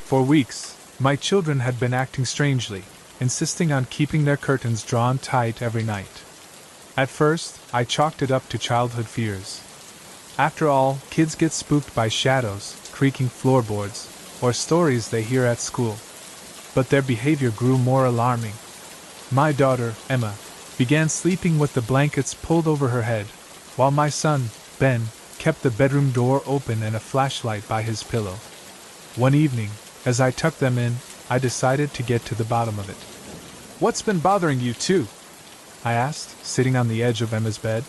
For weeks, my children had been acting strangely, insisting on keeping their curtains drawn tight every night. At first, I chalked it up to childhood fears. After all, kids get spooked by shadows, creaking floorboards, or stories they hear at school. But their behavior grew more alarming. My daughter, Emma, began sleeping with the blankets pulled over her head, while my son, Ben, kept the bedroom door open and a flashlight by his pillow. One evening, as I tucked them in, I decided to get to the bottom of it. "What's been bothering you two?" I asked, sitting on the edge of Emma's bed.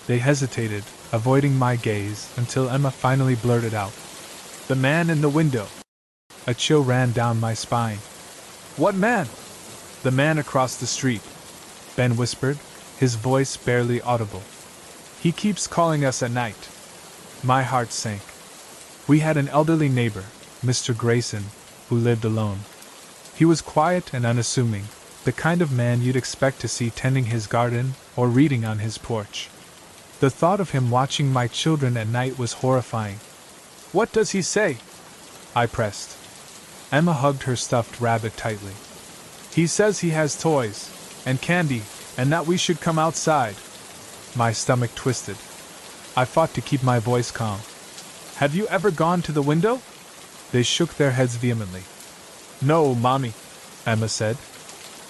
They hesitated, avoiding my gaze, until Emma finally blurted out, "The man in the window." A chill ran down my spine. "What man?" "The man across the street," Ben whispered, his voice barely audible. "He keeps calling us at night." My heart sank. We had an elderly neighbor, Mr. Grayson, who lived alone. He was quiet and unassuming, the kind of man you'd expect to see tending his garden or reading on his porch. The thought of him watching my children at night was horrifying. "What does he say?" I pressed. Emma hugged her stuffed rabbit tightly. "He says he has toys, and candy, and that we should come outside." My stomach twisted. I fought to keep my voice calm. "Have you ever gone to the window?" They shook their heads vehemently. "No, Mommy," Emma said.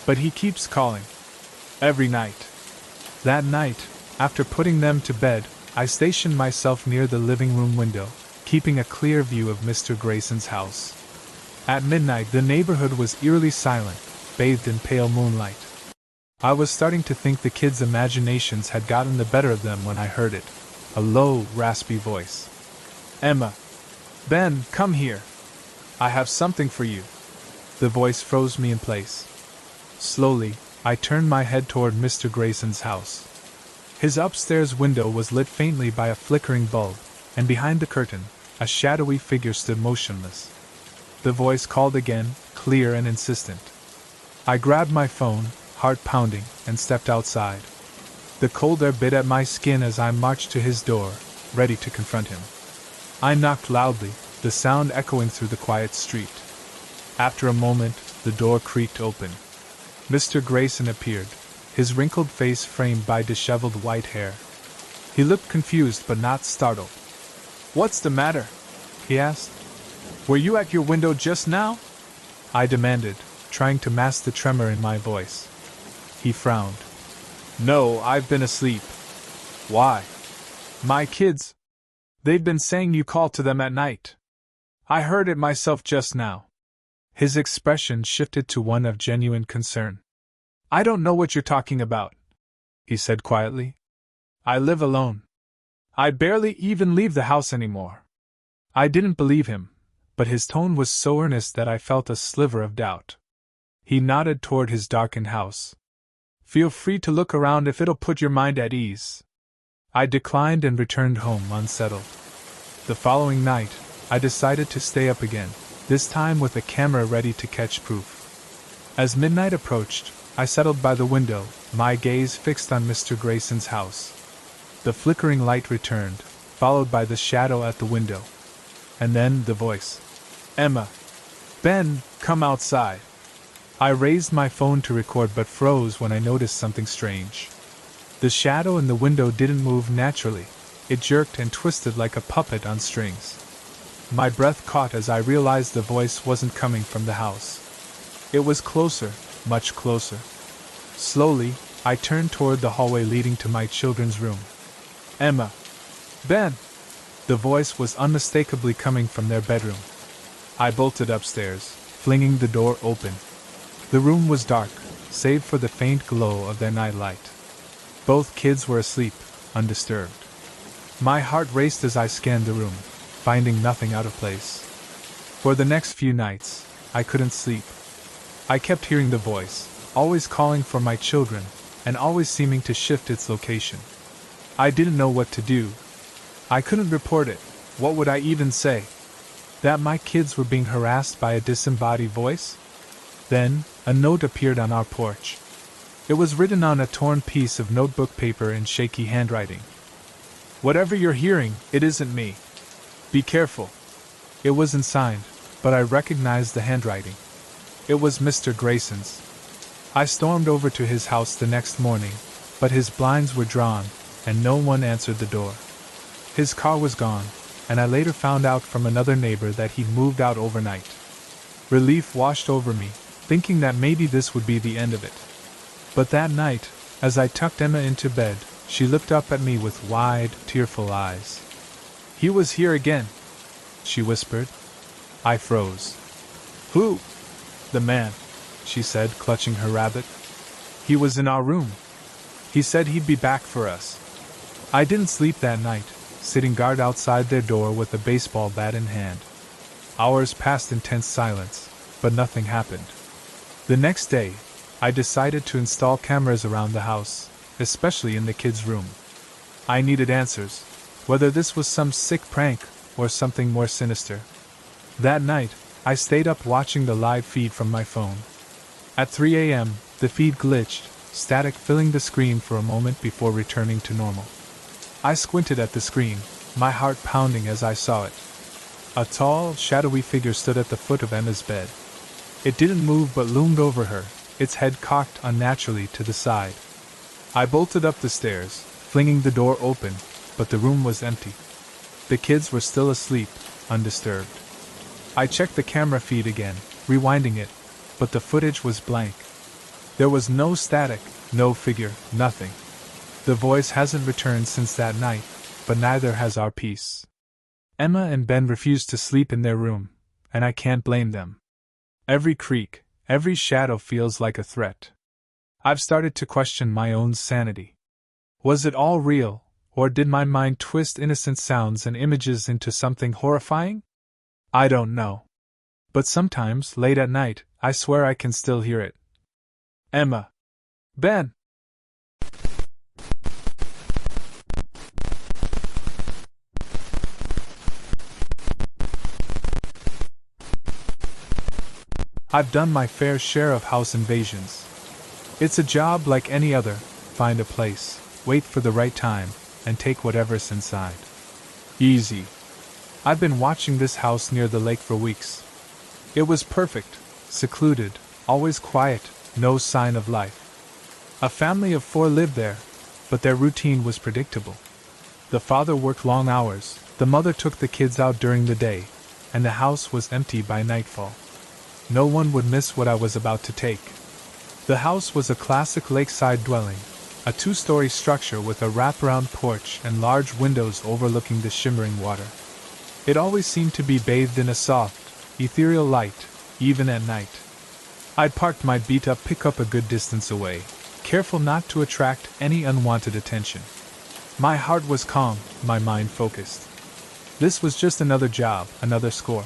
"But he keeps calling. Every night." That night, after putting them to bed, I stationed myself near the living room window, keeping a clear view of Mr. Grayson's house. At midnight, the neighborhood was eerily silent, bathed in pale moonlight. I was starting to think the kids' imaginations had gotten the better of them when I heard it. A low, raspy voice. "Emma! Ben, come here! I have something for you." The voice froze me in place. Slowly, I turned my head toward Mr. Grayson's house. His upstairs window was lit faintly by a flickering bulb, and behind the curtain, a shadowy figure stood motionless. The voice called again, clear and insistent. I grabbed my phone, heart pounding, and stepped outside. The cold air bit at my skin as I marched to his door, ready to confront him. I knocked loudly, the sound echoing through the quiet street. After a moment, the door creaked open. Mr. Grayson appeared, his wrinkled face framed by disheveled white hair. He looked confused but not startled. "What's the matter?" he asked. "Were you at your window just now?" I demanded, trying to mask the tremor in my voice. He frowned. "No, I've been asleep." "Why?" "My kids. They've been saying you call to them at night. I heard it myself just now." His expression shifted to one of genuine concern. "I don't know what you're talking about," he said quietly. "I live alone. I barely even leave the house anymore." I didn't believe him, but his tone was so earnest that I felt a sliver of doubt. He nodded toward his darkened house. "Feel free to look around if it'll put your mind at ease." I declined and returned home unsettled. The following night, I decided to stay up again, this time with a camera ready to catch proof. As midnight approached, I settled by the window, my gaze fixed on Mr. Grayson's house. The flickering light returned, followed by the shadow at the window. And then the voice. "Emma! Ben, come outside!" I raised my phone to record but froze when I noticed something strange. The shadow in the window didn't move naturally, it jerked and twisted like a puppet on strings. My breath caught as I realized the voice wasn't coming from the house. It was closer, much closer. Slowly, I turned toward the hallway leading to my children's room. "Emma! Ben!" The voice was unmistakably coming from their bedroom. I bolted upstairs, flinging the door open. The room was dark, save for the faint glow of their nightlight. Both kids were asleep, undisturbed. My heart raced as I scanned the room, finding nothing out of place. For the next few nights, I couldn't sleep. I kept hearing the voice, always calling for my children, and always seeming to shift its location. I didn't know what to do. I couldn't report it. What would I even say? That my kids were being harassed by a disembodied voice? Then, a note appeared on our porch. It was written on a torn piece of notebook paper in shaky handwriting. "Whatever you're hearing, it isn't me. Be careful." It wasn't signed, but I recognized the handwriting. It was Mr. Grayson's. I stormed over to his house the next morning, but his blinds were drawn, and no one answered the door. His car was gone, and I later found out from another neighbor that he'd moved out overnight. Relief washed over me, thinking that maybe this would be the end of it. But that night, as I tucked Emma into bed, she looked up at me with wide, tearful eyes. "He was here again," she whispered. I froze. "Who?" "The man," she said, clutching her rabbit. "He was in our room. He said he'd be back for us." I didn't sleep that night, sitting guard outside their door with a baseball bat in hand. Hours passed in tense silence, but nothing happened. The next day, I decided to install cameras around the house, especially in the kids' room. I needed answers, whether this was some sick prank or something more sinister. That night, I stayed up watching the live feed from my phone. At 3 a.m., the feed glitched, static filling the screen for a moment before returning to normal. I squinted at the screen, my heart pounding as I saw it. A tall, shadowy figure stood at the foot of Emma's bed. It didn't move but loomed over her, its head cocked unnaturally to the side. I bolted up the stairs, flinging the door open, but the room was empty. The kids were still asleep, undisturbed. I checked the camera feed again, rewinding it, but the footage was blank. There was no static, no figure, nothing. The voice hasn't returned since that night, but neither has our peace. Emma and Ben refused to sleep in their room, and I can't blame them. Every creak, every shadow feels like a threat. I've started to question my own sanity. Was it all real, or did my mind twist innocent sounds and images into something horrifying? I don't know. But sometimes, late at night, I swear I can still hear it. Emma. Ben. I've done my fair share of house invasions. It's a job like any other: find a place, wait for the right time, and take whatever's inside. Easy. I've been watching this house near the lake for weeks. It was perfect, secluded, always quiet, no sign of life. A family of 4 lived there, but their routine was predictable. The father worked long hours, the mother took the kids out during the day, and the house was empty by nightfall. No one would miss what I was about to take. The house was a classic lakeside dwelling, a 2-story structure with a wraparound porch and large windows overlooking the shimmering water. It always seemed to be bathed in a soft, ethereal light, even at night. I'd parked my beat-up pickup a good distance away, careful not to attract any unwanted attention. My heart was calm, my mind focused. This was just another job, another score.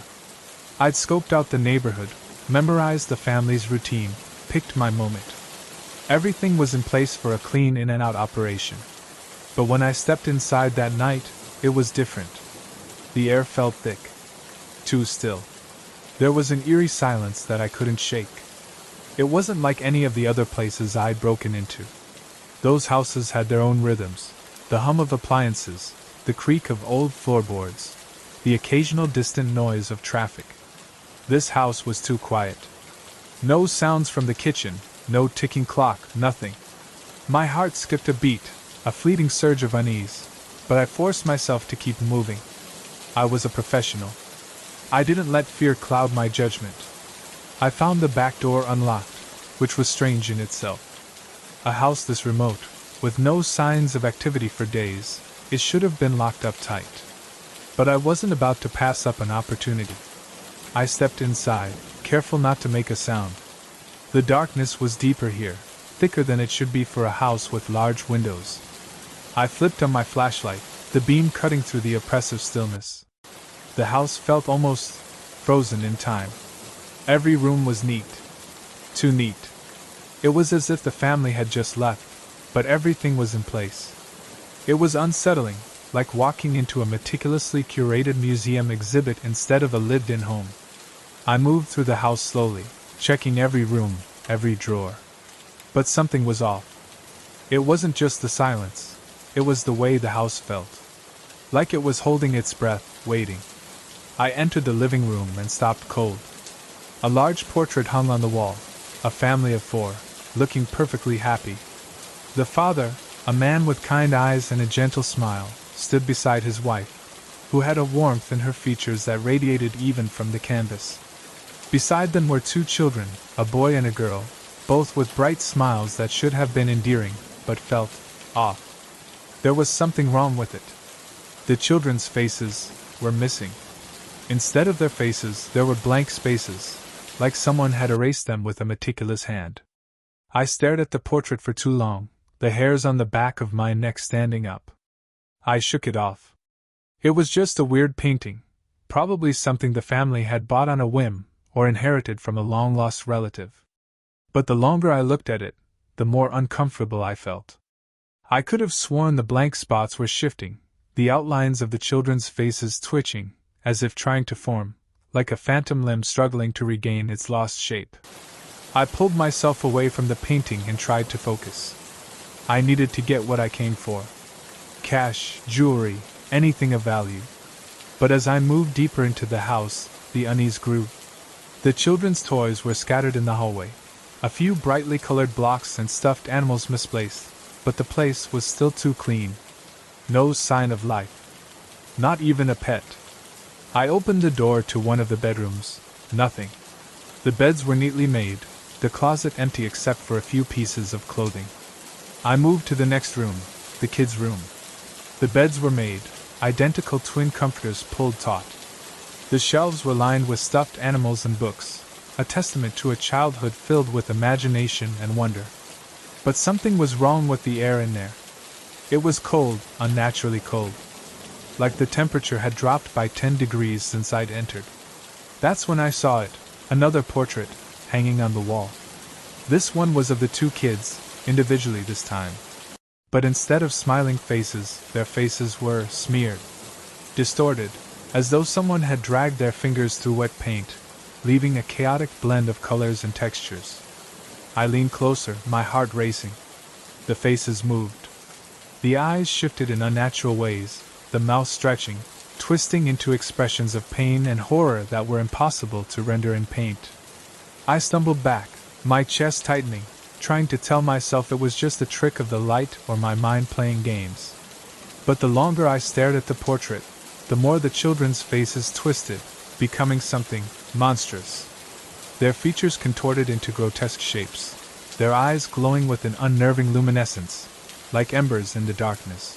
I'd scoped out the neighborhood, memorized the family's routine, picked my moment. Everything was in place for a clean in-and-out operation. But when I stepped inside that night, it was different. The air felt thick. Too still. There was an eerie silence that I couldn't shake. It wasn't like any of the other places I'd broken into. Those houses had their own rhythms: the hum of appliances, the creak of old floorboards, the occasional distant noise of traffic. This house was too quiet. No sounds from the kitchen, no ticking clock, nothing. My heart skipped a beat, a fleeting surge of unease, but I forced myself to keep moving. I was a professional. I didn't let fear cloud my judgment. I found the back door unlocked, which was strange in itself. A house this remote, with no signs of activity for days, it should have been locked up tight. But I wasn't about to pass up an opportunity. I stepped inside, careful not to make a sound. The darkness was deeper here, thicker than it should be for a house with large windows. I flipped on my flashlight, the beam cutting through the oppressive stillness. The house felt almost frozen in time. Every room was neat. Too neat. It was as if the family had just left, but everything was in place. It was unsettling, like walking into a meticulously curated museum exhibit instead of a lived-in home. I moved through the house slowly, checking every room, every drawer. But something was off. It wasn't just the silence, it was the way the house felt. Like it was holding its breath, waiting. I entered the living room and stopped cold. A large portrait hung on the wall, a family of 4, looking perfectly happy. The father, a man with kind eyes and a gentle smile, stood beside his wife, who had a warmth in her features that radiated even from the canvas. Beside them were 2 children, a boy and a girl, both with bright smiles that should have been endearing, but felt off. There was something wrong with it. The children's faces were missing. Instead of their faces, there were blank spaces, like someone had erased them with a meticulous hand. I stared at the portrait for too long, the hairs on the back of my neck standing up. I shook it off. It was just a weird painting, probably something the family had bought on a whim, or inherited from a long-lost relative. But the longer I looked at it, the more uncomfortable I felt. I could have sworn the blank spots were shifting, the outlines of the children's faces twitching, as if trying to form, like a phantom limb struggling to regain its lost shape. I pulled myself away from the painting and tried to focus. I needed to get what I came for. Cash, jewelry, anything of value. But as I moved deeper into the house, the unease grew. The children's toys were scattered in the hallway. A few brightly colored blocks and stuffed animals misplaced, but the place was still too clean. No sign of life. Not even a pet. I opened the door to one of the bedrooms. Nothing. The beds were neatly made, the closet empty except for a few pieces of clothing. I moved to the next room, the kids' room. The beds were made, identical twin comforters pulled taut. The shelves were lined with stuffed animals and books, a testament to a childhood filled with imagination and wonder. But something was wrong with the air in there. It was cold, unnaturally cold. Like the temperature had dropped by 10 degrees since I'd entered. That's when I saw it, another portrait, hanging on the wall. This one was of the 2 kids, individually this time. But instead of smiling faces, their faces were smeared. Distorted, as though someone had dragged their fingers through wet paint, leaving a chaotic blend of colors and textures. I leaned closer, my heart racing. The faces moved. The eyes shifted in unnatural ways, the mouth stretching, twisting into expressions of pain and horror that were impossible to render in paint. I stumbled back, my chest tightening, trying to tell myself it was just a trick of the light or my mind playing games. But the longer I stared at the portrait, the more the children's faces twisted, becoming something monstrous. Their features contorted into grotesque shapes, their eyes glowing with an unnerving luminescence, like embers in the darkness.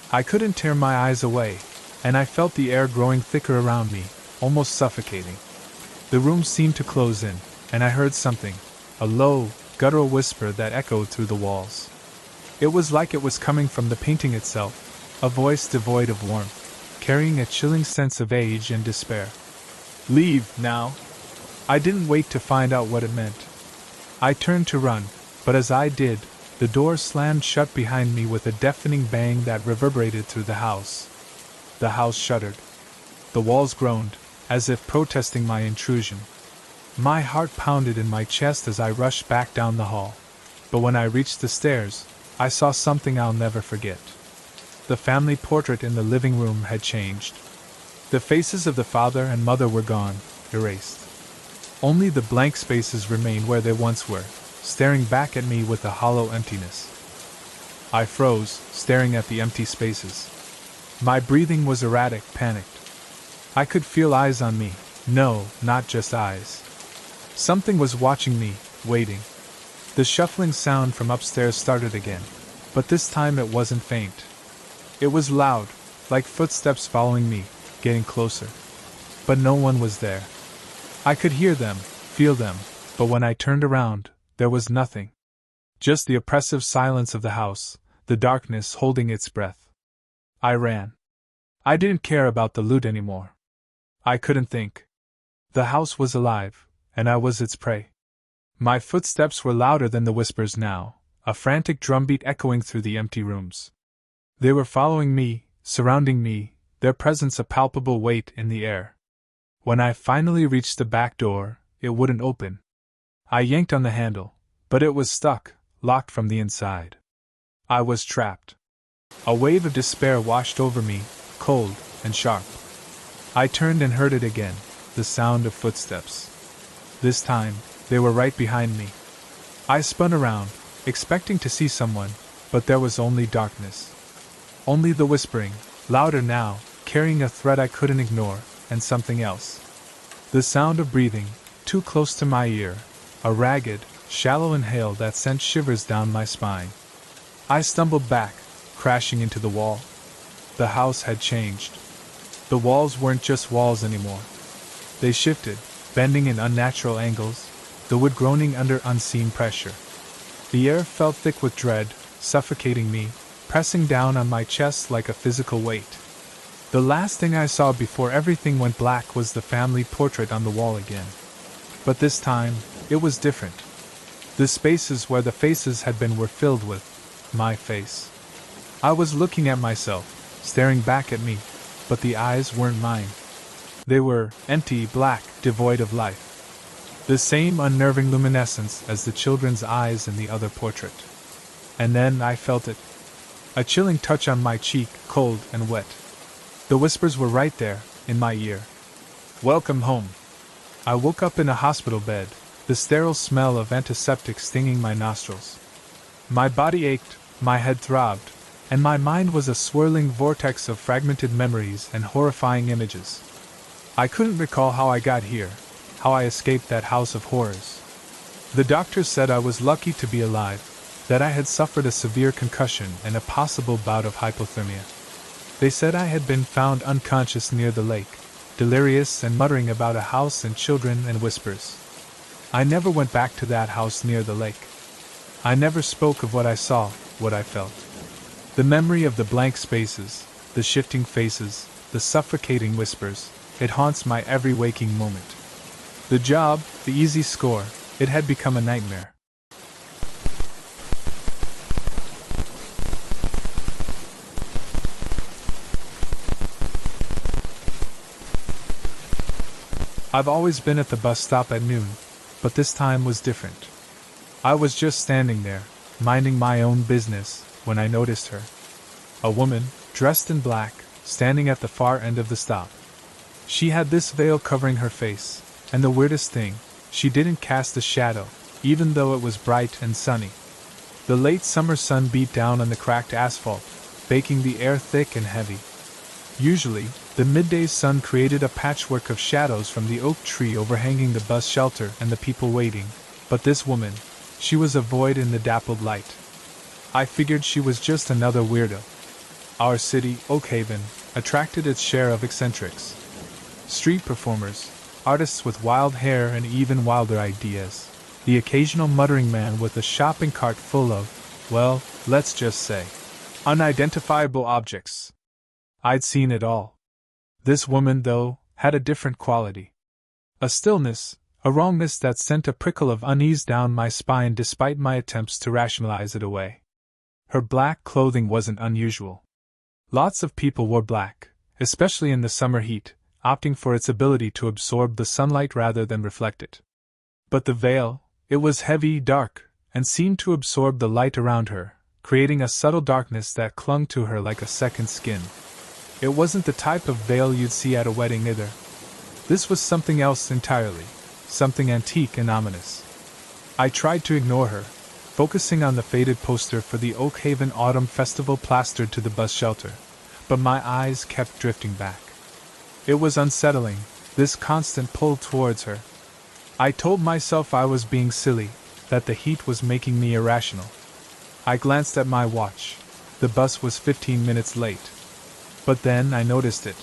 I couldn't tear my eyes away, and I felt the air growing thicker around me, almost suffocating. The room seemed to close in, and I heard something, a low, guttural whisper that echoed through the walls. It was like it was coming from the painting itself, a voice devoid of warmth, carrying a chilling sense of age and despair. "Leave, now!" I didn't wait to find out what it meant. I turned to run, but as I did, the door slammed shut behind me with a deafening bang that reverberated through the house. The house shuddered. The walls groaned, as if protesting my intrusion. My heart pounded in my chest as I rushed back down the hall. But when I reached the stairs, I saw something I'll never forget. The family portrait in the living room had changed. The faces of the father and mother were gone, erased. Only the blank spaces remained where they once were, staring back at me with a hollow emptiness. I froze, staring at the empty spaces. My breathing was erratic, panicked. I could feel eyes on me. No, not just eyes. Something was watching me, waiting. The shuffling sound from upstairs started again, but this time it wasn't faint. It was loud, like footsteps following me, getting closer. But no one was there. I could hear them, feel them, but when I turned around, there was nothing. Just the oppressive silence of the house, the darkness holding its breath. I ran. I didn't care about the loot anymore. I couldn't think. The house was alive, and I was its prey. My footsteps were louder than the whispers now, a frantic drumbeat echoing through the empty rooms. They were following me, surrounding me, their presence a palpable weight in the air. When I finally reached the back door, it wouldn't open. I yanked on the handle, but it was stuck, locked from the inside. I was trapped. A wave of despair washed over me, cold and sharp. I turned and heard it again, the sound of footsteps. This time, they were right behind me. I spun around, expecting to see someone, but there was only darkness. Only the whispering, louder now, carrying a threat I couldn't ignore, and something else. The sound of breathing, too close to my ear, a ragged, shallow inhale that sent shivers down my spine. I stumbled back, crashing into the wall. The house had changed. The walls weren't just walls anymore. They shifted, bending in unnatural angles, the wood groaning under unseen pressure. The air felt thick with dread, suffocating me, pressing down on my chest like a physical weight. The last thing I saw before everything went black was the family portrait on the wall again. But this time, it was different. The spaces where the faces had been were filled with my face. I was looking at myself, staring back at me, but the eyes weren't mine. They were empty, black, devoid of life. The same unnerving luminescence as the children's eyes in the other portrait. And then I felt it. A chilling touch on my cheek, cold and wet. The whispers were right there, in my ear. "Welcome home." I woke up in a hospital bed, the sterile smell of antiseptic stinging my nostrils. My body ached, my head throbbed, and my mind was a swirling vortex of fragmented memories and horrifying images. I couldn't recall how I got here, how I escaped that house of horrors. The doctors said I was lucky to be alive, that I had suffered a severe concussion and a possible bout of hypothermia. They said I had been found unconscious near the lake, delirious and muttering about a house and children and whispers. I never went back to that house near the lake. I never spoke of what I saw, what I felt. The memory of the blank spaces, the shifting faces, the suffocating whispers, it haunts my every waking moment. The job, the easy score, it had become a nightmare. I've always been at the bus stop at noon, but this time was different. I was just standing there, minding my own business, when I noticed her. A woman, dressed in black, standing at the far end of the stop. She had this veil covering her face, and the weirdest thing, she didn't cast a shadow, even though it was bright and sunny. The late summer sun beat down on the cracked asphalt, baking the air thick and heavy. Usually, the midday sun created a patchwork of shadows from the oak tree overhanging the bus shelter and the people waiting, but this woman, she was a void in the dappled light. I figured she was just another weirdo. Our city, Oakhaven, attracted its share of eccentrics. Street performers, artists with wild hair and even wilder ideas, the occasional muttering man with a shopping cart full of, well, let's just say, unidentifiable objects. I'd seen it all. This woman, though, had a different quality. A stillness, a wrongness that sent a prickle of unease down my spine despite my attempts to rationalize it away. Her black clothing wasn't unusual. Lots of people wore black, especially in the summer heat, opting for its ability to absorb the sunlight rather than reflect it. But the veil, it was heavy, dark, and seemed to absorb the light around her, creating a subtle darkness that clung to her like a second skin. It wasn't the type of veil you'd see at a wedding either. This was something else entirely, something antique and ominous. I tried to ignore her, focusing on the faded poster for the Oakhaven Autumn Festival plastered to the bus shelter, but my eyes kept drifting back. It was unsettling, this constant pull towards her. I told myself I was being silly, that the heat was making me irrational. I glanced at my watch. The bus was 15 minutes late. But then I noticed it.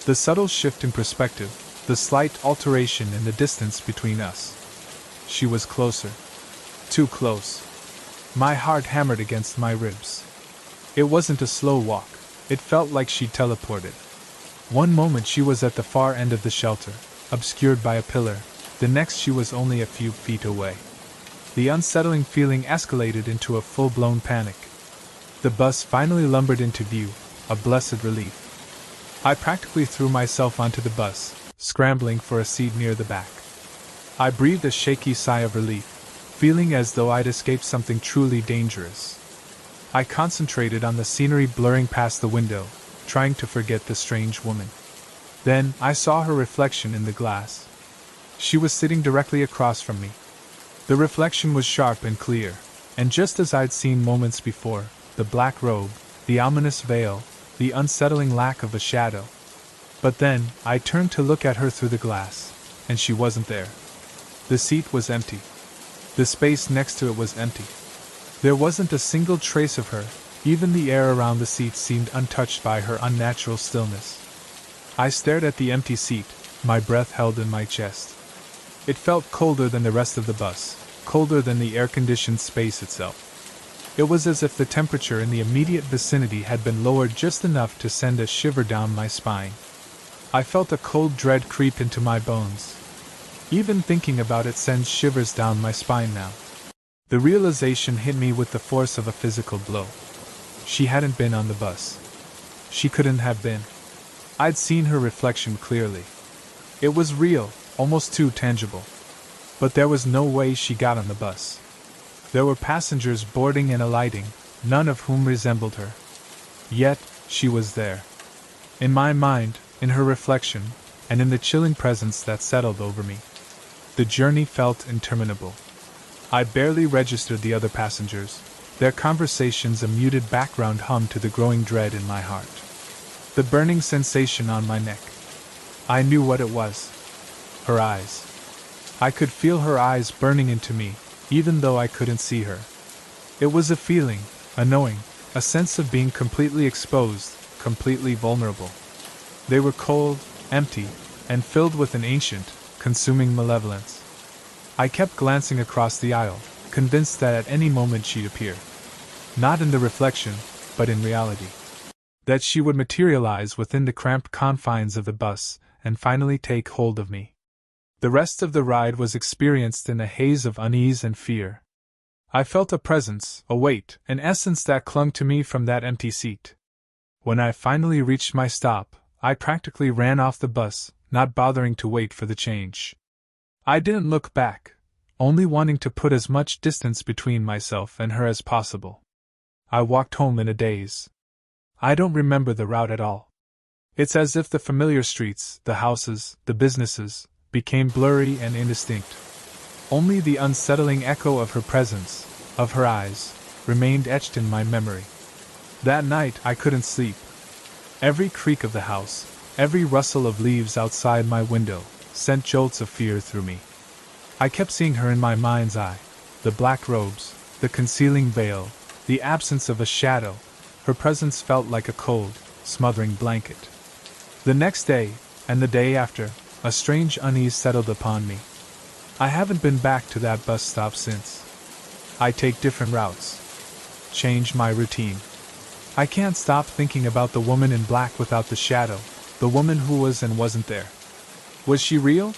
The subtle shift in perspective, the slight alteration in the distance between us. She was closer. Too close. My heart hammered against my ribs. It wasn't a slow walk, it felt like she teleported. One moment she was at the far end of the shelter, obscured by a pillar, the next she was only a few feet away. The unsettling feeling escalated into a full-blown panic. The bus finally lumbered into view, a blessed relief. I practically threw myself onto the bus, scrambling for a seat near the back. I breathed a shaky sigh of relief, feeling as though I'd escaped something truly dangerous. I concentrated on the scenery blurring past the window, trying to forget the strange woman. Then, I saw her reflection in the glass. She was sitting directly across from me. The reflection was sharp and clear, and just as I'd seen moments before, the black robe, the ominous veil, the unsettling lack of a shadow. But then, I turned to look at her through the glass, and she wasn't there. The seat was empty. The space next to it was empty. There wasn't a single trace of her, even the air around the seat seemed untouched by her unnatural stillness. I stared at the empty seat, my breath held in my chest. It felt colder than the rest of the bus, colder than the air-conditioned space itself. It was as if the temperature in the immediate vicinity had been lowered just enough to send a shiver down my spine. I felt a cold dread creep into my bones. Even thinking about it sends shivers down my spine now. The realization hit me with the force of a physical blow. She hadn't been on the bus. She couldn't have been. I'd seen her reflection clearly. It was real, almost too tangible. But there was no way she got on the bus. There were passengers boarding and alighting, none of whom resembled her. Yet, she was there. In my mind, in her reflection, and in the chilling presence that settled over me. The journey felt interminable. I barely registered the other passengers, their conversations a muted background hum to the growing dread in my heart. The burning sensation on my neck. I knew what it was. Her eyes. I could feel her eyes burning into me, even though I couldn't see her. It was a feeling, a knowing, a sense of being completely exposed, completely vulnerable. They were cold, empty, and filled with an ancient, consuming malevolence. I kept glancing across the aisle, convinced that at any moment she'd appear. Not in the reflection, but in reality. That she would materialize within the cramped confines of the bus, and finally take hold of me. The rest of the ride was experienced in a haze of unease and fear. I felt a presence, a weight, an essence that clung to me from that empty seat. When I finally reached my stop, I practically ran off the bus, not bothering to wait for the change. I didn't look back, only wanting to put as much distance between myself and her as possible. I walked home in a daze. I don't remember the route at all. It's as if the familiar streets, the houses, the businesses, became blurry and indistinct. Only the unsettling echo of her presence, of her eyes, remained etched in my memory. That night I couldn't sleep. Every creak of the house, every rustle of leaves outside my window, sent jolts of fear through me. I kept seeing her in my mind's eye, the black robes, the concealing veil, the absence of a shadow. Her presence felt like a cold, smothering blanket. The next day, and the day after, a strange unease settled upon me. I haven't been back to that bus stop since. I take different routes. Change my routine. I can't stop thinking about the woman in black without the shadow, the woman who was and wasn't there. Was she real?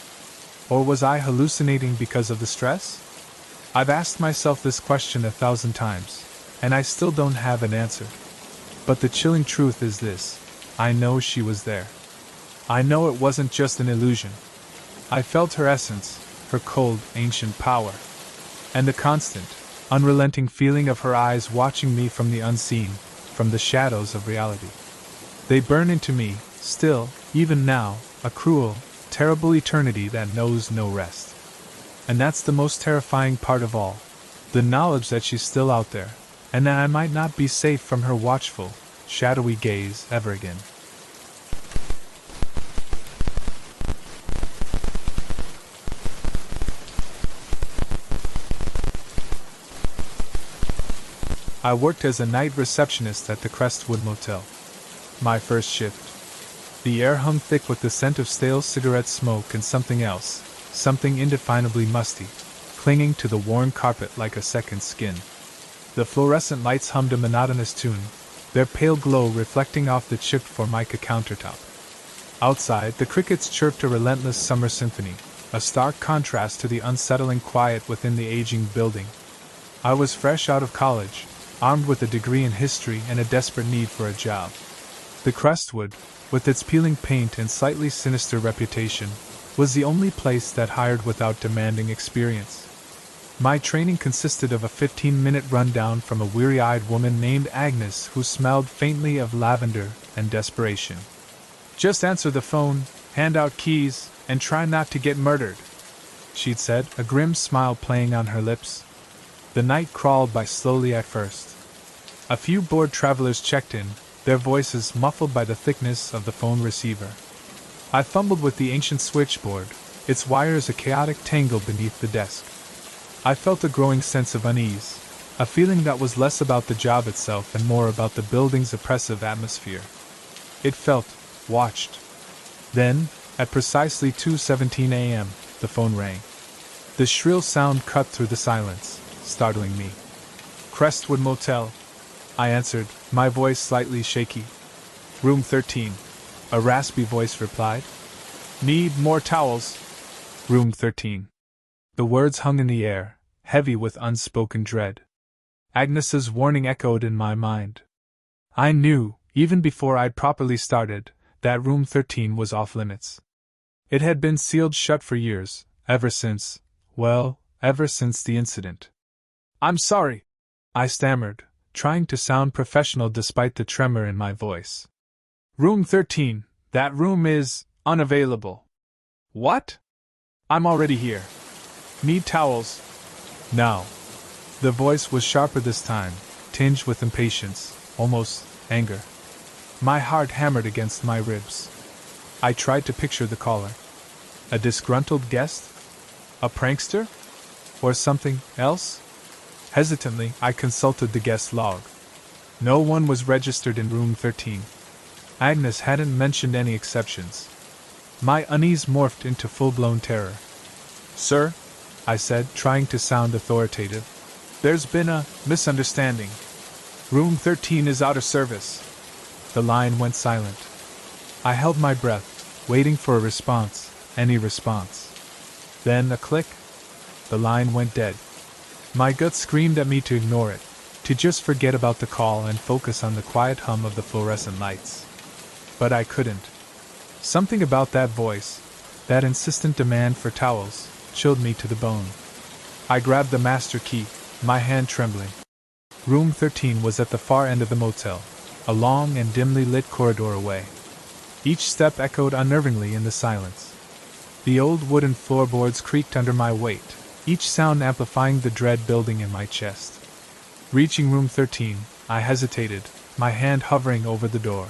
Or was I hallucinating because of the stress? I've asked myself this question 1,000 times, and I still don't have an answer. But the chilling truth is this: I know she was there. I know it wasn't just an illusion. I felt her essence, her cold, ancient power. And the constant, unrelenting feeling of her eyes watching me from the unseen, from the shadows of reality. They burn into me, still, even now, a cruel, terrible eternity that knows no rest. And that's the most terrifying part of all, the knowledge that she's still out there, and that I might not be safe from her watchful, shadowy gaze ever again. I worked as a night receptionist at the Crestwood Motel. My first shift. The air hung thick with the scent of stale cigarette smoke and something else, something indefinably musty, clinging to the worn carpet like a second skin. The fluorescent lights hummed a monotonous tune, their pale glow reflecting off the chipped formica countertop. Outside, the crickets chirped a relentless summer symphony, a stark contrast to the unsettling quiet within the aging building. I was fresh out of college, armed with a degree in history and a desperate need for a job. The Crestwood, with its peeling paint and slightly sinister reputation, was the only place that hired without demanding experience. My training consisted of a 15-minute rundown from a weary-eyed woman named Agnes who smelled faintly of lavender and desperation. Just answer the phone, hand out keys, and try not to get murdered, she'd said, a grim smile playing on her lips. The night crawled by slowly at first. A few bored travelers checked in, their voices muffled by the thickness of the phone receiver. I fumbled with the ancient switchboard, its wires a chaotic tangle beneath the desk. I felt a growing sense of unease, a feeling that was less about the job itself and more about the building's oppressive atmosphere. It felt watched. Then, at precisely 2:17 a.m., the phone rang. The shrill sound cut through the silence, startling me. Crestwood Motel, I answered, my voice slightly shaky. Room 13, a raspy voice replied. Need more towels. Room 13. The words hung in the air, heavy with unspoken dread. Agnes's warning echoed in my mind. I knew, even before I'd properly started, that room 13 was off limits. It had been sealed shut for years, ever since the incident. I'm sorry, I stammered, trying to sound professional despite the tremor in my voice. Room 13, that room is unavailable. What? I'm already here. Need towels. Now. The voice was sharper this time, tinged with impatience, almost anger. My heart hammered against my ribs. I tried to picture the caller. A disgruntled guest? A prankster? Or something else? Hesitantly, I consulted the guest log. No one was registered in room 13. Agnes hadn't mentioned any exceptions. My unease morphed into full-blown terror. Sir, I said, trying to sound authoritative, there's been a misunderstanding. Room 13 is out of service. The line went silent. I held my breath, waiting for a response, any response. Then a click. The line went dead. My gut screamed at me to ignore it, to just forget about the call and focus on the quiet hum of the fluorescent lights. But I couldn't. Something about that voice, that insistent demand for towels, chilled me to the bone. I grabbed the master key, my hand trembling. Room 13 was at the far end of the motel, a long and dimly lit corridor away. Each step echoed unnervingly in the silence. The old wooden floorboards creaked under my weight, each sound amplifying the dread building in my chest. Reaching room 13, I hesitated, my hand hovering over the door.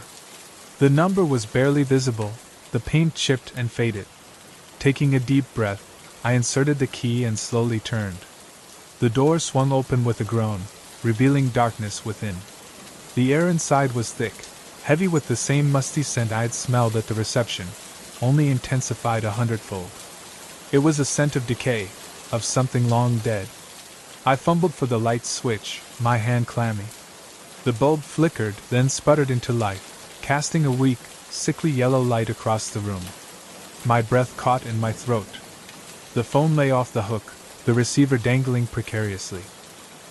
The number was barely visible, the paint chipped and faded. Taking a deep breath, I inserted the key and slowly turned. The door swung open with a groan, revealing darkness within. The air inside was thick, heavy with the same musty scent I had smelled at the reception, only intensified 100-fold. It was a scent of decay, of something long dead. I fumbled for the light switch, my hand clammy. The bulb flickered, then sputtered into life, casting a weak, sickly yellow light across the room. My breath caught in my throat. The phone lay off the hook, the receiver dangling precariously.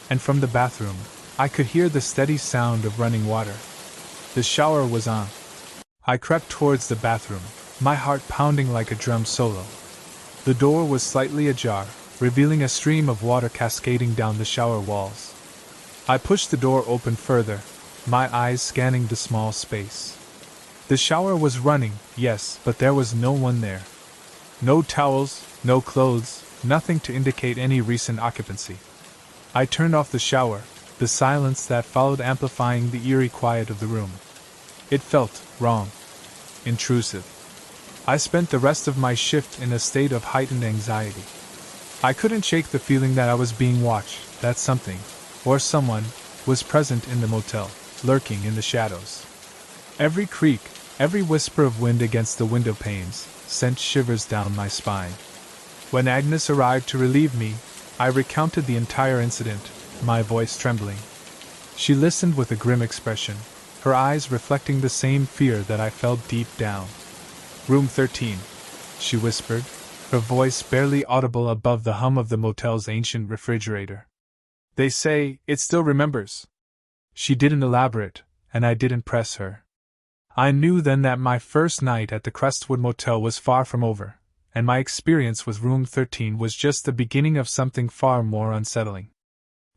And from the bathroom, I could hear the steady sound of running water. The shower was on. I crept towards the bathroom, my heart pounding like a drum solo. The door was slightly ajar, revealing a stream of water cascading down the shower walls. I pushed the door open further, my eyes scanning the small space. The shower was running, yes, but there was no one there. No towels, no clothes, nothing to indicate any recent occupancy. I turned off the shower, the silence that followed amplifying the eerie quiet of the room. It felt wrong, intrusive. I spent the rest of my shift in a state of heightened anxiety. I couldn't shake the feeling that I was being watched, that something, or someone, was present in the motel, lurking in the shadows. Every creak, every whisper of wind against the window panes, sent shivers down my spine. When Agnes arrived to relieve me, I recounted the entire incident, my voice trembling. She listened with a grim expression, her eyes reflecting the same fear that I felt deep down. Room 13, she whispered, her voice barely audible above the hum of the motel's ancient refrigerator. They say it still remembers. She didn't elaborate, and I didn't press her. I knew then that my first night at the Crestwood Motel was far from over, and my experience with Room 13 was just the beginning of something far more unsettling.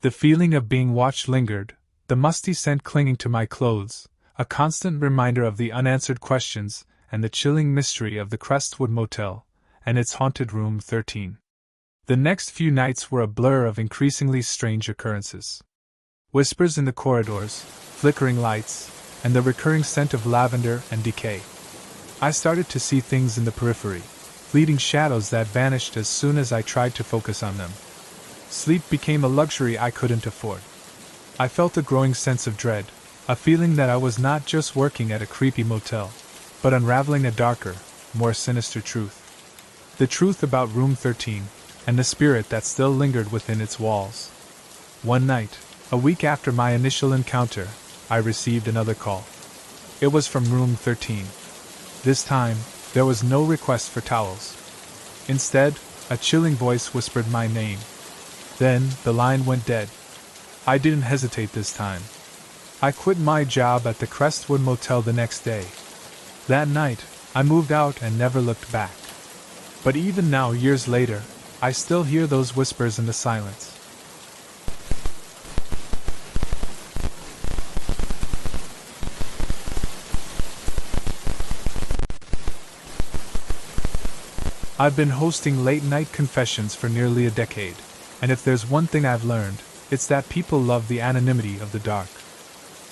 The feeling of being watched lingered, the musty scent clinging to my clothes, a constant reminder of the unanswered questions and the chilling mystery of the Crestwood Motel and its haunted room 13. The next few nights were a blur of increasingly strange occurrences. Whispers in the corridors, flickering lights, and the recurring scent of lavender and decay. I started to see things in the periphery, fleeting shadows that vanished as soon as I tried to focus on them. Sleep became a luxury I couldn't afford. I felt a growing sense of dread, a feeling that I was not just working at a creepy motel, but unraveling a darker, more sinister truth. The truth about Room 13, and the spirit that still lingered within its walls. One night, a week after my initial encounter, I received another call. It was from Room 13. This time, there was no request for towels. Instead, a chilling voice whispered my name. Then, the line went dead. I didn't hesitate this time. I quit my job at the Crestwood Motel the next day. That night, I moved out and never looked back. But even now, years later, I still hear those whispers in the silence. I've been hosting late-night confessions for nearly a decade, and if there's one thing I've learned, it's that people love the anonymity of the dark.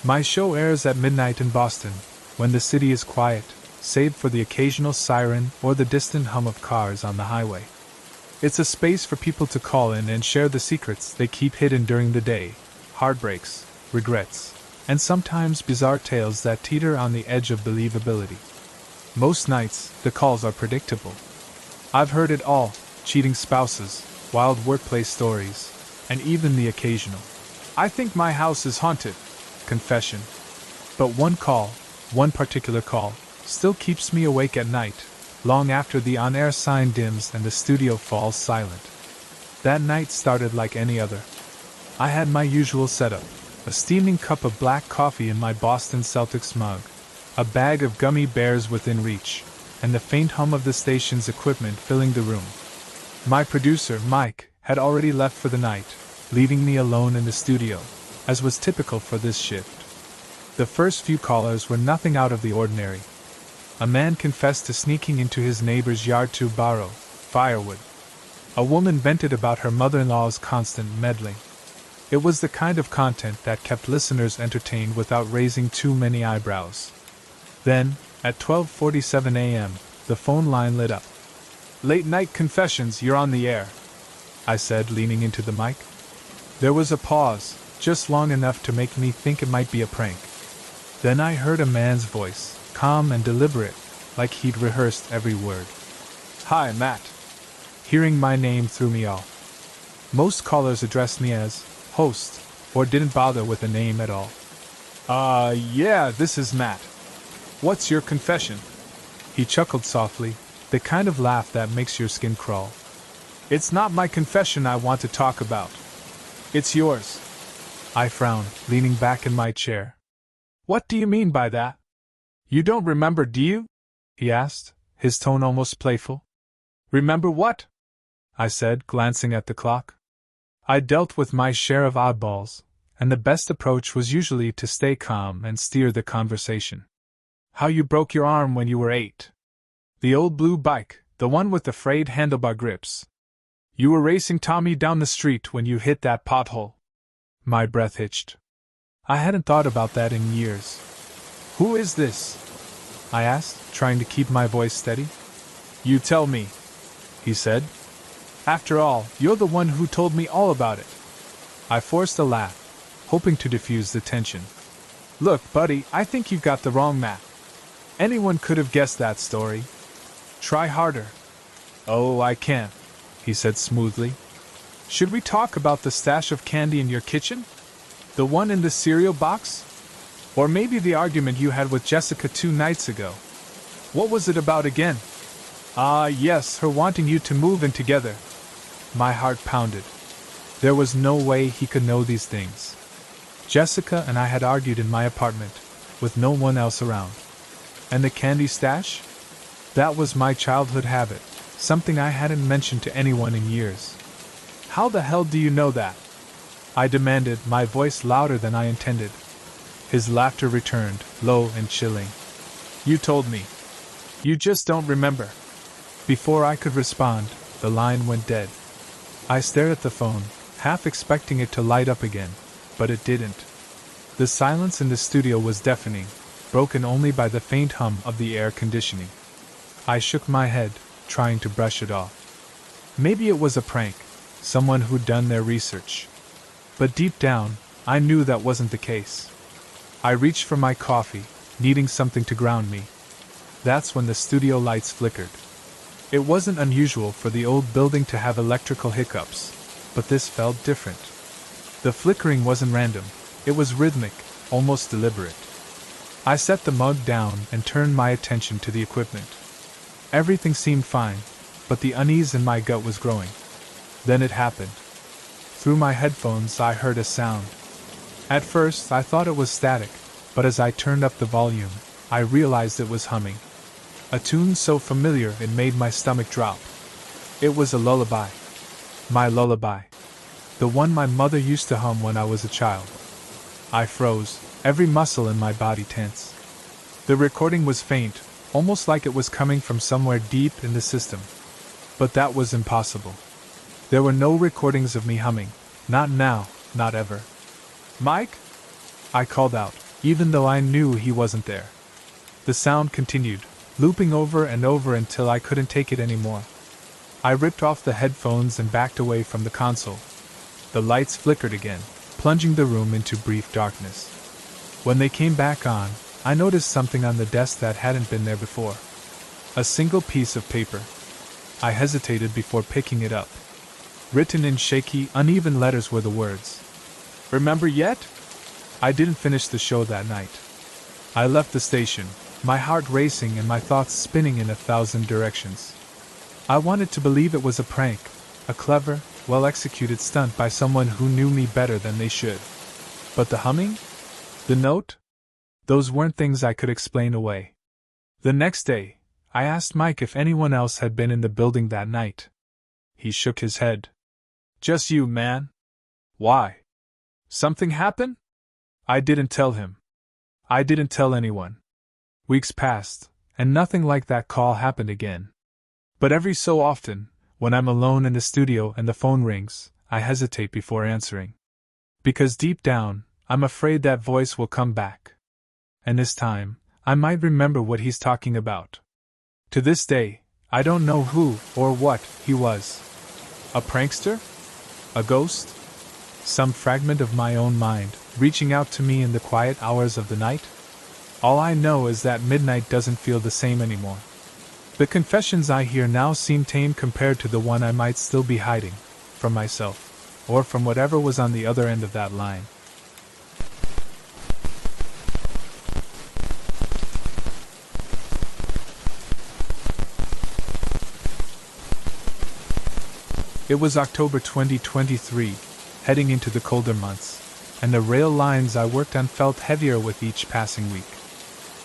My show airs at midnight in Boston, when the city is quiet, save for the occasional siren or the distant hum of cars on the highway. It's a space for people to call in and share the secrets they keep hidden during the day, heartbreaks, regrets, and sometimes bizarre tales that teeter on the edge of believability. Most nights, the calls are predictable. I've heard it all: cheating spouses, wild workplace stories, and even the occasional "I think my house is haunted" confession. But one particular call, still keeps me awake at night, long after the on-air sign dims and the studio falls silent. That night started like any other. I had my usual setup: a steaming cup of black coffee in my Boston Celtics mug, a bag of gummy bears within reach, and the faint hum of the station's equipment filling the room. My producer, Mike, had already left for the night, leaving me alone in the studio, as was typical for this shift. The first few callers were nothing out of the ordinary. A man confessed to sneaking into his neighbor's yard to borrow firewood. A woman vented about her mother-in-law's constant meddling. It was the kind of content that kept listeners entertained without raising too many eyebrows. Then, at 12:47 a.m., the phone line lit up. "Late night confessions, you're on the air," I said, leaning into the mic. There was a pause, just long enough to make me think it might be a prank. Then I heard a man's voice, calm and deliberate, like he'd rehearsed every word. "Hi, Matt." Hearing my name threw me off. Most callers addressed me as host, or didn't bother with a name at all. Yeah, this is Matt. What's your confession?" He chuckled softly, the kind of laugh that makes your skin crawl. "It's not my confession I want to talk about. It's yours." I frowned, leaning back in my chair. "What do you mean by that? You don't remember, do you?" he asked, his tone almost playful. "Remember what?" I said, glancing at the clock. I dealt with my share of oddballs, and the best approach was usually to stay calm and steer the conversation. "How you broke your arm when you were 8. The old blue bike, the one with the frayed handlebar grips. You were racing Tommy down the street when you hit that pothole." My breath hitched. I hadn't thought about that in years. "Who is this?" I asked, trying to keep my voice steady. "You tell me," he said. "After all, you're the one who told me all about it." I forced a laugh, hoping to diffuse the tension. "Look, buddy, I think you've got the wrong Matt. Anyone could have guessed that story. Try harder." "Oh, I can't," he said smoothly. "Should we talk about the stash of candy in your kitchen? The one in the cereal box? Or maybe the argument you had with Jessica 2 nights ago? What was it about again?" Yes, her wanting you to move in together." My heart pounded. There was no way he could know these things. Jessica and I had argued in my apartment, with no one else around. And the candy stash? That was my childhood habit, something I hadn't mentioned to anyone in years. "How the hell do you know that?" I demanded, my voice louder than I intended. His laughter returned, low and chilling. "You told me." You just don't remember. Before I could respond, the line went dead. I stared at the phone, half expecting it to light up again, but it didn't. The silence in the studio was deafening, broken only by the faint hum of the air conditioning. I shook my head, trying to brush it off. Maybe it was a prank, someone who'd done their research. But deep down, I knew that wasn't the case. I reached for my coffee, needing something to ground me. That's when the studio lights flickered. It wasn't unusual for the old building to have electrical hiccups, but this felt different. The flickering wasn't random, it was rhythmic, almost deliberate. I set the mug down and turned my attention to the equipment. Everything seemed fine, but the unease in my gut was growing. Then it happened. Through my headphones I heard a sound. At first I thought it was static, but as I turned up the volume, I realized it was humming. A tune so familiar it made my stomach drop. It was a lullaby. My lullaby. The one my mother used to hum when I was a child. I froze, every muscle in my body tense. The recording was faint, almost like it was coming from somewhere deep in the system. But that was impossible. There were no recordings of me humming, not now, not ever. "Mike?" I called out, even though I knew he wasn't there. The sound continued, looping over and over until I couldn't take it anymore. I ripped off the headphones and backed away from the console. The lights flickered again, plunging the room into brief darkness. When they came back on, I noticed something on the desk that hadn't been there before. A single piece of paper. I hesitated before picking it up. Written in shaky, uneven letters were the words, "Remember yet?" I didn't finish the show that night. I left the station, my heart racing and my thoughts spinning in 1,000 directions. I wanted to believe it was a prank, a clever, well-executed stunt by someone who knew me better than they should. But the humming? The note? Those weren't things I could explain away. The next day, I asked Mike if anyone else had been in the building that night. He shook his head. "Just you, man." "Why? Something happen?" I didn't tell him. I didn't tell anyone. Weeks passed, and nothing like that call happened again. But every so often, when I'm alone in the studio and the phone rings, I hesitate before answering. Because deep down, I'm afraid that voice will come back. And this time, I might remember what he's talking about. To this day, I don't know who or what he was. A prankster? A ghost? Some fragment of my own mind, reaching out to me in the quiet hours of the night? All I know is that midnight doesn't feel the same anymore. The confessions I hear now seem tame compared to the one I might still be hiding, from myself, or from whatever was on the other end of that line. It was October 2023, heading into the colder months, and the rail lines I worked on felt heavier with each passing week.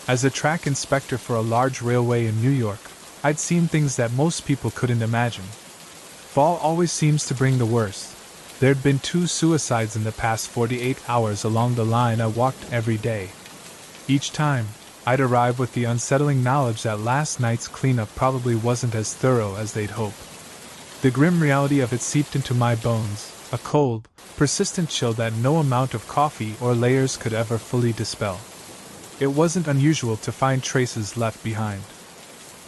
As a track inspector for a large railway in New York, I'd seen things that most people couldn't imagine. Fall always seems to bring the worst. There'd been 2 suicides in the past 48 hours along the line I walked every day. Each time, I'd arrive with the unsettling knowledge that last night's cleanup probably wasn't as thorough as they'd hoped. The grim reality of it seeped into my bones, a cold, persistent chill that no amount of coffee or layers could ever fully dispel. It wasn't unusual to find traces left behind.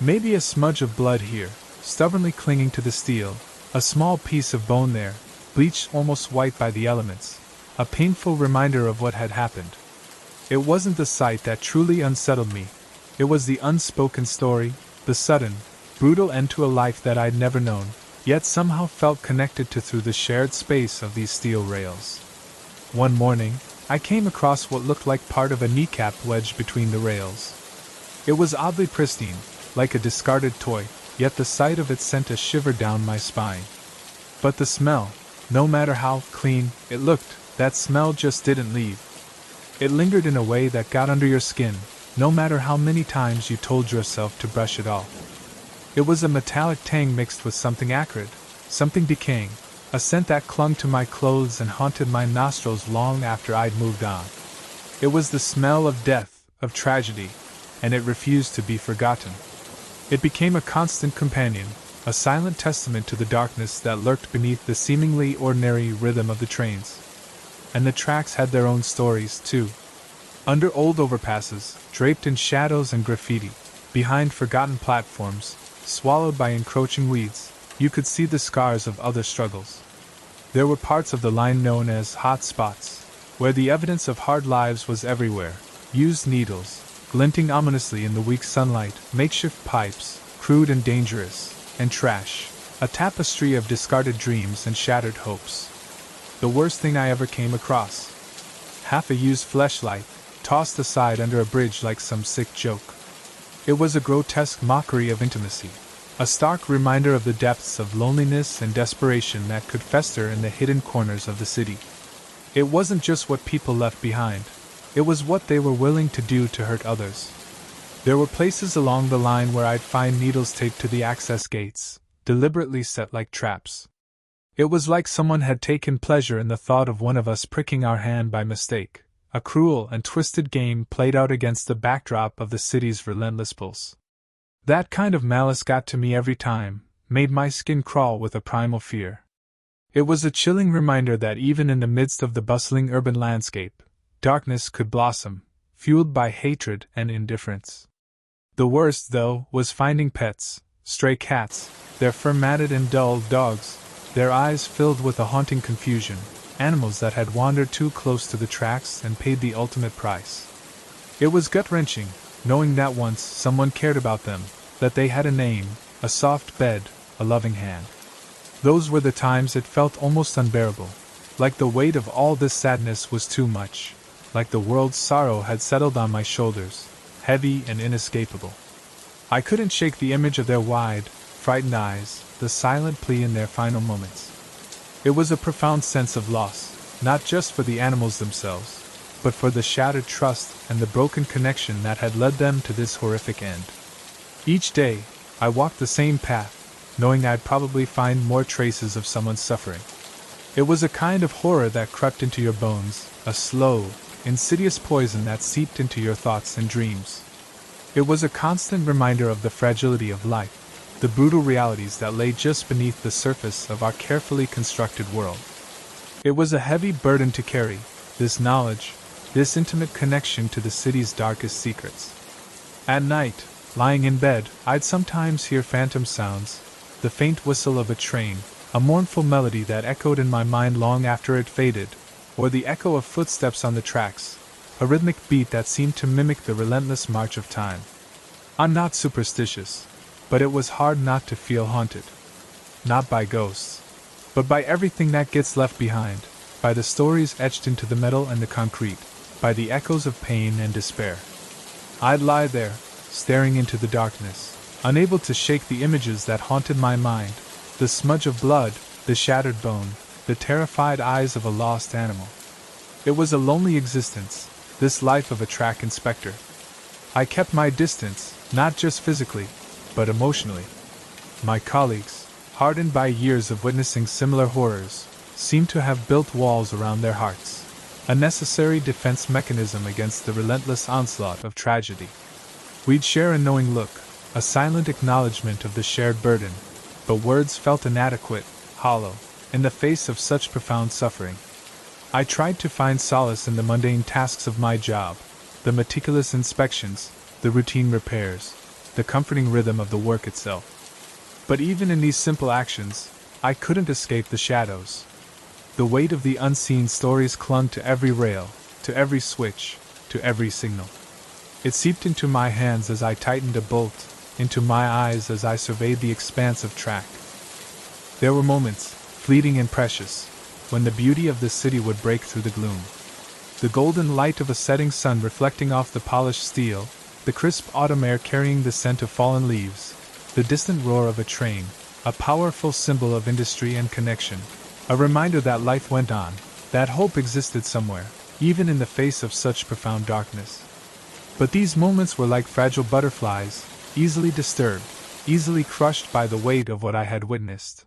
Maybe a smudge of blood here, stubbornly clinging to the steel, a small piece of bone there, bleached almost white by the elements, a painful reminder of what had happened. It wasn't the sight that truly unsettled me, it was the unspoken story, the sudden, brutal end to a life that I'd never known, yet somehow felt connected to through the shared space of these steel rails. One morning, I came across what looked like part of a kneecap wedged between the rails. It was oddly pristine, like a discarded toy, yet the sight of it sent a shiver down my spine. But the smell, no matter how clean it looked, that smell just didn't leave. It lingered in a way that got under your skin, no matter how many times you told yourself to brush it off. It was a metallic tang mixed with something acrid, something decaying, a scent that clung to my clothes and haunted my nostrils long after I'd moved on. It was the smell of death, of tragedy, and it refused to be forgotten. It became a constant companion, a silent testament to the darkness that lurked beneath the seemingly ordinary rhythm of the trains. And the tracks had their own stories, too. Under old overpasses, draped in shadows and graffiti, behind forgotten platforms, swallowed by encroaching weeds, you could see the scars of other struggles. There were parts of the line known as hot spots, where the evidence of hard lives was everywhere: used needles, glinting ominously in the weak sunlight, makeshift pipes, crude and dangerous, and trash, a tapestry of discarded dreams and shattered hopes. The worst thing I ever came across: half a used fleshlight, tossed aside under a bridge like some sick joke. It was a grotesque mockery of intimacy, a stark reminder of the depths of loneliness and desperation that could fester in the hidden corners of the city. It wasn't just what people left behind, it was what they were willing to do to hurt others. There were places along the line where I'd find needles taped to the access gates, deliberately set like traps. It was like someone had taken pleasure in the thought of one of us pricking our hand by mistake, a cruel and twisted game played out against the backdrop of the city's relentless pulse. That kind of malice got to me every time, made my skin crawl with a primal fear. It was a chilling reminder that even in the midst of the bustling urban landscape, darkness could blossom, fueled by hatred and indifference. The worst, though, was finding pets, stray cats, their fur-matted and dulled dogs, their eyes filled with a haunting confusion, animals that had wandered too close to the tracks and paid the ultimate price. It was gut-wrenching, knowing that once someone cared about them, that they had a name, a soft bed, a loving hand. Those were the times it felt almost unbearable, like the weight of all this sadness was too much, like the world's sorrow had settled on my shoulders, heavy and inescapable. I couldn't shake the image of their wide, frightened eyes, the silent plea in their final moments. It was a profound sense of loss, not just for the animals themselves, but for the shattered trust and the broken connection that had led them to this horrific end. Each day, I walked the same path, knowing I'd probably find more traces of someone's suffering. It was a kind of horror that crept into your bones, a slow, insidious poison that seeped into your thoughts and dreams. It was a constant reminder of the fragility of life, the brutal realities that lay just beneath the surface of our carefully constructed world. It was a heavy burden to carry, this knowledge, this intimate connection to the city's darkest secrets. At night, lying in bed, I'd sometimes hear phantom sounds, the faint whistle of a train, a mournful melody that echoed in my mind long after it faded, or the echo of footsteps on the tracks, a rhythmic beat that seemed to mimic the relentless march of time. I'm not superstitious, but it was hard not to feel haunted. Not by ghosts, but by everything that gets left behind, by the stories etched into the metal and the concrete, by the echoes of pain and despair. I'd lie there, staring into the darkness, unable to shake the images that haunted my mind, the smudge of blood, the shattered bone, the terrified eyes of a lost animal. It was a lonely existence, this life of a track inspector. I kept my distance, not just physically, but emotionally. My colleagues, hardened by years of witnessing similar horrors, seemed to have built walls around their hearts, a necessary defense mechanism against the relentless onslaught of tragedy. We'd share a knowing look, a silent acknowledgement of the shared burden, but words felt inadequate, hollow, in the face of such profound suffering. I tried to find solace in the mundane tasks of my job, the meticulous inspections, the routine repairs, the comforting rhythm of the work itself. But even in these simple actions, I couldn't escape the shadows. The weight of the unseen stories clung to every rail, to every switch, to every signal. It seeped into my hands as I tightened a bolt, into my eyes as I surveyed the expanse of track. There were moments, fleeting and precious, when the beauty of the city would break through the gloom. The golden light of a setting sun reflecting off the polished steel, the crisp autumn air carrying the scent of fallen leaves, the distant roar of a train, a powerful symbol of industry and connection, a reminder that life went on, that hope existed somewhere, even in the face of such profound darkness. But these moments were like fragile butterflies, easily disturbed, easily crushed by the weight of what I had witnessed.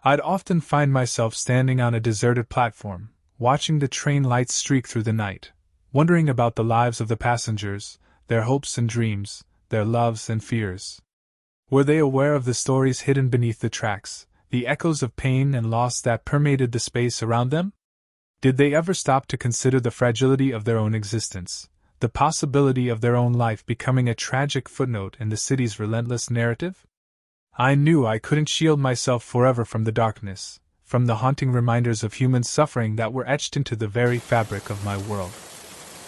I'd often find myself standing on a deserted platform, watching the train lights streak through the night, wondering about the lives of the passengers, their hopes and dreams, their loves and fears. Were they aware of the stories hidden beneath the tracks, the echoes of pain and loss that permeated the space around them? Did they ever stop to consider the fragility of their own existence, the possibility of their own life becoming a tragic footnote in the city's relentless narrative? I knew I couldn't shield myself forever from the darkness, from the haunting reminders of human suffering that were etched into the very fabric of my world.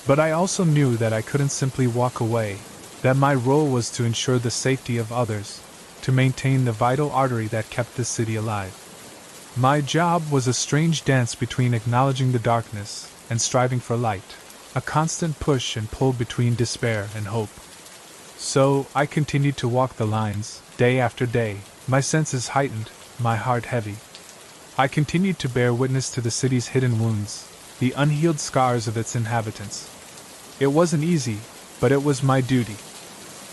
But I also knew that I couldn't simply walk away, that my role was to ensure the safety of others, to maintain the vital artery that kept the city alive. My job was a strange dance between acknowledging the darkness and striving for light, a constant push and pull between despair and hope. So, I continued to walk the lines, day after day, my senses heightened, my heart heavy. I continued to bear witness to the city's hidden wounds, the unhealed scars of its inhabitants. It wasn't easy, but it was my duty.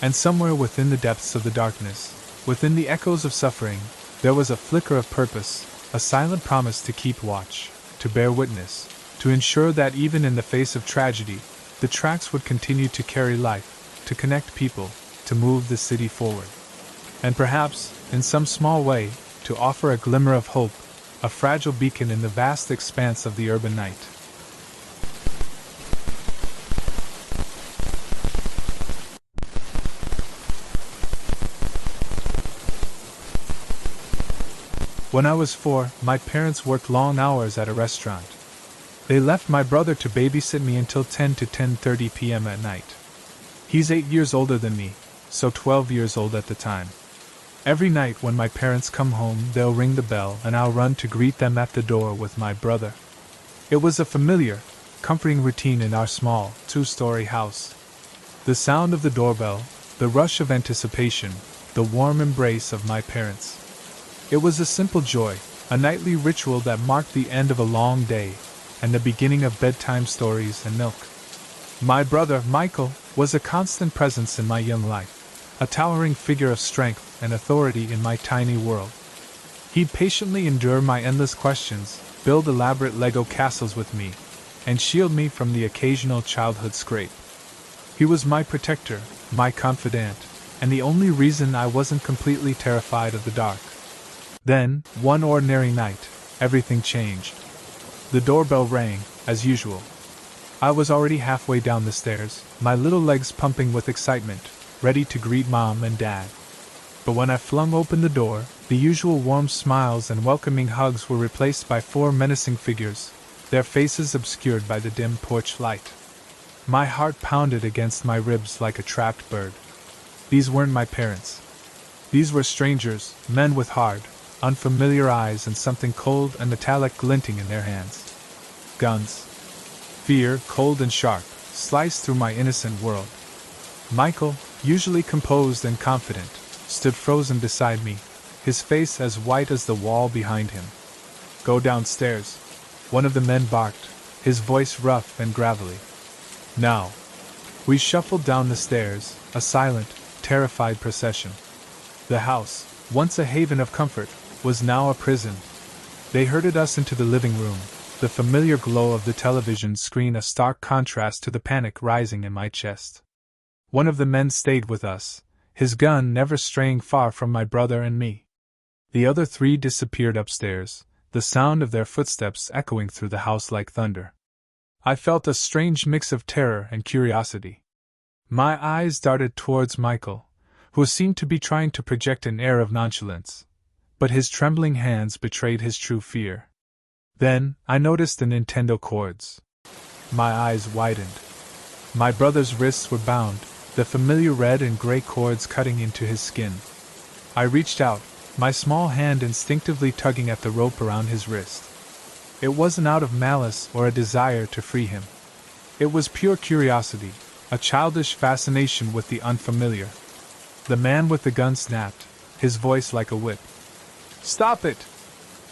And somewhere within the depths of the darkness, within the echoes of suffering, there was a flicker of purpose, a silent promise to keep watch, to bear witness, to ensure that even in the face of tragedy, the tracks would continue to carry life, to connect people, to move the city forward. And perhaps, in some small way, to offer a glimmer of hope, a fragile beacon in the vast expanse of the urban night. When I was 4, my parents worked long hours at a restaurant. They left my brother to babysit me until 10 to 10:30 p.m. at night. He's 8 years older than me, so 12 years old at the time. Every night when my parents come home, they'll ring the bell and I'll run to greet them at the door with my brother. It was a familiar, comforting routine in our small, 2-story house. The sound of the doorbell, the rush of anticipation, the warm embrace of my parents. It was a simple joy, a nightly ritual that marked the end of a long day, and the beginning of bedtime stories and milk. My brother, Michael, was a constant presence in my young life, a towering figure of strength and authority in my tiny world. He'd patiently endure my endless questions, build elaborate Lego castles with me, and shield me from the occasional childhood scrape. He was my protector, my confidant, and the only reason I wasn't completely terrified of the dark. Then, one ordinary night, everything changed. The doorbell rang, as usual. I was already halfway down the stairs, my little legs pumping with excitement, ready to greet Mom and Dad. But when I flung open the door, the usual warm smiles and welcoming hugs were replaced by 4 menacing figures, their faces obscured by the dim porch light. My heart pounded against my ribs like a trapped bird. These weren't my parents. These were strangers, men with hard, unfamiliar eyes and something cold and metallic glinting in their hands. Guns. Fear, cold and sharp, sliced through my innocent world. Michael, usually composed and confident, stood frozen beside me, his face as white as the wall behind him. "Go downstairs," one of the men barked, his voice rough and gravelly. "Now." We shuffled down the stairs, a silent, terrified procession. The house, once a haven of comfort, was now a prison. They herded us into the living room, the familiar glow of the television screen a stark contrast to the panic rising in my chest. One of the men stayed with us, his gun never straying far from my brother and me. The other 3 disappeared upstairs, the sound of their footsteps echoing through the house like thunder. I felt a strange mix of terror and curiosity. My eyes darted towards Michael, who seemed to be trying to project an air of nonchalance, but his trembling hands betrayed his true fear. Then, I noticed the Nintendo cords. My eyes widened. My brother's wrists were bound, the familiar red and gray cords cutting into his skin. I reached out, my small hand instinctively tugging at the rope around his wrist. It wasn't out of malice or a desire to free him. It was pure curiosity, a childish fascination with the unfamiliar. The man with the gun snapped, his voice like a whip. "Stop it!"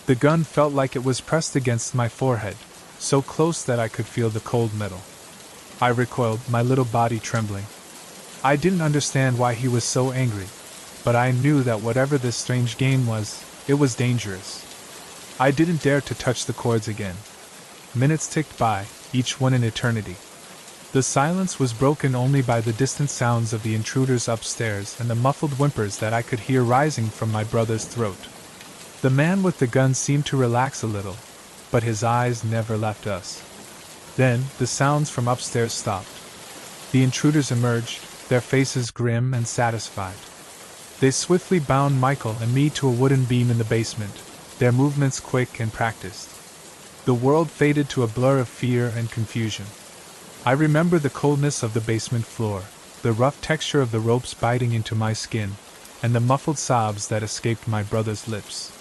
The gun felt like it was pressed against my forehead, so close that I could feel the cold metal. I recoiled, my little body trembling. I didn't understand why he was so angry, but I knew that whatever this strange game was, it was dangerous. I didn't dare to touch the cords again. Minutes ticked by, each one an eternity. The silence was broken only by the distant sounds of the intruders upstairs and the muffled whimpers that I could hear rising from my brother's throat. The man with the gun seemed to relax a little, but his eyes never left us. Then, the sounds from upstairs stopped. The intruders emerged, their faces grim and satisfied. They swiftly bound Michael and me to a wooden beam in the basement, their movements quick and practiced. The world faded to a blur of fear and confusion. I remember the coldness of the basement floor, the rough texture of the ropes biting into my skin, and the muffled sobs that escaped my brother's lips.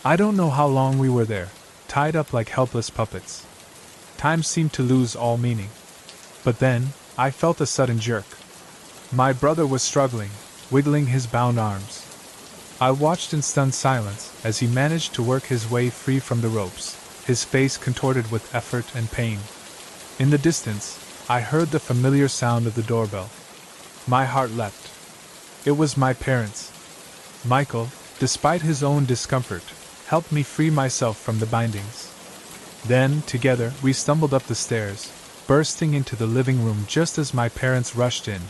I don't know how long we were there, tied up like helpless puppets. Time seemed to lose all meaning. But then, I felt a sudden jerk. My brother was struggling, wiggling his bound arms. I watched in stunned silence as he managed to work his way free from the ropes, his face contorted with effort and pain. In the distance, I heard the familiar sound of the doorbell. My heart leapt. It was my parents. Michael, despite his own discomfort, helped me free myself from the bindings. Then, together, we stumbled up the stairs, bursting into the living room just as my parents rushed in,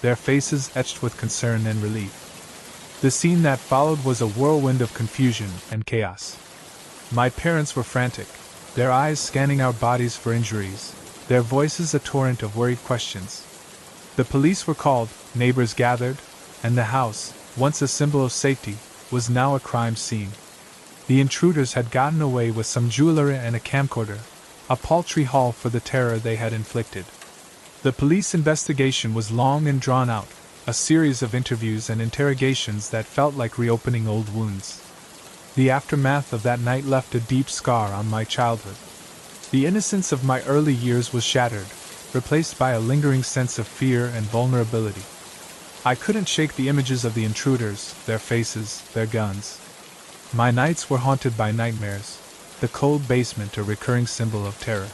their faces etched with concern and relief. The scene that followed was a whirlwind of confusion and chaos. My parents were frantic, their eyes scanning our bodies for injuries, their voices a torrent of worried questions. The police were called, neighbors gathered, and the house, once a symbol of safety, was now a crime scene. The intruders had gotten away with some jewelry and a camcorder, a paltry haul for the terror they had inflicted. The police investigation was long and drawn out, a series of interviews and interrogations that felt like reopening old wounds. The aftermath of that night left a deep scar on my childhood. The innocence of my early years was shattered, replaced by a lingering sense of fear and vulnerability. I couldn't shake the images of the intruders, their faces, their guns. My nights were haunted by nightmares, the cold basement a recurring symbol of terror.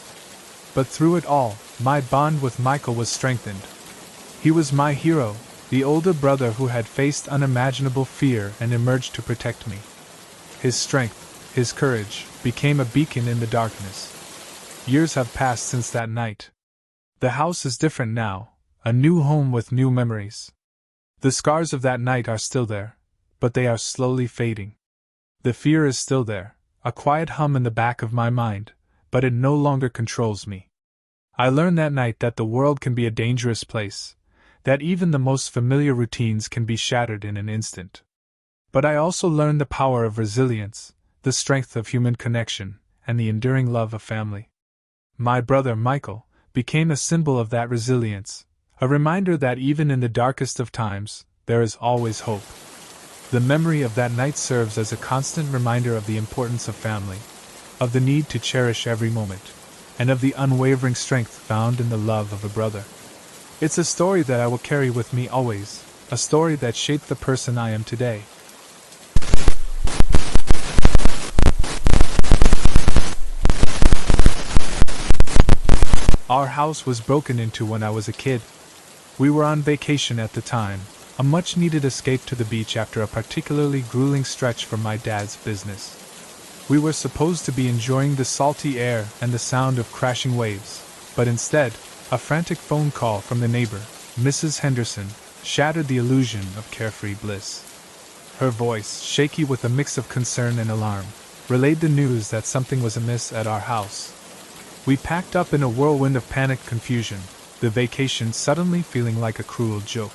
But through it all, my bond with Michael was strengthened. He was my hero, the older brother who had faced unimaginable fear and emerged to protect me. His strength, his courage, became a beacon in the darkness. Years have passed since that night. The house is different now, a new home with new memories. The scars of that night are still there, but they are slowly fading. The fear is still there, a quiet hum in the back of my mind, but it no longer controls me. I learned that night that the world can be a dangerous place, that even the most familiar routines can be shattered in an instant. But I also learned the power of resilience, the strength of human connection, and the enduring love of family. My brother Michael became a symbol of that resilience, a reminder that even in the darkest of times, there is always hope. The memory of that night serves as a constant reminder of the importance of family, of the need to cherish every moment, and of the unwavering strength found in the love of a brother. It's a story that I will carry with me always, a story that shaped the person I am today. Our house was broken into when I was a kid. We were on vacation at the time, a much-needed escape to the beach after a particularly grueling stretch from my dad's business. We were supposed to be enjoying the salty air and the sound of crashing waves, but instead, a frantic phone call from the neighbor, Mrs. Henderson, shattered the illusion of carefree bliss. Her voice, shaky with a mix of concern and alarm, relayed the news that something was amiss at our house. We packed up in a whirlwind of panicked confusion, the vacation suddenly feeling like a cruel joke.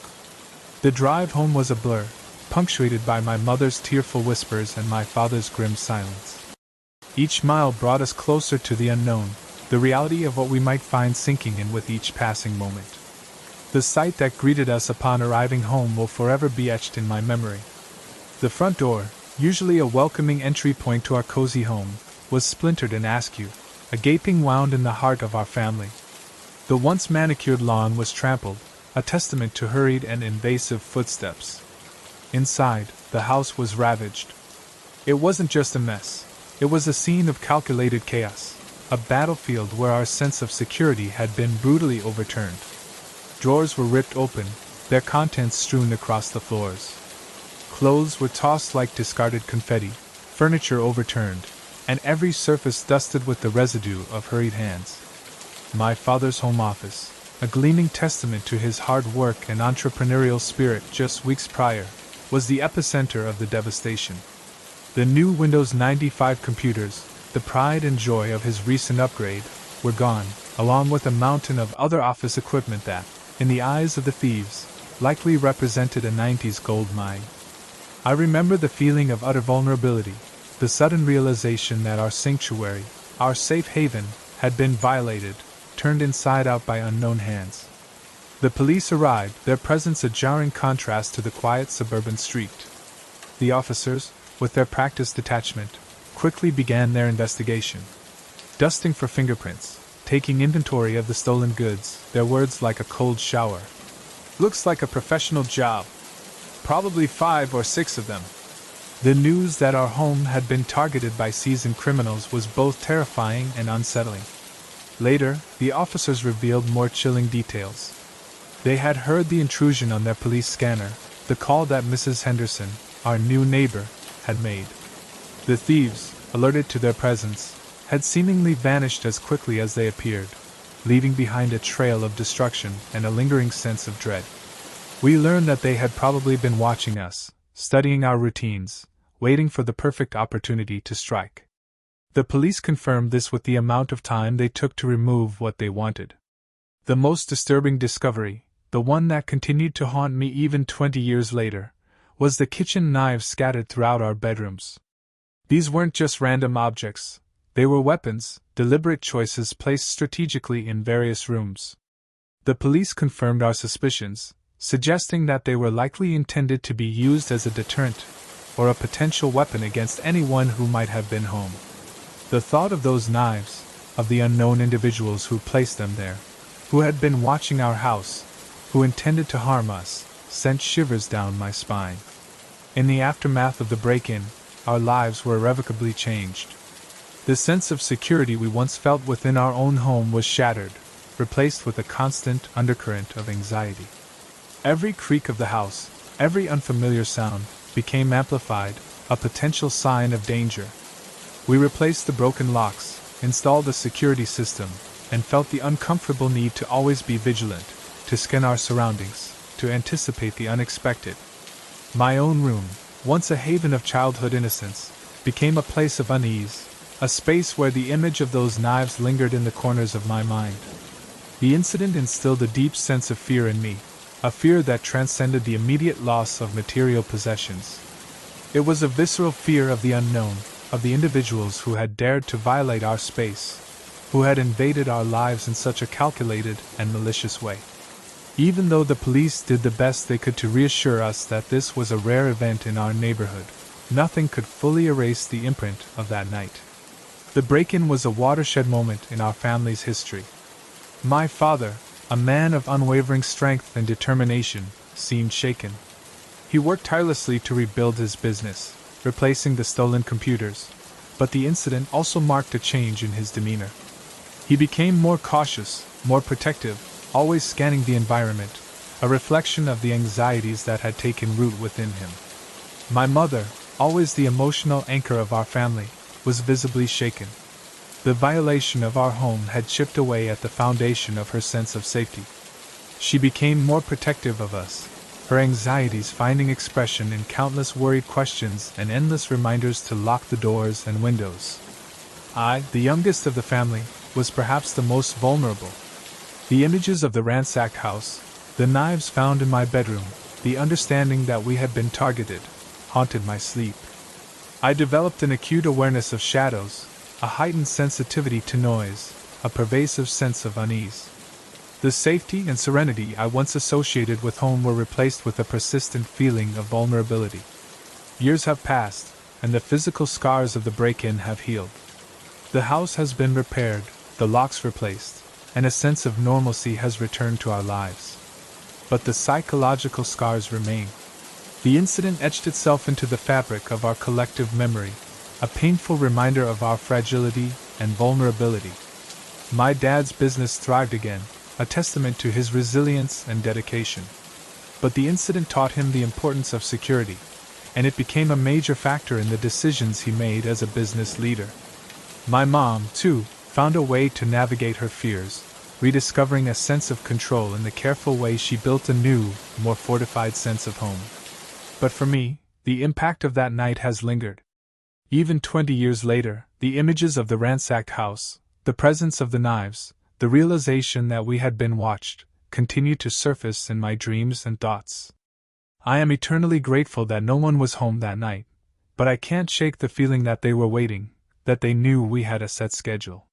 The drive home was a blur, punctuated by my mother's tearful whispers and my father's grim silence. Each mile brought us closer to the unknown, the reality of what we might find sinking in with each passing moment. The sight that greeted us upon arriving home will forever be etched in my memory. The front door, usually a welcoming entry point to our cozy home, was splintered and askew, a gaping wound in the heart of our family. The once manicured lawn was trampled, a testament to hurried and invasive footsteps. Inside, the house was ravaged. It wasn't just a mess, it was a scene of calculated chaos, a battlefield where our sense of security had been brutally overturned. Drawers were ripped open, their contents strewn across the floors. Clothes were tossed like discarded confetti, furniture overturned, and every surface dusted with the residue of hurried hands. My father's home office, a gleaming testament to his hard work and entrepreneurial spirit just weeks prior, was the epicenter of the devastation. The new Windows 95 computers, the pride and joy of his recent upgrade, were gone, along with a mountain of other office equipment that, in the eyes of the thieves, likely represented a 90s gold mine. I remember the feeling of utter vulnerability, the sudden realization that our sanctuary, our safe haven, had been violated, turned inside out by unknown hands. The police arrived, their presence a jarring contrast to the quiet suburban street. The officers, with their practiced detachment, quickly began their investigation. Dusting for fingerprints, taking inventory of the stolen goods, their words like a cold shower. "Looks like a professional job. Probably 5 or 6 of them." The news that our home had been targeted by seasoned criminals was both terrifying and unsettling. Later, the officers revealed more chilling details. They had heard the intrusion on their police scanner, the call that Mrs. Henderson, our new neighbor, had made. The thieves, alerted to their presence, had seemingly vanished as quickly as they appeared, leaving behind a trail of destruction and a lingering sense of dread. We learned that they had probably been watching us, studying our routines, waiting for the perfect opportunity to strike. The police confirmed this with the amount of time they took to remove what they wanted. The most disturbing discovery, the one that continued to haunt me even 20 years later, was the kitchen knives scattered throughout our bedrooms. These weren't just random objects, they were weapons, deliberate choices placed strategically in various rooms. The police confirmed our suspicions, suggesting that they were likely intended to be used as a deterrent, or a potential weapon against anyone who might have been home. The thought of those knives, of the unknown individuals who placed them there, who had been watching our house, who intended to harm us, sent shivers down my spine. In the aftermath of the break-in, our lives were irrevocably changed. The sense of security we once felt within our own home was shattered, replaced with a constant undercurrent of anxiety. Every creak of the house, every unfamiliar sound, became amplified, a potential sign of danger. We replaced the broken locks, installed a security system, and felt the uncomfortable need to always be vigilant, to scan our surroundings, to anticipate the unexpected. My own room, once a haven of childhood innocence, became a place of unease, a space where the image of those knives lingered in the corners of my mind. The incident instilled a deep sense of fear in me, a fear that transcended the immediate loss of material possessions. It was a visceral fear of the unknown, of the individuals who had dared to violate our space, who had invaded our lives in such a calculated and malicious way. Even though the police did the best they could to reassure us that this was a rare event in our neighborhood, nothing could fully erase the imprint of that night. The break-in was a watershed moment in our family's history. My father, a man of unwavering strength and determination, seemed shaken. He worked tirelessly to rebuild his business, replacing the stolen computers, but the incident also marked a change in his demeanor. He became more cautious, more protective, always scanning the environment, a reflection of the anxieties that had taken root within him. My mother, always the emotional anchor of our family, was visibly shaken. The violation of our home had chipped away at the foundation of her sense of safety. She became more protective of us, her anxieties finding expression in countless worried questions and endless reminders to lock the doors and windows. I, the youngest of the family, was perhaps the most vulnerable. The images of the ransacked house, the knives found in my bedroom, the understanding that we had been targeted, haunted my sleep. I developed an acute awareness of shadows, a heightened sensitivity to noise, a pervasive sense of unease. The safety and serenity I once associated with home were replaced with a persistent feeling of vulnerability. Years have passed, and the physical scars of the break-in have healed. The house has been repaired, the locks replaced, and a sense of normalcy has returned to our lives. But the psychological scars remain. The incident etched itself into the fabric of our collective memory, a painful reminder of our fragility and vulnerability. My dad's business thrived again, a testament to his resilience and dedication. But the incident taught him the importance of security, and it became a major factor in the decisions he made as a business leader. My mom, too, found a way to navigate her fears, rediscovering a sense of control in the careful way she built a new, more fortified sense of home. But for me, the impact of that night has lingered. Even 20 years later, the images of the ransacked house, the presence of the knives, the realization that we had been watched, continue to surface in my dreams and thoughts. I am eternally grateful that no one was home that night, but I can't shake the feeling that they were waiting, that they knew we had a set schedule.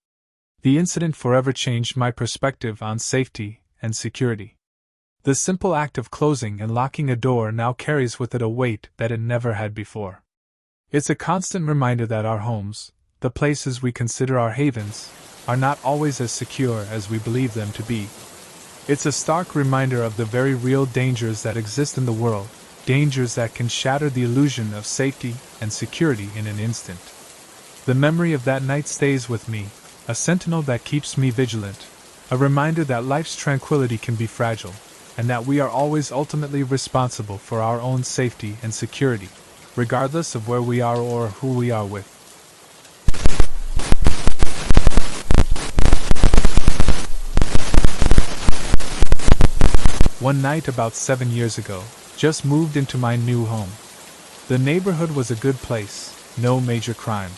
The incident forever changed my perspective on safety and security. The simple act of closing and locking a door now carries with it a weight that it never had before. It's a constant reminder that our homes, the places we consider our havens, are not always as secure as we believe them to be. It's a stark reminder of the very real dangers that exist in the world, dangers that can shatter the illusion of safety and security in an instant. The memory of that night stays with me, a sentinel that keeps me vigilant, a reminder that life's tranquility can be fragile, and that we are always ultimately responsible for our own safety and security, regardless of where we are or who we are with. One night about 7 years ago, just moved into my new home. The neighborhood was a good place, no major crime.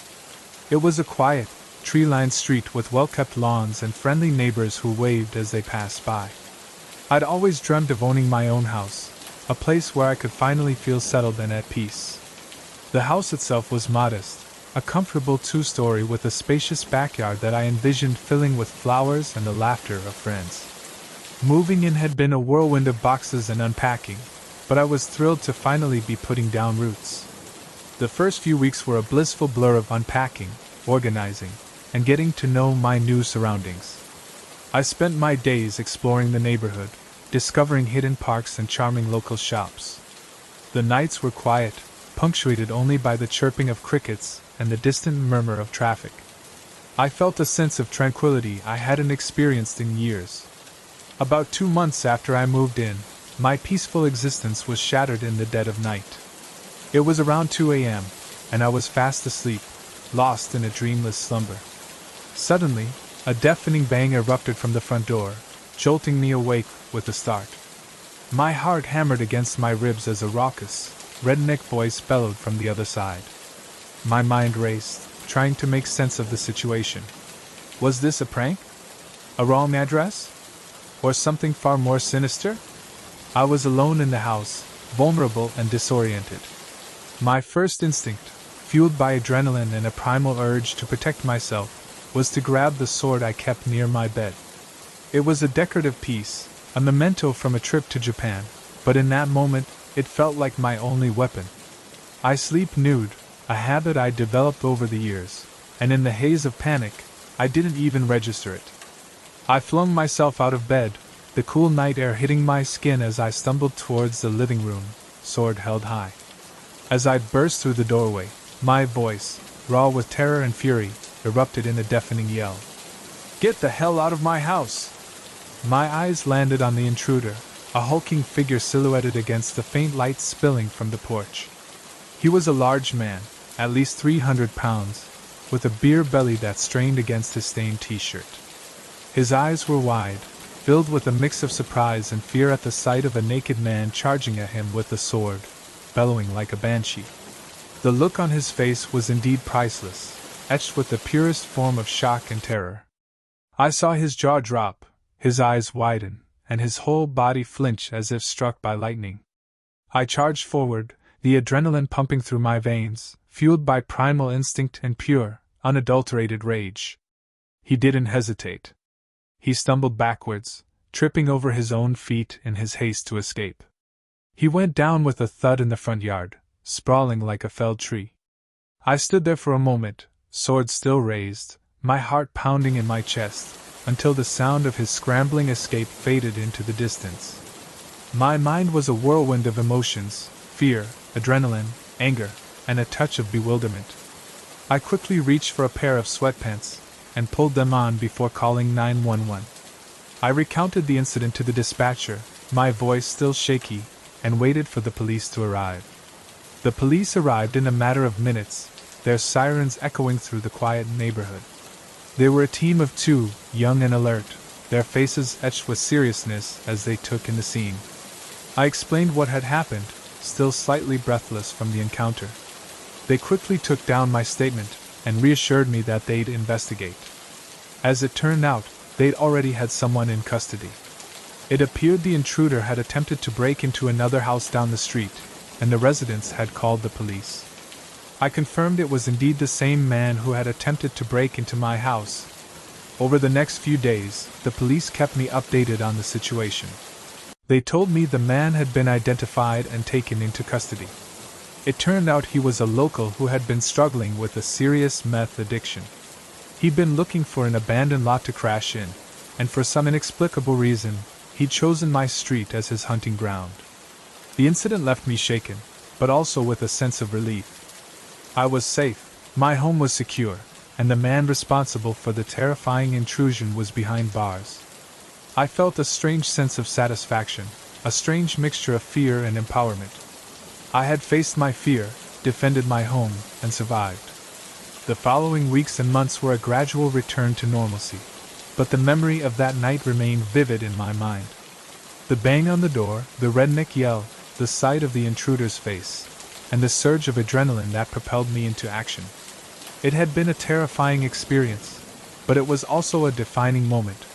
It was a quiet, tree-lined street with well-kept lawns and friendly neighbors who waved as they passed by. I'd always dreamt of owning my own house, a place where I could finally feel settled and at peace. The house itself was modest, a comfortable two-story with a spacious backyard that I envisioned filling with flowers and the laughter of friends. Moving in had been a whirlwind of boxes and unpacking, but I was thrilled to finally be putting down roots. The first few weeks were a blissful blur of unpacking, organizing, and getting to know my new surroundings. I spent my days exploring the neighborhood, discovering hidden parks and charming local shops. The nights were quiet, punctuated only by the chirping of crickets and the distant murmur of traffic. I felt a sense of tranquility I hadn't experienced in years. About 2 months after I moved in, my peaceful existence was shattered in the dead of night. It was around 2 a.m., and I was fast asleep, lost in a dreamless slumber. Suddenly, a deafening bang erupted from the front door, jolting me awake with a start. My heart hammered against my ribs as a raucous, redneck voice bellowed from the other side. My mind raced, trying to make sense of the situation. Was this a prank? A wrong address? Or something far more sinister? I was alone in the house, vulnerable and disoriented. My first instinct, fueled by adrenaline and a primal urge to protect myself, was to grab the sword I kept near my bed. It was a decorative piece, a memento from a trip to Japan, but in that moment, it felt like my only weapon. I sleep nude, a habit I developed over the years, and in the haze of panic, I didn't even register it. I flung myself out of bed, the cool night air hitting my skin as I stumbled towards the living room, sword held high. As I burst through the doorway, my voice, raw with terror and fury, erupted in a deafening yell. "Get the hell out of my house!" My eyes landed on the intruder, a hulking figure silhouetted against the faint light spilling from the porch. He was a large man, at least 300 pounds, with a beer belly that strained against his stained t-shirt. His eyes were wide, filled with a mix of surprise and fear at the sight of a naked man charging at him with a sword, bellowing like a banshee. The look on his face was indeed priceless, etched with the purest form of shock and terror. I saw his jaw drop, his eyes widen, and his whole body flinch as if struck by lightning. I charged forward, the adrenaline pumping through my veins, fueled by primal instinct and pure, unadulterated rage. He didn't hesitate. He stumbled backwards, tripping over his own feet in his haste to escape. He went down with a thud in the front yard, sprawling like a felled tree. I stood there for a moment, sword still raised, my heart pounding in my chest, until the sound of his scrambling escape faded into the distance. My mind was a whirlwind of emotions, fear, adrenaline, anger, and a touch of bewilderment. I quickly reached for a pair of sweatpants, and pulled them on before calling 911. I recounted the incident to the dispatcher, my voice still shaky, and waited for the police to arrive. The police arrived in a matter of minutes, their sirens echoing through the quiet neighborhood. They were a team of 2, young and alert, their faces etched with seriousness as they took in the scene. I explained what had happened, still slightly breathless from the encounter. They quickly took down my statement and reassured me that they'd investigate. As it turned out, they'd already had someone in custody. It appeared the intruder had attempted to break into another house down the street, and the residents had called the police. I confirmed it was indeed the same man who had attempted to break into my house. Over the next few days, the police kept me updated on the situation. They told me the man had been identified and taken into custody. It turned out he was a local who had been struggling with a serious meth addiction. He'd been looking for an abandoned lot to crash in, and for some inexplicable reason, he'd chosen my street as his hunting ground. The incident left me shaken, but also with a sense of relief. I was safe, my home was secure, and the man responsible for the terrifying intrusion was behind bars. I felt a strange sense of satisfaction, a strange mixture of fear and empowerment. I had faced my fear, defended my home, and survived. The following weeks and months were a gradual return to normalcy, but the memory of that night remained vivid in my mind. The bang on the door, the redneck yell, the sight of the intruder's face, and the surge of adrenaline that propelled me into action. It had been a terrifying experience, but it was also a defining moment.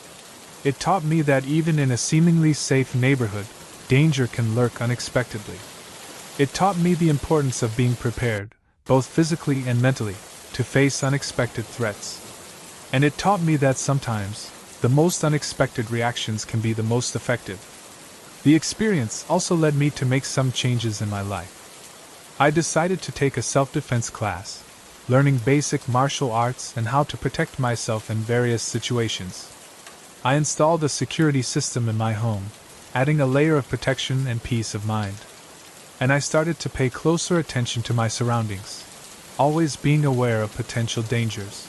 It taught me that even in a seemingly safe neighborhood, danger can lurk unexpectedly. It taught me the importance of being prepared, both physically and mentally, to face unexpected threats. And it taught me that sometimes, the most unexpected reactions can be the most effective. The experience also led me to make some changes in my life. I decided to take a self-defense class, learning basic martial arts and how to protect myself in various situations. I installed a security system in my home, adding a layer of protection and peace of mind. And I started to pay closer attention to my surroundings, always being aware of potential dangers.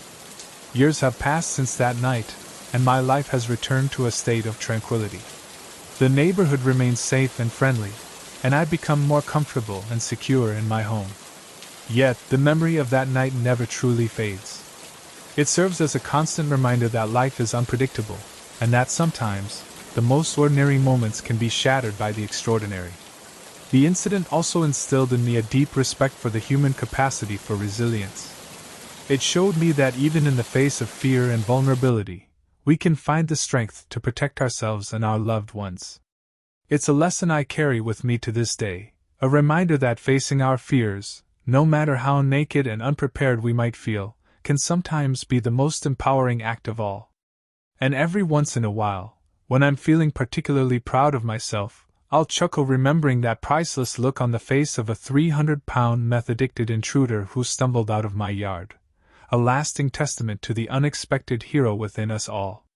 Years have passed since that night, and my life has returned to a state of tranquility. The neighborhood remains safe and friendly, and I've become more comfortable and secure in my home. Yet, the memory of that night never truly fades. It serves as a constant reminder that life is unpredictable, and that sometimes, the most ordinary moments can be shattered by the extraordinary. The incident also instilled in me a deep respect for the human capacity for resilience. It showed me that even in the face of fear and vulnerability, we can find the strength to protect ourselves and our loved ones. It's a lesson I carry with me to this day, a reminder that facing our fears, no matter how naked and unprepared we might feel, can sometimes be the most empowering act of all. And every once in a while, when I'm feeling particularly proud of myself, I'll chuckle remembering that priceless look on the face of a 300-pound meth-addicted intruder who stumbled out of my yard. A lasting testament to the unexpected hero within us all.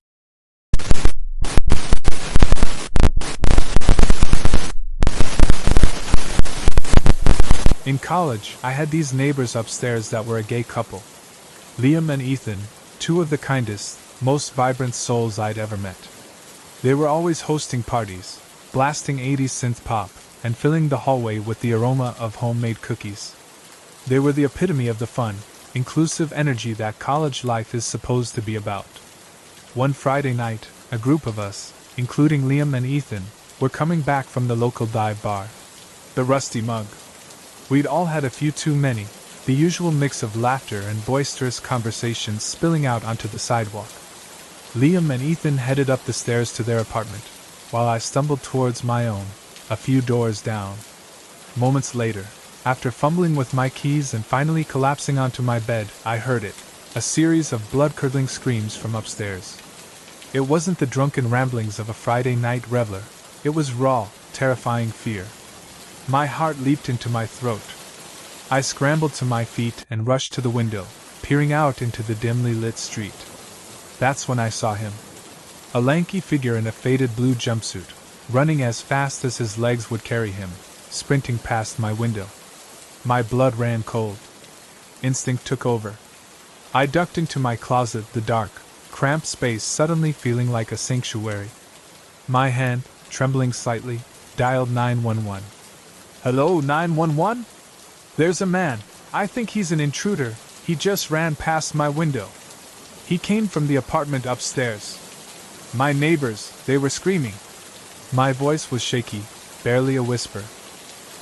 In college, I had these neighbors upstairs that were a gay couple. Liam and Ethan, two of the kindest, most vibrant souls I'd ever met. They were always hosting parties, blasting 80s synth pop, and filling the hallway with the aroma of homemade cookies. They were the epitome of the fun, inclusive energy that college life is supposed to be about. One Friday night, a group of us, including Liam and Ethan, were coming back from the local dive bar, the Rusty Mug. We'd all had a few too many, the usual mix of laughter and boisterous conversations spilling out onto the sidewalk. Liam and Ethan headed up the stairs to their apartment, while I stumbled towards my own, a few doors down. Moments later, after fumbling with my keys and finally collapsing onto my bed, I heard it, a series of blood-curdling screams from upstairs. It wasn't the drunken ramblings of a Friday night reveler, it was raw, terrifying fear. My heart leaped into my throat. I scrambled to my feet and rushed to the window, peering out into the dimly lit street. That's when I saw him. A lanky figure in a faded blue jumpsuit, running as fast as his legs would carry him, sprinting past my window. My blood ran cold. Instinct took over. I ducked into my closet, the dark, cramped space suddenly feeling like a sanctuary. My hand, trembling slightly, dialed 911. Hello, 911? There's a man. I think he's an intruder. He just ran past my window. He came from the apartment upstairs. My neighbors, they were screaming. My voice was shaky, barely a whisper.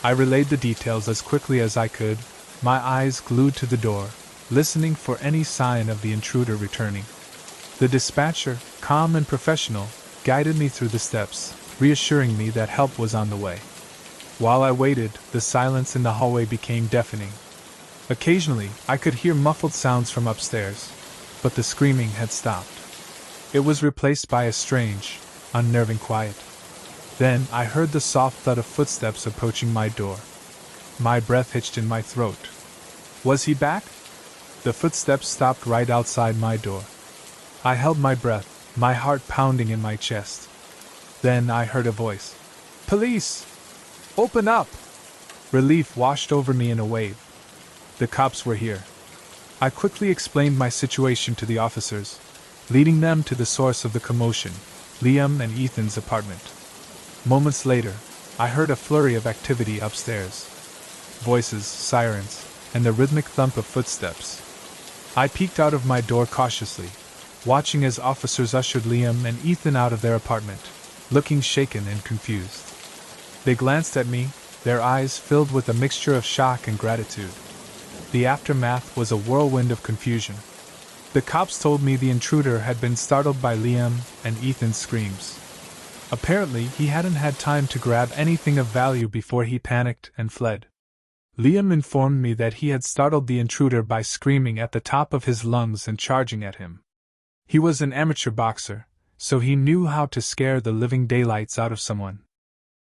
I relayed the details as quickly as I could, my eyes glued to the door, listening for any sign of the intruder returning. The dispatcher, calm and professional, guided me through the steps, reassuring me that help was on the way. While I waited, the silence in the hallway became deafening. Occasionally, I could hear muffled sounds from upstairs, but the screaming had stopped. It was replaced by a strange, unnerving quiet. Then I heard the soft thud of footsteps approaching my door. My breath hitched in my throat. Was he back? The footsteps stopped right outside my door. I held my breath, my heart pounding in my chest. Then I heard a voice. Police! Open up! Relief washed over me in a wave. The cops were here. I quickly explained my situation to the officers, leading them to the source of the commotion, Liam and Ethan's apartment. Moments later, I heard a flurry of activity upstairs. Voices, sirens, and the rhythmic thump of footsteps. I peeked out of my door cautiously, watching as officers ushered Liam and Ethan out of their apartment, looking shaken and confused. They glanced at me, their eyes filled with a mixture of shock and gratitude. The aftermath was a whirlwind of confusion. The cops told me the intruder had been startled by Liam and Ethan's screams. Apparently, he hadn't had time to grab anything of value before he panicked and fled. Liam informed me that he had startled the intruder by screaming at the top of his lungs and charging at him. He was an amateur boxer, so he knew how to scare the living daylights out of someone.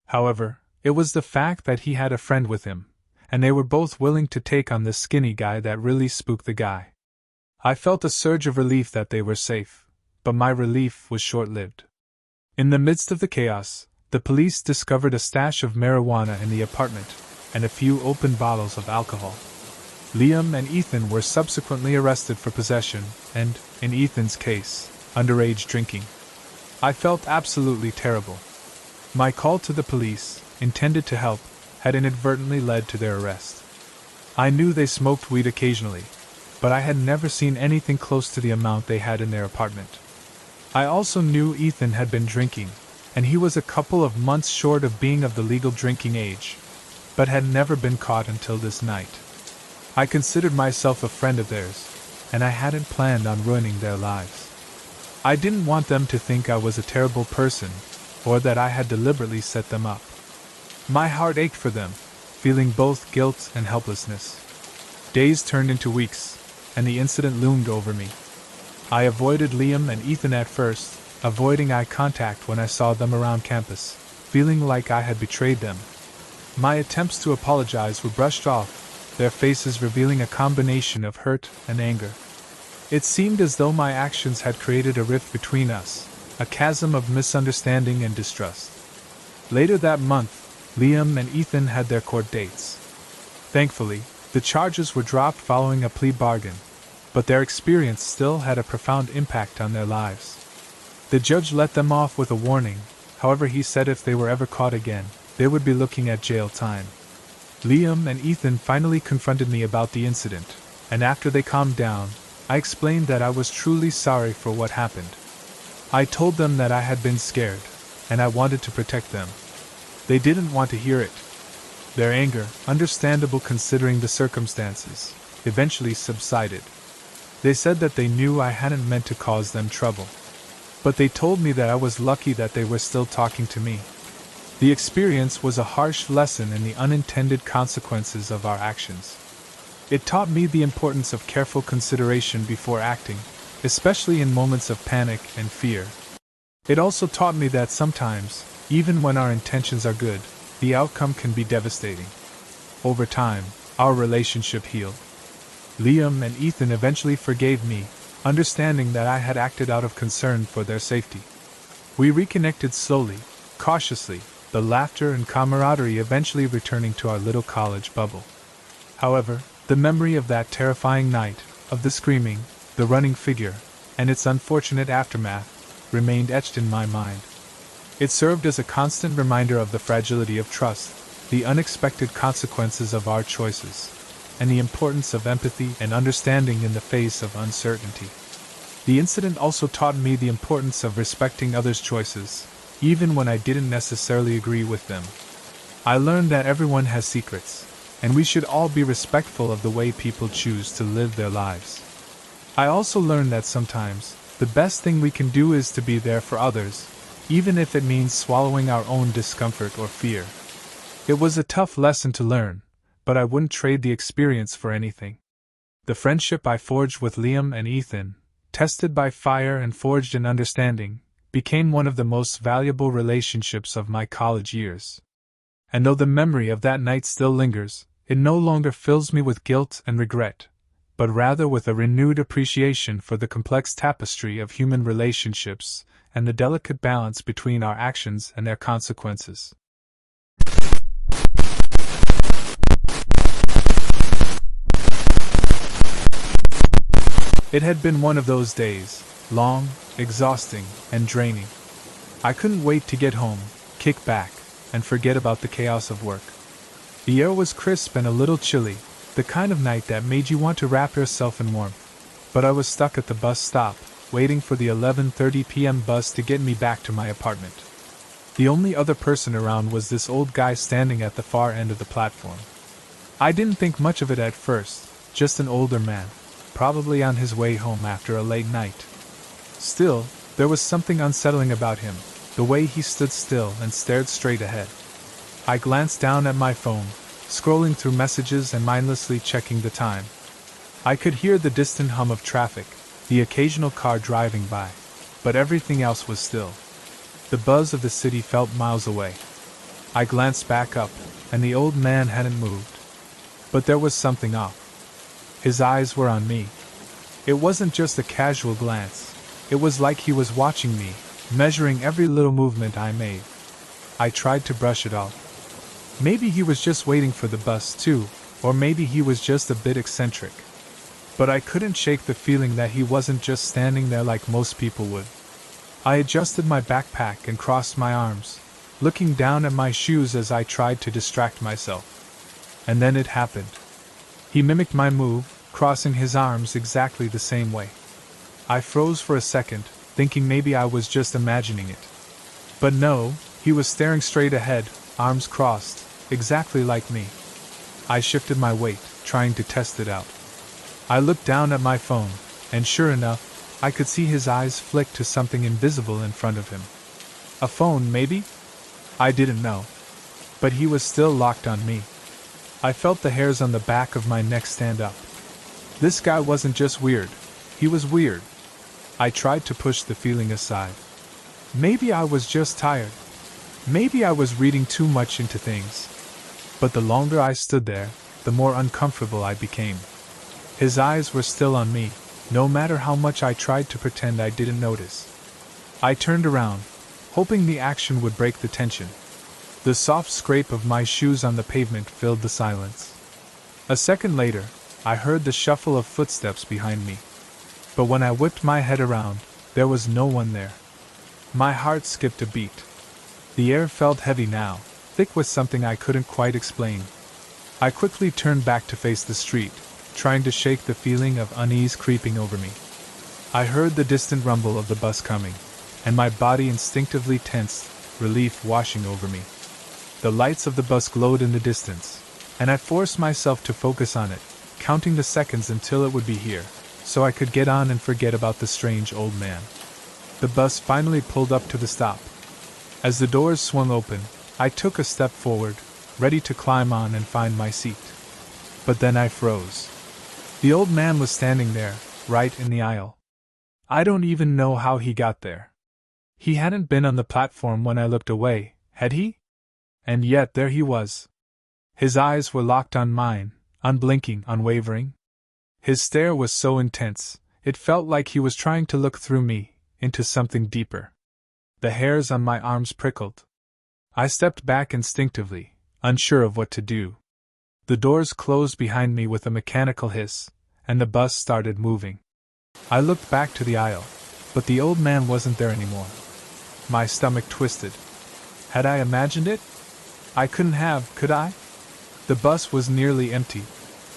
However, it was the fact that he had a friend with him, and they were both willing to take on this skinny guy that really spooked the guy. I felt a surge of relief that they were safe, but my relief was short-lived. In the midst of the chaos, the police discovered a stash of marijuana in the apartment, and a few open bottles of alcohol. Liam and Ethan were subsequently arrested for possession and, in Ethan's case, underage drinking. I felt absolutely terrible. My call to the police, intended to help, had inadvertently led to their arrest. I knew they smoked weed occasionally, but I had never seen anything close to the amount they had in their apartment. I also knew Ethan had been drinking, and he was a couple of months short of being of the legal drinking age, but had never been caught until this night. I considered myself a friend of theirs, and I hadn't planned on ruining their lives. I didn't want them to think I was a terrible person, or that I had deliberately set them up. My heart ached for them, feeling both guilt and helplessness. Days turned into weeks, and the incident loomed over me. I avoided Liam and Ethan at first, avoiding eye contact when I saw them around campus, feeling like I had betrayed them. My attempts to apologize were brushed off, their faces revealing a combination of hurt and anger. It seemed as though my actions had created a rift between us, a chasm of misunderstanding and distrust. Later that month, Liam and Ethan had their court dates. Thankfully, the charges were dropped following a plea bargain, but their experience still had a profound impact on their lives. The judge let them off with a warning, however he said if they were ever caught again, they would be looking at jail time. Liam and Ethan finally confronted me about the incident, and after they calmed down, I explained that I was truly sorry for what happened. I told them that I had been scared, and I wanted to protect them. They didn't want to hear it. Their anger, understandable considering the circumstances, eventually subsided. They said that they knew I hadn't meant to cause them trouble. But they told me that I was lucky that they were still talking to me. The experience was a harsh lesson in the unintended consequences of our actions. It taught me the importance of careful consideration before acting, especially in moments of panic and fear. It also taught me that sometimes, even when our intentions are good, the outcome can be devastating. Over time, our relationship healed. Liam and Ethan eventually forgave me, understanding that I had acted out of concern for their safety. We reconnected slowly, cautiously, the laughter and camaraderie eventually returning to our little college bubble. However, the memory of that terrifying night, of the screaming, the running figure, and its unfortunate aftermath, remained etched in my mind. It served as a constant reminder of the fragility of trust, the unexpected consequences of our choices, and the importance of empathy and understanding in the face of uncertainty. The incident also taught me the importance of respecting others' choices, even when I didn't necessarily agree with them. I learned that everyone has secrets, and we should all be respectful of the way people choose to live their lives. I also learned that sometimes, the best thing we can do is to be there for others, even if it means swallowing our own discomfort or fear. It was a tough lesson to learn, but I wouldn't trade the experience for anything. The friendship I forged with Liam and Ethan, tested by fire and forged in understanding, became one of the most valuable relationships of my college years. And though the memory of that night still lingers, it no longer fills me with guilt and regret, but rather with a renewed appreciation for the complex tapestry of human relationships and the delicate balance between our actions and their consequences. It had been one of those days, long, exhausting, and draining. I couldn't wait to get home, kick back, and forget about the chaos of work. The air was crisp and a little chilly, the kind of night that made you want to wrap yourself in warmth. But I was stuck at the bus stop, waiting for the 11:30 p.m. bus to get me back to my apartment. The only other person around was this old guy standing at the far end of the platform. I didn't think much of it at first, just an older man, probably on his way home after a late night. Still, there was something unsettling about him, the way he stood still and stared straight ahead. I glanced down at my phone, scrolling through messages and mindlessly checking the time. I could hear the distant hum of traffic, the occasional car driving by, but everything else was still. The buzz of the city felt miles away. I glanced back up, and the old man hadn't moved. But there was something off. His eyes were on me. It wasn't just a casual glance. It was like he was watching me, measuring every little movement I made. I tried to brush it off. Maybe he was just waiting for the bus too, or maybe he was just a bit eccentric. But I couldn't shake the feeling that he wasn't just standing there like most people would. I adjusted my backpack and crossed my arms, looking down at my shoes as I tried to distract myself. And then it happened. He mimicked my move, crossing his arms exactly the same way. I froze for a second, thinking maybe I was just imagining it. But no, he was staring straight ahead, arms crossed, exactly like me. I shifted my weight, trying to test it out. I looked down at my phone, and sure enough, I could see his eyes flick to something invisible in front of him. A phone, maybe? I didn't know. But he was still locked on me. I felt the hairs on the back of my neck stand up. This guy wasn't just weird, he was weird. I tried to push the feeling aside. Maybe I was just tired. Maybe I was reading too much into things. But the longer I stood there, the more uncomfortable I became. His eyes were still on me, no matter how much I tried to pretend I didn't notice. I turned around, hoping the action would break the tension. The soft scrape of my shoes on the pavement filled the silence. A second later, I heard the shuffle of footsteps behind me. But when I whipped my head around, there was no one there. My heart skipped a beat. The air felt heavy now, thick with something I couldn't quite explain. I quickly turned back to face the street, trying to shake the feeling of unease creeping over me. I heard the distant rumble of the bus coming, and my body instinctively tensed, relief washing over me. The lights of the bus glowed in the distance, and I forced myself to focus on it, counting the seconds until it would be here, so I could get on and forget about the strange old man. The bus finally pulled up to the stop. As the doors swung open, I took a step forward, ready to climb on and find my seat. But then I froze. The old man was standing there, right in the aisle. I don't even know how he got there. He hadn't been on the platform when I looked away, had he? And yet there he was. His eyes were locked on mine, unblinking, unwavering. His stare was so intense, it felt like he was trying to look through me, into something deeper. The hairs on my arms prickled. I stepped back instinctively, unsure of what to do. The doors closed behind me with a mechanical hiss, and the bus started moving. I looked back to the aisle, but the old man wasn't there anymore. My stomach twisted. Had I imagined it? I couldn't have, could I? The bus was nearly empty,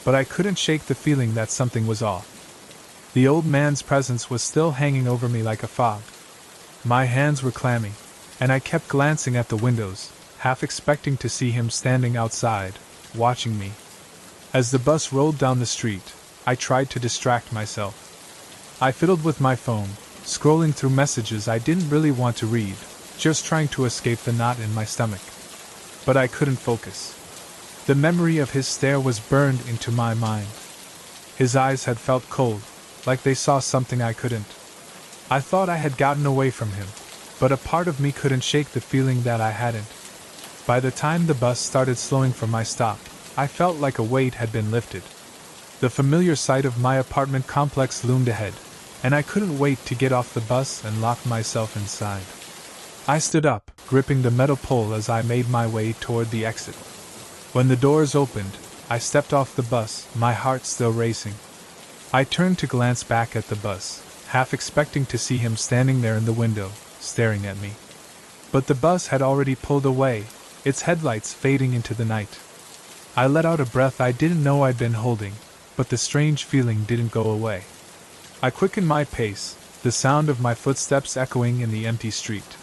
but I couldn't shake the feeling that something was off. The old man's presence was still hanging over me like a fog. My hands were clammy, and I kept glancing at the windows, half expecting to see him standing outside, watching me. As the bus rolled down the street, I tried to distract myself. I fiddled with my phone, scrolling through messages I didn't really want to read, just trying to escape the knot in my stomach. But I couldn't focus. The memory of his stare was burned into my mind. His eyes had felt cold, like they saw something I couldn't. I thought I had gotten away from him, but a part of me couldn't shake the feeling that I hadn't. By the time the bus started slowing for my stop, I felt like a weight had been lifted. The familiar sight of my apartment complex loomed ahead, and I couldn't wait to get off the bus and lock myself inside. I stood up, gripping the metal pole as I made my way toward the exit. When the doors opened, I stepped off the bus, my heart still racing. I turned to glance back at the bus, half expecting to see him standing there in the window, staring at me. But the bus had already pulled away, its headlights fading into the night. I let out a breath I didn't know I'd been holding, but the strange feeling didn't go away. I quickened my pace, the sound of my footsteps echoing in the empty street.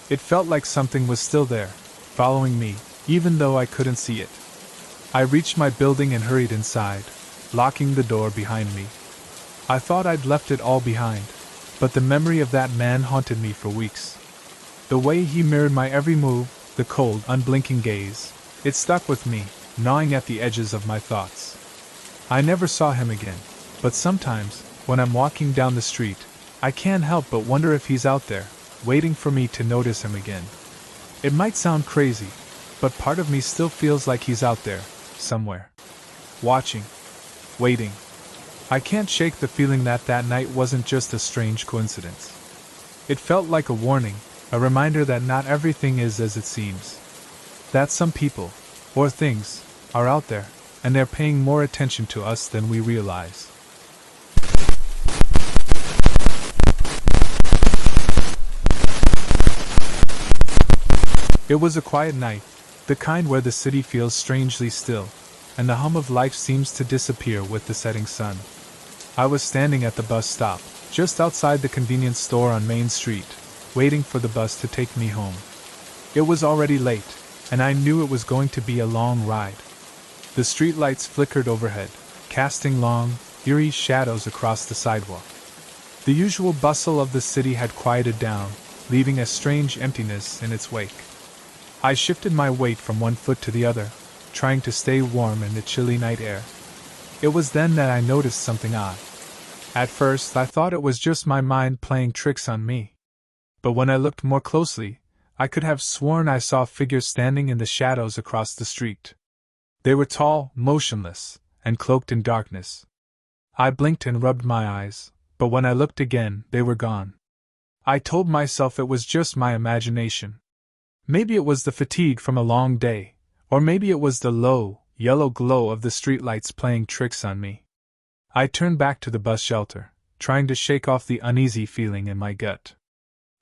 It felt like something was still there, following me, even though I couldn't see it. I reached my building and hurried inside, locking the door behind me. I thought I'd left it all behind, but the memory of that man haunted me for weeks. The way he mirrored my every move, the cold, unblinking gaze, it stuck with me, gnawing at the edges of my thoughts. I never saw him again, but sometimes, when I'm walking down the street, I can't help but wonder if he's out there, waiting for me to notice him again. It might sound crazy, but part of me still feels like he's out there, somewhere. Watching. Waiting. I can't shake the feeling that that night wasn't just a strange coincidence. It felt like a warning, a reminder that not everything is as it seems. That some people, or things, are out there, and they're paying more attention to us than we realize. It was a quiet night, the kind where the city feels strangely still, and the hum of life seems to disappear with the setting sun. I was standing at the bus stop, just outside the convenience store on Main Street, waiting for the bus to take me home. It was already late, and I knew it was going to be a long ride. The streetlights flickered overhead, casting long, eerie shadows across the sidewalk. The usual bustle of the city had quieted down, leaving a strange emptiness in its wake. I shifted my weight from one foot to the other, trying to stay warm in the chilly night air. It was then that I noticed something odd. At first I thought it was just my mind playing tricks on me. But when I looked more closely, I could have sworn I saw figures standing in the shadows across the street. They were tall, motionless, and cloaked in darkness. I blinked and rubbed my eyes, but when I looked again, they were gone. I told myself it was just my imagination. Maybe it was the fatigue from a long day, or maybe it was the low, yellow glow of the streetlights playing tricks on me. I turned back to the bus shelter, trying to shake off the uneasy feeling in my gut.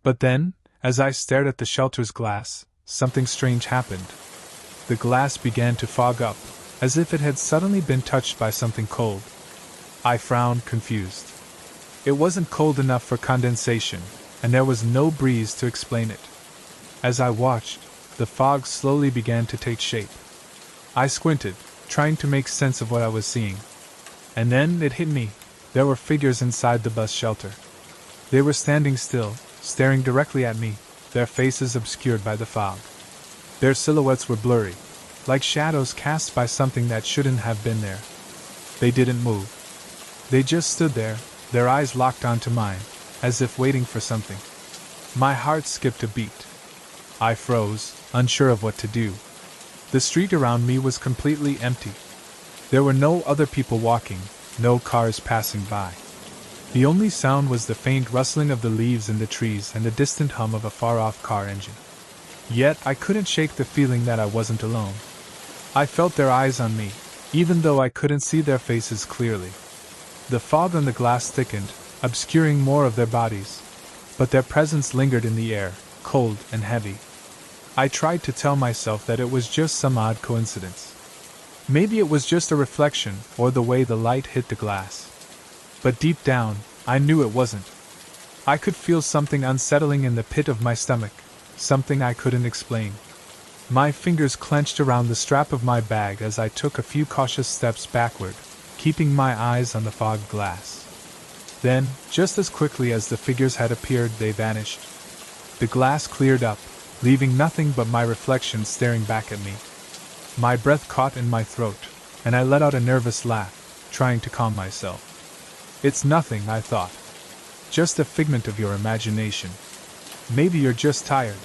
But then, as I stared at the shelter's glass, something strange happened. The glass began to fog up, as if it had suddenly been touched by something cold. I frowned, confused. It wasn't cold enough for condensation, and there was no breeze to explain it. As I watched, the fog slowly began to take shape. I squinted, trying to make sense of what I was seeing. And then it hit me. There were figures inside the bus shelter. They were standing still, staring directly at me, their faces obscured by the fog. Their silhouettes were blurry, like shadows cast by something that shouldn't have been there. They didn't move. They just stood there, their eyes locked onto mine, as if waiting for something. My heart skipped a beat. I froze, unsure of what to do. The street around me was completely empty. There were no other people walking, no cars passing by. The only sound was the faint rustling of the leaves in the trees and the distant hum of a far-off car engine. Yet I couldn't shake the feeling that I wasn't alone. I felt their eyes on me, even though I couldn't see their faces clearly. The fog on the glass thickened, obscuring more of their bodies, but their presence lingered in the air, cold and heavy. I tried to tell myself that it was just some odd coincidence. Maybe it was just a reflection, or the way the light hit the glass. But deep down, I knew it wasn't. I could feel something unsettling in the pit of my stomach, something I couldn't explain. My fingers clenched around the strap of my bag as I took a few cautious steps backward, keeping my eyes on the fogged glass. Then, just as quickly as the figures had appeared, they vanished. The glass cleared up, leaving nothing but my reflection staring back at me. My breath caught in my throat, and I let out a nervous laugh, trying to calm myself. It's nothing, I thought. Just a figment of your imagination. Maybe you're just tired.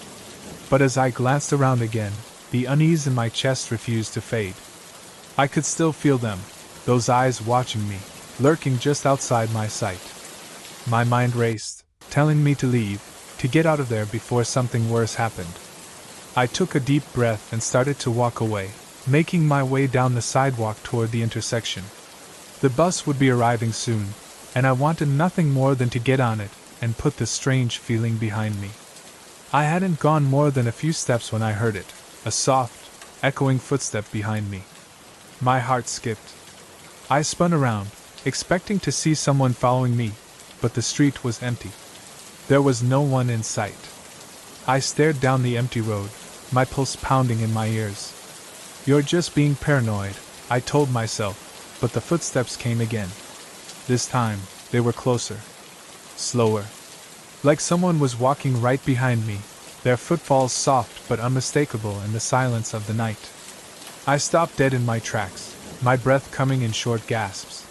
But as I glanced around again, the unease in my chest refused to fade. I could still feel them, those eyes watching me, lurking just outside my sight. My mind raced, telling me to leave, to get out of there before something worse happened. I took a deep breath and started to walk away, making my way down the sidewalk toward the intersection. The bus would be arriving soon, and I wanted nothing more than to get on it and put this strange feeling behind me. I hadn't gone more than a few steps when I heard it, a soft, echoing footstep behind me. My heart skipped. I spun around, expecting to see someone following me, but the street was empty. There was no one in sight. I stared down the empty road, my pulse pounding in my ears. You're just being paranoid, I told myself, but the footsteps came again. This time, they were closer. Slower. Like someone was walking right behind me, their footfalls soft but unmistakable in the silence of the night. I stopped dead in my tracks, my breath coming in short gasps.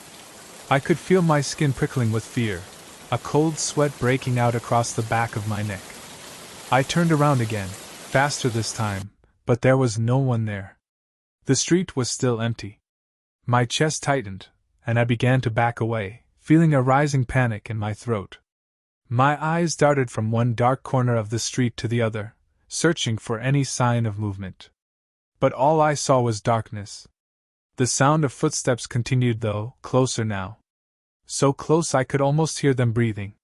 I could feel my skin prickling with fear, a cold sweat breaking out across the back of my neck. I turned around again, faster this time, but there was no one there. The street was still empty. My chest tightened, and I began to back away, feeling a rising panic in my throat. My eyes darted from one dark corner of the street to the other, searching for any sign of movement. But all I saw was darkness. The sound of footsteps continued though, closer now. So close I could almost hear them breathing.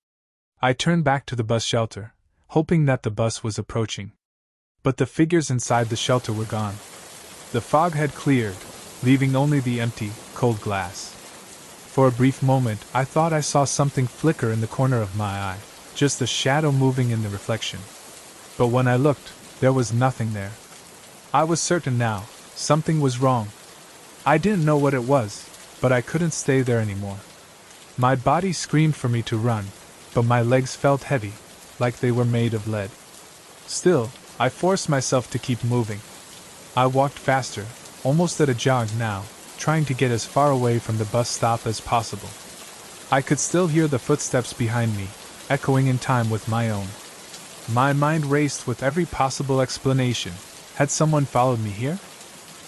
I turned back to the bus shelter, hoping that the bus was approaching. But the figures inside the shelter were gone. The fog had cleared, leaving only the empty, cold glass. For a brief moment I thought I saw something flicker in the corner of my eye, just a shadow moving in the reflection. But when I looked, there was nothing there. I was certain now, something was wrong. I didn't know what it was, but I couldn't stay there anymore. My body screamed for me to run, but my legs felt heavy, like they were made of lead. Still, I forced myself to keep moving. I walked faster, almost at a jog now, trying to get as far away from the bus stop as possible. I could still hear the footsteps behind me, echoing in time with my own. My mind raced with every possible explanation. Had someone followed me here?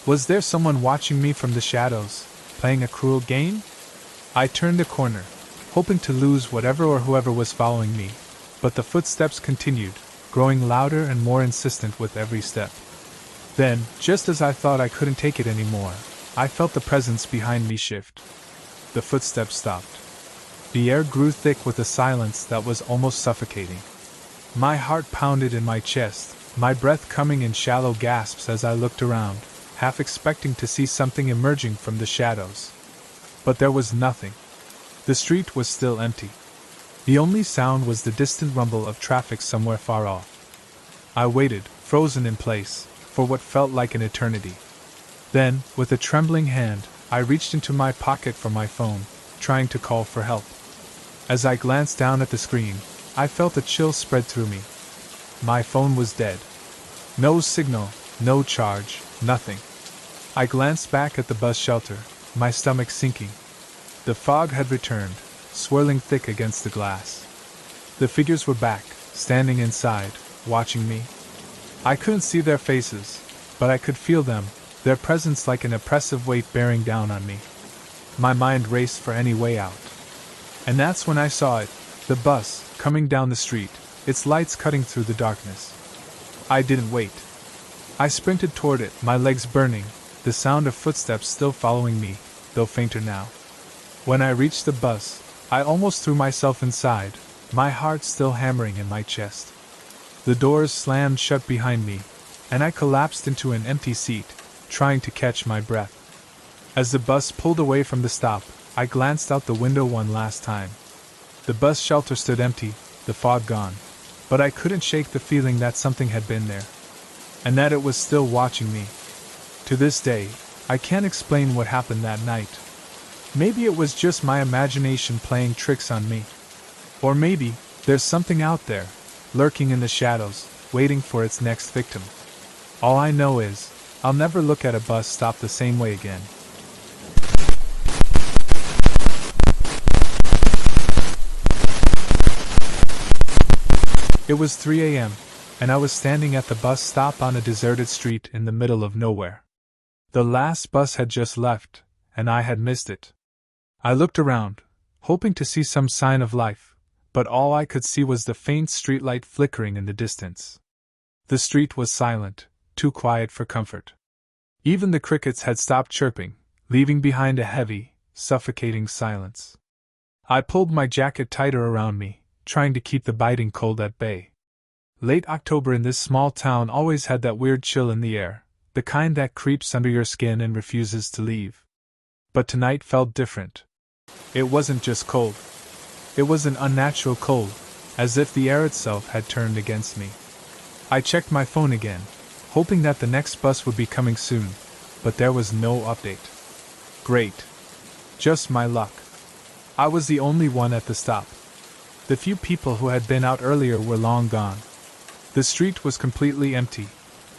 Was there someone watching me from the shadows, playing a cruel game? I turned the corner, hoping to lose whatever or whoever was following me, but the footsteps continued, growing louder and more insistent with every step. Then, just as I thought I couldn't take it anymore, I felt the presence behind me shift. The footsteps stopped. The air grew thick with a silence that was almost suffocating. My heart pounded in my chest, my breath coming in shallow gasps as I looked around, half expecting to see something emerging from the shadows. But there was nothing. The street was still empty. The only sound was the distant rumble of traffic somewhere far off. I waited, frozen in place, for what felt like an eternity. Then, with a trembling hand, I reached into my pocket for my phone, trying to call for help. As I glanced down at the screen, I felt a chill spread through me. My phone was dead. No signal, no charge, nothing. I glanced back at the bus shelter, my stomach sinking. The fog had returned, swirling thick against the glass. The figures were back, standing inside, watching me. I couldn't see their faces, but I could feel them, their presence like an oppressive weight bearing down on me. My mind raced for any way out. And that's when I saw it, the bus, coming down the street, its lights cutting through the darkness. I didn't wait. I sprinted toward it, my legs burning, the sound of footsteps still following me, though fainter now. When I reached the bus, I almost threw myself inside, my heart still hammering in my chest. The doors slammed shut behind me, and I collapsed into an empty seat, trying to catch my breath. As the bus pulled away from the stop, I glanced out the window one last time. The bus shelter stood empty, the fog gone, but I couldn't shake the feeling that something had been there, and that it was still watching me. To this day, I can't explain what happened that night. Maybe it was just my imagination playing tricks on me. Or maybe, there's something out there, lurking in the shadows, waiting for its next victim. All I know is, I'll never look at a bus stop the same way again. It was 3 a.m., and I was standing at the bus stop on a deserted street in the middle of nowhere. The last bus had just left, and I had missed it. I looked around, hoping to see some sign of life, but all I could see was the faint streetlight flickering in the distance. The street was silent, too quiet for comfort. Even the crickets had stopped chirping, leaving behind a heavy, suffocating silence. I pulled my jacket tighter around me, trying to keep the biting cold at bay. Late October in this small town always had that weird chill in the air, the kind that creeps under your skin and refuses to leave. But tonight felt different. It wasn't just cold. It was an unnatural cold, as if the air itself had turned against me. I checked my phone again, hoping that the next bus would be coming soon, but there was no update. Great. Just my luck. I was the only one at the stop. The few people who had been out earlier were long gone. The street was completely empty,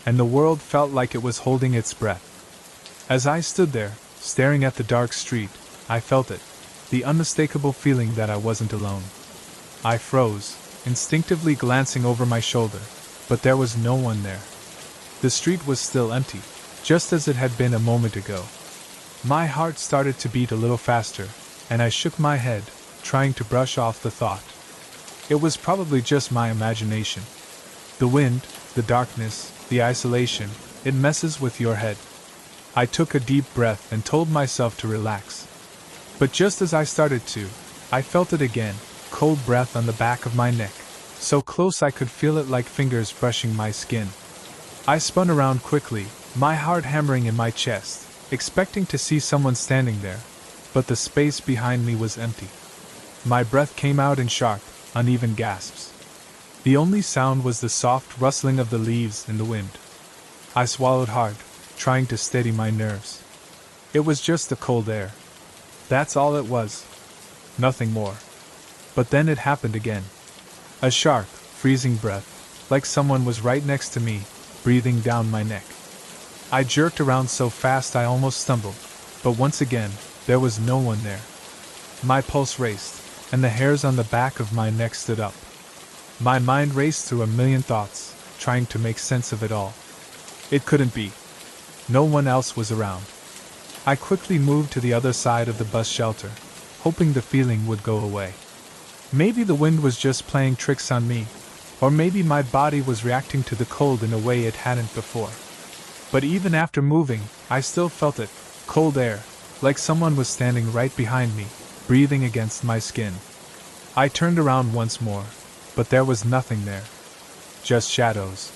and the world felt like it was holding its breath. As I stood there, staring at the dark street, I felt it, the unmistakable feeling that I wasn't alone. I froze, instinctively glancing over my shoulder, but there was no one there. The street was still empty, just as it had been a moment ago. My heart started to beat a little faster, and I shook my head, trying to brush off the thought. It was probably just my imagination. The wind, the darkness, the isolation, it messes with your head. I took a deep breath and told myself to relax. But just as I started to, I felt it again, cold breath on the back of my neck, so close I could feel it like fingers brushing my skin. I spun around quickly, my heart hammering in my chest, expecting to see someone standing there, but the space behind me was empty. My breath came out in sharp, uneven gasps. The only sound was the soft rustling of the leaves in the wind. I swallowed hard, trying to steady my nerves. It was just the cold air. That's all it was. Nothing more. But then it happened again. A sharp, freezing breath, like someone was right next to me, breathing down my neck. I jerked around so fast I almost stumbled, but once again, there was no one there. My pulse raced, and the hairs on the back of my neck stood up. My mind raced through a million thoughts, trying to make sense of it all. It couldn't be. No one else was around. I quickly moved to the other side of the bus shelter, hoping the feeling would go away. Maybe the wind was just playing tricks on me, or maybe my body was reacting to the cold in a way it hadn't before. But even after moving, I still felt it, cold air, like someone was standing right behind me, breathing against my skin. I turned around once more, but there was nothing there. Just shadows.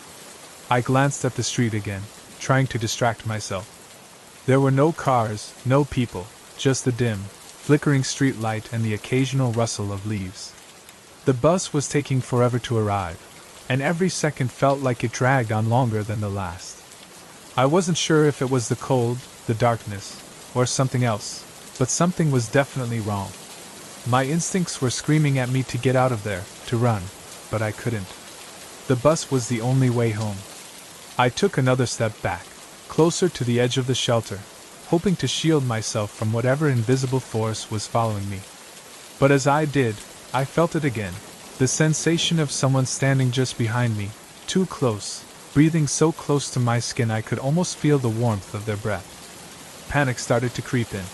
I glanced at the street again, trying to distract myself. There were no cars, no people, just the dim, flickering street light and the occasional rustle of leaves. The bus was taking forever to arrive, and every second felt like it dragged on longer than the last. I wasn't sure if it was the cold, the darkness, or something else, but something was definitely wrong. My instincts were screaming at me to get out of there, to run, but I couldn't. The bus was the only way home. I took another step back, closer to the edge of the shelter, hoping to shield myself from whatever invisible force was following me. But as I did, I felt it again, the sensation of someone standing just behind me, too close, breathing so close to my skin I could almost feel the warmth of their breath. Panic started to creep in.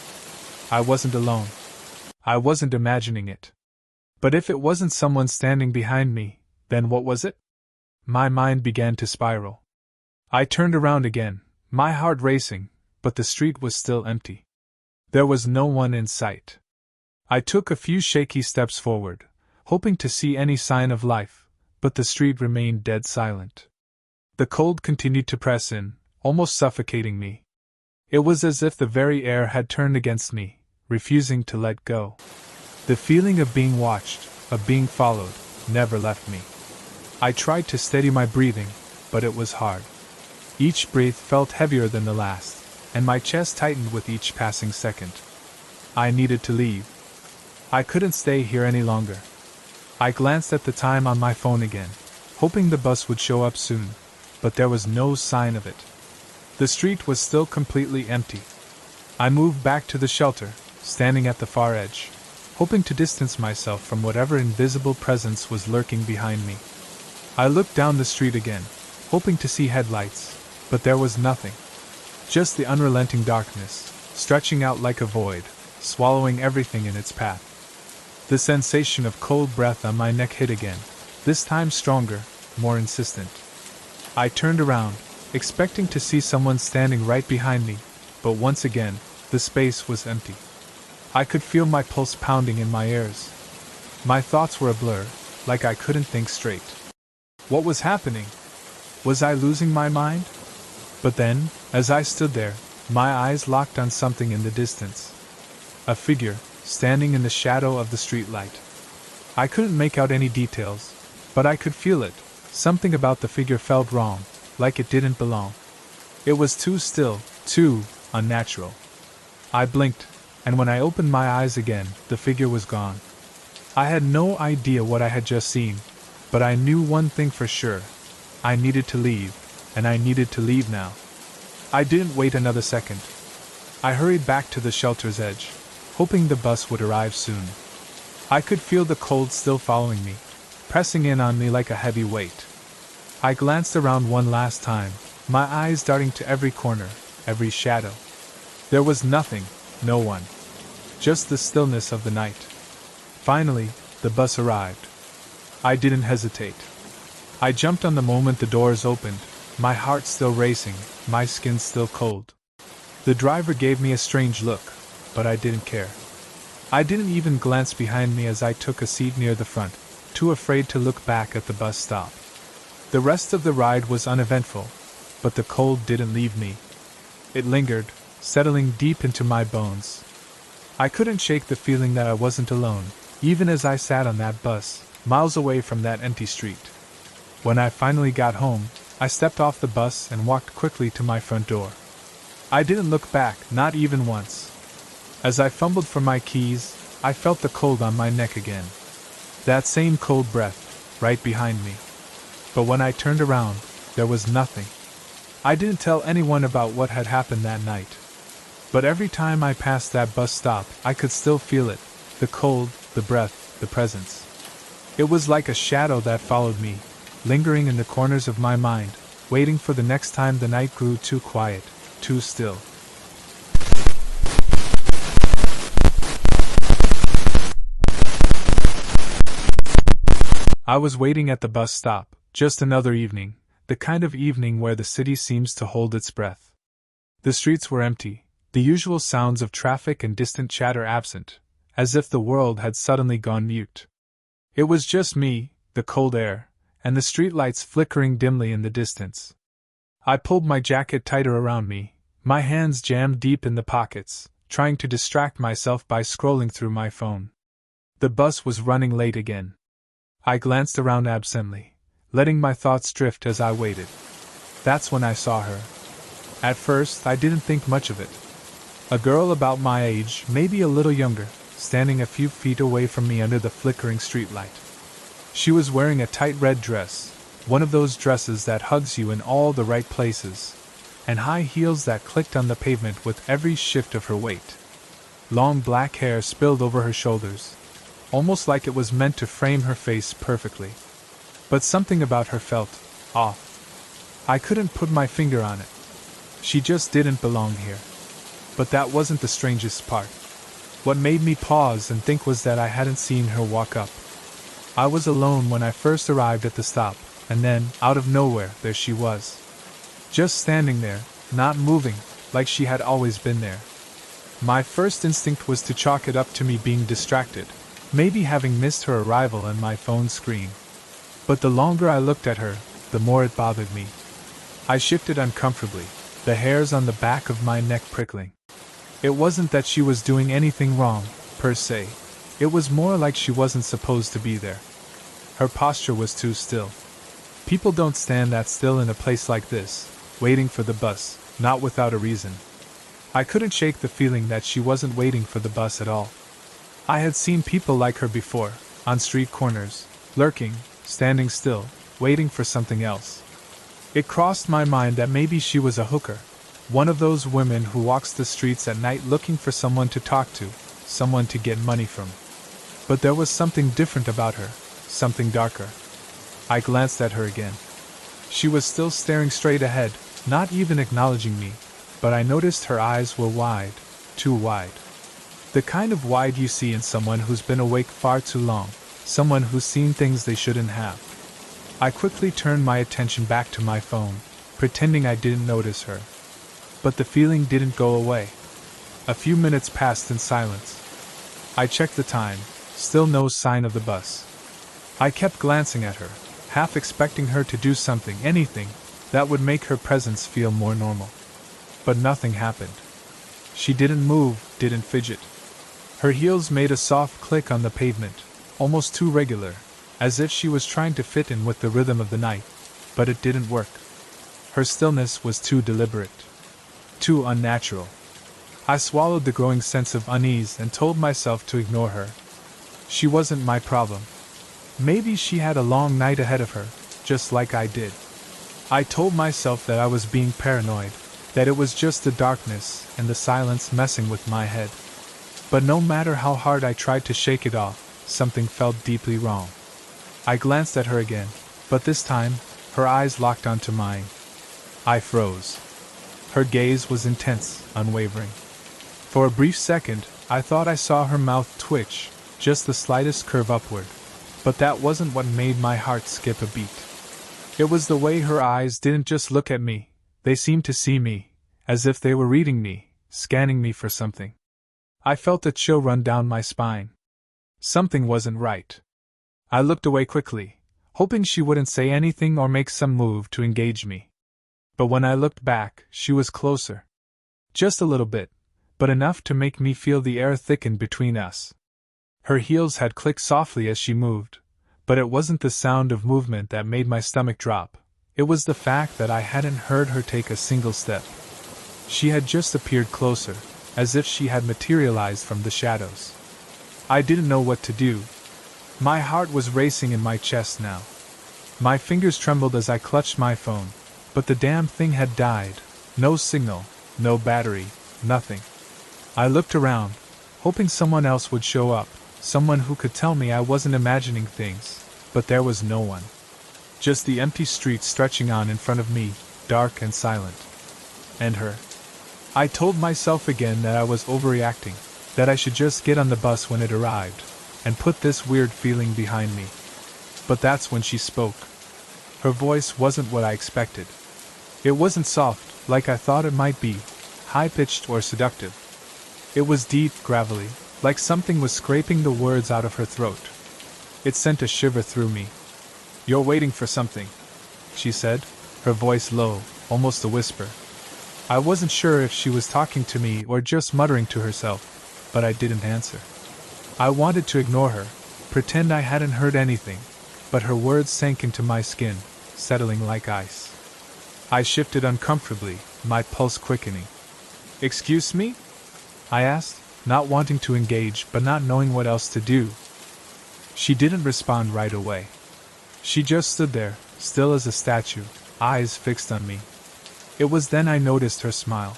I wasn't alone. I wasn't imagining it. But if it wasn't someone standing behind me, then what was it? My mind began to spiral. I turned around again, my heart racing, but the street was still empty. There was no one in sight. I took a few shaky steps forward, hoping to see any sign of life, but the street remained dead silent. The cold continued to press in, almost suffocating me. It was as if the very air had turned against me, refusing to let go. The feeling of being watched, of being followed, never left me. I tried to steady my breathing, but it was hard. Each breath felt heavier than the last, and my chest tightened with each passing second. I needed to leave. I couldn't stay here any longer. I glanced at the time on my phone again, hoping the bus would show up soon, but there was no sign of it. The street was still completely empty. I moved back to the shelter, standing at the far edge, hoping to distance myself from whatever invisible presence was lurking behind me. I looked down the street again, hoping to see headlights, but there was nothing. Just the unrelenting darkness, stretching out like a void, swallowing everything in its path. The sensation of cold breath on my neck hit again, this time stronger, more insistent. I turned around, expecting to see someone standing right behind me, but once again, the space was empty. I could feel my pulse pounding in my ears. My thoughts were a blur, like I couldn't think straight. What was happening? Was I losing my mind? But then, as I stood there, my eyes locked on something in the distance. A figure, standing in the shadow of the streetlight. I couldn't make out any details, but I could feel it. Something about the figure felt wrong, like it didn't belong. It was too still, too unnatural. I blinked, and when I opened my eyes again, the figure was gone. I had no idea what I had just seen, but I knew one thing for sure. I needed to leave, and I needed to leave now. I didn't wait another second. I hurried back to the shelter's edge, hoping the bus would arrive soon. I could feel the cold still following me, pressing in on me like a heavy weight. I glanced around one last time, my eyes darting to every corner, every shadow. There was nothing, no one. Just the stillness of the night. Finally, the bus arrived. I didn't hesitate. I jumped on the moment the doors opened, my heart still racing, my skin still cold. The driver gave me a strange look, but I didn't care. I didn't even glance behind me as I took a seat near the front, too afraid to look back at the bus stop. The rest of the ride was uneventful, but the cold didn't leave me. It lingered, settling deep into my bones. I couldn't shake the feeling that I wasn't alone, even as I sat on that bus, miles away from that empty street. When I finally got home, I stepped off the bus and walked quickly to my front door. I didn't look back, not even once. As I fumbled for my keys, I felt the cold on my neck again. That same cold breath, right behind me. But when I turned around, there was nothing. I didn't tell anyone about what had happened that night. But every time I passed that bus stop, I could still feel it, the cold, the breath, the presence. It was like a shadow that followed me, lingering in the corners of my mind, waiting for the next time the night grew too quiet, too still. I was waiting at the bus stop, just another evening, the kind of evening where the city seems to hold its breath. The streets were empty, the usual sounds of traffic and distant chatter absent, as if the world had suddenly gone mute. It was just me, the cold air, and the streetlights flickering dimly in the distance. I pulled my jacket tighter around me, my hands jammed deep in the pockets, trying to distract myself by scrolling through my phone. The bus was running late again. I glanced around absently, letting my thoughts drift as I waited. That's when I saw her. At first, I didn't think much of it. A girl about my age, maybe a little younger, standing a few feet away from me under the flickering streetlight. She was wearing a tight red dress, one of those dresses that hugs you in all the right places, and high heels that clicked on the pavement with every shift of her weight. Long black hair spilled over her shoulders, almost like it was meant to frame her face perfectly. But something about her felt off. I couldn't put my finger on it. She just didn't belong here. But that wasn't the strangest part. What made me pause and think was that I hadn't seen her walk up. I was alone when I first arrived at the stop, and then, out of nowhere, there she was. Just standing there, not moving, like she had always been there. My first instinct was to chalk it up to me being distracted, maybe having missed her arrival on my phone screen. But the longer I looked at her, the more it bothered me. I shifted uncomfortably, the hairs on the back of my neck prickling. It wasn't that she was doing anything wrong, per se. It was more like she wasn't supposed to be there. Her posture was too still. People don't stand that still in a place like this, waiting for the bus, not without a reason. I couldn't shake the feeling that she wasn't waiting for the bus at all. I had seen people like her before, on street corners, lurking, standing still, waiting for something else. It crossed my mind that maybe she was a hooker, one of those women who walks the streets at night looking for someone to talk to, someone to get money from. But there was something different about her, something darker. I glanced at her again. She was still staring straight ahead, not even acknowledging me, but I noticed her eyes were wide, too wide. The kind of wide you see in someone who's been awake far too long, someone who's seen things they shouldn't have. I quickly turned my attention back to my phone, pretending I didn't notice her. But the feeling didn't go away. A few minutes passed in silence. I checked the time, still no sign of the bus. I kept glancing at her, half expecting her to do something, anything, that would make her presence feel more normal. But nothing happened. She didn't move, didn't fidget. Her heels made a soft click on the pavement, almost too regular, as if she was trying to fit in with the rhythm of the night, but it didn't work. Her stillness was too deliberate, too unnatural. I swallowed the growing sense of unease and told myself to ignore her. She wasn't my problem. Maybe she had a long night ahead of her, just like I did. I told myself that I was being paranoid, that it was just the darkness and the silence messing with my head. But no matter how hard I tried to shake it off, something felt deeply wrong. I glanced at her again, but this time, her eyes locked onto mine. I froze. Her gaze was intense, unwavering. For a brief second, I thought I saw her mouth twitch, just the slightest curve upward. But that wasn't what made my heart skip a beat. It was the way her eyes didn't just look at me, they seemed to see me, as if they were reading me, scanning me for something. I felt a chill run down my spine. Something wasn't right. I looked away quickly, hoping she wouldn't say anything or make some move to engage me. But when I looked back, she was closer. Just a little bit, but enough to make me feel the air thicken between us. Her heels had clicked softly as she moved, but it wasn't the sound of movement that made my stomach drop. It was the fact that I hadn't heard her take a single step. She had just appeared closer, as if she had materialized from the shadows. I didn't know what to do. My heart was racing in my chest now. My fingers trembled as I clutched my phone, but the damn thing had died. No signal, no battery, nothing. I looked around, hoping someone else would show up, someone who could tell me I wasn't imagining things, but there was no one. Just the empty street stretching on in front of me, dark and silent. And her. I told myself again that I was overreacting, that I should just get on the bus when it arrived, and put this weird feeling behind me. But that's when she spoke. Her voice wasn't what I expected. It wasn't soft, like I thought it might be, high-pitched or seductive. It was deep, gravelly, like something was scraping the words out of her throat. It sent a shiver through me. "You're waiting for something," she said, her voice low, almost a whisper. I wasn't sure if she was talking to me or just muttering to herself, but I didn't answer. I wanted to ignore her, pretend I hadn't heard anything, but her words sank into my skin, settling like ice. I shifted uncomfortably, my pulse quickening. "Excuse me?" I asked, not wanting to engage but not knowing what else to do. She didn't respond right away. She just stood there, still as a statue, eyes fixed on me. It was then I noticed her smile.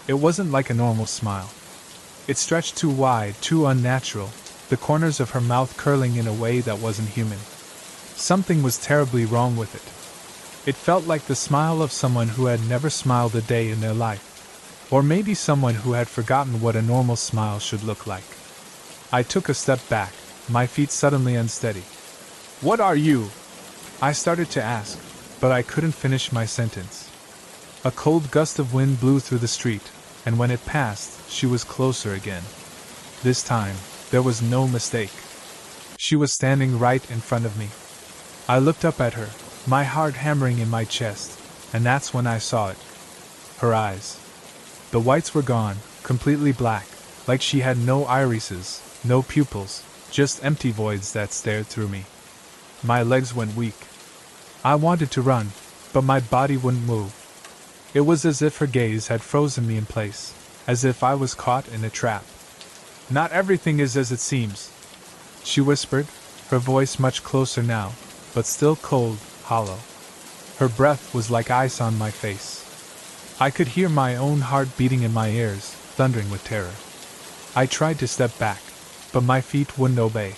It wasn't like a normal smile. It stretched too wide, too unnatural, the corners of her mouth curling in a way that wasn't human. Something was terribly wrong with it. It felt like the smile of someone who had never smiled a day in their life. Or maybe someone who had forgotten what a normal smile should look like. I took a step back, my feet suddenly unsteady. "What are you?" I started to ask, but I couldn't finish my sentence. A cold gust of wind blew through the street, and when it passed, she was closer again. This time, there was no mistake. She was standing right in front of me. I looked up at her, my heart hammering in my chest, and that's when I saw it. her eyes. The whites were gone, completely black, like she had no irises, no pupils, just empty voids that stared through me. My legs went weak. I wanted to run, but my body wouldn't move. It was as if her gaze had frozen me in place, as if I was caught in a trap. "Not everything is as it seems," she whispered, her voice much closer now, but still cold, hollow. Her breath was like ice on my face. I could hear my own heart beating in my ears, thundering with terror. I tried to step back, but my feet wouldn't obey.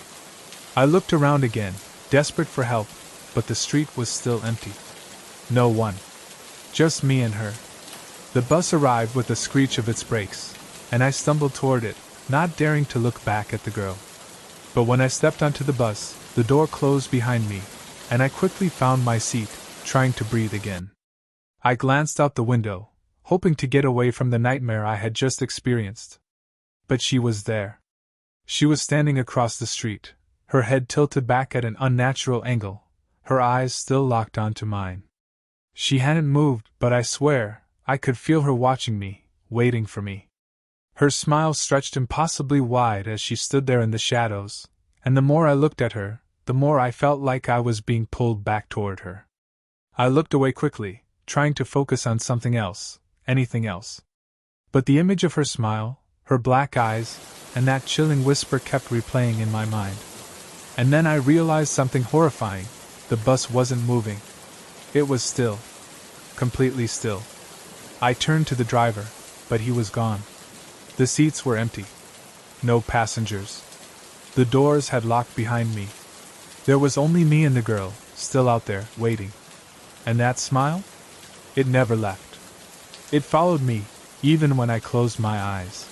I looked around again, desperate for help, but the street was still empty. No one. Just me and her. The bus arrived with a screech of its brakes, and I stumbled toward it, not daring to look back at the girl. But when I stepped onto the bus, the door closed behind me, and I quickly found my seat, trying to breathe again. I glanced out the window, hoping to get away from the nightmare I had just experienced. But she was there. She was standing across the street, her head tilted back at an unnatural angle, her eyes still locked onto mine. She hadn't moved, but I swear, I could feel her watching me, waiting for me. Her smile stretched impossibly wide as she stood there in the shadows, and the more I looked at her, the more I felt like I was being pulled back toward her. I looked away quickly, trying to focus on something else, anything else. But the image of her smile, her black eyes, and that chilling whisper kept replaying in my mind. And then I realized something horrifying. The bus wasn't moving. It was still. Completely still. I turned to the driver, but he was gone. The seats were empty. No passengers. The doors had locked behind me. There was only me and the girl, still out there, waiting. And that smile? It never left. It followed me, even when I closed my eyes.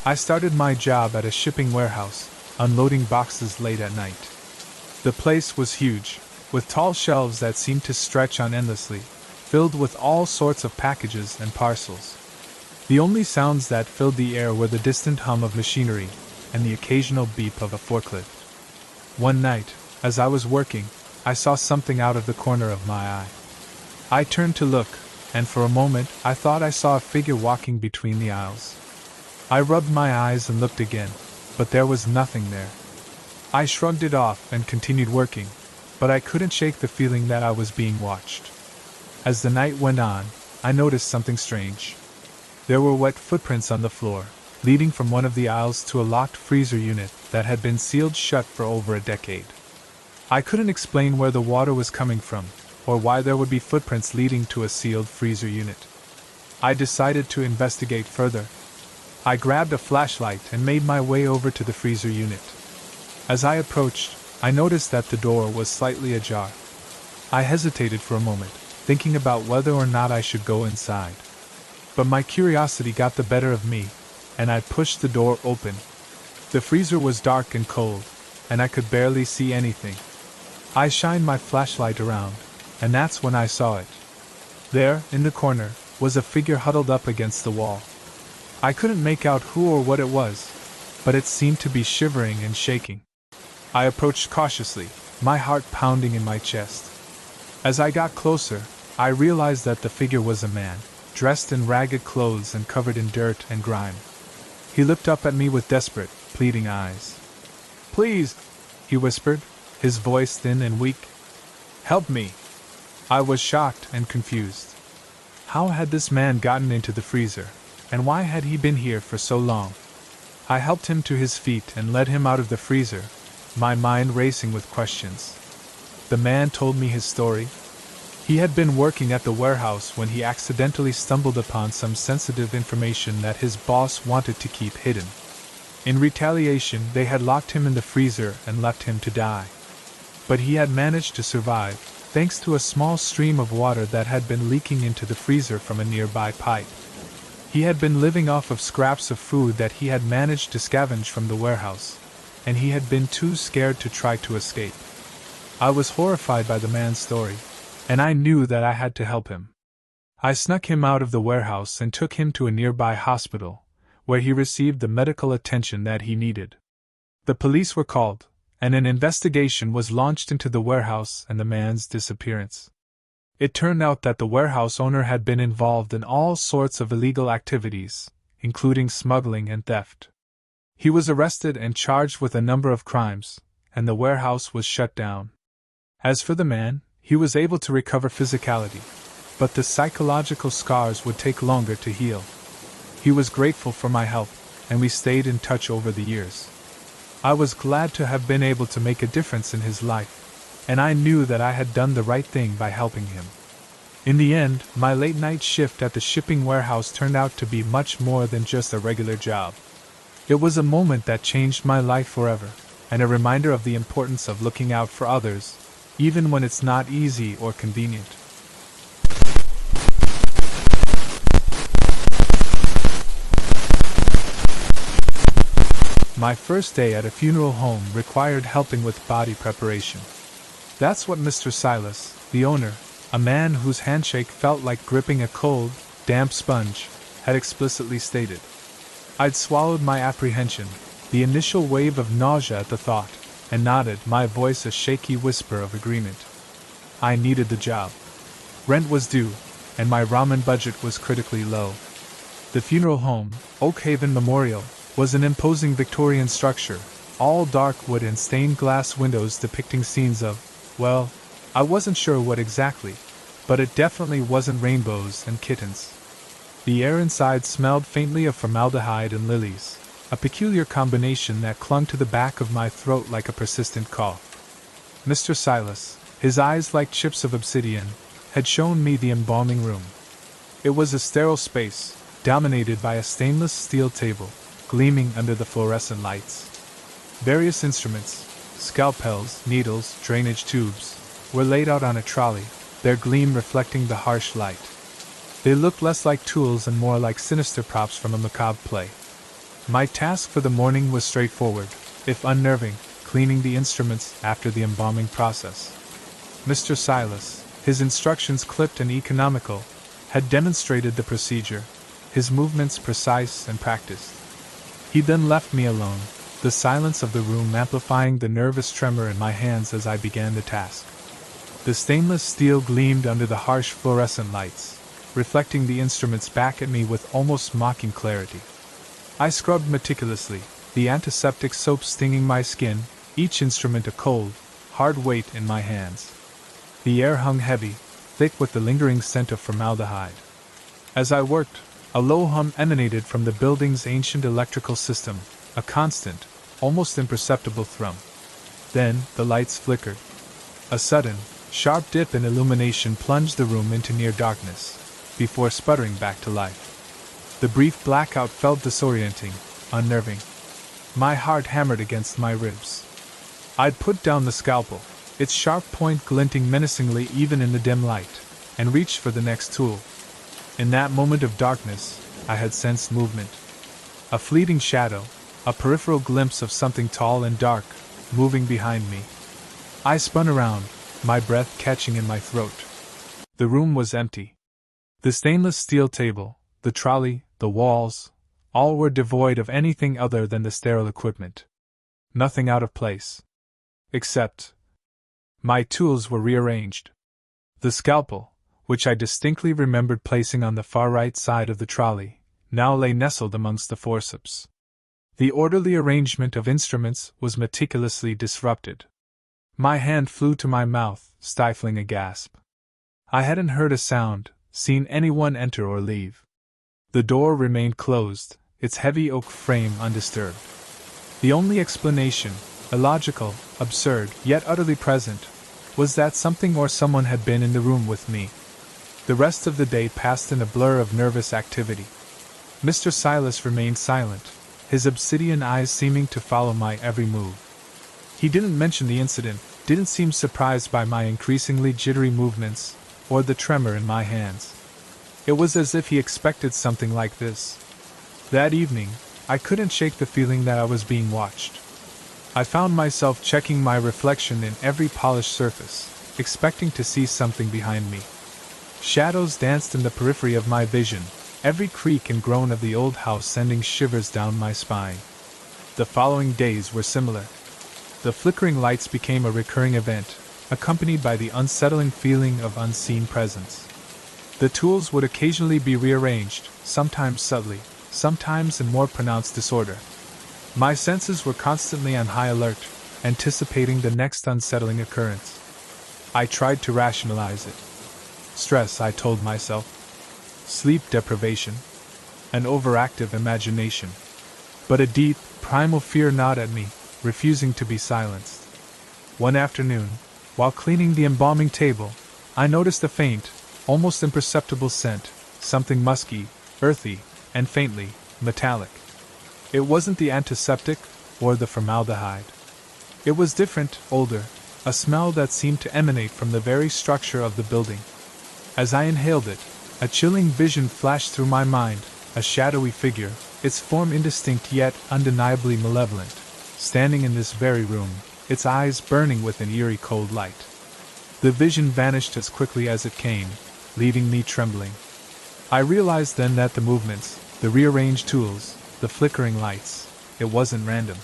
I started my job at a shipping warehouse, unloading boxes late at night. The place was huge, with tall shelves that seemed to stretch on endlessly, filled with all sorts of packages and parcels. The only sounds that filled the air were the distant hum of machinery and the occasional beep of a forklift. One night, as I was working, I saw something out of the corner of my eye. I turned to look, and for a moment I thought I saw a figure walking between the aisles. I rubbed my eyes and looked again, but there was nothing there. I shrugged it off and continued working, but I couldn't shake the feeling that I was being watched. As the night went on, I noticed something strange. There were wet footprints on the floor, leading from one of the aisles to a locked freezer unit that had been sealed shut for over a decade. I couldn't explain where the water was coming from, or why there would be footprints leading to a sealed freezer unit. I decided to investigate further. I grabbed a flashlight and made my way over to the freezer unit. As I approached, I noticed that the door was slightly ajar. I hesitated for a moment, thinking about whether or not I should go inside. But my curiosity got the better of me, and I pushed the door open. The freezer was dark and cold, and I could barely see anything. I shined my flashlight around, and that's when I saw it. There, in the corner, was a figure huddled up against the wall. I couldn't make out who or what it was, but it seemed to be shivering and shaking. I approached cautiously, my heart pounding in my chest. As I got closer, I realized that the figure was a man, dressed in ragged clothes and covered in dirt and grime. He looked up at me with desperate, pleading eyes. "Please," he whispered, his voice thin and weak. "Help me." I was shocked and confused. How had this man gotten into the freezer, and why had he been here for so long? I helped him to his feet and led him out of the freezer, my mind racing with questions. The man told me his story. He had been working at the warehouse when he accidentally stumbled upon some sensitive information that his boss wanted to keep hidden. In retaliation, they had locked him in the freezer and left him to die. But he had managed to survive, thanks to a small stream of water that had been leaking into the freezer from a nearby pipe. He had been living off of scraps of food that he had managed to scavenge from the warehouse, and he had been too scared to try to escape. I was horrified by the man's story, and I knew that I had to help him. I snuck him out of the warehouse and took him to a nearby hospital, where he received the medical attention that he needed. The police were called, and an investigation was launched into the warehouse and the man's disappearance. It turned out that the warehouse owner had been involved in all sorts of illegal activities, including smuggling and theft. He was arrested and charged with a number of crimes, and the warehouse was shut down. As for the man, he was able to recover physicality, but the psychological scars would take longer to heal. He was grateful for my help, and we stayed in touch over the years. I was glad to have been able to make a difference in his life, and I knew that I had done the right thing by helping him. In the end, my late-night shift at the shipping warehouse turned out to be much more than just a regular job. It was a moment that changed my life forever, and a reminder of the importance of looking out for others, even when it's not easy or convenient. My first day at a funeral home required helping with body preparation. That's what Mr. Silas, the owner, a man whose handshake felt like gripping a cold, damp sponge, had explicitly stated. I'd swallowed my apprehension, the initial wave of nausea at the thought, and nodded, my voice a shaky whisper of agreement. I needed the job. Rent was due, and my ramen budget was critically low. The funeral home, Oak Haven Memorial, was an imposing Victorian structure, all dark wood and stained glass windows depicting scenes of, well, I wasn't sure what exactly, but it definitely wasn't rainbows and kittens. The air inside smelled faintly of formaldehyde and lilies, a peculiar combination that clung to the back of my throat like a persistent cough. Mr. Silas, his eyes like chips of obsidian, had shown me the embalming room. It was a sterile space, dominated by a stainless steel table, gleaming under the fluorescent lights. Various instruments, scalpels, needles, drainage tubes, were laid out on a trolley, their gleam reflecting the harsh light. They looked less like tools and more like sinister props from a macabre play. My task for the morning was straightforward, if unnerving, cleaning the instruments after the embalming process. Mr. Silas, his instructions clipped and economical, had demonstrated the procedure, his movements precise and practiced. He then left me alone, the silence of the room amplifying the nervous tremor in my hands as I began the task. The stainless steel gleamed under the harsh fluorescent lights, reflecting the instruments back at me with almost mocking clarity. I scrubbed meticulously, the antiseptic soap stinging my skin, each instrument a cold, hard weight in my hands. The air hung heavy, thick with the lingering scent of formaldehyde. As I worked, a low hum emanated from the building's ancient electrical system, a constant, almost imperceptible thrum. Then, the lights flickered. A sudden, sharp dip in illumination plunged the room into near darkness, before sputtering back to life. The brief blackout felt disorienting, unnerving. My heart hammered against my ribs. I'd put down the scalpel, its sharp point glinting menacingly even in the dim light, and reached for the next tool. In that moment of darkness, I had sensed movement. A fleeting shadow, a peripheral glimpse of something tall and dark, moving behind me. I spun around, my breath catching in my throat. The room was empty. The stainless steel table, the trolley, the walls, all were devoid of anything other than the sterile equipment. Nothing out of place. Except my tools were rearranged. The scalpel, which I distinctly remembered placing on the far right side of the trolley, now lay nestled amongst the forceps. The orderly arrangement of instruments was meticulously disrupted. My hand flew to my mouth, stifling a gasp. I hadn't heard a sound, seen anyone enter or leave. The door remained closed, its heavy oak frame undisturbed. The only explanation, illogical, absurd, yet utterly present, was that something or someone had been in the room with me. The rest of the day passed in a blur of nervous activity. Mr. Silas remained silent, his obsidian eyes seeming to follow my every move. He didn't mention the incident, didn't seem surprised by my increasingly jittery movements, or the tremor in my hands. It was as if he expected something like this. That evening, I couldn't shake the feeling that I was being watched. I found myself checking my reflection in every polished surface, expecting to see something behind me. Shadows danced in the periphery of my vision, every creak and groan of the old house sending shivers down my spine. The following days were similar. The flickering lights became a recurring event, accompanied by the unsettling feeling of unseen presence. The tools would occasionally be rearranged, sometimes subtly, sometimes in more pronounced disorder. My senses were constantly on high alert, anticipating the next unsettling occurrence. I tried to rationalize it. Stress, I told myself. Sleep deprivation. An overactive imagination. But a deep, primal fear gnawed at me, refusing to be silenced. One afternoon, while cleaning the embalming table, I noticed a faint, almost imperceptible scent, something musky, earthy, and faintly metallic. It wasn't the antiseptic or the formaldehyde. It was different, older, a smell that seemed to emanate from the very structure of the building. As I inhaled it, a chilling vision flashed through my mind, a shadowy figure, its form indistinct yet undeniably malevolent, standing in this very room, its eyes burning with an eerie cold light. The vision vanished as quickly as it came, leaving me trembling. I realized then that the movements, the rearranged tools, the flickering lights, it wasn't random.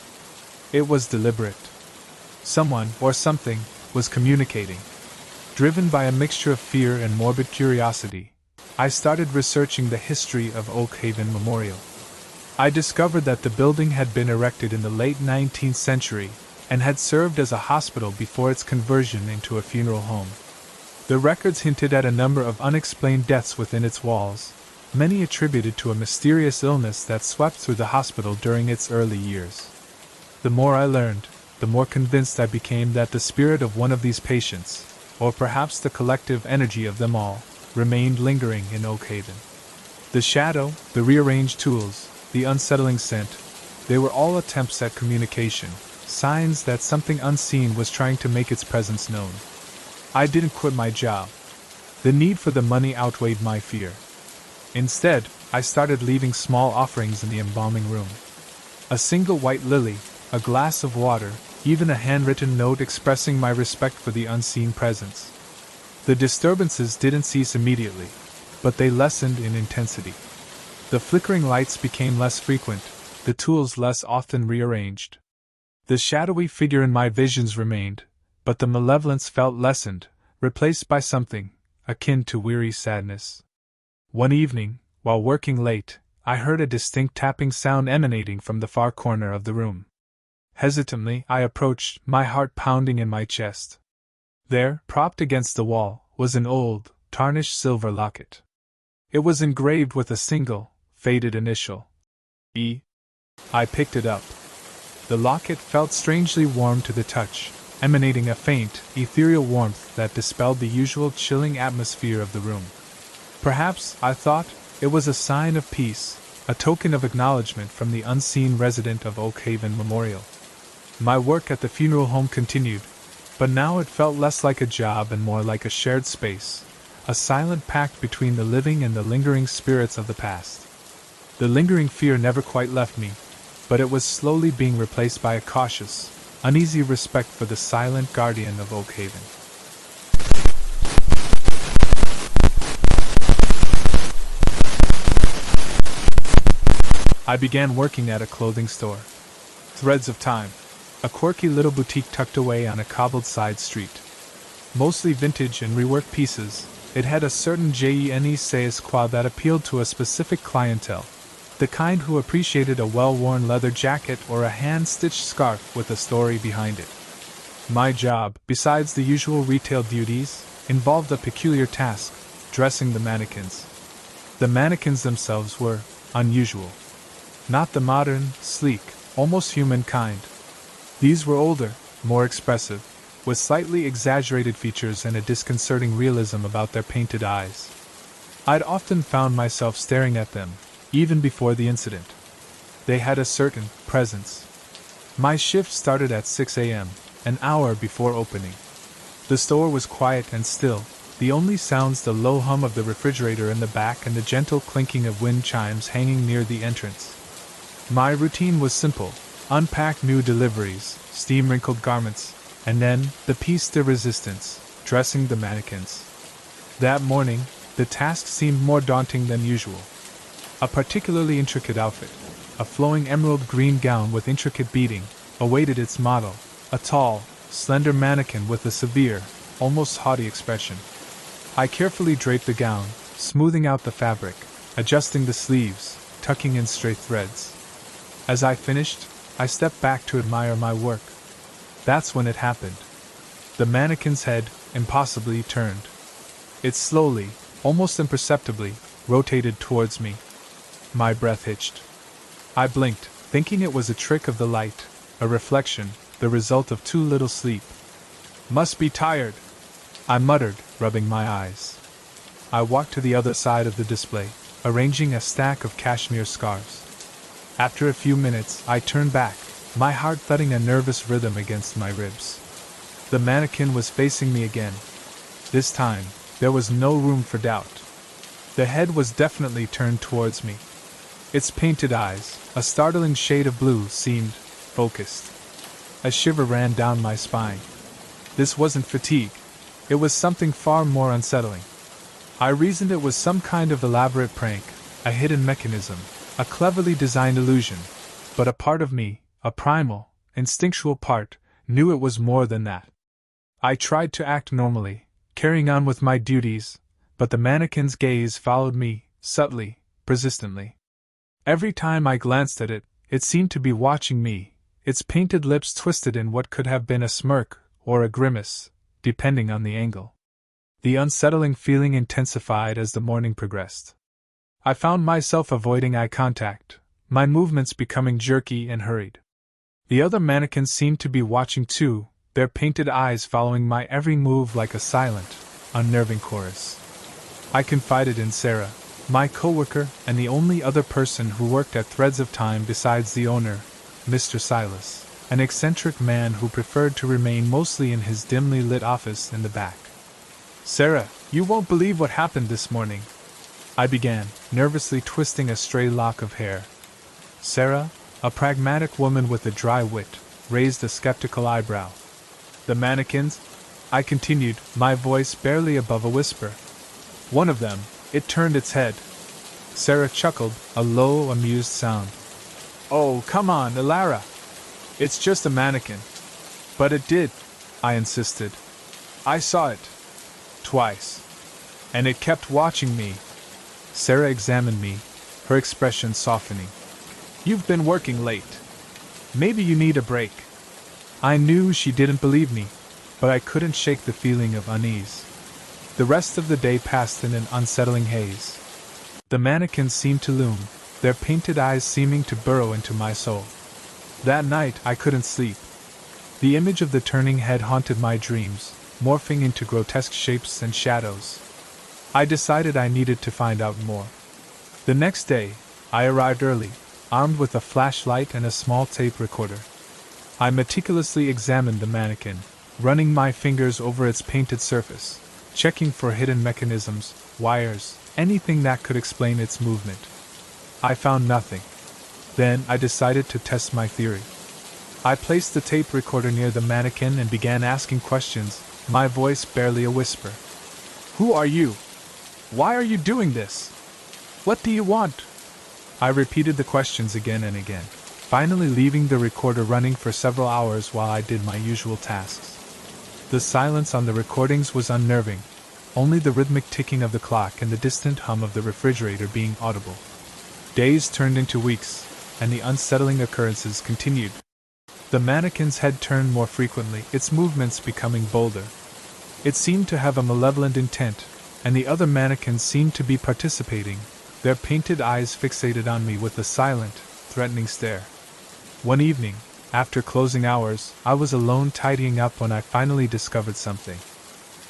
It was deliberate. Someone, or something, was communicating. Driven by a mixture of fear and morbid curiosity, I started researching the history of Oak Haven Memorial. I discovered that the building had been erected in the late 19th century and had served as a hospital before its conversion into a funeral home. The records hinted at a number of unexplained deaths within its walls, many attributed to a mysterious illness that swept through the hospital during its early years. The more I learned, the more convinced I became that the spirit of one of these patients, or perhaps the collective energy of them all, remained lingering in Oak Haven. The shadow, the rearranged tools, the unsettling scent, they were all attempts at communication, signs that something unseen was trying to make its presence known. I didn't quit my job. The need for the money outweighed my fear. Instead, I started leaving small offerings in the embalming room. A single white lily, a glass of water, even a handwritten note expressing my respect for the unseen presence. The disturbances didn't cease immediately, but they lessened in intensity. The flickering lights became less frequent, the tools less often rearranged. The shadowy figure in my visions remained, but the malevolence felt lessened, replaced by something akin to weary sadness. One evening, while working late, I heard a distinct tapping sound emanating from the far corner of the room. Hesitantly, I approached, my heart pounding in my chest. There, propped against the wall, was an old, tarnished silver locket. It was engraved with a single, faded initial. E. I picked it up. The locket felt strangely warm to the touch, emanating a faint, ethereal warmth that dispelled the usual chilling atmosphere of the room. Perhaps, I thought, it was a sign of peace, a token of acknowledgement from the unseen resident of Oak Haven Memorial. My work at the funeral home continued, but now it felt less like a job and more like a shared space, a silent pact between the living and the lingering spirits of the past. The lingering fear never quite left me, but it was slowly being replaced by a cautious, uneasy respect for the silent guardian of Oak Haven. I began working at a clothing store. Threads of Time, a quirky little boutique tucked away on a cobbled side street. Mostly vintage and reworked pieces, it had a certain je ne sais quoi that appealed to a specific clientele, the kind who appreciated a well-worn leather jacket or a hand-stitched scarf with a story behind it. My job, besides the usual retail duties, involved a peculiar task: dressing the mannequins. The mannequins themselves were unusual. Not the modern, sleek, almost human kind. These were older, more expressive, with slightly exaggerated features and a disconcerting realism about their painted eyes. I'd often found myself staring at them, even before the incident. They had a certain presence. My shift started at 6 a.m., an hour before opening. The store was quiet and still, the only sounds the low hum of the refrigerator in the back and the gentle clinking of wind chimes hanging near the entrance. My routine was simple: unpack new deliveries, steam wrinkled garments, and then, the piece de resistance, dressing the mannequins. That morning, the task seemed more daunting than usual. A particularly intricate outfit, a flowing emerald green gown with intricate beading, awaited its model, a tall, slender mannequin with a severe, almost haughty expression. I carefully draped the gown, smoothing out the fabric, adjusting the sleeves, tucking in stray threads. As I finished, I stepped back to admire my work. That's when it happened. The mannequin's head impossibly turned. It slowly, almost imperceptibly, rotated towards me. My breath hitched. I blinked, thinking it was a trick of the light, a reflection, the result of too little sleep. "Must be tired," I muttered, rubbing my eyes. I walked to the other side of the display, arranging a stack of cashmere scarves. After a few minutes, I turned back, my heart thudding a nervous rhythm against my ribs. The mannequin was facing me again. This time, there was no room for doubt. The head was definitely turned towards me. Its painted eyes, a startling shade of blue, seemed focused. A shiver ran down my spine. This wasn't fatigue. It was something far more unsettling. I reasoned it was some kind of elaborate prank, a hidden mechanism, a cleverly designed illusion. But a part of me, a primal, instinctual part, knew it was more than that. I tried to act normally, carrying on with my duties, but the mannequin's gaze followed me, subtly, persistently. Every time I glanced at it, it seemed to be watching me, its painted lips twisted in what could have been a smirk or a grimace, depending on the angle. The unsettling feeling intensified as the morning progressed. I found myself avoiding eye contact, my movements becoming jerky and hurried. The other mannequins seemed to be watching too, their painted eyes following my every move like a silent, unnerving chorus. I confided in Sarah, my coworker and the only other person who worked at Threads of Time besides the owner, Mr. Silas, an eccentric man who preferred to remain mostly in his dimly lit office in the back. "Sarah, you won't believe what happened this morning," I began, nervously twisting a stray lock of hair. Sarah, a pragmatic woman with a dry wit, raised a skeptical eyebrow. "The mannequins," I continued, my voice barely above a whisper. "One of them, it turned its head." Sarah chuckled, a low, amused sound. "Oh, come on, Elara. It's just a mannequin." "But it did," I insisted. "I saw it. Twice. And it kept watching me." Sarah examined me, her expression softening. "You've been working late. Maybe you need a break." I knew she didn't believe me, but I couldn't shake the feeling of unease. The rest of the day passed in an unsettling haze. The mannequins seemed to loom, their painted eyes seeming to burrow into my soul. That night I couldn't sleep. The image of the turning head haunted my dreams, morphing into grotesque shapes and shadows. I decided I needed to find out more. The next day, I arrived early, armed with a flashlight and a small tape recorder. I meticulously examined the mannequin, running my fingers over its painted surface, checking for hidden mechanisms, wires, anything that could explain its movement. I found nothing. Then I decided to test my theory. I placed the tape recorder near the mannequin and began asking questions, my voice barely a whisper. "Who are you? Why are you doing this? What do you want?" I repeated the questions again and again, finally leaving the recorder running for several hours while I did my usual tasks. The silence on the recordings was unnerving, only the rhythmic ticking of the clock and the distant hum of the refrigerator being audible. Days turned into weeks, and the unsettling occurrences continued. The mannequin's head turned more frequently, its movements becoming bolder. It seemed to have a malevolent intent, and the other mannequins seemed to be participating, their painted eyes fixated on me with a silent, threatening stare. One evening, after closing hours, I was alone tidying up when I finally discovered something.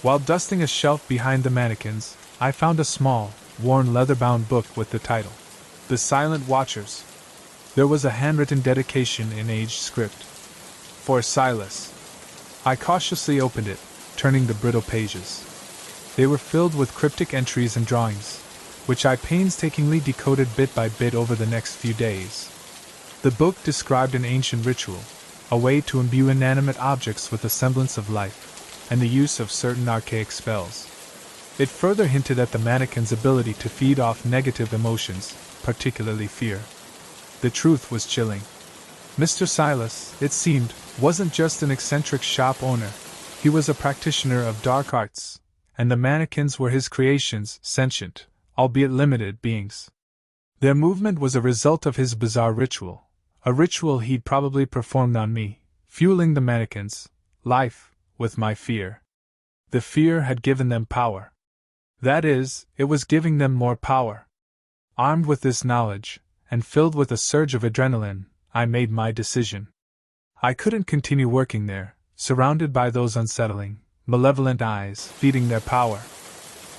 While dusting a shelf behind the mannequins, I found a small, worn leather-bound book with the title, "The Silent Watchers." There was a handwritten dedication in aged script. "For Silas." I cautiously opened it, turning the brittle pages. They were filled with cryptic entries and drawings, which I painstakingly decoded bit by bit over the next few days. The book described an ancient ritual, a way to imbue inanimate objects with a semblance of life, and the use of certain archaic spells. It further hinted at the mannequin's ability to feed off negative emotions, particularly fear. The truth was chilling. Mr. Silas, it seemed, wasn't just an eccentric shop owner. He was a practitioner of dark arts, and the mannequins were his creations, sentient, albeit limited, beings. Their movement was a result of his bizarre ritual, a ritual he'd probably performed on me, fueling the mannequins' life with my fear. The fear had given them power. That is, it was giving them more power. Armed with this knowledge, and filled with a surge of adrenaline, I made my decision. I couldn't continue working there, surrounded by those unsettling, malevolent eyes feeding their power.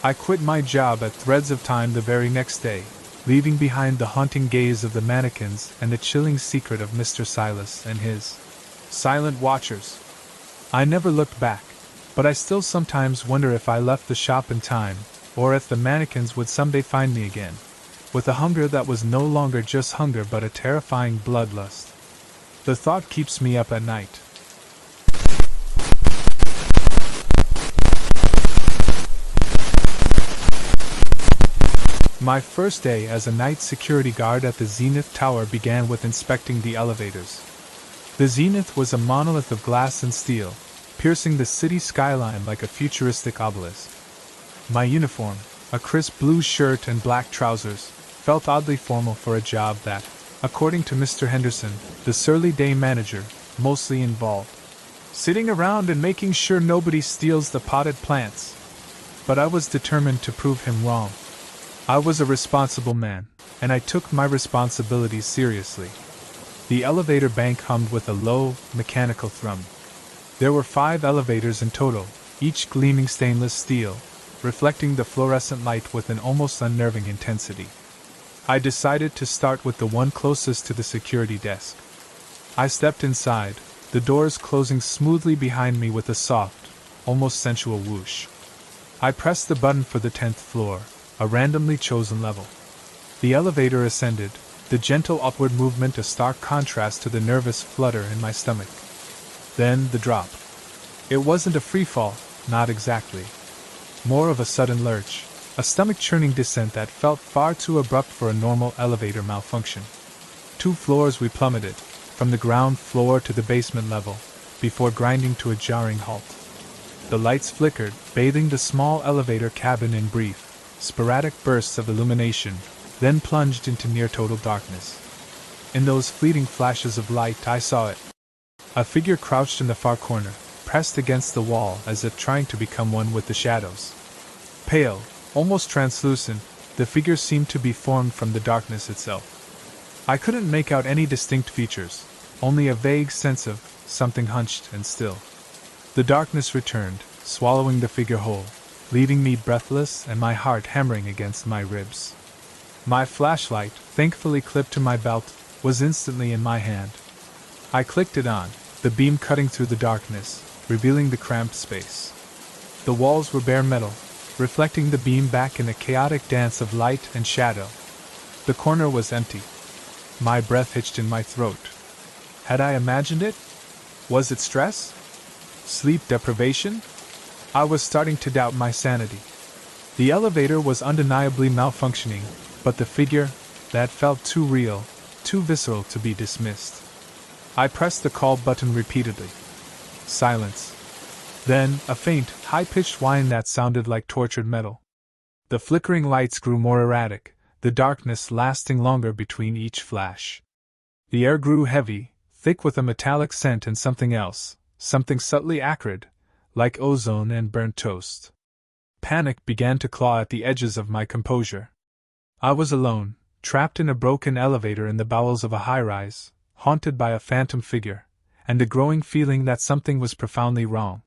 I quit my job at Threads of Time the very next day, leaving behind the haunting gaze of the mannequins and the chilling secret of Mr. Silas and his silent watchers. I never looked back, but I still sometimes wonder if I left the shop in time, or if the mannequins would someday find me again, with a hunger that was no longer just hunger but a terrifying bloodlust. The thought keeps me up at night. My first day as a night security guard at the Zenith Tower began with inspecting the elevators. The Zenith was a monolith of glass and steel, piercing the city skyline like a futuristic obelisk. My uniform, a crisp blue shirt and black trousers, felt oddly formal for a job that, according to Mr. Henderson, the surly day manager, mostly involved sitting around and making sure nobody steals the potted plants. But I was determined to prove him wrong. I was a responsible man, and I took my responsibilities seriously. The elevator bank hummed with a low, mechanical thrum. There were 5 elevators in total, each gleaming stainless steel, reflecting the fluorescent light with an almost unnerving intensity. I decided to start with the one closest to the security desk. I stepped inside, the doors closing smoothly behind me with a soft, almost sensual whoosh. I pressed the button for the 10th floor, a randomly chosen level. The elevator ascended, the gentle upward movement a stark contrast to the nervous flutter in my stomach. Then the drop. It wasn't a free fall, not exactly. More of a sudden lurch, a stomach-churning descent that felt far too abrupt for a normal elevator malfunction. 2 floors we plummeted, from the ground floor to the basement level, before grinding to a jarring halt. The lights flickered, bathing the small elevator cabin in brief, sporadic bursts of illumination, then plunged into near-total darkness. In those fleeting flashes of light I saw it. A figure crouched in the far corner, pressed against the wall as if trying to become one with the shadows. Pale, almost translucent, the figure seemed to be formed from the darkness itself. I couldn't make out any distinct features, only a vague sense of something hunched and still. The darkness returned, swallowing the figure whole, leaving me breathless and my heart hammering against my ribs. My flashlight, thankfully clipped to my belt, was instantly in my hand. I clicked it on, the beam cutting through the darkness, revealing the cramped space. The walls were bare metal, reflecting the beam back in a chaotic dance of light and shadow. The corner was empty. My breath hitched in my throat. Had I imagined it? Was it stress? Sleep deprivation? I was starting to doubt my sanity. The elevator was undeniably malfunctioning, but the figure, that felt too real, too visceral to be dismissed. I pressed the call button repeatedly. Silence. Then, a faint, high-pitched whine that sounded like tortured metal. The flickering lights grew more erratic, the darkness lasting longer between each flash. The air grew heavy, thick with a metallic scent and something else, something subtly acrid, like ozone and burnt toast. Panic began to claw at the edges of my composure. I was alone, trapped in a broken elevator in the bowels of a high-rise, haunted by a phantom figure, and a growing feeling that something was profoundly wrong.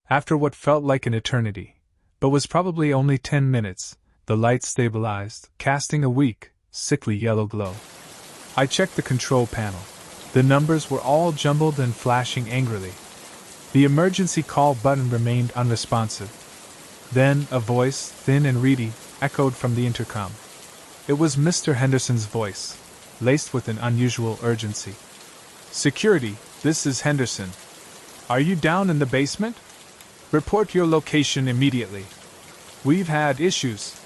After what felt like an eternity, but was probably only 10 minutes, the light stabilized, casting a weak, sickly yellow glow. I checked the control panel. The numbers were all jumbled and flashing angrily. The emergency call button remained unresponsive. Then a voice, thin and reedy, echoed from the intercom. It was Mr. Henderson's voice, laced with an unusual urgency. "Security, this is Henderson. Are you down in the basement? Report your location immediately. We've had issues.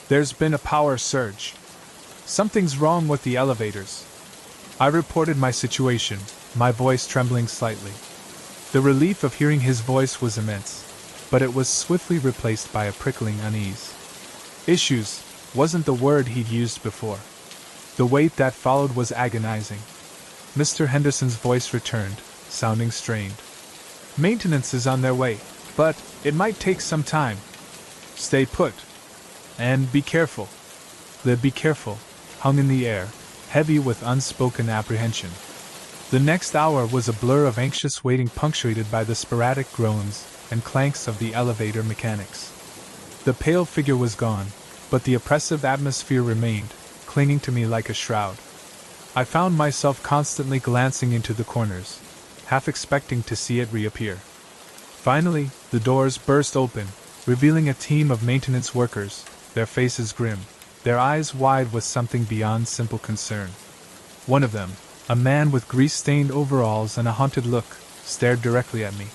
There's been a power surge. Something's wrong with the elevators." I reported my situation, my voice trembling slightly. The relief of hearing his voice was immense, but it was swiftly replaced by a prickling unease. Issues wasn't the word he'd used before. The wait that followed was agonizing. Mr. Henderson's voice returned, sounding strained. Maintenance is on their way, but it might take some time. Stay put. And be careful. The "be careful" hung in the air, heavy with unspoken apprehension. The next hour was a blur of anxious waiting punctuated by the sporadic groans and clanks of the elevator mechanics. The pale figure was gone, but the oppressive atmosphere remained, clinging to me like a shroud. I found myself constantly glancing into the corners, half expecting to see it reappear. Finally, the doors burst open, revealing a team of maintenance workers, their faces grim, their eyes wide with something beyond simple concern. One of them, a man with grease-stained overalls and a haunted look, stared directly at me.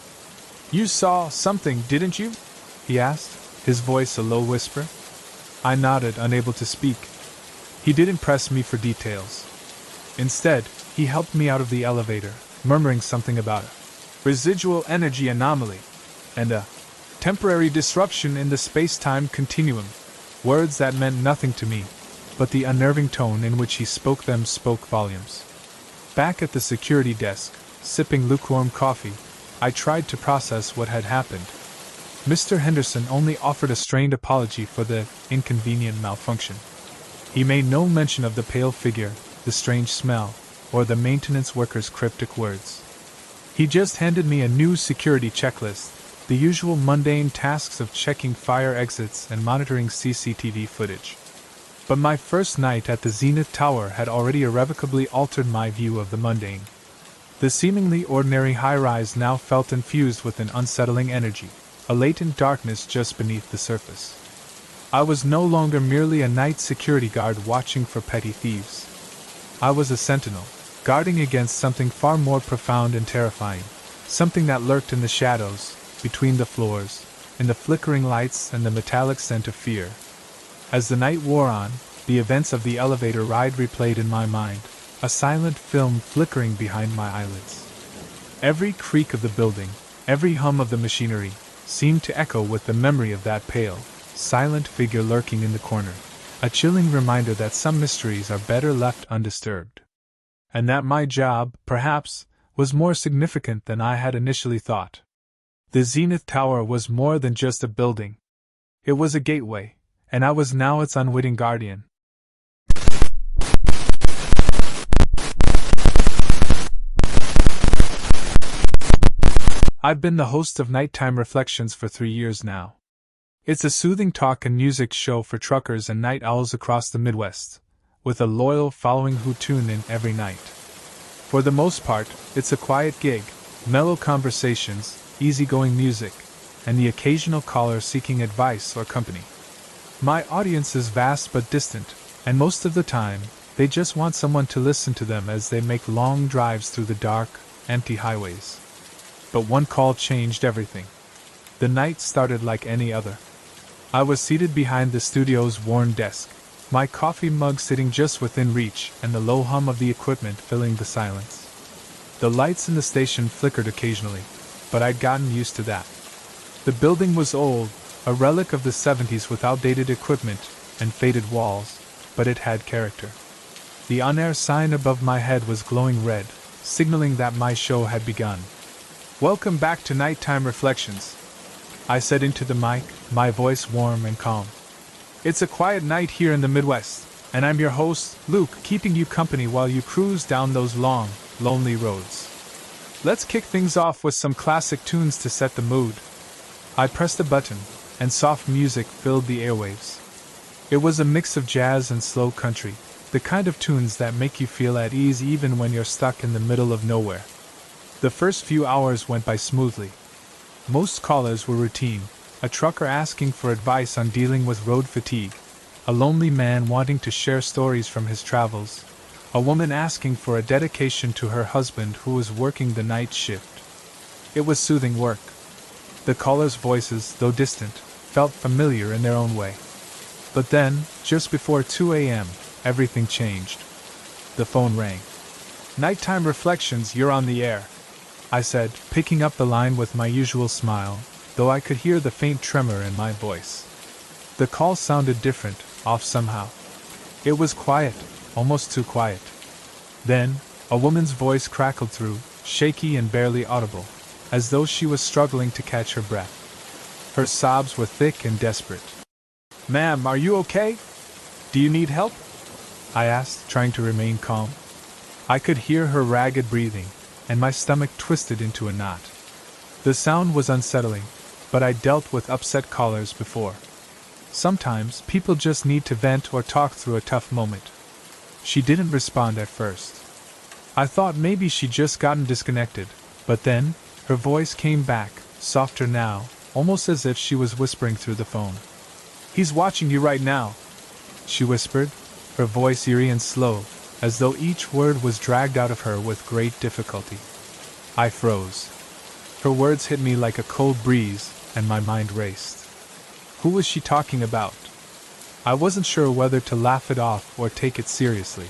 "You saw something, didn't you?" he asked, his voice a low whisper. I nodded, unable to speak. He didn't press me for details. Instead, he helped me out of the elevator, murmuring something about a residual energy anomaly and a temporary disruption in the space-time continuum, words that meant nothing to me, but the unnerving tone in which he spoke them spoke volumes. Back at the security desk, sipping lukewarm coffee, I tried to process what had happened. Mr. Henderson only offered a strained apology for the inconvenient malfunction. He made no mention of the pale figure, the strange smell, or the maintenance worker's cryptic words. He just handed me a new security checklist, the usual mundane tasks of checking fire exits and monitoring CCTV footage. But my first night at the Zenith Tower had already irrevocably altered my view of the mundane. The seemingly ordinary high-rise now felt infused with an unsettling energy, a latent darkness just beneath the surface. I was no longer merely a night security guard watching for petty thieves. I was a sentinel, guarding against something far more profound and terrifying, something that lurked in the shadows, between the floors, in the flickering lights and the metallic scent of fear. As the night wore on, the events of the elevator ride replayed in my mind, a silent film flickering behind my eyelids. Every creak of the building, every hum of the machinery, seemed to echo with the memory of that pale, silent figure lurking in the corner, a chilling reminder that some mysteries are better left undisturbed. And that my job, perhaps, was more significant than I had initially thought. The Zenith Tower was more than just a building. It was a gateway, and I was now its unwitting guardian. I've been the host of Nighttime Reflections for 3 years now. It's a soothing talk and music show for truckers and night owls across the Midwest, with a loyal following who tune in every night. For the most part, it's a quiet gig, mellow conversations, easygoing music, and the occasional caller seeking advice or company. My audience is vast but distant, and most of the time, they just want someone to listen to them as they make long drives through the dark, empty highways. But one call changed everything. The night started like any other. I was seated behind the studio's worn desk, my coffee mug sitting just within reach and the low hum of the equipment filling the silence. The lights in the station flickered occasionally, but I'd gotten used to that. The building was old, a relic of the 70s with outdated equipment and faded walls, but it had character. The on-air sign above my head was glowing red, signaling that my show had begun. "Welcome back to Nighttime Reflections," I said into the mic, my voice warm and calm. "It's a quiet night here in the Midwest, and I'm your host, Luke, keeping you company while you cruise down those long, lonely roads. Let's kick things off with some classic tunes to set the mood." I pressed a button, and soft music filled the airwaves. It was a mix of jazz and slow country, the kind of tunes that make you feel at ease even when you're stuck in the middle of nowhere. The first few hours went by smoothly. Most callers were routine, a trucker asking for advice on dealing with road fatigue, a lonely man wanting to share stories from his travels, a woman asking for a dedication to her husband who was working the night shift. It was soothing work. The callers' voices, though distant, felt familiar in their own way. But then, just before 2 a.m., everything changed. The phone rang. Nighttime Reflections, you're on the air, I said, picking up the line with my usual smile, though I could hear the faint tremor in my voice. The call sounded different, off somehow. It was quiet, almost too quiet. Then, a woman's voice crackled through, shaky and barely audible, as though she was struggling to catch her breath. Her sobs were thick and desperate. "Ma'am, are you okay? Do you need help?" I asked, trying to remain calm. I could hear her ragged breathing, and my stomach twisted into a knot. The sound was unsettling, but I dealt with upset callers before. Sometimes people just need to vent or talk through a tough moment. She didn't respond at first. I thought maybe she'd just gotten disconnected, but then, her voice came back, softer now, almost as if she was whispering through the phone. "He's watching you right now," she whispered, her voice eerie and slow, as though each word was dragged out of her with great difficulty. I froze. Her words hit me like a cold breeze, and my mind raced. Who was she talking about? I wasn't sure whether to laugh it off or take it seriously.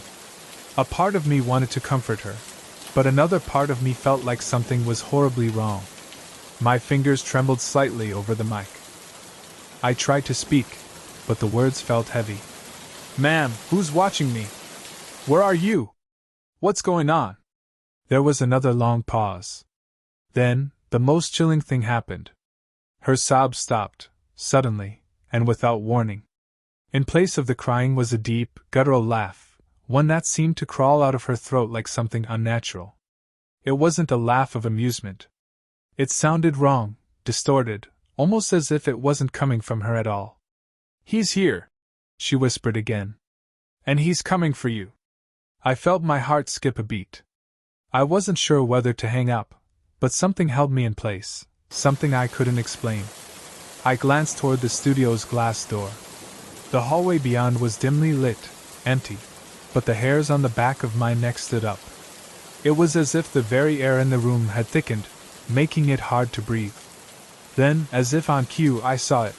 A part of me wanted to comfort her, but another part of me felt like something was horribly wrong. My fingers trembled slightly over the mic. I tried to speak, but the words felt heavy. "Ma'am, who's watching me? Where are you? What's going on?" There was another long pause. Then, the most chilling thing happened. Her sobs stopped, suddenly, and without warning. In place of the crying was a deep, guttural laugh, one that seemed to crawl out of her throat like something unnatural. It wasn't a laugh of amusement. It sounded wrong, distorted, almost as if it wasn't coming from her at all. "He's here," she whispered again. "And he's coming for you." I felt my heart skip a beat. I wasn't sure whether to hang up, but something held me in place, something I couldn't explain. I glanced toward the studio's glass door. The hallway beyond was dimly lit, empty, but the hairs on the back of my neck stood up. It was as if the very air in the room had thickened, making it hard to breathe. Then, as if on cue, I saw it.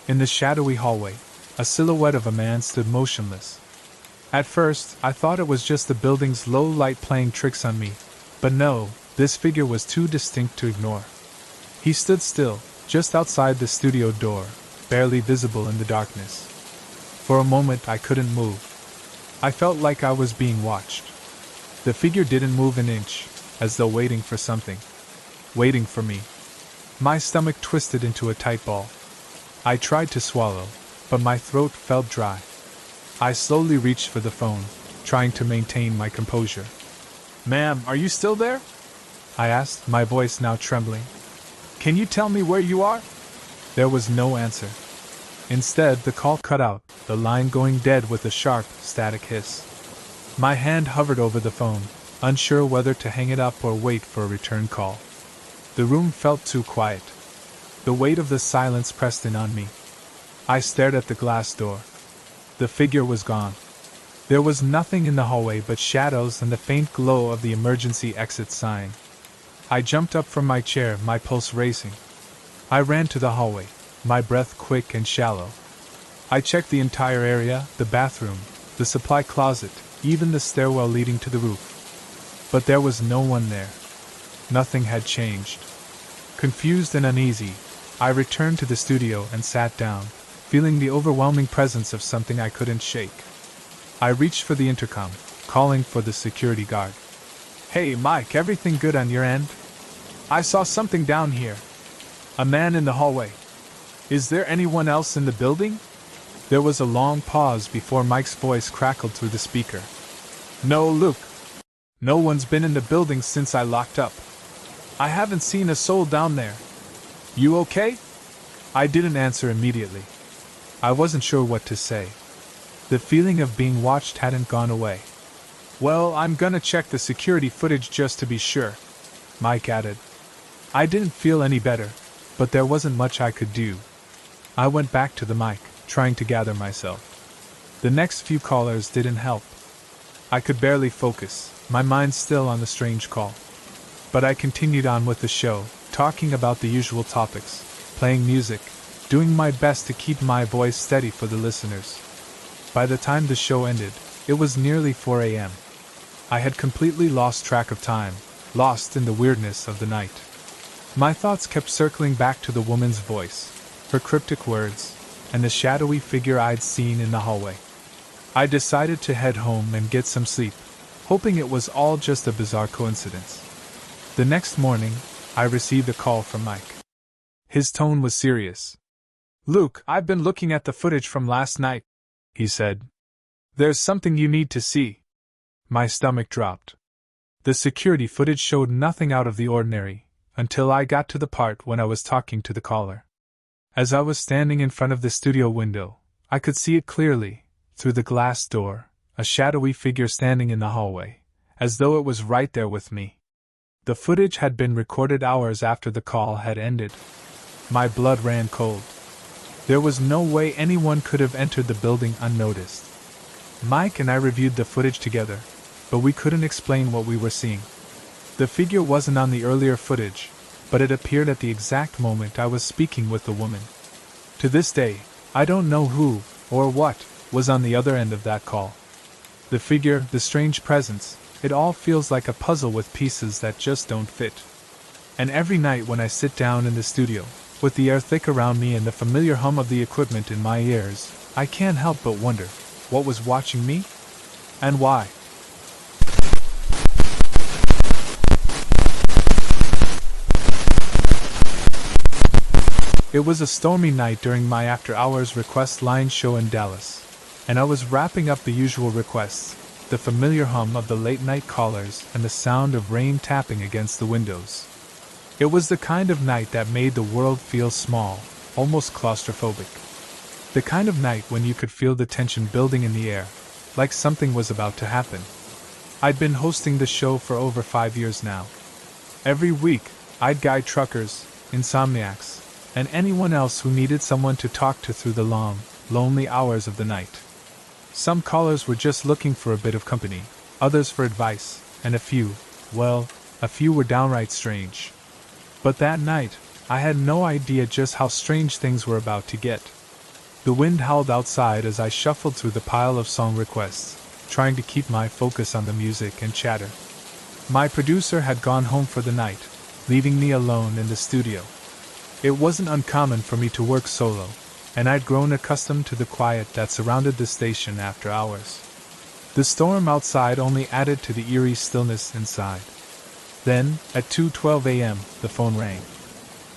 In the shadowy hallway, a silhouette of a man stood motionless. At first, I thought it was just the building's low light playing tricks on me, but no, this figure was too distinct to ignore. He stood still, just outside the studio door, barely visible in the darkness. For a moment I couldn't move. I felt like I was being watched. The figure didn't move an inch, as though waiting for something. Waiting for me. My stomach twisted into a tight ball. I tried to swallow, but my throat felt dry. I slowly reached for the phone, trying to maintain my composure. "Ma'am, are you still there?" I asked, my voice now trembling. "Can you tell me where you are?" There was no answer. Instead, the call cut out, the line going dead with a sharp, static hiss. My hand hovered over the phone, unsure whether to hang it up or wait for a return call. The room felt too quiet. The weight of the silence pressed in on me. I stared at the glass door. The figure was gone. There was nothing in the hallway but shadows and the faint glow of the emergency exit sign. I jumped up from my chair, my pulse racing. I ran to the hallway, my breath quick and shallow. I checked the entire area, the bathroom, the supply closet, even the stairwell leading to the roof. But there was no one there. Nothing had changed. Confused and uneasy, I returned to the studio and sat down, feeling the overwhelming presence of something I couldn't shake. I reached for the intercom, calling for the security guard. "Hey Mike, everything good on your end? I saw something down here. A man in the hallway. Is there anyone else in the building?" There was a long pause before Mike's voice crackled through the speaker. "No, Luke. No one's been in the building since I locked up. I haven't seen a soul down there. You okay?" I didn't answer immediately. I wasn't sure what to say. The feeling of being watched hadn't gone away. "Well, I'm gonna check the security footage just to be sure," Mike added. I didn't feel any better, but there wasn't much I could do. I went back to the mic, trying to gather myself. The next few callers didn't help. I could barely focus, my mind still on the strange call. But I continued on with the show, talking about the usual topics, playing music, doing my best to keep my voice steady for the listeners. By the time the show ended, it was nearly 4 a.m. I had completely lost track of time, lost in the weirdness of the night. My thoughts kept circling back to the woman's voice, her cryptic words, and the shadowy figure I'd seen in the hallway. I decided to head home and get some sleep, hoping it was all just a bizarre coincidence. The next morning, I received a call from Mike. His tone was serious. "Luke, I've been looking at the footage from last night," he said. "There's something you need to see." My stomach dropped. The security footage showed nothing out of the ordinary, until I got to the part when I was talking to the caller. As I was standing in front of the studio window, I could see it clearly, through the glass door, a shadowy figure standing in the hallway, as though it was right there with me. The footage had been recorded hours after the call had ended. My blood ran cold. There was no way anyone could have entered the building unnoticed. Mike and I reviewed the footage together, but we couldn't explain what we were seeing. The figure wasn't on the earlier footage, but it appeared at the exact moment I was speaking with the woman. To this day, I don't know who, or what, was on the other end of that call. The figure, the strange presence, it all feels like a puzzle with pieces that just don't fit. And every night when I sit down in the studio, with the air thick around me and the familiar hum of the equipment in my ears, I can't help but wonder, what was watching me? And why? It was a stormy night during my after-hours request line show in Dallas, and I was wrapping up the usual requests, the familiar hum of the late-night callers and the sound of rain tapping against the windows. It was the kind of night that made the world feel small, almost claustrophobic. The kind of night when you could feel the tension building in the air, like something was about to happen. I'd been hosting the show for over 5 years now. Every week, I'd guide truckers, insomniacs, and anyone else who needed someone to talk to through the long, lonely hours of the night. Some callers were just looking for a bit of company, others for advice, and a few were downright strange. But that night, I had no idea just how strange things were about to get. The wind howled outside as I shuffled through the pile of song requests, trying to keep my focus on the music and chatter. My producer had gone home for the night, leaving me alone in the studio. It wasn't uncommon for me to work solo, and I'd grown accustomed to the quiet that surrounded the station after hours. The storm outside only added to the eerie stillness inside. Then, at 2:12 a.m., the phone rang.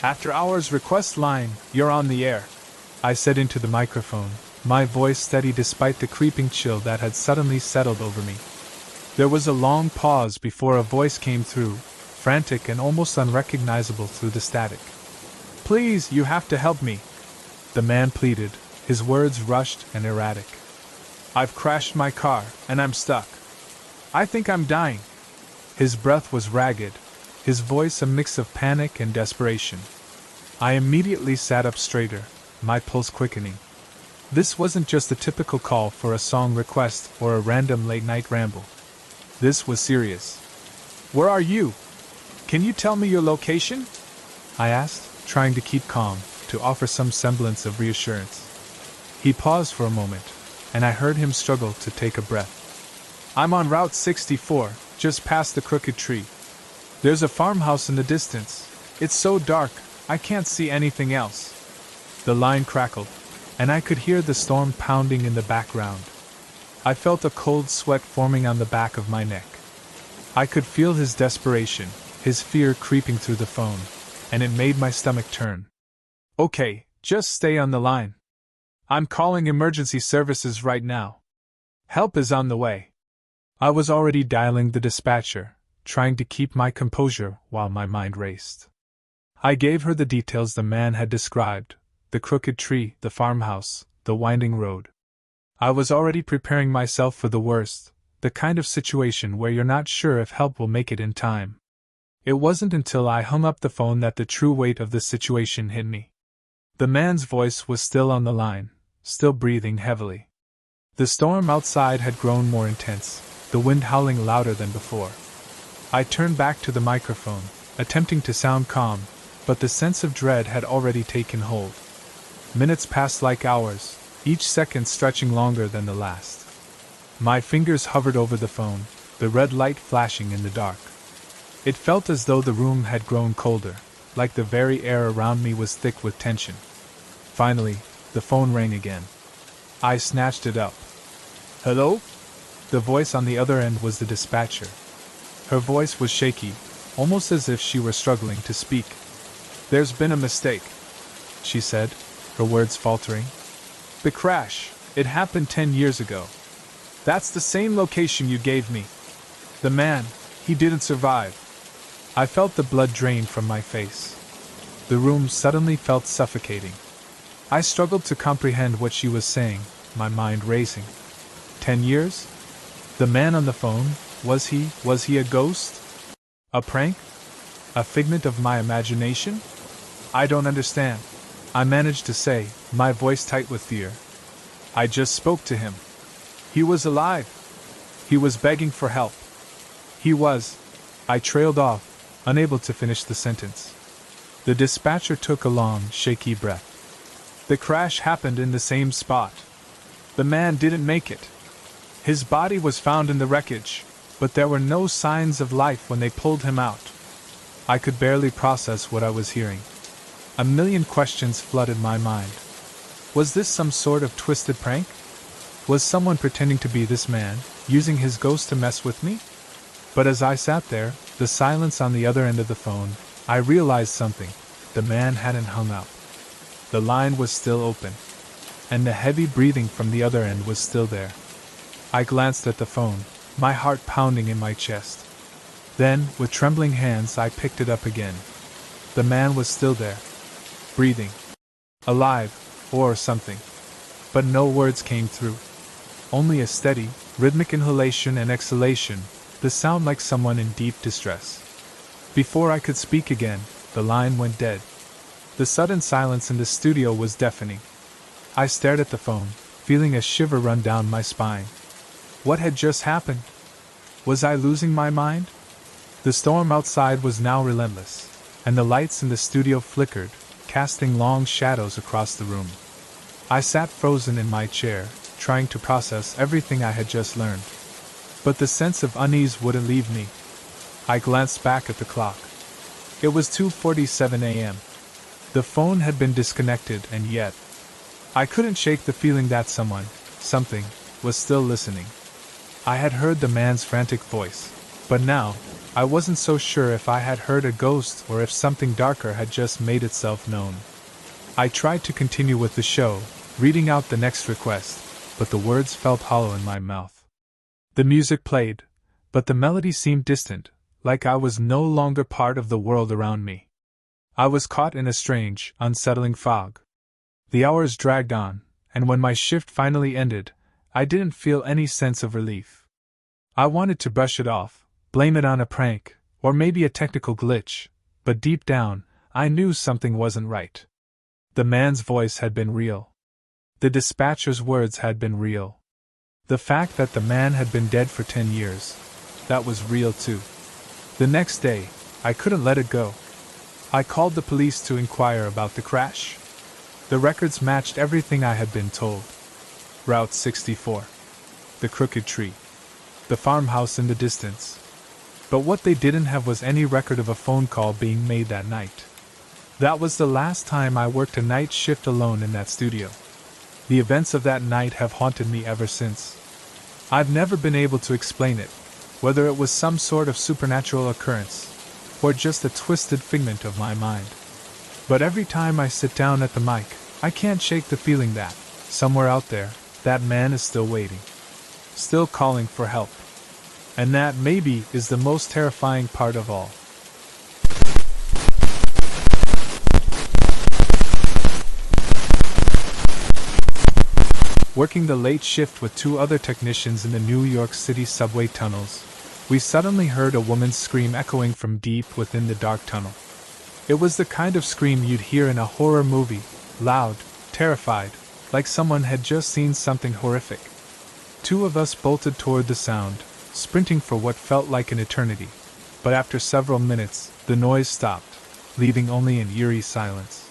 "After hours request line, you're on the air," I said into the microphone, my voice steady despite the creeping chill that had suddenly settled over me. There was a long pause before a voice came through, frantic and almost unrecognizable through the static. "Please, you have to help me," the man pleaded, his words rushed and erratic. "I've crashed my car, and I'm stuck. I think I'm dying." His breath was ragged, his voice a mix of panic and desperation. I immediately sat up straighter, my pulse quickening. This wasn't just a typical call for a song request or a random late-night ramble. This was serious. "Where are you? Can you tell me your location?" I asked, trying to keep calm, to offer some semblance of reassurance. He paused for a moment, and I heard him struggle to take a breath. "I'm on Route 64, just past the crooked tree. There's a farmhouse in the distance. It's so dark, I can't see anything else." The line crackled, and I could hear the storm pounding in the background. I felt a cold sweat forming on the back of my neck. I could feel his desperation, his fear creeping through the phone, and it made my stomach turn. "Okay, just stay on the line. I'm calling emergency services right now. Help is on the way." I was already dialing the dispatcher, trying to keep my composure while my mind raced. I gave her the details the man had described: the crooked tree, the farmhouse, the winding road. I was already preparing myself for the worst, the kind of situation where you're not sure if help will make it in time. It wasn't until I hung up the phone that the true weight of the situation hit me. The man's voice was still on the line, still breathing heavily. The storm outside had grown more intense, the wind howling louder than before. I turned back to the microphone, attempting to sound calm, but the sense of dread had already taken hold. Minutes passed like hours, each second stretching longer than the last. My fingers hovered over the phone, the red light flashing in the dark. It felt as though the room had grown colder, like the very air around me was thick with tension. Finally, the phone rang again. I snatched it up. "Hello?" The voice on the other end was the dispatcher. Her voice was shaky, almost as if she were struggling to speak. "There's been a mistake," she said, her words faltering. "The crash, it happened 10 years ago. That's the same location you gave me. The man, he didn't survive." I felt the blood drain from my face. The room suddenly felt suffocating. I struggled to comprehend what she was saying, my mind racing. 10 years? The man on the phone, was he a ghost? A prank? A figment of my imagination? "I don't understand," I managed to say, my voice tight with fear. "I just spoke to him. He was alive. He was begging for help. He was..." I trailed off, unable to finish the sentence. The dispatcher took a long, shaky breath. "The crash happened in the same spot. The man didn't make it. His body was found in the wreckage, but there were no signs of life when they pulled him out." I could barely process what I was hearing. A million questions flooded my mind. Was this some sort of twisted prank? Was someone pretending to be this man, using his ghost to mess with me? But as I sat there, the silence on the other end of the phone, I realized something. The man hadn't hung up. The line was still open, and the heavy breathing from the other end was still there. I glanced at the phone, my heart pounding in my chest. Then, with trembling hands, I picked it up again. The man was still there, breathing. Alive, or something. But no words came through. Only a steady, rhythmic inhalation and exhalation, the sound like someone in deep distress. Before I could speak again, the line went dead. The sudden silence in the studio was deafening. I stared at the phone, feeling a shiver run down my spine. What had just happened? Was I losing my mind? The storm outside was now relentless, and the lights in the studio flickered, casting long shadows across the room. I sat frozen in my chair, trying to process everything I had just learned. But the sense of unease wouldn't leave me. I glanced back at the clock. It was 2:47 a.m. The phone had been disconnected, and yet I couldn't shake the feeling that something, was still listening. I had heard the man's frantic voice, but now, I wasn't so sure if I had heard a ghost or if something darker had just made itself known. I tried to continue with the show, reading out the next request, but the words felt hollow in my mouth. The music played, but the melody seemed distant, like I was no longer part of the world around me. I was caught in a strange, unsettling fog. The hours dragged on, and when my shift finally ended, I didn't feel any sense of relief. I wanted to brush it off, blame it on a prank, or maybe a technical glitch, but deep down, I knew something wasn't right. The man's voice had been real. The dispatcher's words had been real. The fact that the man had been dead for 10 years, that was real too. The next day, I couldn't let it go. I called the police to inquire about the crash. The records matched everything I had been told. Route 64. The crooked tree. The farmhouse in the distance. But what they didn't have was any record of a phone call being made that night. That was the last time I worked a night shift alone in that studio. The events of that night have haunted me ever since. I've never been able to explain it, whether it was some sort of supernatural occurrence, or just a twisted figment of my mind. But every time I sit down at the mic, I can't shake the feeling that, somewhere out there, that man is still waiting. Still calling for help. And that, maybe, is the most terrifying part of all. Working the late shift with 2 other technicians in the New York City subway tunnels, we suddenly heard a woman's scream echoing from deep within the dark tunnel. It was the kind of scream you'd hear in a horror movie, loud, terrified, like someone had just seen something horrific. 2 of us bolted toward the sound, sprinting for what felt like an eternity, but after several minutes, the noise stopped, leaving only an eerie silence.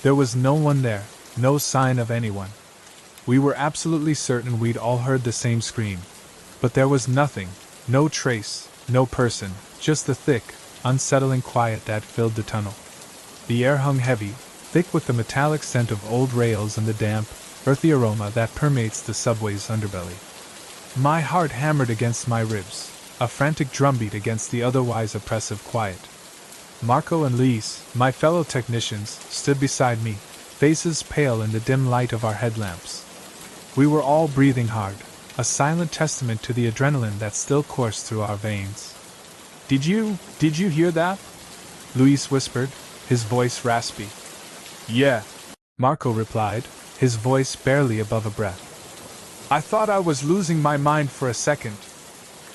There was no one there, no sign of anyone. We were absolutely certain we'd all heard the same scream, but there was nothing, No trace, no person, just the thick, unsettling quiet that filled the tunnel. The air hung heavy, thick with the metallic scent of old rails and the damp, earthy aroma that permeates the subway's underbelly. My heart hammered against my ribs, a frantic drumbeat against the otherwise oppressive quiet. Marco and Lise, my fellow technicians, stood beside me, faces pale in the dim light of our headlamps. We were all breathing hard, a silent testament to the adrenaline that still coursed through our veins. Did you hear that?" Luis whispered, his voice raspy. "Yeah," Marco replied, his voice barely above a breath. "I thought I was losing my mind for a second."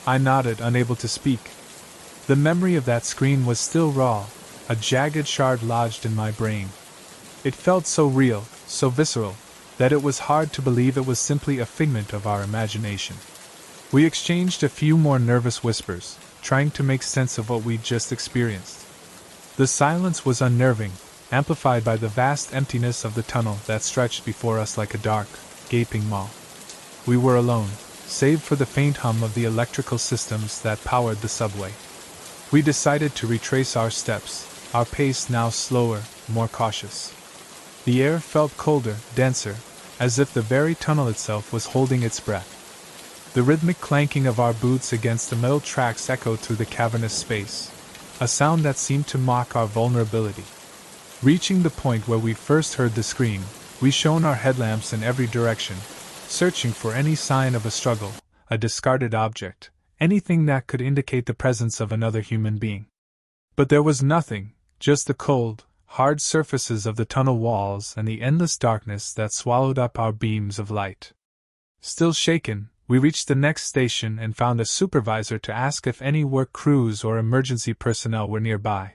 I nodded, unable to speak. The memory of that scream was still raw, a jagged shard lodged in my brain. It felt so real, so visceral, that it was hard to believe it was simply a figment of our imagination. We exchanged a few more nervous whispers, trying to make sense of what we'd just experienced. The silence was unnerving, amplified by the vast emptiness of the tunnel that stretched before us like a dark, gaping maw. We were alone, save for the faint hum of the electrical systems that powered the subway. We decided to retrace our steps, our pace now slower, more cautious. The air felt colder, denser, as if the very tunnel itself was holding its breath. The rhythmic clanking of our boots against the metal tracks echoed through the cavernous space, a sound that seemed to mock our vulnerability. Reaching the point where we first heard the scream, we shone our headlamps in every direction, searching for any sign of a struggle, a discarded object, anything that could indicate the presence of another human being. But there was nothing, just the cold, hard surfaces of the tunnel walls and the endless darkness that swallowed up our beams of light. Still shaken, we reached the next station and found a supervisor to ask if any work crews or emergency personnel were nearby.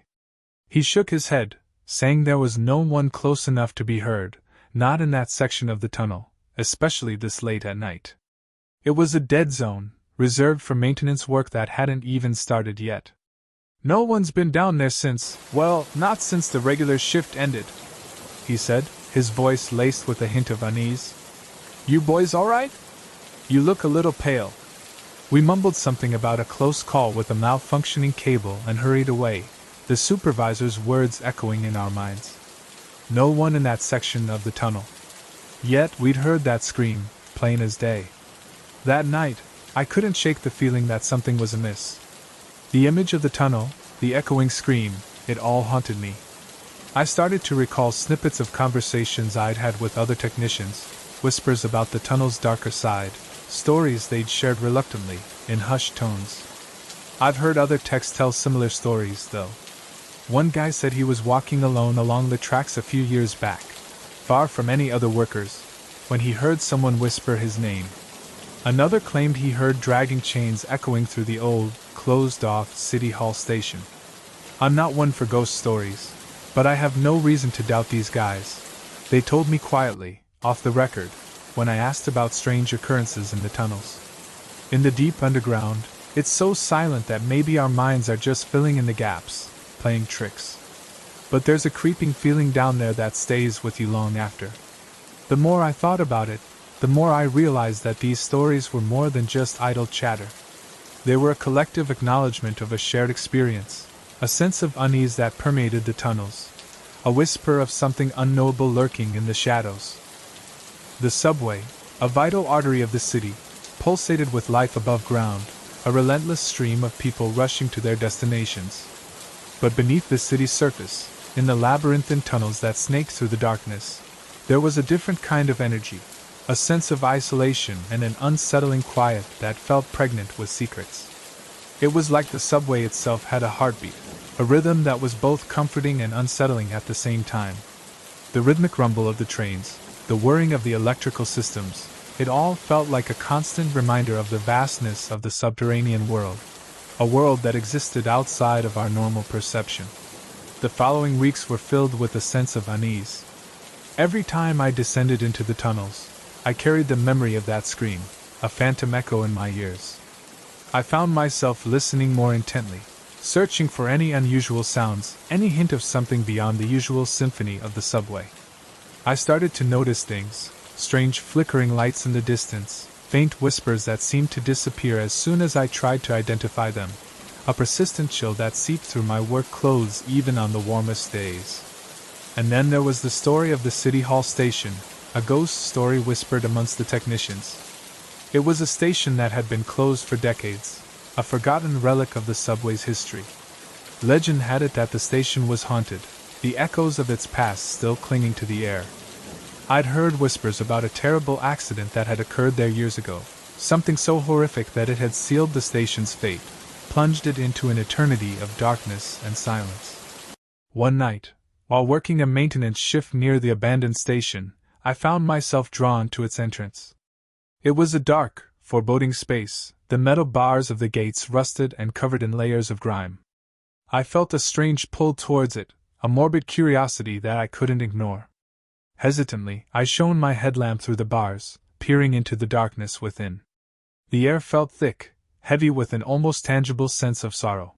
He shook his head, saying there was no one close enough to be heard, not in that section of the tunnel, especially this late at night. It was a dead zone, reserved for maintenance work that hadn't even started yet. "No one's been down there since, well, not since the regular shift ended," he said, his voice laced with a hint of unease. "You boys all right? You look a little pale." We mumbled something about a close call with a malfunctioning cable and hurried away, the supervisor's words echoing in our minds. No one in that section of the tunnel. Yet we'd heard that scream, plain as day. That night, I couldn't shake the feeling that something was amiss. The image of the tunnel, the echoing scream, it all haunted me. I started to recall snippets of conversations I'd had with other technicians, whispers about the tunnel's darker side, stories they'd shared reluctantly, in hushed tones. I've heard other techs tell similar stories, though. One guy said he was walking alone along the tracks a few years back, far from any other workers, when he heard someone whisper his name. Another claimed he heard dragging chains echoing through the old, closed-off City Hall station. I'm not one for ghost stories, but I have no reason to doubt these guys. They told me quietly, off the record, when I asked about strange occurrences in the tunnels. In the deep underground, it's so silent that maybe our minds are just filling in the gaps, playing tricks. But there's a creeping feeling down there that stays with you long after. The more I thought about it, the more I realized that these stories were more than just idle chatter. They were a collective acknowledgement of a shared experience, a sense of unease that permeated the tunnels, a whisper of something unknowable lurking in the shadows. The subway, a vital artery of the city, pulsated with life above ground, a relentless stream of people rushing to their destinations. But beneath the city's surface, in the labyrinthine tunnels that snaked through the darkness, there was a different kind of energy, a sense of isolation and an unsettling quiet that felt pregnant with secrets. It was like the subway itself had a heartbeat, a rhythm that was both comforting and unsettling at the same time. The rhythmic rumble of the trains, the whirring of the electrical systems, it all felt like a constant reminder of the vastness of the subterranean world, a world that existed outside of our normal perception. The following weeks were filled with a sense of unease. Every time I descended into the tunnels, I carried the memory of that scream, a phantom echo in my ears. I found myself listening more intently, searching for any unusual sounds, any hint of something beyond the usual symphony of the subway. I started to notice things, strange flickering lights in the distance, faint whispers that seemed to disappear as soon as I tried to identify them, a persistent chill that seeped through my work clothes even on the warmest days. And then there was the story of the City Hall station, a ghost story whispered amongst the technicians. It was a station that had been closed for decades, a forgotten relic of the subway's history. Legend had it that the station was haunted, the echoes of its past still clinging to the air. I'd heard whispers about a terrible accident that had occurred there years ago, something so horrific that it had sealed the station's fate, plunged it into an eternity of darkness and silence. One night, while working a maintenance shift near the abandoned station, I found myself drawn to its entrance. It was a dark, foreboding space, the metal bars of the gates rusted and covered in layers of grime. I felt a strange pull towards it, a morbid curiosity that I couldn't ignore. Hesitantly, I shone my headlamp through the bars, peering into the darkness within. The air felt thick, heavy with an almost tangible sense of sorrow.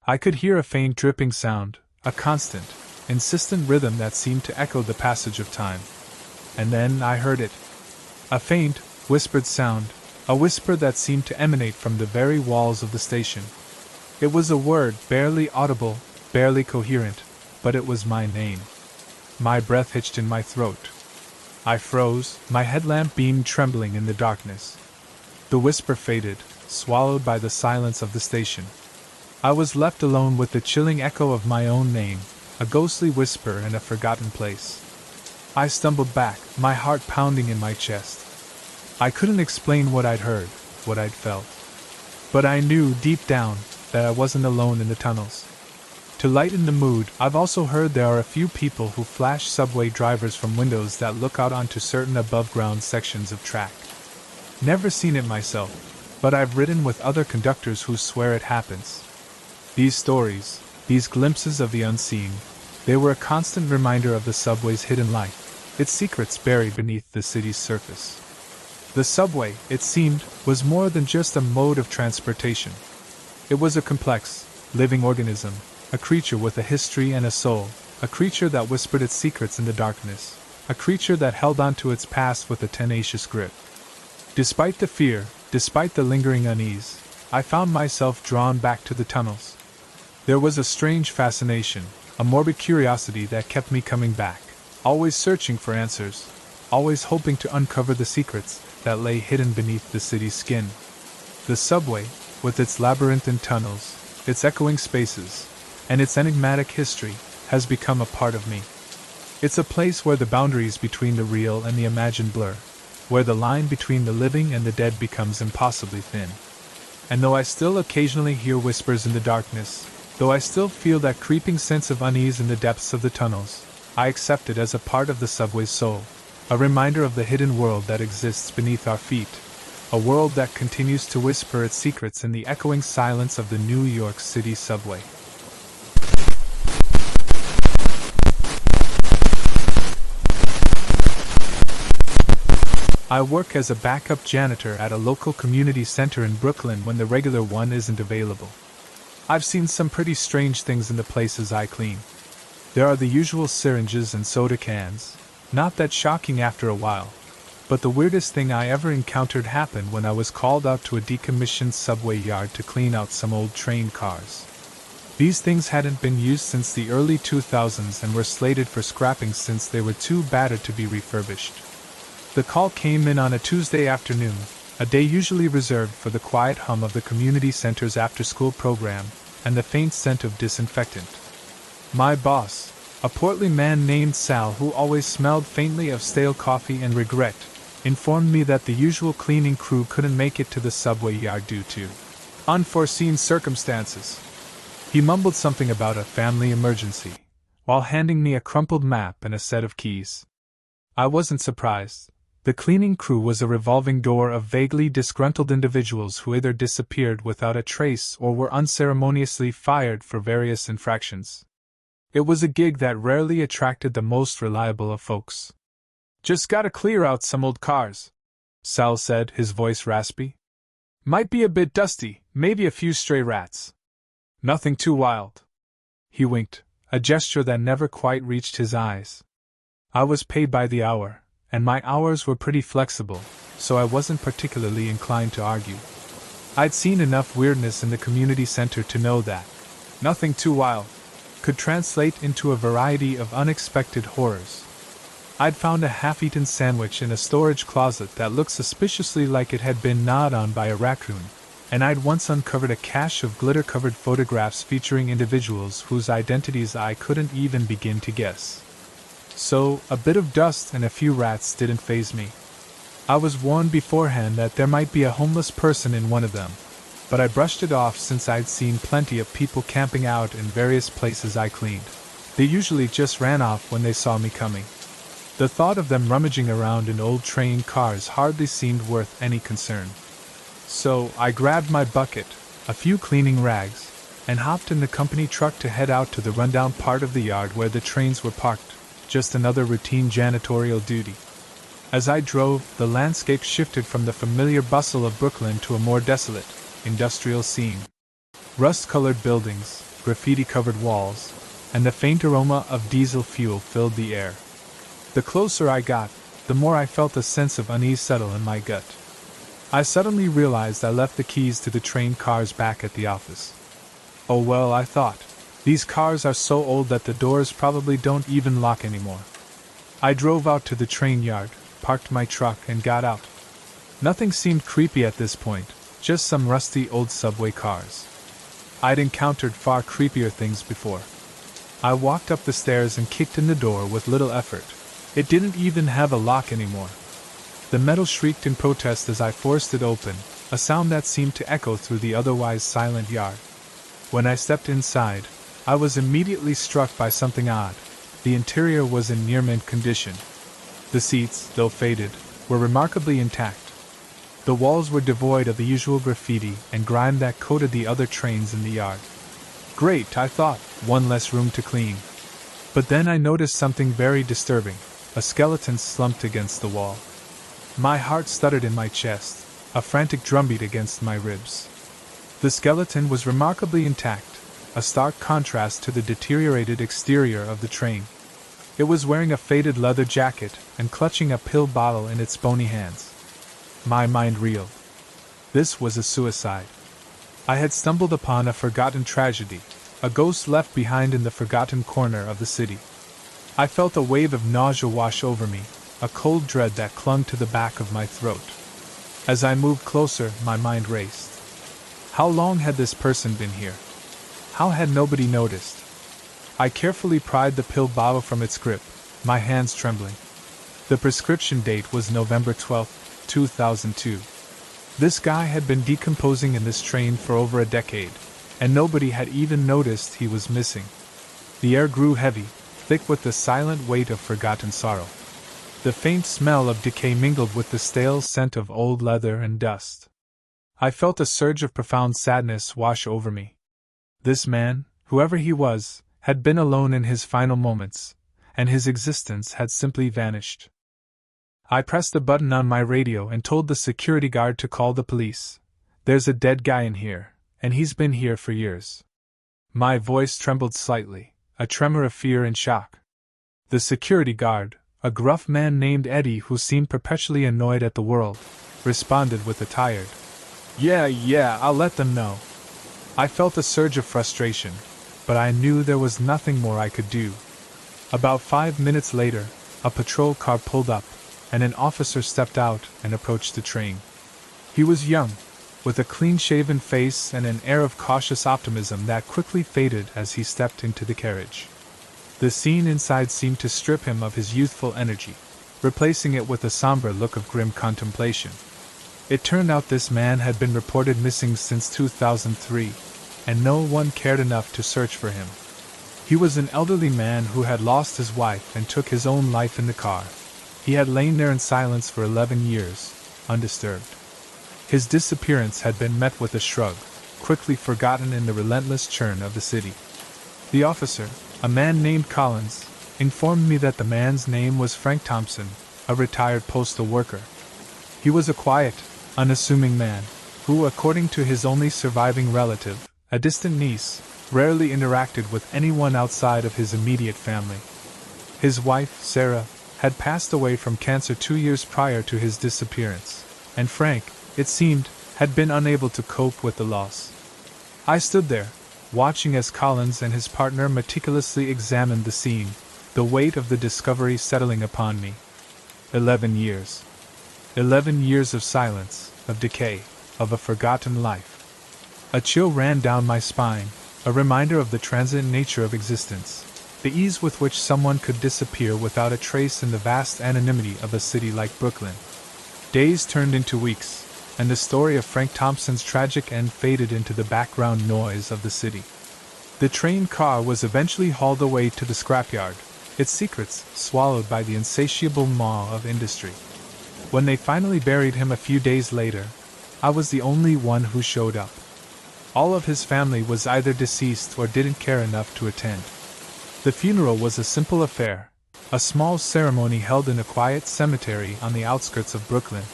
I could hear a faint dripping sound, a constant, insistent rhythm that seemed to echo the passage of time. And then I heard it. A faint, whispered sound, a whisper that seemed to emanate from the very walls of the station. It was a word barely audible, barely coherent, but it was my name. My breath hitched in my throat. I froze, my headlamp beam trembling in the darkness. The whisper faded, swallowed by the silence of the station. I was left alone with the chilling echo of my own name, a ghostly whisper in a forgotten place. I stumbled back, my heart pounding in my chest. I couldn't explain what I'd heard, what I'd felt. But I knew deep down that I wasn't alone in the tunnels. To lighten the mood, I've also heard there are a few people who flash subway drivers from windows that look out onto certain above-ground sections of track. Never seen it myself, but I've ridden with other conductors who swear it happens. These stories, these glimpses of the unseen, they were a constant reminder of the subway's hidden life, its secrets buried beneath the city's surface. The subway, it seemed, was more than just a mode of transportation. It was a complex, living organism, a creature with a history and a soul, a creature that whispered its secrets in the darkness, a creature that held on to its past with a tenacious grip. Despite the fear, despite the lingering unease, I found myself drawn back to the tunnels. There was a strange fascination, a morbid curiosity that kept me coming back, always searching for answers, always hoping to uncover the secrets that lay hidden beneath the city's skin. The subway, with its labyrinthine tunnels, its echoing spaces, and its enigmatic history, has become a part of me. It's a place where the boundaries between the real and the imagined blur, where the line between the living and the dead becomes impossibly thin. And though I still occasionally hear whispers in the darkness, though I still feel that creeping sense of unease in the depths of the tunnels, I accept it as a part of the subway's soul, a reminder of the hidden world that exists beneath our feet, a world that continues to whisper its secrets in the echoing silence of the New York City subway. I work as a backup janitor at a local community center in Brooklyn when the regular one isn't available. I've seen some pretty strange things in the places I clean. There are the usual syringes and soda cans, not that shocking after a while, but the weirdest thing I ever encountered happened when I was called out to a decommissioned subway yard to clean out some old train cars. These things hadn't been used since the early 2000s and were slated for scrapping since they were too battered to be refurbished. The call came in on a Tuesday afternoon, a day usually reserved for the quiet hum of the community center's after-school program and the faint scent of disinfectant. My boss, a portly man named Sal who always smelled faintly of stale coffee and regret, informed me that the usual cleaning crew couldn't make it to the subway yard due to unforeseen circumstances. He mumbled something about a family emergency, while handing me a crumpled map and a set of keys. I wasn't surprised. The cleaning crew was a revolving door of vaguely disgruntled individuals who either disappeared without a trace or were unceremoniously fired for various infractions. It was a gig that rarely attracted the most reliable of folks. "Just gotta clear out some old cars," Sal said, his voice raspy. "Might be a bit dusty, maybe a few stray rats. Nothing too wild." He winked, a gesture that never quite reached his eyes. I was paid by the hour, and my hours were pretty flexible, so I wasn't particularly inclined to argue. I'd seen enough weirdness in the community center to know that nothing too wild could translate into a variety of unexpected horrors. I'd found a half-eaten sandwich in a storage closet that looked suspiciously like it had been gnawed on by a raccoon, and I'd once uncovered a cache of glitter-covered photographs featuring individuals whose identities I couldn't even begin to guess. So, a bit of dust and a few rats didn't faze me. I was warned beforehand that there might be a homeless person in one of them, but I brushed it off since I'd seen plenty of people camping out in various places I cleaned. They usually just ran off when they saw me coming. The thought of them rummaging around in old train cars hardly seemed worth any concern. So, I grabbed my bucket, a few cleaning rags, and hopped in the company truck to head out to the rundown part of the yard where the trains were parked, just another routine janitorial duty. As I drove, the landscape shifted from the familiar bustle of Brooklyn to a more desolate, industrial scene. Rust-colored buildings, graffiti-covered walls, and the faint aroma of diesel fuel filled the air. The closer I got, the more I felt a sense of unease settle in my gut. I suddenly realized I left the keys to the train cars back at the office. Oh well, I thought, these cars are so old that the doors probably don't even lock anymore. I drove out to the train yard, parked my truck, and got out. Nothing seemed creepy at this point, just some rusty old subway cars. I'd encountered far creepier things before. I walked up the stairs and kicked in the door with little effort. It didn't even have a lock anymore. The metal shrieked in protest as I forced it open, a sound that seemed to echo through the otherwise silent yard. When I stepped inside, I was immediately struck by something odd. The interior was in near mint condition. The seats, though faded, were remarkably intact. The walls were devoid of the usual graffiti and grime that coated the other trains in the yard. Great, I thought, one less room to clean. But then I noticed something very disturbing. A skeleton slumped against the wall. My heart stuttered in my chest, a frantic drumbeat against my ribs. The skeleton was remarkably intact, a stark contrast to the deteriorated exterior of the train. It was wearing a faded leather jacket and clutching a pill bottle in its bony hands. My mind reeled. This was a suicide. I had stumbled upon a forgotten tragedy, a ghost left behind in the forgotten corner of the city. I felt a wave of nausea wash over me, a cold dread that clung to the back of my throat. As I moved closer, my mind raced. How long had this person been here? How had nobody noticed? I carefully pried the pill bottle from its grip, my hands trembling. The prescription date was November 12, 2002. This guy had been decomposing in this train for over a decade, and nobody had even noticed he was missing. The air grew heavy, thick with the silent weight of forgotten sorrow. The faint smell of decay mingled with the stale scent of old leather and dust. I felt a surge of profound sadness wash over me. This man, whoever he was, had been alone in his final moments, and his existence had simply vanished. I pressed a button on my radio and told the security guard to call the police. There's a dead guy in here, and he's been here for years. My voice trembled slightly, a tremor of fear and shock. The security guard, a gruff man named Eddie who seemed perpetually annoyed at the world, responded with a tired, Yeah, I'll let them know. I felt a surge of frustration, but I knew there was nothing more I could do. About 5 minutes later, a patrol car pulled up, and an officer stepped out and approached the train. He was young, with a clean-shaven face and an air of cautious optimism that quickly faded as he stepped into the carriage. The scene inside seemed to strip him of his youthful energy, replacing it with a somber look of grim contemplation. It turned out this man had been reported missing since 2003, and no one cared enough to search for him. He was an elderly man who had lost his wife and took his own life in the car. He had lain there in silence for 11 years, undisturbed. His disappearance had been met with a shrug, quickly forgotten in the relentless churn of the city. The officer, a man named Collins, informed me that the man's name was Frank Thompson, a retired postal worker. He was a quiet, unassuming man, who, according to his only surviving relative, a distant niece, rarely interacted with anyone outside of his immediate family. His wife, Sarah, had passed away from cancer 2 years prior to his disappearance, and Frank, it seemed, had been unable to cope with the loss. I stood there, watching as Collins and his partner meticulously examined the scene, the weight of the discovery settling upon me. 11 years. 11 years of silence, of decay, of a forgotten life. A chill ran down my spine, a reminder of the transient nature of existence, the ease with which someone could disappear without a trace in the vast anonymity of a city like Brooklyn. Days turned into weeks, and the story of Frank Thompson's tragic end faded into the background noise of the city. The train car was eventually hauled away to the scrapyard, its secrets swallowed by the insatiable maw of industry. When they finally buried him a few days later, I was the only one who showed up. All of his family was either deceased or didn't care enough to attend. The funeral was a simple affair, a small ceremony held in a quiet cemetery on the outskirts of Brooklyn.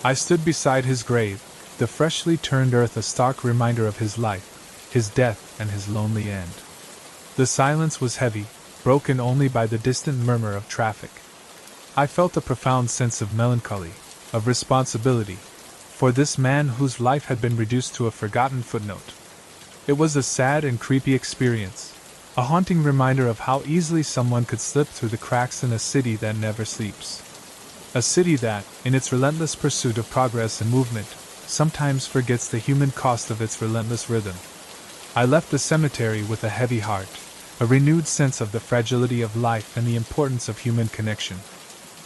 I stood beside his grave, the freshly turned earth a stark reminder of his life, his death, and his lonely end. The silence was heavy, broken only by the distant murmur of traffic. I felt a profound sense of melancholy, of responsibility, for this man whose life had been reduced to a forgotten footnote. It was a sad and creepy experience, a haunting reminder of how easily someone could slip through the cracks in a city that never sleeps. A city that, in its relentless pursuit of progress and movement, sometimes forgets the human cost of its relentless rhythm. I left the cemetery with a heavy heart, a renewed sense of the fragility of life and the importance of human connection.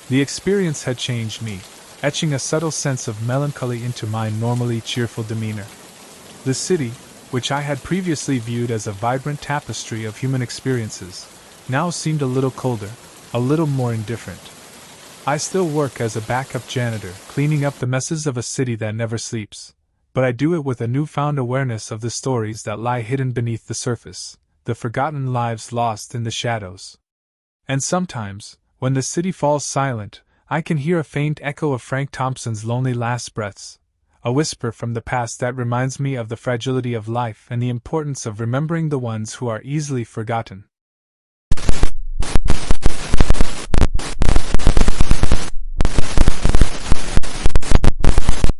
The experience had changed me, etching a subtle sense of melancholy into my normally cheerful demeanor. The city, which I had previously viewed as a vibrant tapestry of human experiences, now seemed a little colder, a little more indifferent. I still work as a backup janitor, cleaning up the messes of a city that never sleeps, but I do it with a newfound awareness of the stories that lie hidden beneath the surface, the forgotten lives lost in the shadows. And sometimes, when the city falls silent, I can hear a faint echo of Frank Thompson's lonely last breaths, a whisper from the past that reminds me of the fragility of life and the importance of remembering the ones who are easily forgotten.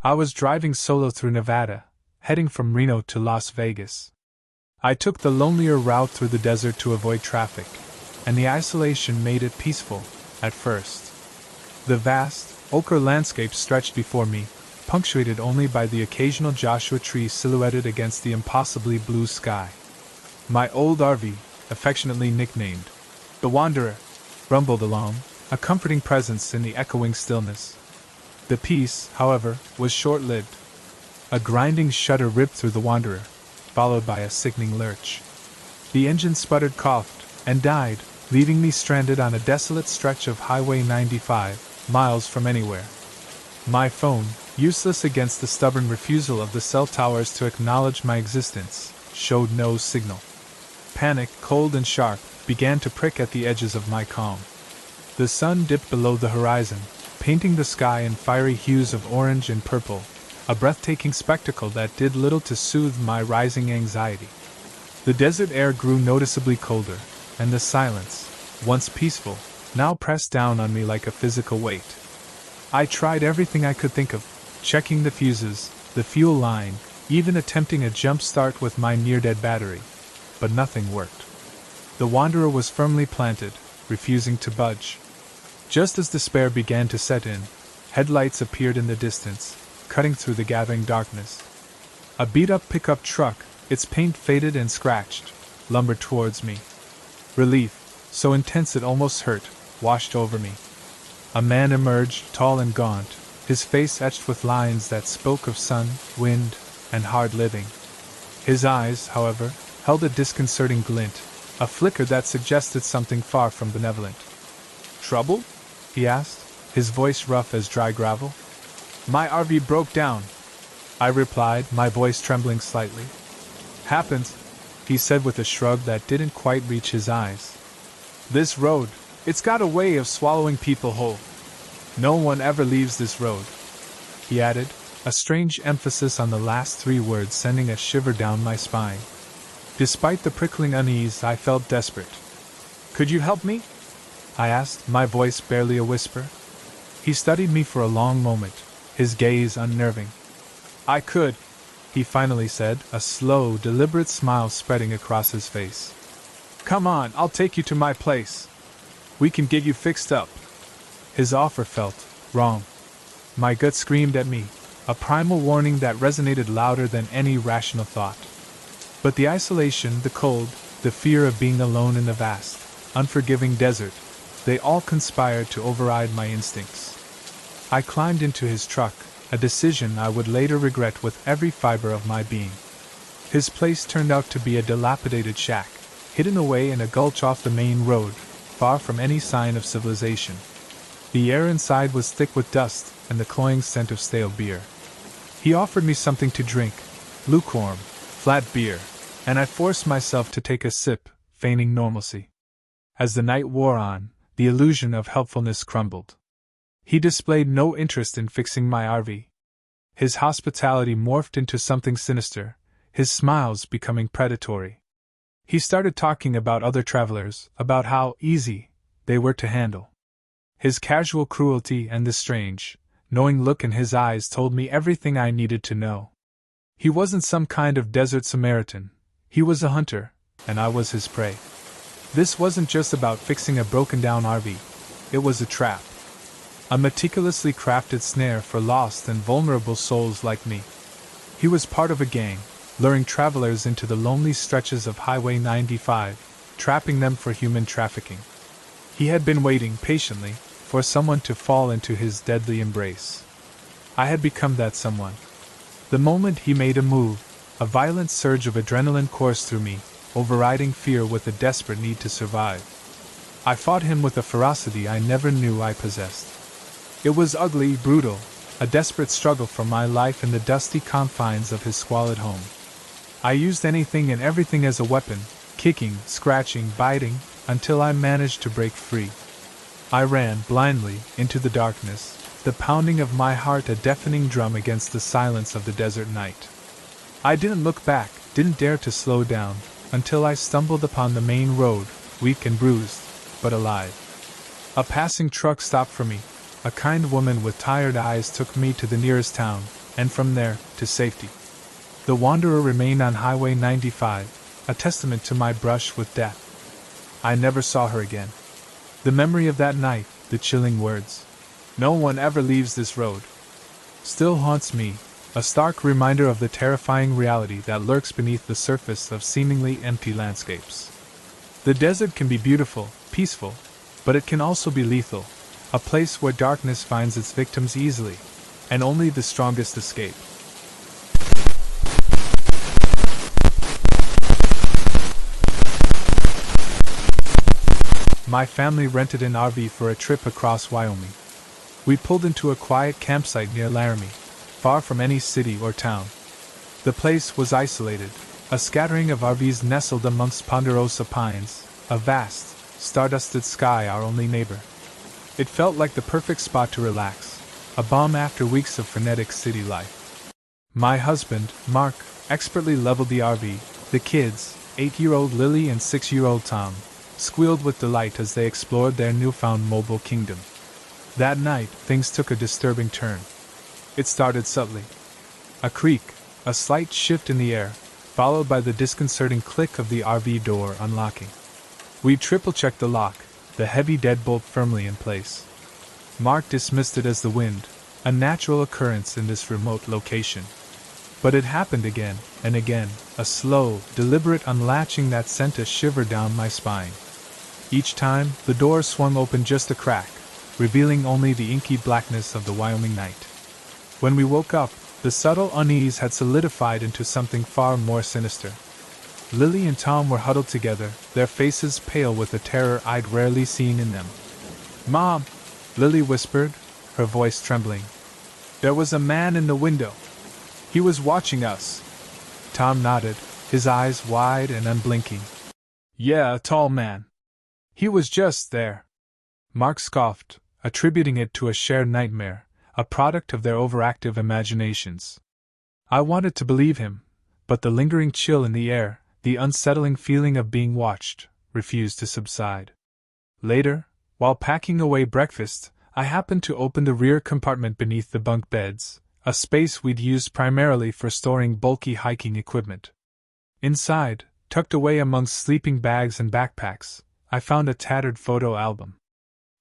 I was driving solo through Nevada, heading from Reno to Las Vegas. I took the lonelier route through the desert to avoid traffic, and the isolation made it peaceful, at first. The vast, ochre landscape stretched before me, punctuated only by the occasional Joshua tree silhouetted against the impossibly blue sky. My old RV, affectionately nicknamed the Wanderer, rumbled along, a comforting presence in the echoing stillness. The peace, however, was short-lived. A grinding shudder ripped through the Wanderer, followed by a sickening lurch. The engine sputtered, coughed, and died, leaving me stranded on a desolate stretch of Highway 95, miles from anywhere. My phone, useless against the stubborn refusal of the cell towers to acknowledge my existence, showed no signal. Panic, cold and sharp, began to prick at the edges of my calm. The sun dipped below the horizon, painting the sky in fiery hues of orange and purple, a breathtaking spectacle that did little to soothe my rising anxiety. The desert air grew noticeably colder, and the silence, once peaceful, now pressed down on me like a physical weight. I tried everything I could think of, checking the fuses, the fuel line, even attempting a jump start with my near-dead battery, but nothing worked. The Wanderer was firmly planted, refusing to budge. Just as despair began to set in, headlights appeared in the distance, cutting through the gathering darkness. A beat-up pickup truck, its paint faded and scratched, lumbered towards me. Relief, so intense it almost hurt, washed over me. A man emerged, tall and gaunt, his face etched with lines that spoke of sun, wind, and hard living. His eyes, however, held a disconcerting glint, a flicker that suggested something far from benevolent. "Trouble?" he asked, his voice rough as dry gravel. "My RV broke down," I replied, my voice trembling slightly. "Happens," he said with a shrug that didn't quite reach his eyes. "This road, it's got a way of swallowing people whole. No one ever leaves this road," he added, a strange emphasis on the last 3 words sending a shiver down my spine. Despite the prickling unease, I felt desperate. "Could you help me?" I asked, my voice barely a whisper. He studied me for a long moment, his gaze unnerving. I could, he finally said, a slow, deliberate smile spreading across his face. Come on, I'll take you to my place. We can get you fixed up. His offer felt wrong. My gut screamed at me, a primal warning that resonated louder than any rational thought. But the isolation, the cold, the fear of being alone in the vast, unforgiving desert, they all conspired to override my instincts. I climbed into his truck, a decision I would later regret with every fiber of my being. His place turned out to be a dilapidated shack, hidden away in a gulch off the main road, far from any sign of civilization. The air inside was thick with dust and the cloying scent of stale beer. He offered me something to drink, lukewarm, flat beer, and I forced myself to take a sip, feigning normalcy. As the night wore on, the illusion of helpfulness crumbled. He displayed no interest in fixing my RV. His hospitality morphed into something sinister, his smiles becoming predatory. He started talking about other travelers, about how easy they were to handle. His casual cruelty and the strange, knowing look in his eyes told me everything I needed to know. He wasn't some kind of desert Samaritan. He was a hunter, and I was his prey. This wasn't just about fixing a broken-down RV. It was a trap. A meticulously crafted snare for lost and vulnerable souls like me. He was part of a gang, luring travelers into the lonely stretches of Highway 95, trapping them for human trafficking. He had been waiting patiently for someone to fall into his deadly embrace. I had become that someone. The moment he made a move, a violent surge of adrenaline coursed through me, overriding fear with a desperate need to survive. I fought him with a ferocity I never knew I possessed. It was ugly, brutal, a desperate struggle for my life in the dusty confines of his squalid home. I used anything and everything as a weapon, kicking, scratching, biting, until I managed to break free. I ran blindly into the darkness, the pounding of my heart a deafening drum against the silence of the desert night. I didn't look back, didn't dare to slow down, until I stumbled upon the main road, weak and bruised, but alive. A passing truck stopped for me. A kind woman with tired eyes took me to the nearest town, and from there, to safety. The wanderer remained on Highway 95, a testament to my brush with death. I never saw her again. The memory of that night, the chilling words, "No one ever leaves this road," still haunts me, a stark reminder of the terrifying reality that lurks beneath the surface of seemingly empty landscapes. The desert can be beautiful, peaceful, but it can also be lethal, a place where darkness finds its victims easily, and only the strongest escape. My family rented an RV for a trip across Wyoming. We pulled into a quiet campsite near Laramie, far from any city or town. The place was isolated, a scattering of RVs nestled amongst ponderosa pines, a vast, stardusted sky our only neighbor. It felt like the perfect spot to relax, a balm after weeks of frenetic city life. My husband, Mark, expertly leveled the RV. The kids, 8-year-old Lily and 6-year-old Tom, squealed with delight as they explored their newfound mobile kingdom. That night, things took a disturbing turn. It started subtly. A creak, a slight shift in the air, followed by the disconcerting click of the RV door unlocking. We triple-checked the lock, the heavy deadbolt firmly in place. Mark dismissed it as the wind, a natural occurrence in this remote location. But it happened again and again, a slow, deliberate unlatching that sent a shiver down my spine. Each time, the door swung open just a crack, revealing only the inky blackness of the Wyoming night. When we woke up, the subtle unease had solidified into something far more sinister. Lily and Tom were huddled together, their faces pale with a terror I'd rarely seen in them. "Mom," Lily whispered, her voice trembling. "There was a man in the window. He was watching us." Tom nodded, his eyes wide and unblinking. "Yeah, a tall man. He was just there." Mark scoffed, attributing it to a shared nightmare, a product of their overactive imaginations. I wanted to believe him, but the lingering chill in the air, the unsettling feeling of being watched, refused to subside. Later, While packing away breakfast, I happened to open the rear compartment beneath the bunk beds, a space we'd used primarily for storing bulky hiking equipment. Inside, tucked away amongst sleeping bags and backpacks, I found a tattered photo album.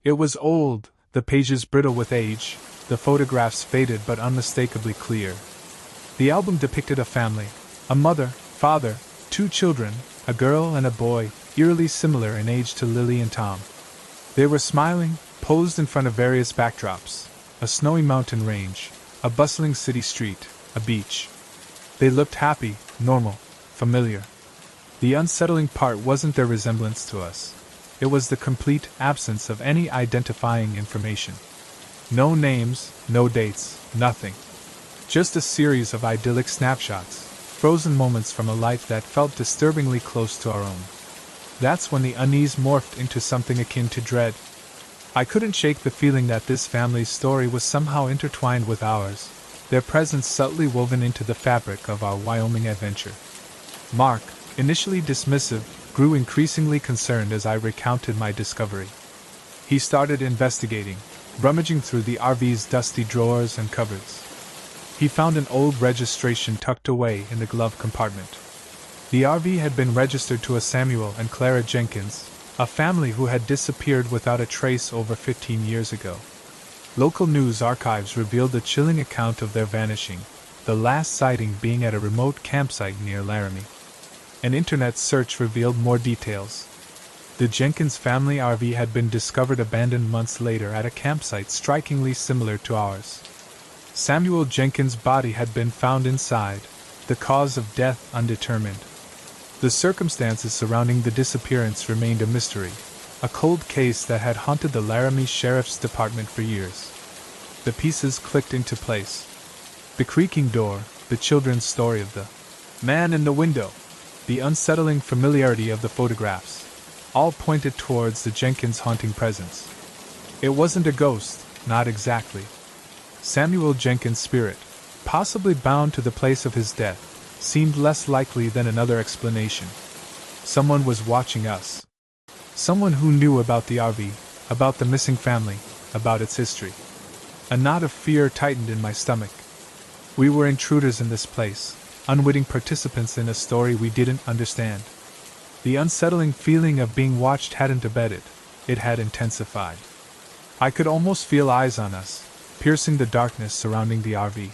It was old, the pages brittle with age, the photographs faded but unmistakably clear. The album depicted a family, a mother, father, 2 children, a girl and a boy, eerily similar in age to Lily and Tom. They were smiling, posed in front of various backdrops, a snowy mountain range, a bustling city street, a beach. They looked happy, normal, familiar. The unsettling part wasn't their resemblance to us. It was the complete absence of any identifying information. No names, no dates, nothing. Just a series of idyllic snapshots, frozen moments from a life that felt disturbingly close to our own. That's when the unease morphed into something akin to dread. I couldn't shake the feeling that this family's story was somehow intertwined with ours, their presence subtly woven into the fabric of our Wyoming adventure. Mark, initially dismissive, grew increasingly concerned as I recounted my discovery. He started investigating, rummaging through the RV's dusty drawers and cupboards. He found an old registration tucked away in the glove compartment. The RV had been registered to a Samuel and Clara Jenkins, a family who had disappeared without a trace over 15 years ago. Local news archives revealed a chilling account of their vanishing, the last sighting being at a remote campsite near Laramie. An internet search revealed more details. The Jenkins family RV had been discovered abandoned months later at a campsite strikingly similar to ours. Samuel Jenkins' body had been found inside, the cause of death undetermined. The circumstances surrounding the disappearance remained a mystery, a cold case that had haunted the Laramie Sheriff's Department for years. The pieces clicked into place. The creaking door, the children's story of the man in the window, the unsettling familiarity of the photographs, all pointed towards the Jenkins haunting presence. It wasn't a ghost, not exactly. Samuel Jenkins' spirit, possibly bound to the place of his death, seemed less likely than another explanation. Someone was watching us. Someone who knew about the RV, about the missing family, about its history. A knot of fear tightened in my stomach. We were intruders in this place, unwitting participants in a story we didn't understand. The unsettling feeling of being watched hadn't abated, it had intensified. I could almost feel eyes on us, piercing the darkness surrounding the RV.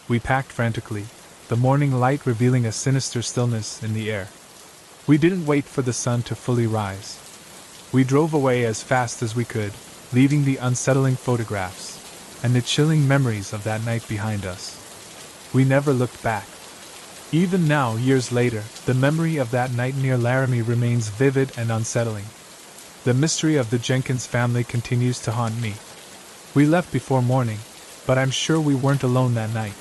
We packed frantically, the morning light revealing a sinister stillness in the air. We didn't wait for the sun to fully rise. We drove away as fast as we could, leaving the unsettling photographs and the chilling memories of that night behind us. We never looked back. Even now, years later, the memory of that night near Laramie remains vivid and unsettling. The mystery of the Jenkins family continues to haunt me. We left before morning, but I'm sure we weren't alone that night.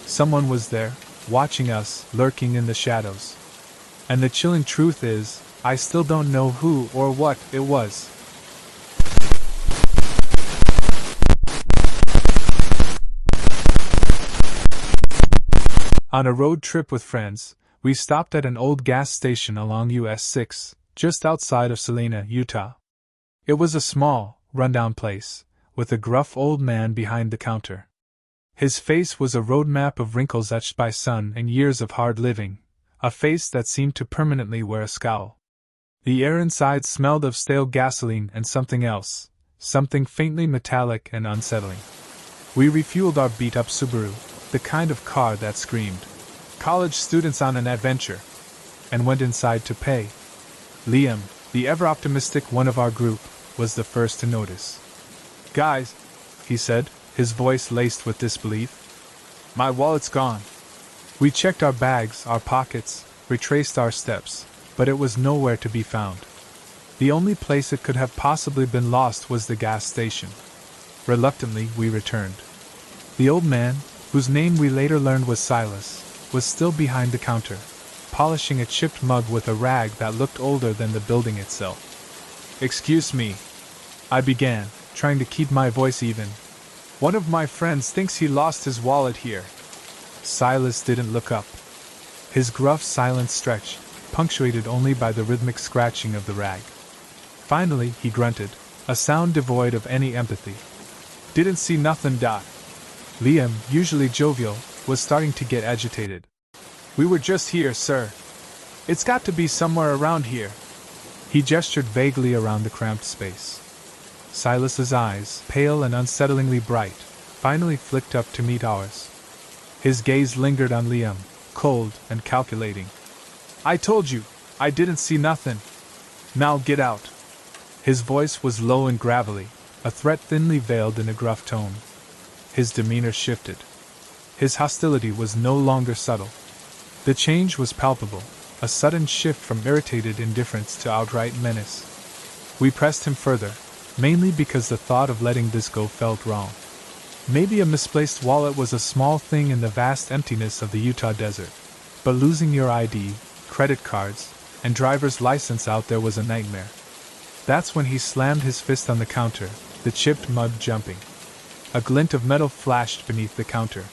Someone was there, watching us, lurking in the shadows. And the chilling truth is, I still don't know who or what it was. On a road trip with friends, we stopped at an old gas station along US 6, just outside of Salina, Utah. It was a small, rundown place, with a gruff old man behind the counter. His face was a roadmap of wrinkles etched by sun and years of hard living, a face that seemed to permanently wear a scowl. The air inside smelled of stale gasoline and something else, something faintly metallic and unsettling. We refueled our beat-up Subaru, the kind of car that screamed, "College students on an adventure," and went inside to pay. Liam, the ever-optimistic one of our group, was the first to notice. "Guys," he said, his voice laced with disbelief, "my wallet's gone." We checked our bags, our pockets, retraced our steps, but it was nowhere to be found. The only place it could have possibly been lost was the gas station. Reluctantly, we returned. The old man, whose name we later learned was Silas, was still behind the counter, polishing a chipped mug with a rag that looked older than the building itself. "Excuse me," I began, trying to keep my voice even. "One of my friends thinks he lost his wallet here." Silas didn't look up. His gruff silence stretched, punctuated only by the rhythmic scratching of the rag. Finally, he grunted, a sound devoid of any empathy. Didn't see nothing, Doc. Liam, usually jovial, was starting to get agitated. We were just here, sir. It's got to be somewhere around here. He gestured vaguely around the cramped space. Silas's eyes, pale and unsettlingly bright, finally flicked up to meet ours. His gaze lingered on Liam, cold and calculating. I told you, I didn't see nothing. Now get out. His voice was low and gravelly, a threat thinly veiled in a gruff tone. His demeanor shifted. His hostility was no longer subtle. The change was palpable, a sudden shift from irritated indifference to outright menace. We pressed him further, mainly because the thought of letting this go felt wrong. Maybe a misplaced wallet was a small thing in the vast emptiness of the Utah desert, but losing your ID, credit cards, and driver's license out there was a nightmare. That's when he slammed his fist on the counter, the chipped mud jumping. A glint of metal flashed beneath the counter.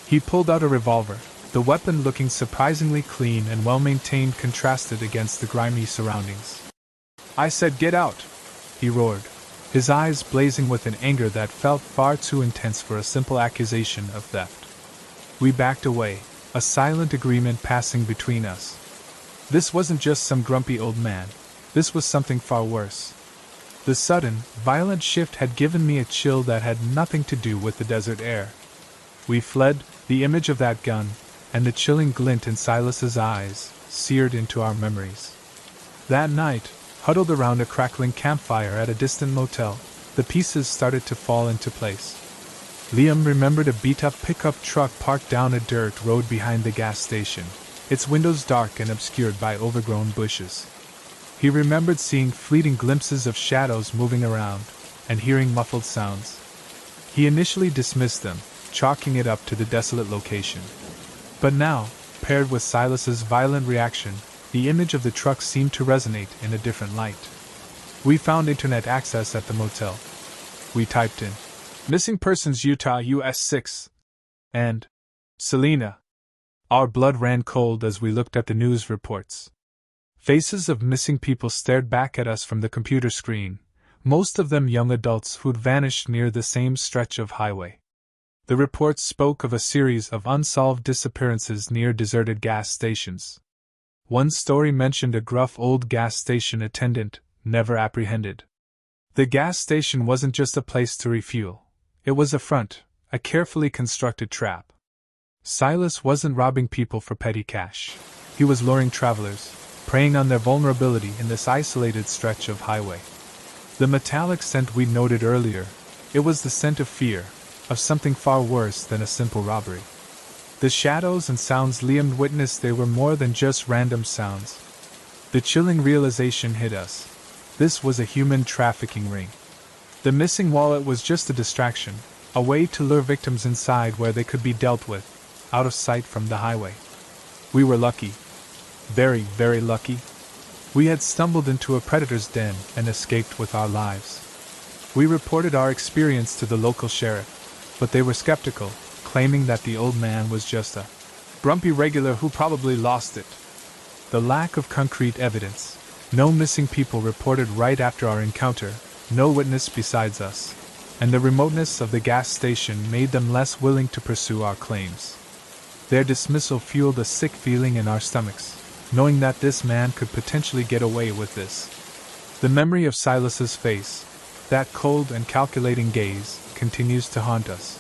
He pulled out a revolver, the weapon looking surprisingly clean and well-maintained contrasted against the grimy surroundings. I said get out! He roared, his eyes blazing with an anger that felt far too intense for a simple accusation of theft. We backed away, a silent agreement passing between us. This wasn't just some grumpy old man, this was something far worse. The sudden, violent shift had given me a chill that had nothing to do with the desert air. We fled, the image of that gun, and the chilling glint in Silas's eyes, seared into our memories. That night, huddled around a crackling campfire at a distant motel, the pieces started to fall into place. Liam remembered a beat-up pickup truck parked down a dirt road behind the gas station, its windows dark and obscured by overgrown bushes. He remembered seeing fleeting glimpses of shadows moving around, and hearing muffled sounds. He initially dismissed them, chalking it up to the desolate location. But now, paired with Silas's violent reaction, the image of the truck seemed to resonate in a different light. We found internet access at the motel. We typed in, "Missing persons Utah US 6" and "Selena." Our blood ran cold as we looked at the news reports. Faces of missing people stared back at us from the computer screen, most of them young adults who'd vanished near the same stretch of highway. The reports spoke of a series of unsolved disappearances near deserted gas stations. One story mentioned a gruff old gas station attendant, never apprehended. The gas station wasn't just a place to refuel, it was a front, a carefully constructed trap. Silas wasn't robbing people for petty cash. He was luring travelers, preying on their vulnerability in this isolated stretch of highway. The metallic scent we noted earlier, it was the scent of fear, of something far worse than a simple robbery. The shadows and sounds Liam witnessed, they were more than just random sounds. The chilling realization hit us. This was a human trafficking ring. The missing wallet was just a distraction, a way to lure victims inside where they could be dealt with, out of sight from the highway. We were lucky. Very, very lucky. We had stumbled into a predator's den and escaped with our lives. We reported our experience to the local sheriff, but they were skeptical, claiming that the old man was just a grumpy regular who probably lost it. The lack of concrete evidence, no missing people reported right after our encounter, no witness besides us, and the remoteness of the gas station made them less willing to pursue our claims. Their dismissal fueled a sick feeling in our stomachs, knowing that this man could potentially get away with this. The memory of Silas's face, that cold and calculating gaze, continues to haunt us.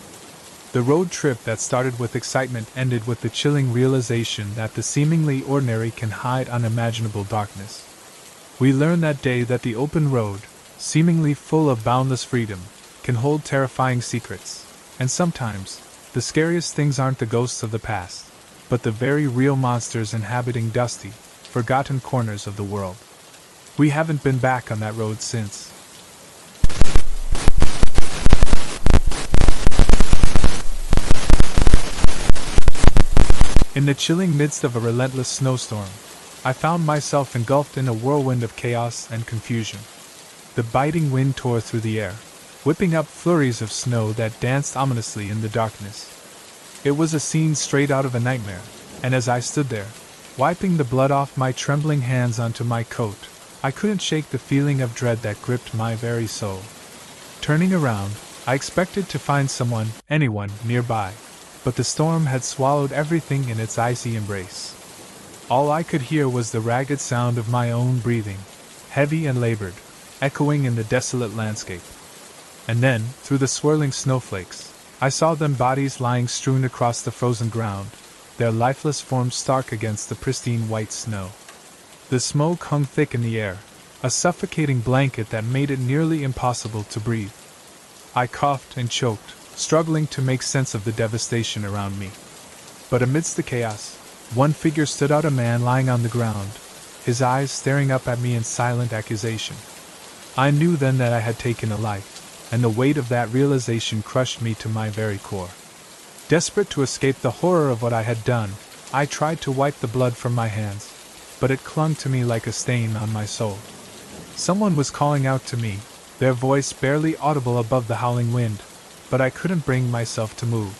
The road trip that started with excitement ended with the chilling realization that the seemingly ordinary can hide unimaginable darkness. We learned that day that the open road, seemingly full of boundless freedom, can hold terrifying secrets, and sometimes, the scariest things aren't the ghosts of the past, but the very real monsters inhabiting dusty, forgotten corners of the world. We haven't been back on that road since. In the chilling midst of a relentless snowstorm, I found myself engulfed in a whirlwind of chaos and confusion. The biting wind tore through the air, whipping up flurries of snow that danced ominously in the darkness. It was a scene straight out of a nightmare, and as I stood there, wiping the blood off my trembling hands onto my coat, I couldn't shake the feeling of dread that gripped my very soul. Turning around, I expected to find anyone nearby, but the storm had swallowed everything in its icy embrace. All I could hear was the ragged sound of my own breathing, heavy and labored, echoing in the desolate landscape. And then, through the swirling snowflakes, I saw them bodies lying strewn across the frozen ground, their lifeless forms stark against the pristine white snow. The smoke hung thick in the air, a suffocating blanket that made it nearly impossible to breathe. I coughed and choked, struggling to make sense of the devastation around me. But amidst the chaos, one figure stood out, a man lying on the ground, his eyes staring up at me in silent accusation. I knew then that I had taken a life, and the weight of that realization crushed me to my very core. Desperate to escape the horror of what I had done, I tried to wipe the blood from my hands, but it clung to me like a stain on my soul. Someone was calling out to me, their voice barely audible above the howling wind, but I couldn't bring myself to move.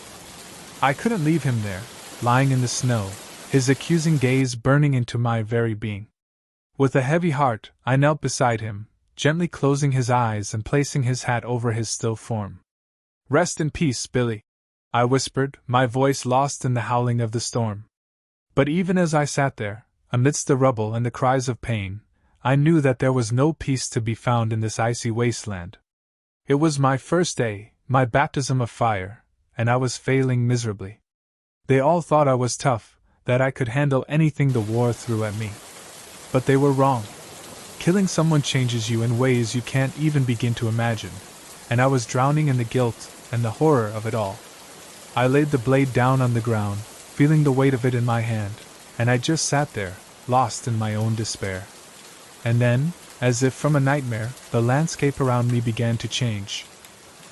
I couldn't leave him there, lying in the snow, his accusing gaze burning into my very being. With a heavy heart, I knelt beside him, gently closing his eyes and placing his hat over his still form. "Rest in peace, Billy," I whispered, my voice lost in the howling of the storm. But even as I sat there, amidst the rubble and the cries of pain, I knew that there was no peace to be found in this icy wasteland. It was my first day, my baptism of fire, and I was failing miserably. They all thought I was tough, that I could handle anything the war threw at me. But they were wrong. Killing someone changes you in ways you can't even begin to imagine, and I was drowning in the guilt and the horror of it all. I laid the blade down on the ground, feeling the weight of it in my hand, and I just sat there, lost in my own despair. And then, as if from a nightmare, the landscape around me began to change.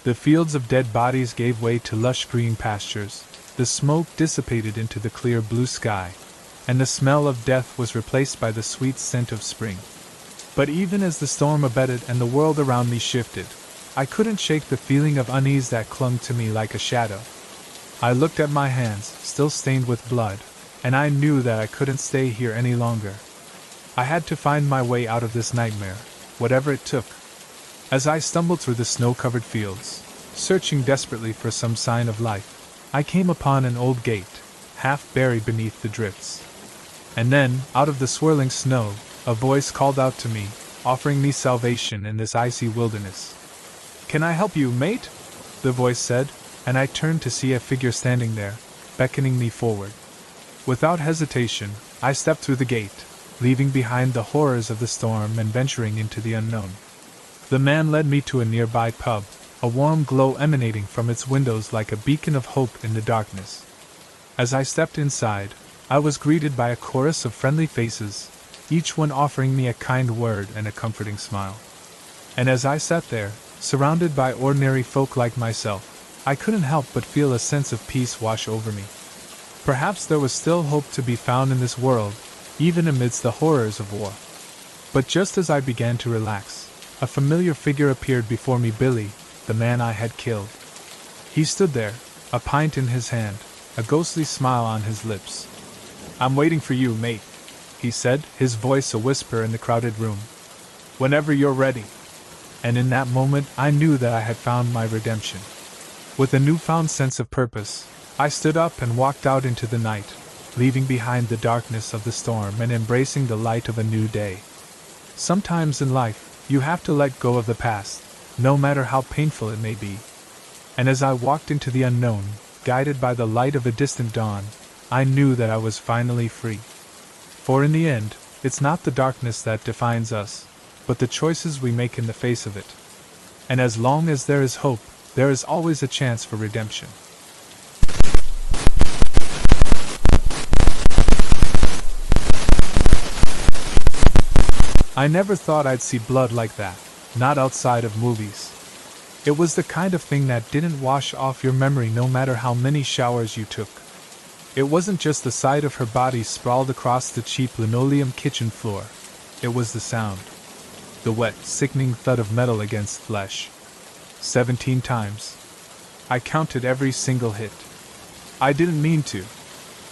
The fields of dead bodies gave way to lush green pastures, the smoke dissipated into the clear blue sky, and the smell of death was replaced by the sweet scent of spring. But even as the storm abated and the world around me shifted, I couldn't shake the feeling of unease that clung to me like a shadow. I looked at my hands, still stained with blood, and I knew that I couldn't stay here any longer. I had to find my way out of this nightmare, whatever it took. As I stumbled through the snow-covered fields, searching desperately for some sign of life, I came upon an old gate, half buried beneath the drifts. And then, out of the swirling snow, a voice called out to me, offering me salvation in this icy wilderness. "Can I help you, mate?" the voice said, and I turned to see a figure standing there, beckoning me forward. Without hesitation, I stepped through the gate, leaving behind the horrors of the storm and venturing into the unknown. The man led me to a nearby pub, a warm glow emanating from its windows like a beacon of hope in the darkness. As I stepped inside, I was greeted by a chorus of friendly faces, each one offering me a kind word and a comforting smile. And as I sat there, surrounded by ordinary folk like myself, I couldn't help but feel a sense of peace wash over me. Perhaps there was still hope to be found in this world, even amidst the horrors of war. But just as I began to relax, a familiar figure appeared before me, Billy, the man I had killed. He stood there, a pint in his hand, a ghostly smile on his lips. "I'm waiting for you, mate," he said, his voice a whisper in the crowded room. "Whenever you're ready." And in that moment I knew that I had found my redemption. With a newfound sense of purpose, I stood up and walked out into the night, leaving behind the darkness of the storm and embracing the light of a new day. Sometimes in life, you have to let go of the past, no matter how painful it may be. And as I walked into the unknown, guided by the light of a distant dawn, I knew that I was finally free. For in the end, it's not the darkness that defines us, but the choices we make in the face of it. And as long as there is hope, there is always a chance for redemption. I never thought I'd see blood like that, not outside of movies. It was the kind of thing that didn't wash off your memory no matter how many showers you took. It wasn't just the sight of her body sprawled across the cheap linoleum kitchen floor. It was the sound. The wet, sickening thud of metal against flesh. 17 times. I counted every single hit. I didn't mean to.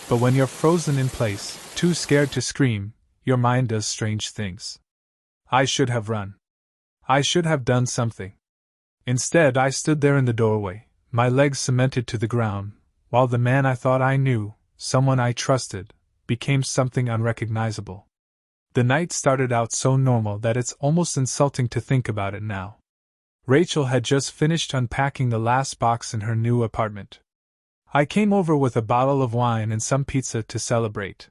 But when you're frozen in place, too scared to scream, your mind does strange things. I should have run. I should have done something. Instead, I stood there in the doorway, my legs cemented to the ground, while the man I thought I knew, someone I trusted, became something unrecognizable. The night started out so normal that it's almost insulting to think about it now. Rachel had just finished unpacking the last box in her new apartment. I came over with a bottle of wine and some pizza to celebrate.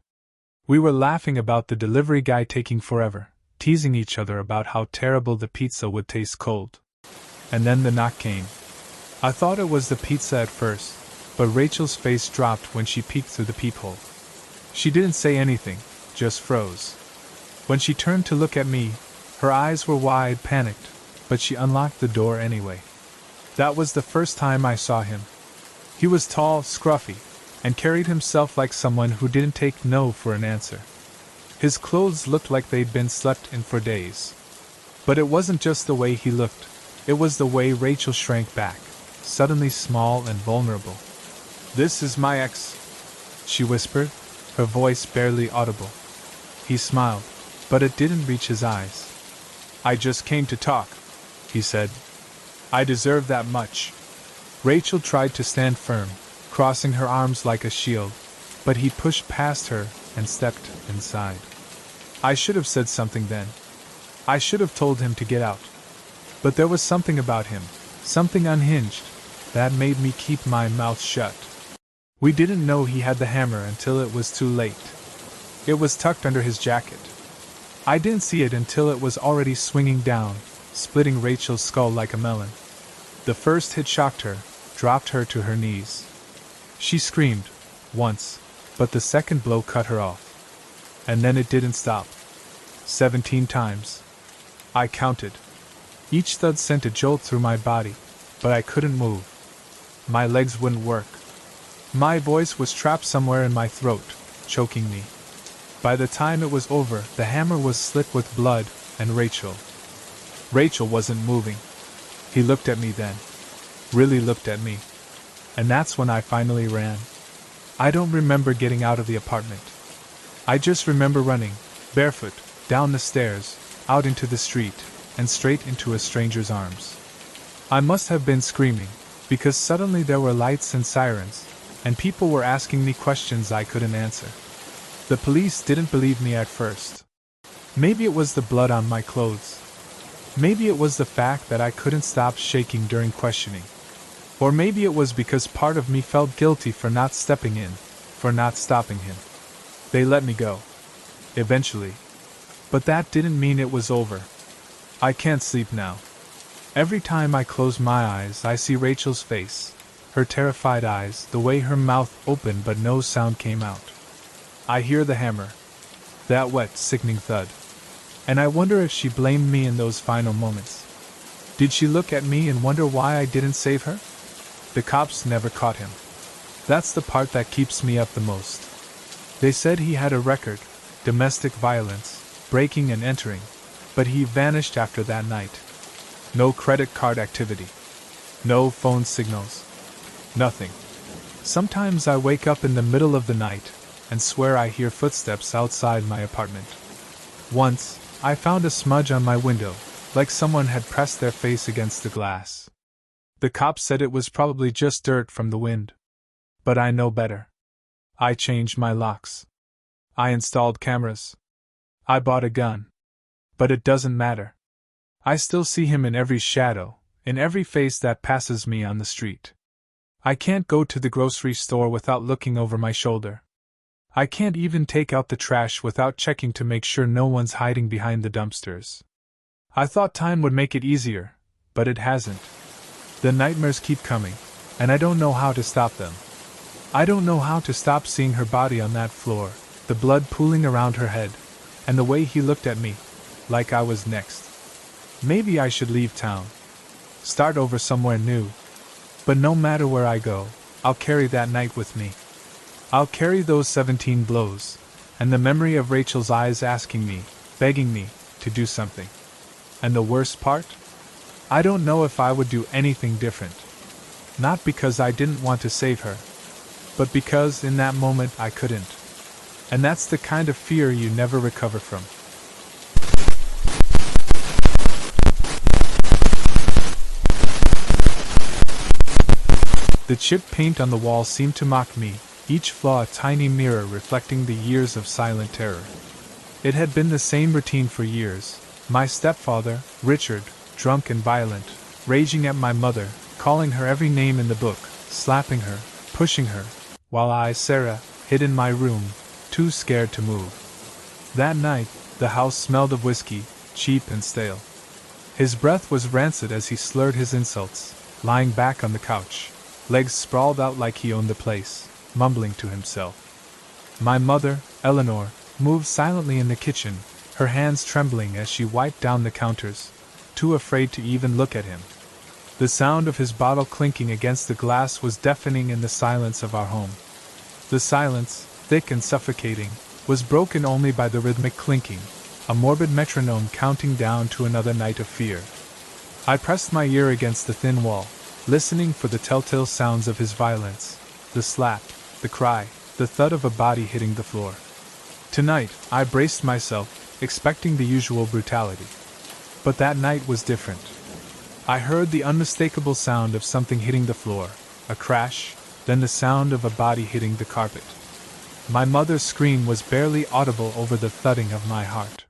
We were laughing about the delivery guy taking forever, teasing each other about how terrible the pizza would taste cold. And then the knock came. I thought it was the pizza at first, but Rachel's face dropped when she peeked through the peephole. She didn't say anything, just froze. When she turned to look at me, her eyes were wide, panicked, but she unlocked the door anyway. That was the first time I saw him. He was tall, scruffy, and carried himself like someone who didn't take no for an answer. His clothes looked like they'd been slept in for days. But it wasn't just the way he looked, it was the way Rachel shrank back, suddenly small and vulnerable. "This is my ex," she whispered, her voice barely audible. He smiled, but it didn't reach his eyes. "I just came to talk," he said. "I deserve that much." Rachel tried to stand firm, crossing her arms like a shield, but he pushed past her and stepped inside. I should have said something then. I should have told him to get out. But there was something about him, something unhinged, that made me keep my mouth shut. We didn't know he had the hammer until it was too late. It was tucked under his jacket. I didn't see it until it was already swinging down, splitting Rachel's skull like a melon. The first hit shocked her, dropped her to her knees. She screamed, once, but the second blow cut her off. And then it didn't stop. 17 times. I counted. Each thud sent a jolt through my body, but I couldn't move. My legs wouldn't work. My voice was trapped somewhere in my throat, choking me. By the time it was over, the hammer was slit with blood, and Rachel wasn't moving. He looked at me then. Really looked at me. And that's when I finally ran. I don't remember getting out of the apartment. I just remember running, barefoot, down the stairs, out into the street, and straight into a stranger's arms. I must have been screaming, because suddenly there were lights and sirens, and people were asking me questions I couldn't answer. The police didn't believe me at first. Maybe it was the blood on my clothes. Maybe it was the fact that I couldn't stop shaking during questioning. Or maybe it was because part of me felt guilty for not stepping in, for not stopping him. They let me go. Eventually. But that didn't mean it was over. I can't sleep now. Every time I close my eyes, I see Rachel's face, her terrified eyes, the way her mouth opened but no sound came out. I hear the hammer. That wet, sickening thud. And I wonder if she blamed me in those final moments. Did she look at me and wonder why I didn't save her? The cops never caught him. That's the part that keeps me up the most. They said he had a record, domestic violence, breaking and entering, but he vanished after that night. No credit card activity. No phone signals. Nothing. Sometimes I wake up in the middle of the night and swear I hear footsteps outside my apartment. Once, I found a smudge on my window, like someone had pressed their face against the glass. The cops said it was probably just dirt from the wind. But I know better. I changed my locks. I installed cameras. I bought a gun. But it doesn't matter. I still see him in every shadow, in every face that passes me on the street. I can't go to the grocery store without looking over my shoulder. I can't even take out the trash without checking to make sure no one's hiding behind the dumpsters. I thought time would make it easier, but it hasn't. The nightmares keep coming, and I don't know how to stop them. I don't know how to stop seeing her body on that floor, the blood pooling around her head, and the way he looked at me, like I was next. Maybe I should leave town. Start over somewhere new. But no matter where I go, I'll carry that night with me. I'll carry those 17 blows, and the memory of Rachel's eyes asking me, begging me, to do something. And the worst part? I don't know if I would do anything different. Not because I didn't want to save her, but because in that moment I couldn't. And that's the kind of fear you never recover from. The chipped paint on the wall seemed to mock me, each flaw a tiny mirror reflecting the years of silent terror. It had been the same routine for years. My stepfather, Richard, drunk and violent, raging at my mother, calling her every name in the book, slapping her, pushing her, while I, Sarah, hid in my room, too scared to move. That night, the house smelled of whiskey, cheap and stale. His breath was rancid as he slurred his insults, lying back on the couch, legs sprawled out like he owned the place, mumbling to himself. My mother, Eleanor, moved silently in the kitchen, her hands trembling as she wiped down the counters, too afraid to even look at him. The sound of his bottle clinking against the glass was deafening in the silence of our home. The silence, thick and suffocating, was broken only by the rhythmic clinking, a morbid metronome counting down to another night of fear. I pressed my ear against the thin wall, listening for the telltale sounds of his violence, the slap, the cry, the thud of a body hitting the floor. Tonight, I braced myself, expecting the usual brutality. But that night was different. I heard the unmistakable sound of something hitting the floor, a crash, then the sound of a body hitting the carpet. My mother's scream was barely audible over the thudding of my heart.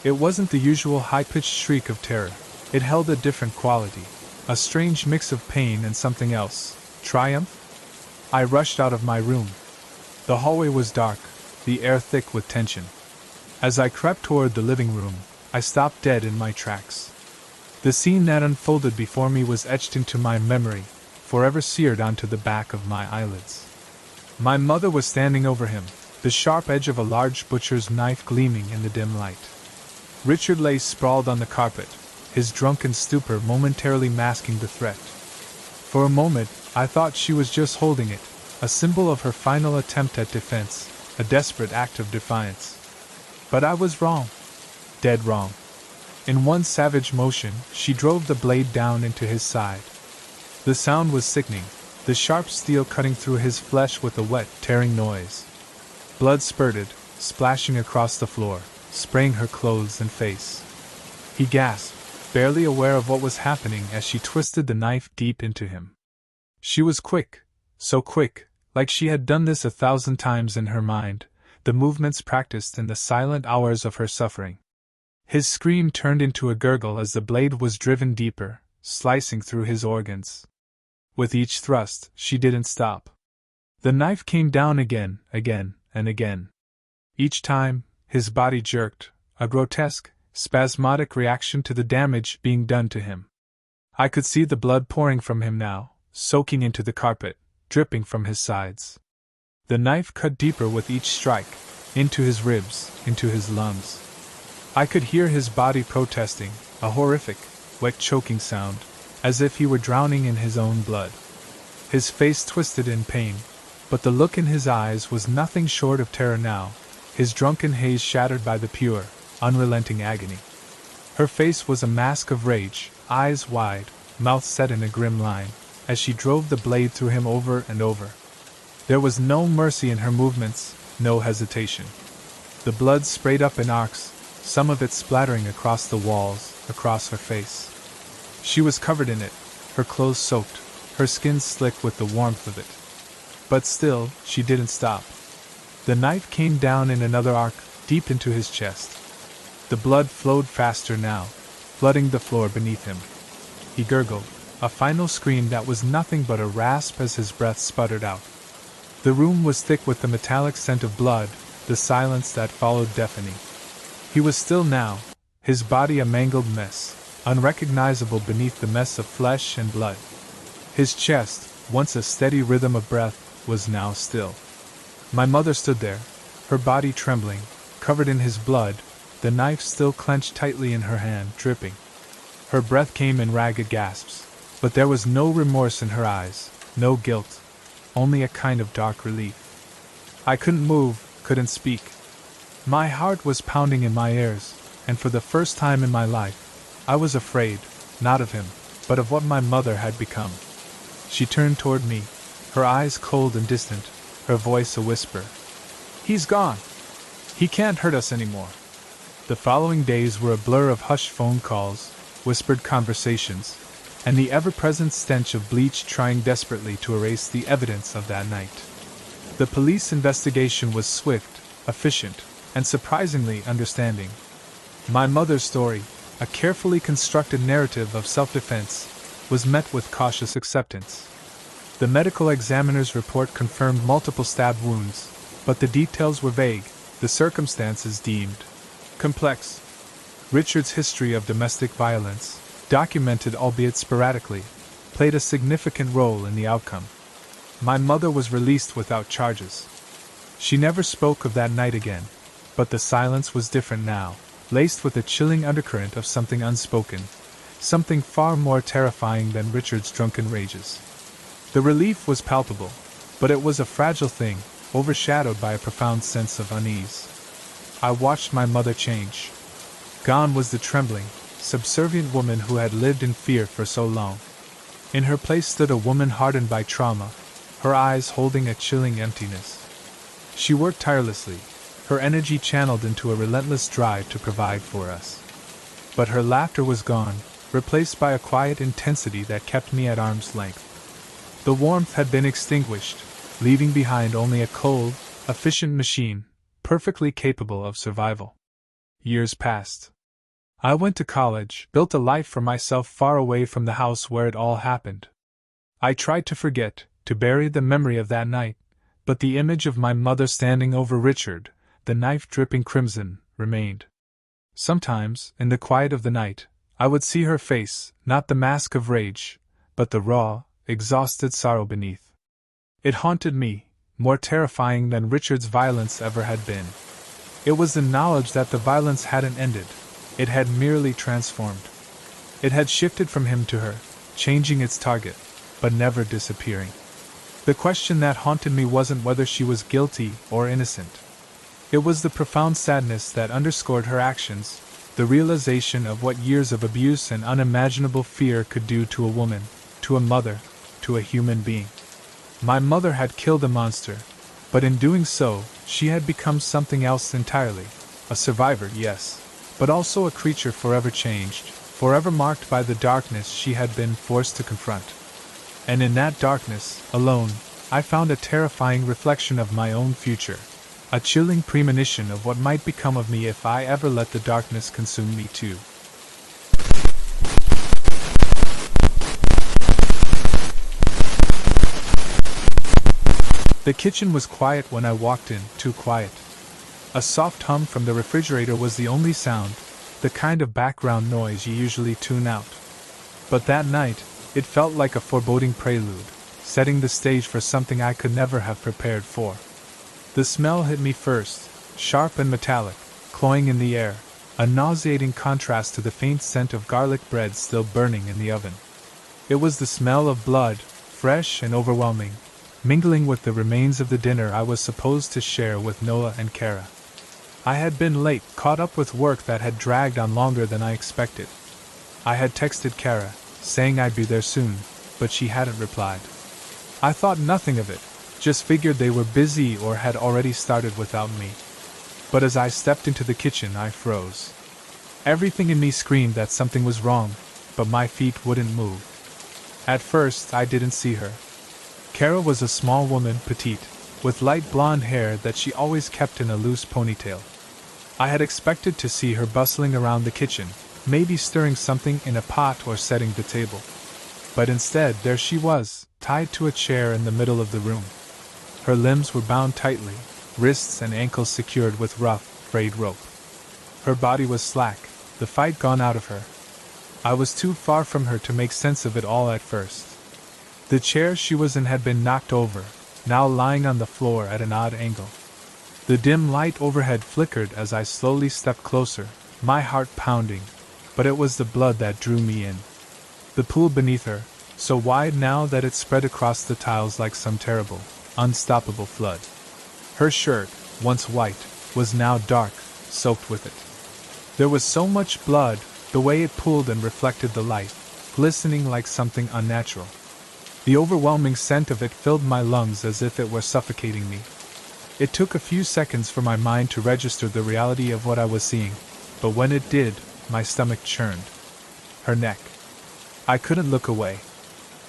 It wasn't the usual high-pitched shriek of terror. It held a different quality, a strange mix of pain and something else, triumph. I rushed out of my room. The hallway was dark, the air thick with tension. As I crept toward the living room, I stopped dead in my tracks. The scene that unfolded before me was etched into my memory, forever seared onto the back of my eyelids. My mother was standing over him, the sharp edge of a large butcher's knife gleaming in the dim light. Richard lay sprawled on the carpet, his drunken stupor momentarily masking the threat. For a moment, I thought she was just holding it, a symbol of her final attempt at defense, a desperate act of defiance. But I was wrong. Dead wrong. In one savage motion, she drove the blade down into his side. The sound was sickening, the sharp steel cutting through his flesh with a wet, tearing noise. Blood spurted, splashing across the floor, spraying her clothes and face. He gasped, barely aware of what was happening as she twisted the knife deep into him. She was quick, so quick, like she had done this 1,000 times in her mind, the movements practiced in the silent hours of her suffering. His scream turned into a gurgle as the blade was driven deeper, slicing through his organs. With each thrust, she didn't stop. The knife came down again, and again. Each time, his body jerked, a grotesque, spasmodic reaction to the damage being done to him. I could see the blood pouring from him now, soaking into the carpet, dripping from his sides. The knife cut deeper with each strike, into his ribs, into his lungs. I could hear his body protesting, a horrific, wet choking sound, as if he were drowning in his own blood. His face twisted in pain, but the look in his eyes was nothing short of terror now, his drunken haze shattered by the pure, unrelenting agony. Her face was a mask of rage, eyes wide, mouth set in a grim line, as she drove the blade through him over and over. There was no mercy in her movements, no hesitation. The blood sprayed up in arcs, some of it splattering across the walls, across her face. She was covered in it, her clothes soaked, her skin slick with the warmth of it. But still, she didn't stop. The knife came down in another arc, deep into his chest. The blood flowed faster now, flooding the floor beneath him. He gurgled, a final scream that was nothing but a rasp as his breath sputtered out. The room was thick with the metallic scent of blood, the silence that followed deafening. He was still now, his body a mangled mess, unrecognizable beneath the mess of flesh and blood. His chest, once a steady rhythm of breath, was now still. My mother stood there, her body trembling, covered in his blood, the knife still clenched tightly in her hand, dripping. Her breath came in ragged gasps, but there was no remorse in her eyes, no guilt, only a kind of dark relief. I couldn't move, couldn't speak. My heart was pounding in my ears, and for the first time in my life, I was afraid, not of him, but of what my mother had become. She turned toward me, her eyes cold and distant, her voice a whisper. "He's gone. He can't hurt us anymore." The following days were a blur of hushed phone calls, whispered conversations, and the ever-present stench of bleach trying desperately to erase the evidence of that night. The police investigation was swift, efficient, and surprisingly understanding. My mother's story, a carefully constructed narrative of self-defense, was met with cautious acceptance. The medical examiner's report confirmed multiple stab wounds, but the details were vague, the circumstances deemed complex. Richard's history of domestic violence, documented albeit sporadically, played a significant role in the outcome. My mother was released without charges. She never spoke of that night again, but the silence was different now, laced with a chilling undercurrent of something unspoken, something far more terrifying than Richard's drunken rages. The relief was palpable, but it was a fragile thing, overshadowed by a profound sense of unease. I watched my mother change. Gone was the trembling, subservient woman who had lived in fear for so long. In her place stood a woman hardened by trauma, her eyes holding a chilling emptiness. She worked tirelessly, her energy channeled into a relentless drive to provide for us. But her laughter was gone, replaced by a quiet intensity that kept me at arm's length. The warmth had been extinguished, leaving behind only a cold, efficient machine, perfectly capable of survival. Years passed. I went to college, built a life for myself far away from the house where it all happened. I tried to forget, to bury the memory of that night, but the image of my mother standing over Richard, the knife dripping crimson, remained. Sometimes, in the quiet of the night, I would see her face, not the mask of rage, but the raw, exhausted sorrow beneath. It haunted me, more terrifying than Richard's violence ever had been. It was the knowledge that the violence hadn't ended, it had merely transformed. It had shifted from him to her, changing its target, but never disappearing. The question that haunted me wasn't whether she was guilty or innocent. It was the profound sadness that underscored her actions, the realization of what years of abuse and unimaginable fear could do to a woman, to a mother, to a human being. My mother had killed a monster, but in doing so, she had become something else entirely. A survivor, yes, but also a creature forever changed, forever marked by the darkness she had been forced to confront. And in that darkness, alone, I found a terrifying reflection of my own future, a chilling premonition of what might become of me if I ever let the darkness consume me too. The kitchen was quiet when I walked in, too quiet. A soft hum from the refrigerator was the only sound, the kind of background noise you usually tune out. But that night, it felt like a foreboding prelude, setting the stage for something I could never have prepared for. The smell hit me first, sharp and metallic, cloying in the air, a nauseating contrast to the faint scent of garlic bread still burning in the oven. It was the smell of blood, fresh and overwhelming, mingling with the remains of the dinner I was supposed to share with Noah and Kara. I had been late, caught up with work that had dragged on longer than I expected. I had texted Kara, saying I'd be there soon, but she hadn't replied. I thought nothing of it, just figured they were busy or had already started without me. But as I stepped into the kitchen, I froze. Everything in me screamed that something was wrong, but my feet wouldn't move. At first, I didn't see her. Kara was a small woman, petite, with light blonde hair that she always kept in a loose ponytail. I had expected to see her bustling around the kitchen, maybe stirring something in a pot or setting the table. But instead, there she was, tied to a chair in the middle of the room. Her limbs were bound tightly, wrists and ankles secured with rough, frayed rope. Her body was slack, the fight gone out of her. I was too far from her to make sense of it all at first. The chair she was in had been knocked over, now lying on the floor at an odd angle. The dim light overhead flickered as I slowly stepped closer, my heart pounding, but it was the blood that drew me in. The pool beneath her, so wide now that it spread across the tiles like some terrible, unstoppable flood. Her shirt, once white, was now dark, soaked with it. There was so much blood, the way it pooled and reflected the light, glistening like something unnatural. The overwhelming scent of it filled my lungs as if it were suffocating me. It took a few seconds for my mind to register the reality of what I was seeing, but when it did, my stomach churned. Her neck. I couldn't look away.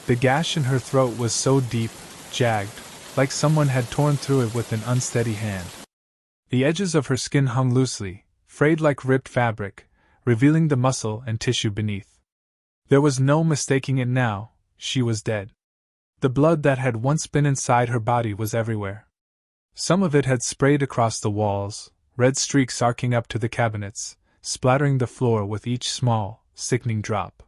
The gash in her throat was so deep, jagged, like someone had torn through it with an unsteady hand. The edges of her skin hung loosely, frayed like ripped fabric, revealing the muscle and tissue beneath. There was no mistaking it now, she was dead. The blood that had once been inside her body was everywhere. Some of it had sprayed across the walls, red streaks arcing up to the cabinets, splattering the floor with each small, sickening drop.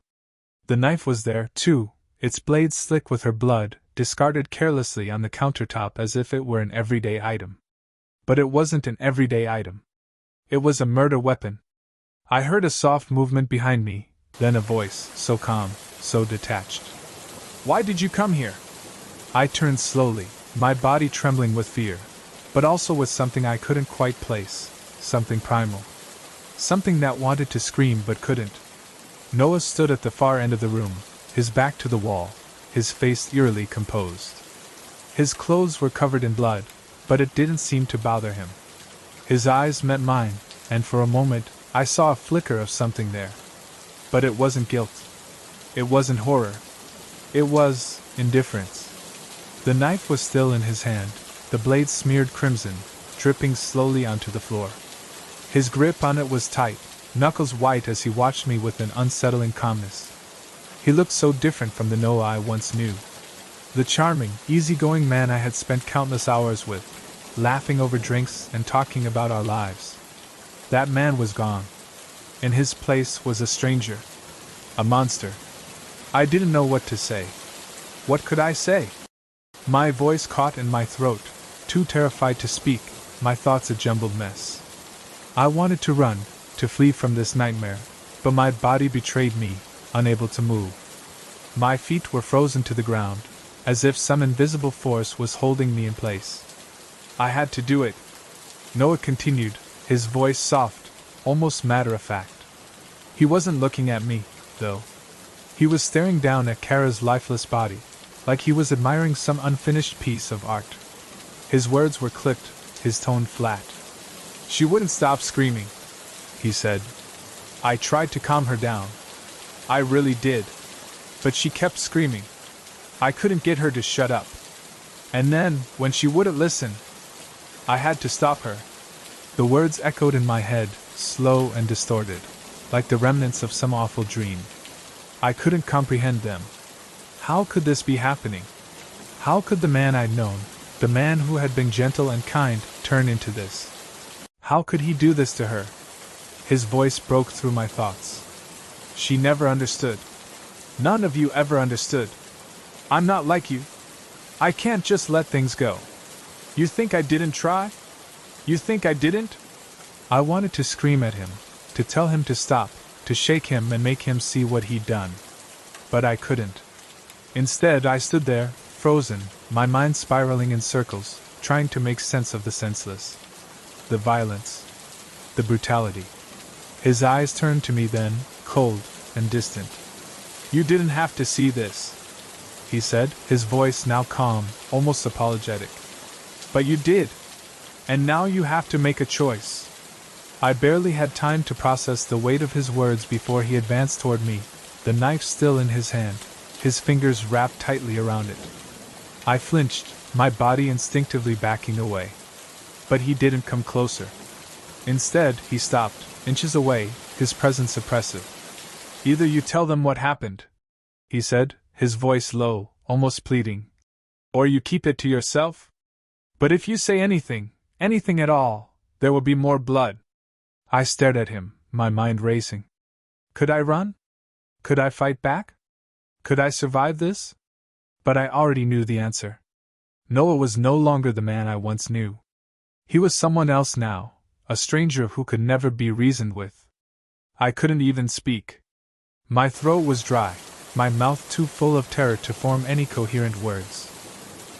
The knife was there, too, its blade slick with her blood, discarded carelessly on the countertop as if it were an everyday item. But it wasn't an everyday item. It was a murder weapon. I heard a soft movement behind me, then a voice, so calm, so detached. "Why did you come here?" I turned slowly, my body trembling with fear, but also with something I couldn't quite place, something primal. Something that wanted to scream but couldn't. Noah stood at the far end of the room, his back to the wall, his face eerily composed. His clothes were covered in blood, but it didn't seem to bother him. His eyes met mine, and for a moment, I saw a flicker of something there. But it wasn't guilt. It wasn't horror. It was indifference. The knife was still in his hand, the blade smeared crimson, dripping slowly onto the floor. His grip on it was tight, knuckles white as he watched me with an unsettling calmness. He looked so different from the Noah I once knew. The charming, easygoing man I had spent countless hours with, laughing over drinks and talking about our lives. That man was gone. In his place was a stranger. A monster. I didn't know what to say. What could I say? My voice caught in my throat, too terrified to speak, my thoughts a jumbled mess. I wanted to run, to flee from this nightmare, but my body betrayed me, unable to move. My feet were frozen to the ground, as if some invisible force was holding me in place. I had to do it. Noah continued, his voice soft, almost matter-of-fact. He wasn't looking at me, though. He was staring down at Kara's lifeless body, like he was admiring some unfinished piece of art. His words were clipped, his tone flat. "She wouldn't stop screaming," he said. "I tried to calm her down. I really did. But she kept screaming. I couldn't get her to shut up. And then, when she wouldn't listen, I had to stop her." The words echoed in my head, slow and distorted, like the remnants of some awful dream. I couldn't comprehend them. How could this be happening? How could the man I'd known, the man who had been gentle and kind, turn into this? How could he do this to her? His voice broke through my thoughts. "She never understood. None of you ever understood. I'm not like you. I can't just let things go. You think I didn't try? You think I didn't?" I wanted to scream at him, to tell him to stop, to shake him and make him see what he'd done. But I couldn't. Instead, I stood there, frozen, my mind spiraling in circles, trying to make sense of the senseless. The violence. The brutality. His eyes turned to me then, cold and distant. "You didn't have to see this," he said, his voice now calm, almost apologetic. "But you did. And now you have to make a choice." I barely had time to process the weight of his words before he advanced toward me, the knife still in his hand, his fingers wrapped tightly around it. I flinched, my body instinctively backing away. But he didn't come closer. Instead, he stopped, inches away, his presence oppressive. "Either you tell them what happened," he said, his voice low, almost pleading, "or you keep it to yourself. But if you say anything at all, there will be more blood." I stared at him, my mind racing. Could I run? Could I fight back? Could I survive this? But I already knew the answer. Noah was no longer the man I once knew. He was someone else now, a stranger who could never be reasoned with. I couldn't even speak. My throat was dry, my mouth too full of terror to form any coherent words.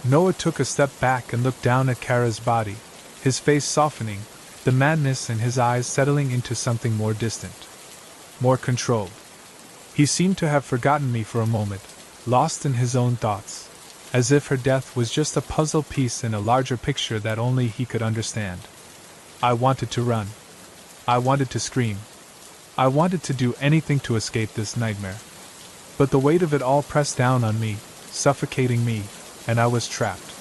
Noah took a step back and looked down at Kara's body, his face softening, the madness in his eyes settling into something more distant, more controlled. He seemed to have forgotten me for a moment, lost in his own thoughts, as if her death was just a puzzle piece in a larger picture that only he could understand. I wanted to run. I wanted to scream. I wanted to do anything to escape this nightmare. But the weight of it all pressed down on me, suffocating me, and I was trapped.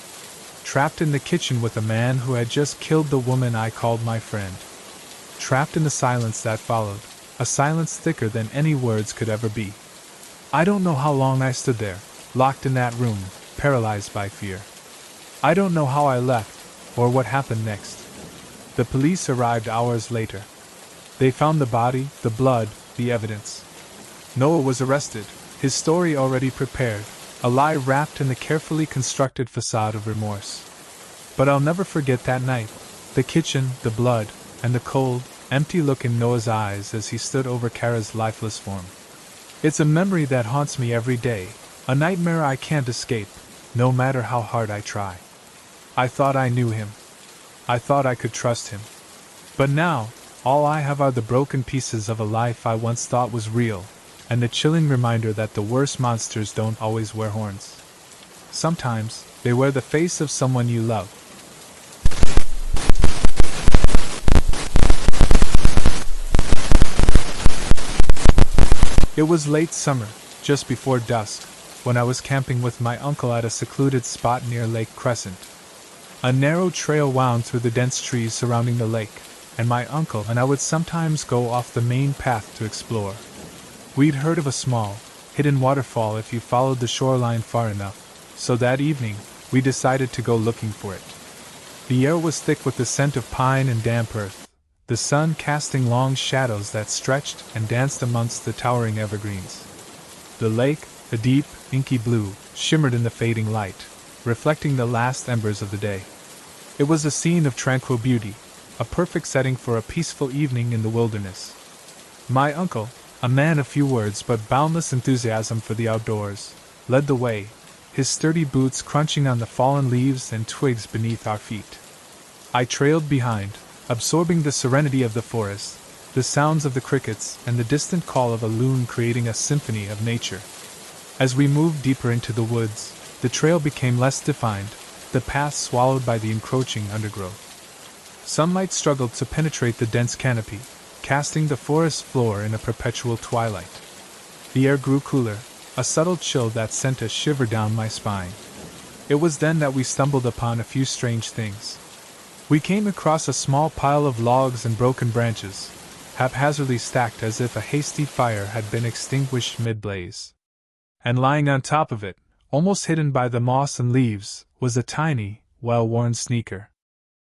Trapped in the kitchen with a man who had just killed the woman I called my friend. Trapped in the silence that followed, a silence thicker than any words could ever be. I don't know how long I stood there, locked in that room, paralyzed by fear. I don't know how I left, or what happened next. The police arrived hours later. They found the body, the blood, the evidence. Noah was arrested, his story already prepared, a lie wrapped in the carefully constructed facade of remorse. But I'll never forget that night, the kitchen, the blood, and the cold, empty look in Noah's eyes as he stood over Kara's lifeless form. It's a memory that haunts me every day, a nightmare I can't escape, no matter how hard I try. I thought I knew him. I thought I could trust him. But now, all I have are the broken pieces of a life I once thought was real, and the chilling reminder that the worst monsters don't always wear horns. Sometimes, they wear the face of someone you love. It was late summer, just before dusk, when I was camping with my uncle at a secluded spot near Lake Crescent. A narrow trail wound through the dense trees surrounding the lake, and my uncle and I would sometimes go off the main path to explore. We'd heard of a small, hidden waterfall if you followed the shoreline far enough, so that evening, we decided to go looking for it. The air was thick with the scent of pine and damp earth, the sun casting long shadows that stretched and danced amongst the towering evergreens. The lake, a deep, inky blue, shimmered in the fading light, reflecting the last embers of the day. It was a scene of tranquil beauty, a perfect setting for a peaceful evening in the wilderness. My uncle, a man of few words but boundless enthusiasm for the outdoors, led the way, his sturdy boots crunching on the fallen leaves and twigs beneath our feet. I trailed behind, absorbing the serenity of the forest, the sounds of the crickets and the distant call of a loon creating a symphony of nature. As we moved deeper into the woods, the trail became less defined, the path swallowed by the encroaching undergrowth. Sunlight struggled to penetrate the dense canopy, casting the forest floor in a perpetual twilight. The air grew cooler, a subtle chill that sent a shiver down my spine. It was then that we stumbled upon a few strange things. We came across a small pile of logs and broken branches, haphazardly stacked as if a hasty fire had been extinguished mid-blaze. And lying on top of it, almost hidden by the moss and leaves, was a tiny, well-worn sneaker.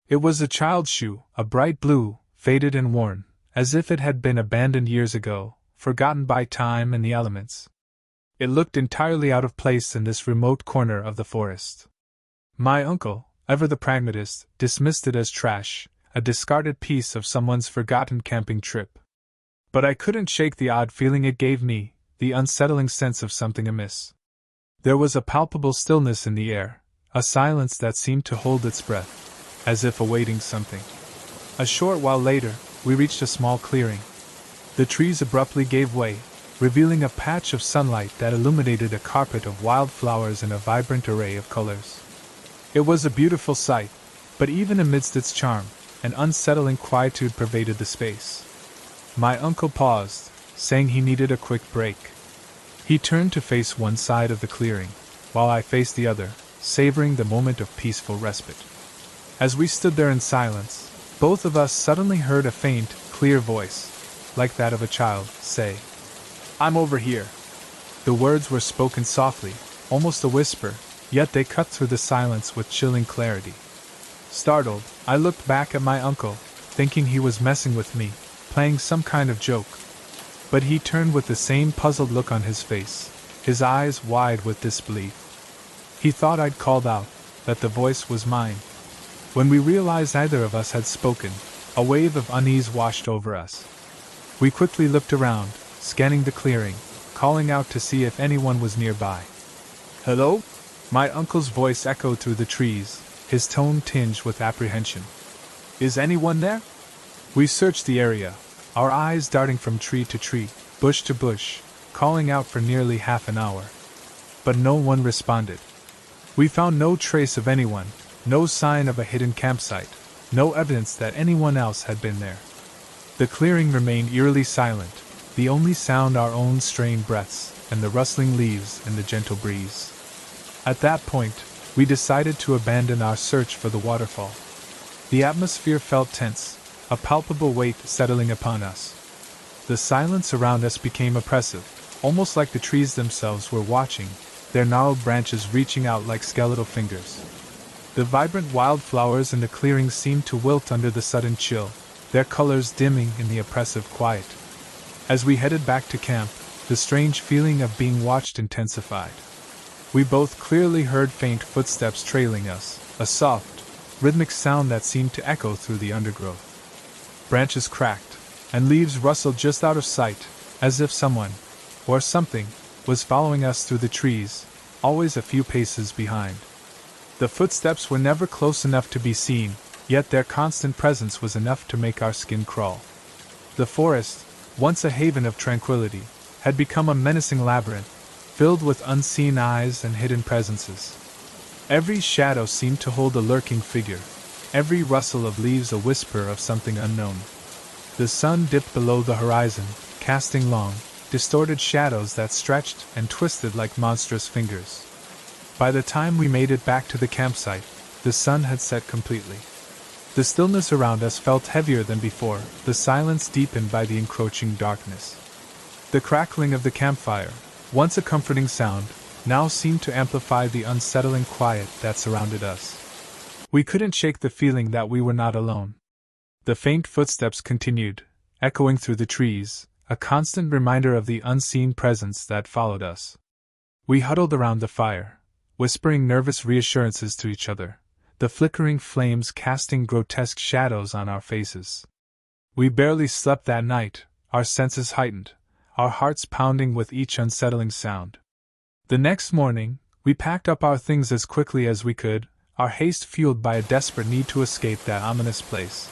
It was a child's shoe, a bright blue, faded and worn, as if it had been abandoned years ago, forgotten by time and the elements. It looked entirely out of place in this remote corner of the forest. My uncle, ever the pragmatist, dismissed it as trash, a discarded piece of someone's forgotten camping trip. But I couldn't shake the odd feeling it gave me, the unsettling sense of something amiss. There was a palpable stillness in the air, a silence that seemed to hold its breath, as if awaiting something. A short while later, we reached a small clearing. The trees abruptly gave way, revealing a patch of sunlight that illuminated a carpet of wildflowers in a vibrant array of colors. It was a beautiful sight, but even amidst its charm, an unsettling quietude pervaded the space. My uncle paused, saying he needed a quick break. He turned to face one side of the clearing, while I faced the other, savoring the moment of peaceful respite. As we stood there in silence, both of us suddenly heard a faint, clear voice, like that of a child, say, "I'm over here." The words were spoken softly, almost a whisper, yet they cut through the silence with chilling clarity. Startled, I looked back at my uncle, thinking he was messing with me, playing some kind of joke. But he turned with the same puzzled look on his face, his eyes wide with disbelief. He thought I'd called out, that the voice was mine. When we realized neither of us had spoken, a wave of unease washed over us. We quickly looked around, scanning the clearing, calling out to see if anyone was nearby. "Hello?" My uncle's voice echoed through the trees, his tone tinged with apprehension. "Is anyone there?" We searched the area, our eyes darting from tree to tree, bush to bush, calling out for nearly half an hour. But no one responded. We found no trace of anyone, no sign of a hidden campsite, no evidence that anyone else had been there. The clearing remained eerily silent, the only sound our own strained breaths, and the rustling leaves in the gentle breeze. At that point, we decided to abandon our search for the waterfall. The atmosphere felt tense, a palpable weight settling upon us. The silence around us became oppressive, almost like the trees themselves were watching, their gnarled branches reaching out like skeletal fingers. The vibrant wildflowers in the clearing seemed to wilt under the sudden chill, their colors dimming in the oppressive quiet. As we headed back to camp, the strange feeling of being watched intensified. We both clearly heard faint footsteps trailing us, a soft, rhythmic sound that seemed to echo through the undergrowth. Branches cracked, and leaves rustled just out of sight, as if someone, or something, was following us through the trees, always a few paces behind. The footsteps were never close enough to be seen, yet their constant presence was enough to make our skin crawl. The forest, once a haven of tranquility, had become a menacing labyrinth, filled with unseen eyes and hidden presences. Every shadow seemed to hold a lurking figure, every rustle of leaves a whisper of something unknown. The sun dipped below the horizon, casting long, distorted shadows that stretched and twisted like monstrous fingers. By the time we made it back to the campsite, the sun had set completely. The stillness around us felt heavier than before, the silence deepened by the encroaching darkness. The crackling of the campfire, once a comforting sound, now seemed to amplify the unsettling quiet that surrounded us. We couldn't shake the feeling that we were not alone. The faint footsteps continued, echoing through the trees, a constant reminder of the unseen presence that followed us. We huddled around the fire, whispering nervous reassurances to each other, the flickering flames casting grotesque shadows on our faces. We barely slept that night, our senses heightened, our hearts pounding with each unsettling sound. The next morning, we packed up our things as quickly as we could, our haste fueled by a desperate need to escape that ominous place.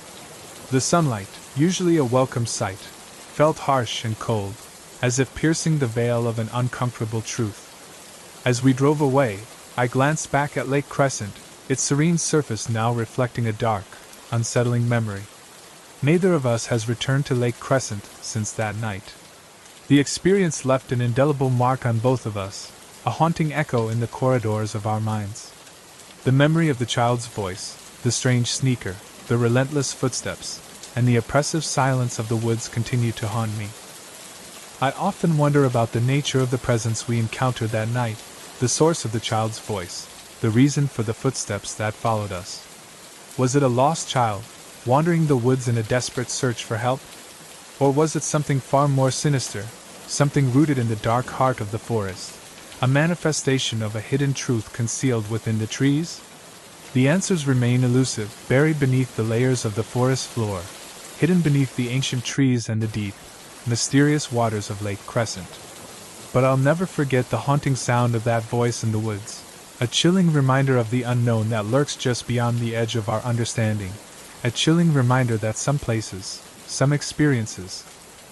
The sunlight, usually a welcome sight, felt harsh and cold, as if piercing the veil of an uncomfortable truth. As we drove away, I glanced back at Lake Crescent, its serene surface now reflecting a dark, unsettling memory. Neither of us has returned to Lake Crescent since that night. The experience left an indelible mark on both of us, a haunting echo in the corridors of our minds. The memory of the child's voice, the strange sneaker, the relentless footsteps, and the oppressive silence of the woods continue to haunt me. I often wonder about the nature of the presence we encountered that night, the source of the child's voice, the reason for the footsteps that followed us. Was it a lost child, wandering the woods in a desperate search for help? Or was it something far more sinister, something rooted in the dark heart of the forest, a manifestation of a hidden truth concealed within the trees? The answers remain elusive, buried beneath the layers of the forest floor, hidden beneath the ancient trees and the deep, mysterious waters of Lake Crescent. But I'll never forget the haunting sound of that voice in the woods, a chilling reminder of the unknown that lurks just beyond the edge of our understanding, a chilling reminder that some places, some experiences,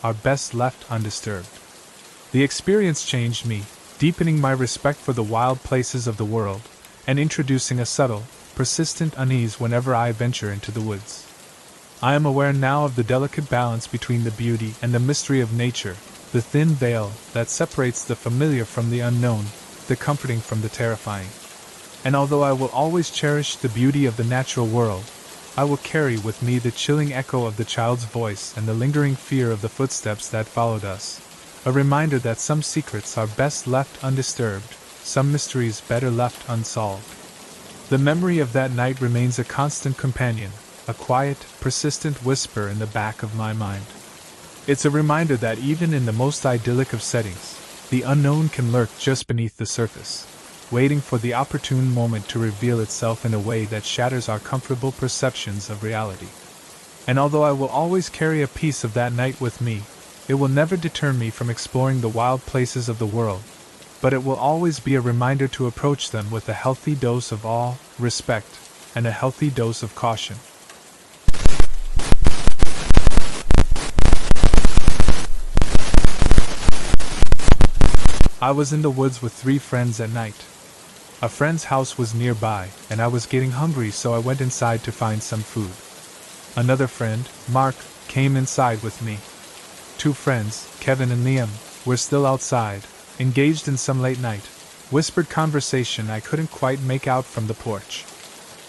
are best left undisturbed. The experience changed me, deepening my respect for the wild places of the world, and introducing a subtle, persistent unease whenever I venture into the woods. I am aware now of the delicate balance between the beauty and the mystery of nature, the thin veil that separates the familiar from the unknown, the comforting from the terrifying. And although I will always cherish the beauty of the natural world, I will carry with me the chilling echo of the child's voice and the lingering fear of the footsteps that followed us, a reminder that some secrets are best left undisturbed, some mysteries better left unsolved. The memory of that night remains a constant companion, a quiet, persistent whisper in the back of my mind. It's a reminder that even in the most idyllic of settings, the unknown can lurk just beneath the surface, waiting for the opportune moment to reveal itself in a way that shatters our comfortable perceptions of reality. And although I will always carry a piece of that night with me, it will never deter me from exploring the wild places of the world, but it will always be a reminder to approach them with a healthy dose of awe, respect, and a healthy dose of caution. I was in the woods with 3 friends at night. A friend's house was nearby, and I was getting hungry, so I went inside to find some food. Another friend, Mark, came inside with me. 2 friends, Kevin and Liam, were still outside, engaged in some late-night, whispered conversation I couldn't quite make out from the porch.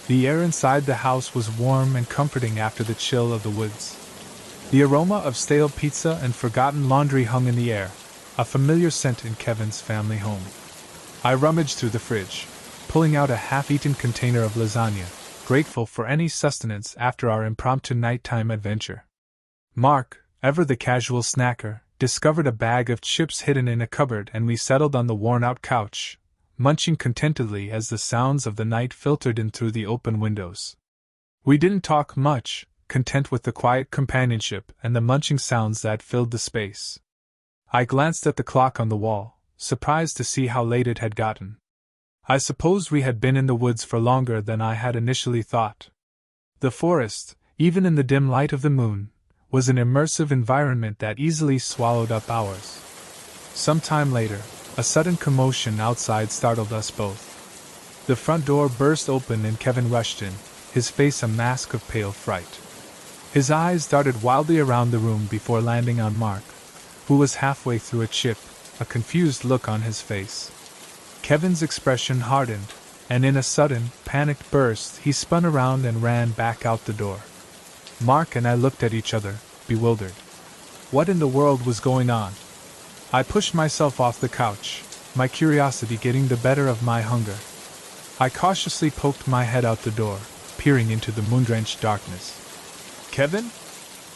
The air inside the house was warm and comforting after the chill of the woods. The aroma of stale pizza and forgotten laundry hung in the air, a familiar scent in Kevin's family home. I rummaged through the fridge, pulling out a half-eaten container of lasagna, grateful for any sustenance after our impromptu nighttime adventure. Mark, ever the casual snacker, discovered a bag of chips hidden in a cupboard, and we settled on the worn-out couch, munching contentedly as the sounds of the night filtered in through the open windows. We didn't talk much, content with the quiet companionship and the munching sounds that filled the space. I glanced at the clock on the wall, surprised to see how late it had gotten. I supposed we had been in the woods for longer than I had initially thought. The forest, even in the dim light of the moon, was an immersive environment that easily swallowed up hours. Some time later, a sudden commotion outside startled us both. The front door burst open and Kevin rushed in, his face a mask of pale fright. His eyes darted wildly around the room before landing on Mark, who was halfway through a chip, a confused look on his face. Kevin's expression hardened, and in a sudden, panicked burst he spun around and ran back out the door. Mark and I looked at each other, bewildered. What in the world was going on? I pushed myself off the couch, my curiosity getting the better of my hunger. I cautiously poked my head out the door, peering into the moon-drenched darkness. "Kevin?"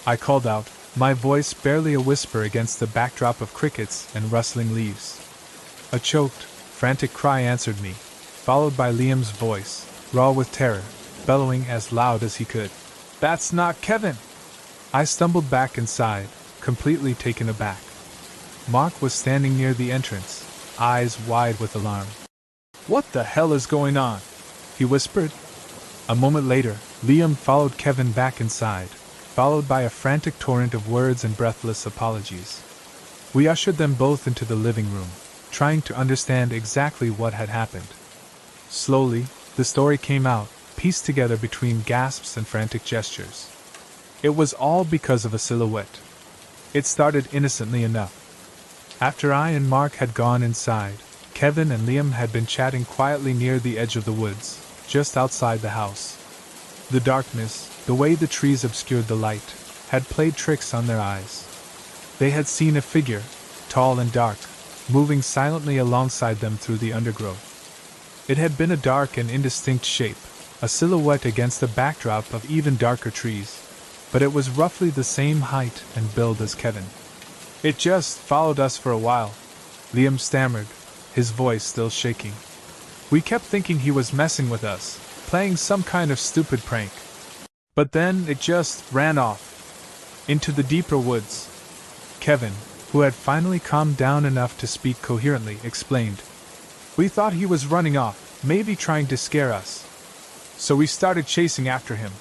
I called out, my voice barely a whisper against the backdrop of crickets and rustling leaves. A choked, frantic cry answered me, followed by Liam's voice, raw with terror, bellowing as loud as he could. "That's not Kevin!" I stumbled back inside, completely taken aback. Mark was standing near the entrance, eyes wide with alarm. "What the hell is going on?" he whispered. A moment later, Liam followed Kevin back inside, followed by a frantic torrent of words and breathless apologies. We ushered them both into the living room, trying to understand exactly what had happened. Slowly, the story came out, pieced together between gasps and frantic gestures. It was all because of a silhouette. It started innocently enough. After I and Mark had gone inside, Kevin and Liam had been chatting quietly near the edge of the woods, just outside the house. The darkness, the way the trees obscured the light, had played tricks on their eyes. They had seen a figure, tall and dark, moving silently alongside them through the undergrowth. It had been a dark and indistinct shape, a silhouette against a backdrop of even darker trees, but it was roughly the same height and build as Kevin. "It just followed us for a while," Liam stammered, his voice still shaking. "We kept thinking he was messing with us, playing some kind of stupid prank. But then it just ran off. Into the deeper woods." Kevin, who had finally calmed down enough to speak coherently, explained. "We thought he was running off, maybe trying to scare us. So we started chasing after him.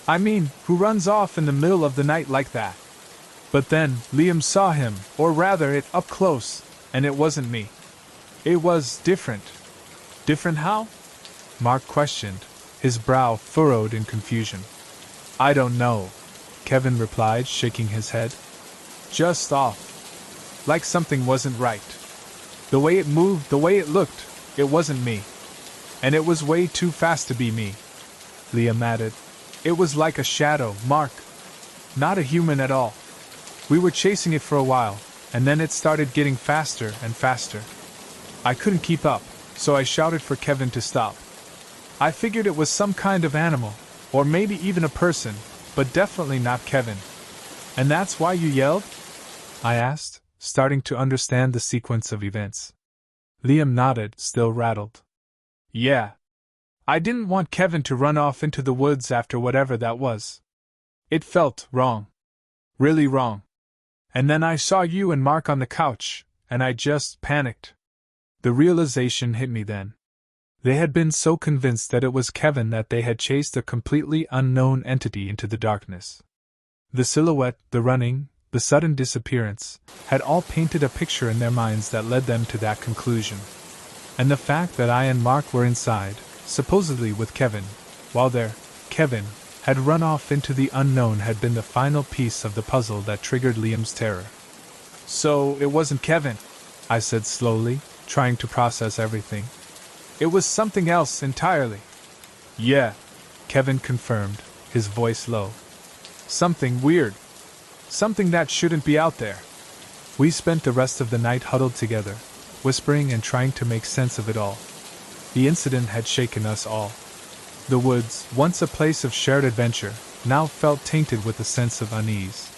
I mean, who runs off in the middle of the night like that? But then, Liam saw him, or rather it up close, and it wasn't me. It was different." "Different how?" Mark questioned, his brow furrowed in confusion. "I don't know," Kevin replied, shaking his head. "Just off. Like something wasn't right. The way it moved, the way it looked, it wasn't me. And it was way too fast to be me," Liam added. "It was like a shadow, Mark. Not a human at all. We were chasing it for a while, and then it started getting faster and faster. I couldn't keep up, so I shouted for Kevin to stop. I figured it was some kind of animal, or maybe even a person, but definitely not Kevin." "And that's why you yelled?" I asked, starting to understand the sequence of events. Liam nodded, still rattled. "Yeah. I didn't want Kevin to run off into the woods after whatever that was. It felt wrong. Really wrong. And then I saw you and Mark on the couch, and I just panicked." The realization hit me then. They had been so convinced that it was Kevin that they had chased a completely unknown entity into the darkness. The silhouette, the running, the sudden disappearance, had all painted a picture in their minds that led them to that conclusion. And the fact that I and Mark were inside, supposedly with Kevin, while Kevin had run off into the unknown had been the final piece of the puzzle that triggered Liam's terror. "So, it wasn't Kevin?" I said slowly, trying to process everything. It was something else entirely. Yeah, Kevin confirmed, his voice low. Something weird. Something that shouldn't be out there. We spent the rest of the night huddled together, whispering and trying to make sense of it all. The incident had shaken us all. The woods, once a place of shared adventure, now felt tainted with a sense of unease.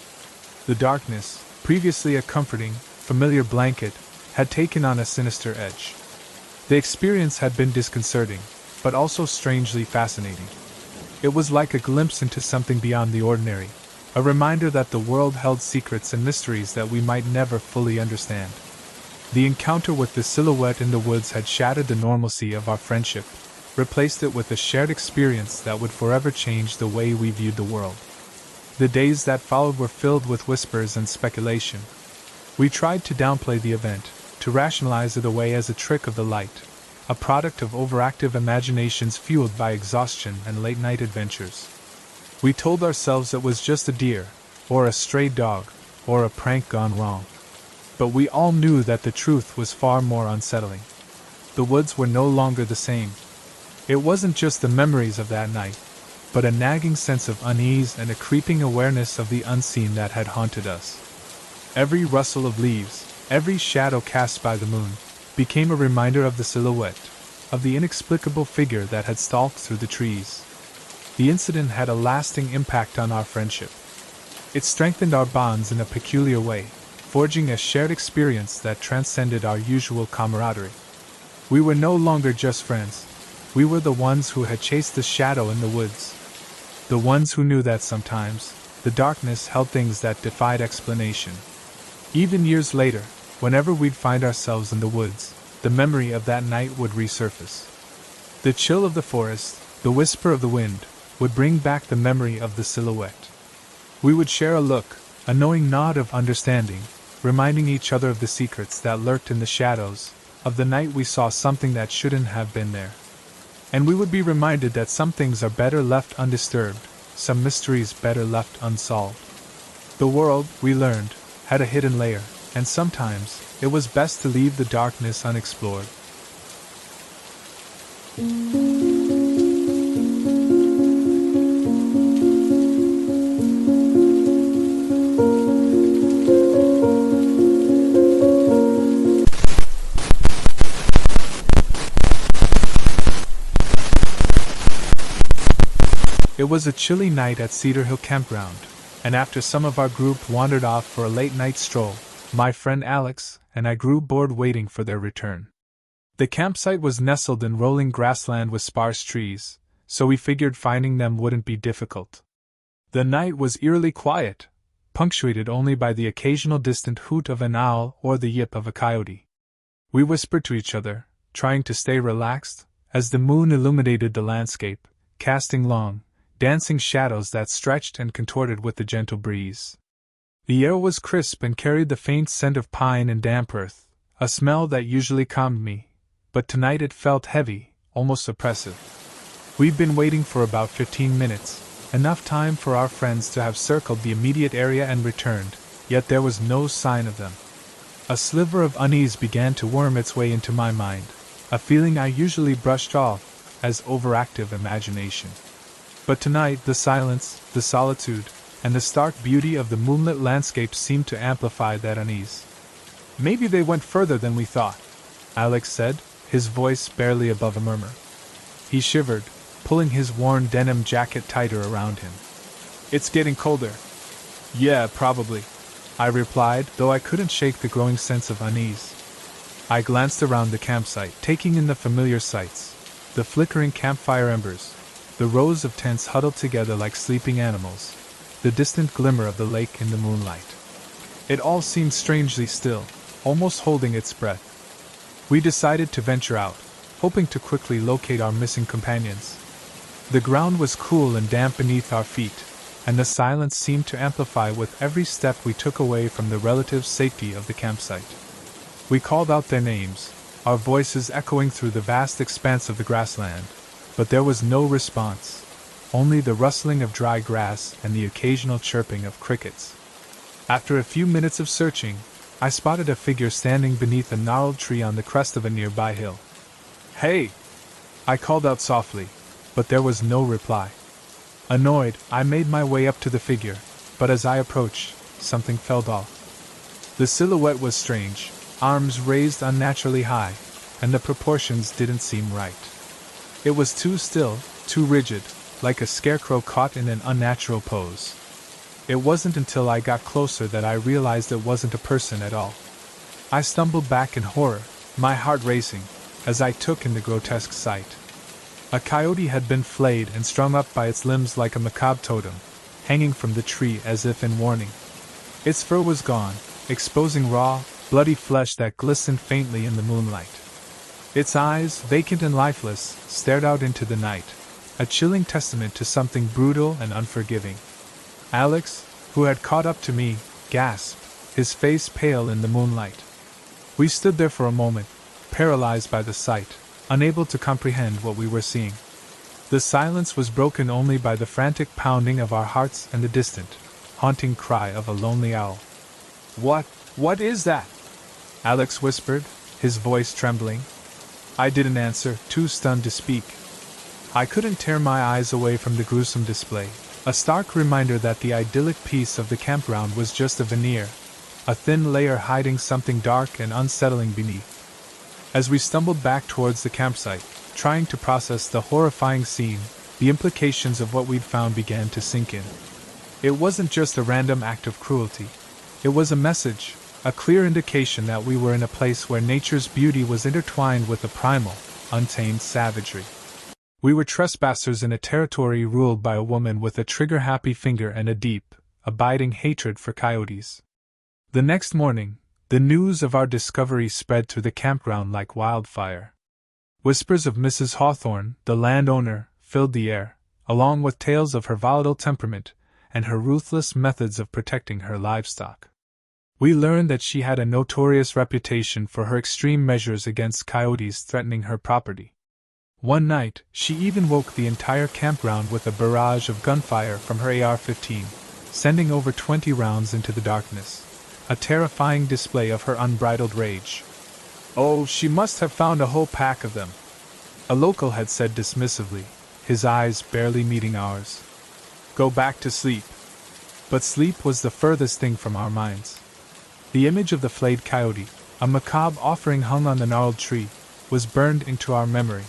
The darkness, previously a comforting, familiar blanket, had taken on a sinister edge. The experience had been disconcerting, but also strangely fascinating. It was like a glimpse into something beyond the ordinary, a reminder that the world held secrets and mysteries that we might never fully understand. The encounter with the silhouette in the woods had shattered the normalcy of our friendship, replaced it with a shared experience that would forever change the way we viewed the world. The days that followed were filled with whispers and speculation. We tried to downplay the event, to rationalize it away as a trick of the light, a product of overactive imaginations fueled by exhaustion and late-night adventures. We told ourselves it was just a deer, or a stray dog, or a prank gone wrong. But we all knew that the truth was far more unsettling. The woods were no longer the same. It wasn't just the memories of that night, but a nagging sense of unease and a creeping awareness of the unseen that had haunted us. Every rustle of leaves, every shadow cast by the moon, became a reminder of the silhouette, of the inexplicable figure that had stalked through the trees. The incident had a lasting impact on our friendship. It strengthened our bonds in a peculiar way, forging a shared experience that transcended our usual camaraderie. We were no longer just friends. We were the ones who had chased the shadow in the woods. The ones who knew that sometimes, the darkness held things that defied explanation. Even years later, whenever we'd find ourselves in the woods, the memory of that night would resurface. The chill of the forest, the whisper of the wind, would bring back the memory of the silhouette. We would share a look, a knowing nod of understanding, reminding each other of the secrets that lurked in the shadows, of the night we saw something that shouldn't have been there. And we would be reminded that some things are better left undisturbed, some mysteries better left unsolved. The world, we learned, had a hidden layer, and sometimes it was best to leave the darkness unexplored. It was a chilly night at Cedar Hill Campground, and after some of our group wandered off for a late-night stroll, my friend Alex and I grew bored waiting for their return. The campsite was nestled in rolling grassland with sparse trees, so we figured finding them wouldn't be difficult. The night was eerily quiet, punctuated only by the occasional distant hoot of an owl or the yip of a coyote. We whispered to each other, trying to stay relaxed, as the moon illuminated the landscape, casting long, dancing shadows that stretched and contorted with the gentle breeze. The air was crisp and carried the faint scent of pine and damp earth, a smell that usually calmed me, but tonight it felt heavy, almost oppressive. We'd been waiting for about 15 minutes, enough time for our friends to have circled the immediate area and returned, yet there was no sign of them. A sliver of unease began to worm its way into my mind, a feeling I usually brushed off as overactive imagination. But tonight the silence, the solitude, and the stark beauty of the moonlit landscape seemed to amplify that unease. Maybe they went further than we thought, Alex said, his voice barely above a murmur. He shivered, pulling his worn denim jacket tighter around him. It's getting colder. Yeah, probably, I replied, though I couldn't shake the growing sense of unease. I glanced around the campsite, taking in the familiar sights, the flickering campfire embers, the rows of tents huddled together like sleeping animals, the distant glimmer of the lake in the moonlight. It all seemed strangely still, almost holding its breath. We decided to venture out, hoping to quickly locate our missing companions. The ground was cool and damp beneath our feet, and the silence seemed to amplify with every step we took away from the relative safety of the campsite. We called out their names, our voices echoing through the vast expanse of the grassland, but there was no response, only the rustling of dry grass and the occasional chirping of crickets. After a few minutes of searching, I spotted a figure standing beneath a gnarled tree on the crest of a nearby hill. "Hey!" I called out softly, but there was no reply. Annoyed, I made my way up to the figure, but as I approached, something felt off. The silhouette was strange, arms raised unnaturally high, and the proportions didn't seem right. It was too still, too rigid, like a scarecrow caught in an unnatural pose. It wasn't until I got closer that I realized it wasn't a person at all. I stumbled back in horror, my heart racing, as I took in the grotesque sight. A coyote had been flayed and strung up by its limbs like a macabre totem, hanging from the tree as if in warning. Its fur was gone, exposing raw, bloody flesh that glistened faintly in the moonlight. Its eyes, vacant and lifeless, stared out into the night, a chilling testament to something brutal and unforgiving. Alex, who had caught up to me, gasped, his face pale in the moonlight. We stood there for a moment, paralyzed by the sight, unable to comprehend what we were seeing. The silence was broken only by the frantic pounding of our hearts and the distant, haunting cry of a lonely owl. What is that?" Alex whispered, his voice trembling. I didn't answer, too stunned to speak. I couldn't tear my eyes away from the gruesome display, a stark reminder that the idyllic peace of the campground was just a veneer, a thin layer hiding something dark and unsettling beneath. As we stumbled back towards the campsite, trying to process the horrifying scene, the implications of what we'd found began to sink in. It wasn't just a random act of cruelty. It was a message, a clear indication that we were in a place where nature's beauty was intertwined with the primal, untamed savagery. We were trespassers in a territory ruled by a woman with a trigger-happy finger and a deep, abiding hatred for coyotes. The next morning, the news of our discovery spread through the campground like wildfire. Whispers of Mrs. Hawthorne, the landowner, filled the air, along with tales of her volatile temperament and her ruthless methods of protecting her livestock. We learned that she had a notorious reputation for her extreme measures against coyotes threatening her property. One night, she even woke the entire campground with a barrage of gunfire from her AR-15, sending over 20 rounds into the darkness, a terrifying display of her unbridled rage. "Oh, she must have found a whole pack of them," a local had said dismissively, his eyes barely meeting ours. "Go back to sleep." But sleep was the furthest thing from our minds. The image of the flayed coyote, a macabre offering hung on the gnarled tree, was burned into our memory.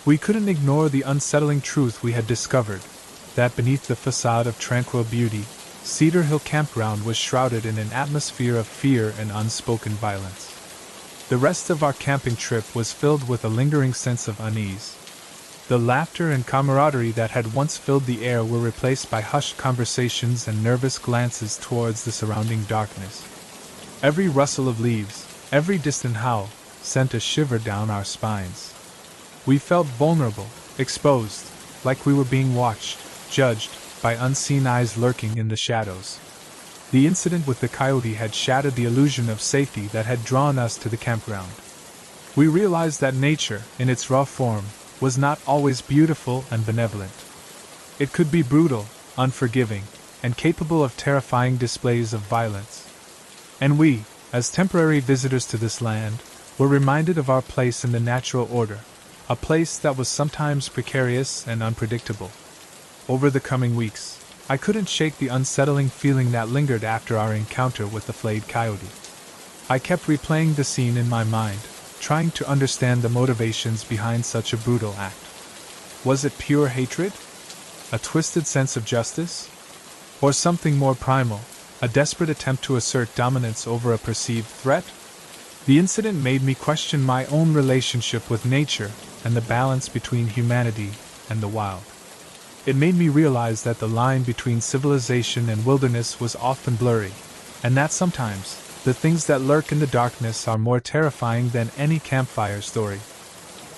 We couldn't ignore the unsettling truth we had discovered, that beneath the facade of tranquil beauty, Cedar Hill Campground was shrouded in an atmosphere of fear and unspoken violence. The rest of our camping trip was filled with a lingering sense of unease. The laughter and camaraderie that had once filled the air were replaced by hushed conversations and nervous glances towards the surrounding darkness. Every rustle of leaves, every distant howl, sent a shiver down our spines. We felt vulnerable, exposed, like we were being watched, judged, by unseen eyes lurking in the shadows. The incident with the coyote had shattered the illusion of safety that had drawn us to the campground. We realized that nature, in its raw form, was not always beautiful and benevolent. It could be brutal, unforgiving, and capable of terrifying displays of violence. And we, as temporary visitors to this land, were reminded of our place in the natural order, a place that was sometimes precarious and unpredictable. Over the coming weeks, I couldn't shake the unsettling feeling that lingered after our encounter with the flayed coyote. I kept replaying the scene in my mind, trying to understand the motivations behind such a brutal act. Was it pure hatred? A twisted sense of justice? Or something more primal, a desperate attempt to assert dominance over a perceived threat? The incident made me question my own relationship with nature and the balance between humanity and the wild. It made me realize that the line between civilization and wilderness was often blurry, and that sometimes the things that lurk in the darkness are more terrifying than any campfire story.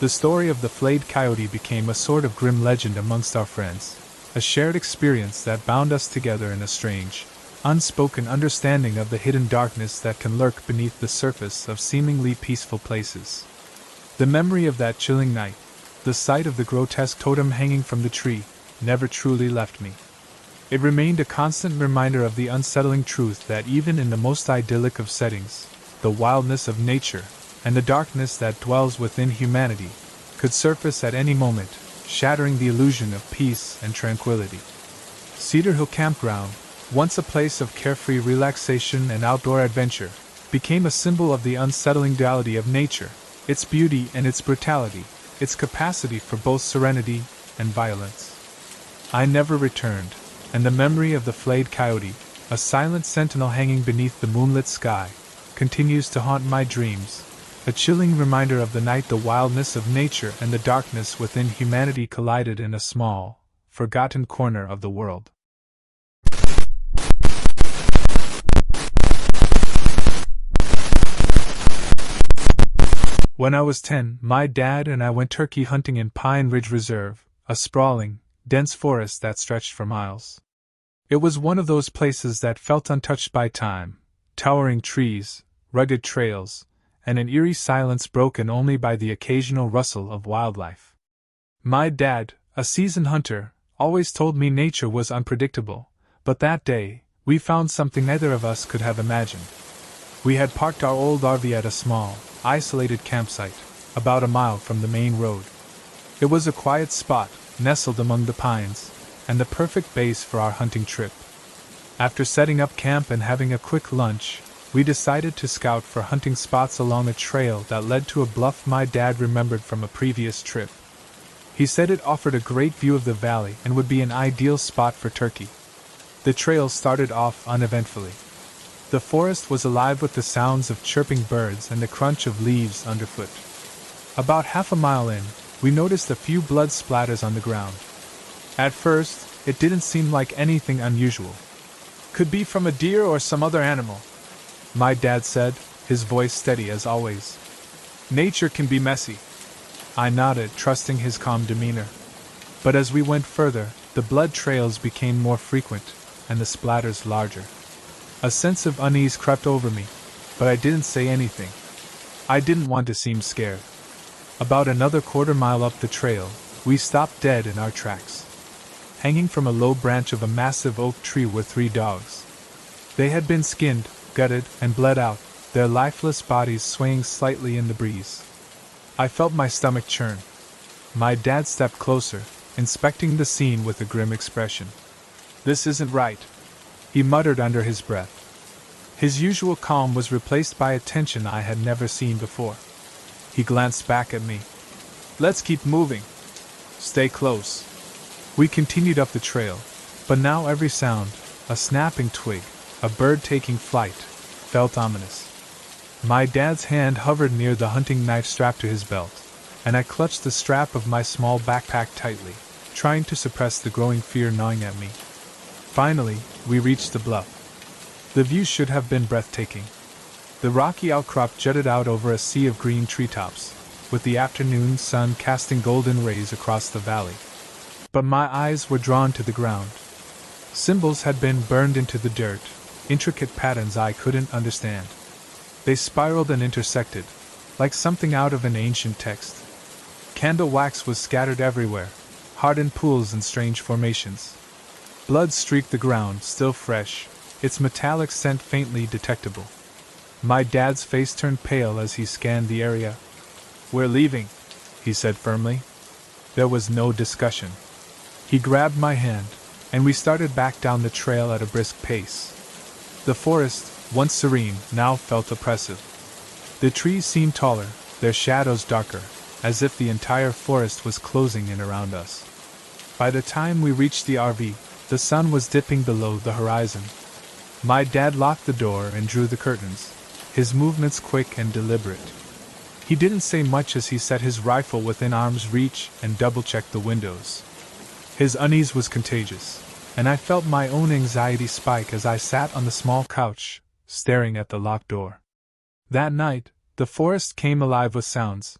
The story of the flayed coyote became a sort of grim legend amongst our friends, a shared experience that bound us together in a strange, unspoken understanding of the hidden darkness that can lurk beneath the surface of seemingly peaceful places. The memory of that chilling night, the sight of the grotesque totem hanging from the tree, never truly left me. It remained a constant reminder of the unsettling truth that even in the most idyllic of settings, the wildness of nature, and the darkness that dwells within humanity, could surface at any moment, shattering the illusion of peace and tranquility. Cedar Hill Campground, once a place of carefree relaxation and outdoor adventure, became a symbol of the unsettling duality of nature, its beauty and its brutality, its capacity for both serenity and violence. I never returned, and the memory of the flayed coyote, a silent sentinel hanging beneath the moonlit sky, continues to haunt my dreams, a chilling reminder of the night the wildness of nature and the darkness within humanity collided in a small, forgotten corner of the world. When I was 10, my dad and I went turkey hunting in Pine Ridge Reserve, a sprawling, dense forest that stretched for miles. It was one of those places that felt untouched by time, towering trees, rugged trails, and an eerie silence broken only by the occasional rustle of wildlife. My dad, a seasoned hunter, always told me nature was unpredictable, but that day, we found something neither of us could have imagined. We had parked our old RV at a small, isolated campsite, about a mile from the main road. It was a quiet spot, nestled among the pines, and the perfect base for our hunting trip. After setting up camp and having a quick lunch, we decided to scout for hunting spots along a trail that led to a bluff my dad remembered from a previous trip. He said it offered a great view of the valley and would be an ideal spot for turkey. The trail started off uneventfully. The forest was alive with the sounds of chirping birds and the crunch of leaves underfoot. About half a mile in, we noticed a few blood splatters on the ground. At first, it didn't seem like anything unusual. Could be from a deer or some other animal, my dad said, his voice steady as always. Nature can be messy. I nodded, trusting his calm demeanor. But as we went further, the blood trails became more frequent, and the splatters larger. A sense of unease crept over me, but I didn't say anything. I didn't want to seem scared. About another quarter mile up the trail, we stopped dead in our tracks. Hanging from a low branch of a massive oak tree were 3 dogs. They had been skinned, gutted, and bled out, their lifeless bodies swaying slightly in the breeze. I felt my stomach churn. My dad stepped closer, inspecting the scene with a grim expression. "This isn't right," he muttered under his breath. His usual calm was replaced by a tension I had never seen before. He glanced back at me. "Let's keep moving. Stay close." We continued up the trail, but now every sound, a snapping twig, a bird taking flight, felt ominous. My dad's hand hovered near the hunting knife strapped to his belt, and I clutched the strap of my small backpack tightly, trying to suppress the growing fear gnawing at me. Finally, we reached the bluff. The view should have been breathtaking. The rocky outcrop jutted out over a sea of green treetops, with the afternoon sun casting golden rays across the valley. But my eyes were drawn to the ground. Symbols had been burned into the dirt, intricate patterns I couldn't understand. They spiraled and intersected, like something out of an ancient text. Candle wax was scattered everywhere, hardened pools and strange formations. Blood streaked the ground, still fresh, its metallic scent faintly detectable. My dad's face turned pale as he scanned the area. "We're leaving," he said firmly. There was no discussion. He grabbed my hand, and we started back down the trail at a brisk pace. The forest, once serene, now felt oppressive. The trees seemed taller, their shadows darker, as if the entire forest was closing in around us. By the time we reached the RV, the sun was dipping below the horizon. My dad locked the door and drew the curtains, his movements quick and deliberate. He didn't say much as he set his rifle within arm's reach and double-checked the windows. His unease was contagious, and I felt my own anxiety spike as I sat on the small couch, staring at the locked door. That night, the forest came alive with sounds.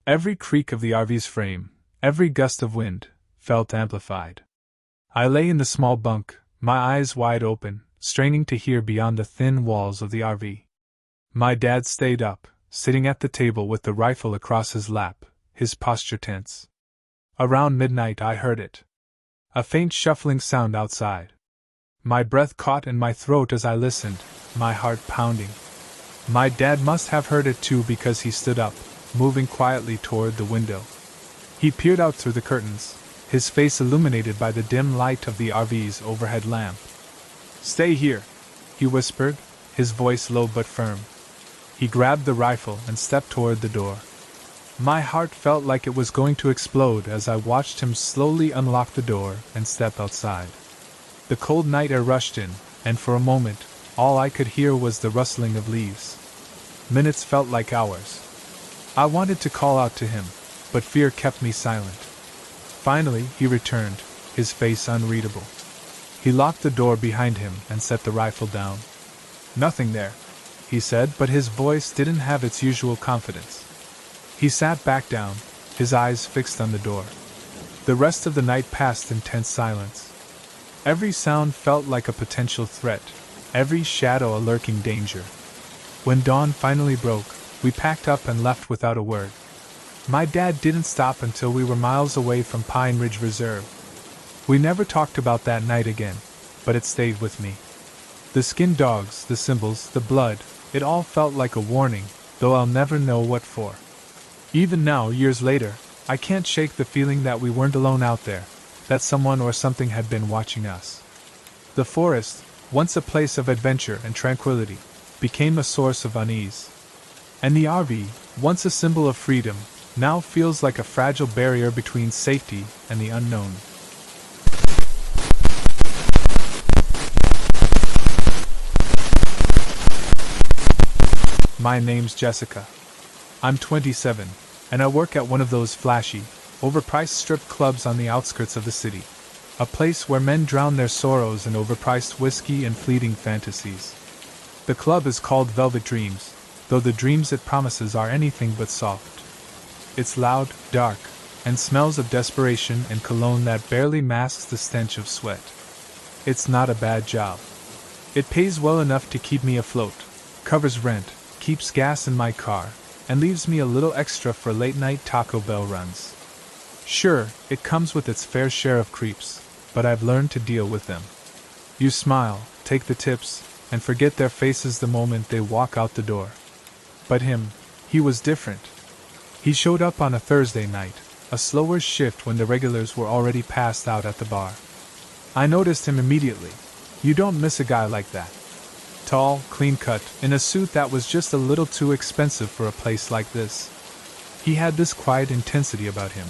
Every creak of the RV's frame, every gust of wind, felt amplified. I lay in the small bunk, my eyes wide open, straining to hear beyond the thin walls of the RV. My dad stayed up, sitting at the table with the rifle across his lap, his posture tense. Around midnight I heard it. A faint shuffling sound outside, My breath caught in my throat as I listened, my heart pounding. My dad must have heard it too because he stood up, moving quietly toward the window. He peered out through the curtains, his face illuminated by the dim light of the RV's overhead lamp. "Stay here," he whispered, his voice low but firm. He grabbed the rifle and stepped toward the door. My heart felt like it was going to explode as I watched him slowly unlock the door and step outside. The cold night air rushed in, and for a moment, all I could hear was the rustling of leaves. Minutes felt like hours. I wanted to call out to him, but fear kept me silent. Finally, he returned, his face unreadable. He locked the door behind him and set the rifle down. "Nothing there," he said, but his voice didn't have its usual confidence. He sat back down, his eyes fixed on the door. The rest of the night passed in tense silence. Every sound felt like a potential threat, every shadow a lurking danger. When dawn finally broke, we packed up and left without a word. My dad didn't stop until we were miles away from Pine Ridge Reserve. We never talked about that night again, but it stayed with me. The skinned dogs, the symbols, the blood, it all felt like a warning, though I'll never know what for. Even now, years later, I can't shake the feeling that we weren't alone out there, that someone or something had been watching us. The forest, once a place of adventure and tranquility, became a source of unease. And the RV, once a symbol of freedom, now feels like a fragile barrier between safety and the unknown. My name's Jessica. I'm 27, and I work at one of those flashy, overpriced strip clubs on the outskirts of the city. A place where men drown their sorrows in overpriced whiskey and fleeting fantasies. The club is called Velvet Dreams, though the dreams it promises are anything but soft. It's loud, dark, and smells of desperation and cologne that barely masks the stench of sweat. It's not a bad job. It pays well enough to keep me afloat, covers rent, keeps gas in my car, and leaves me a little extra for late-night Taco Bell runs. Sure, it comes with its fair share of creeps, but I've learned to deal with them. You smile, take the tips, and forget their faces the moment they walk out the door. But he was different. He showed up on a Thursday night, a slower shift when the regulars were already passed out at the bar. I noticed him immediately. You don't miss a guy like that. Tall, clean-cut, in a suit that was just a little too expensive for a place like this. He had this quiet intensity about him,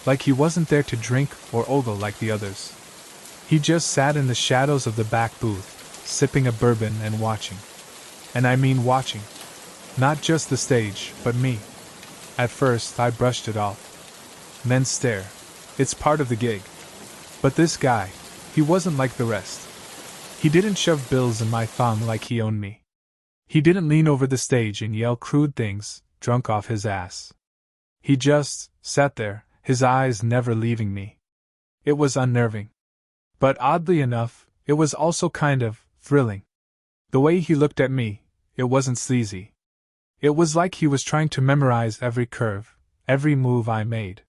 like he wasn't there to drink or ogle like the others. He just sat in the shadows of the back booth, sipping a bourbon and watching. And I mean watching. Not just the stage, but me. At first, I brushed it off. Men stare. It's part of the gig. But this guy, he wasn't like the rest. He didn't shove bills in my thong like he owned me. He didn't lean over the stage and yell crude things, drunk off his ass. He just sat there, his eyes never leaving me. It was unnerving. But oddly enough, it was also kind of thrilling. The way he looked at me, it wasn't sleazy. It was like he was trying to memorize every curve, every move I made.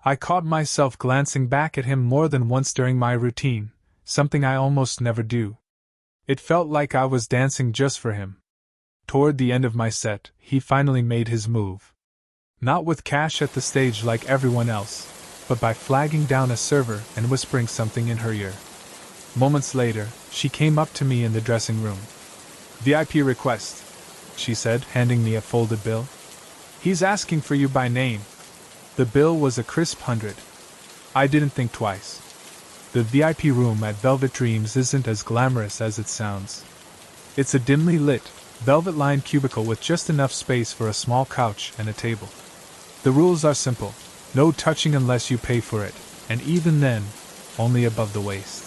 I caught myself glancing back at him more than once during my routine, something I almost never do. It felt like I was dancing just for him. Toward the end of my set, he finally made his move. Not with cash at the stage like everyone else, but by flagging down a server and whispering something in her ear. Moments later, she came up to me in the dressing room. "VIP request," she said, handing me a folded bill. "He's asking for you by name." The bill was a crisp 100. I didn't think twice. The VIP room at Velvet Dreams isn't as glamorous as it sounds. It's a dimly lit, velvet-lined cubicle with just enough space for a small couch and a table. The rules are simple: no touching unless you pay for it, and even then, only above the waist.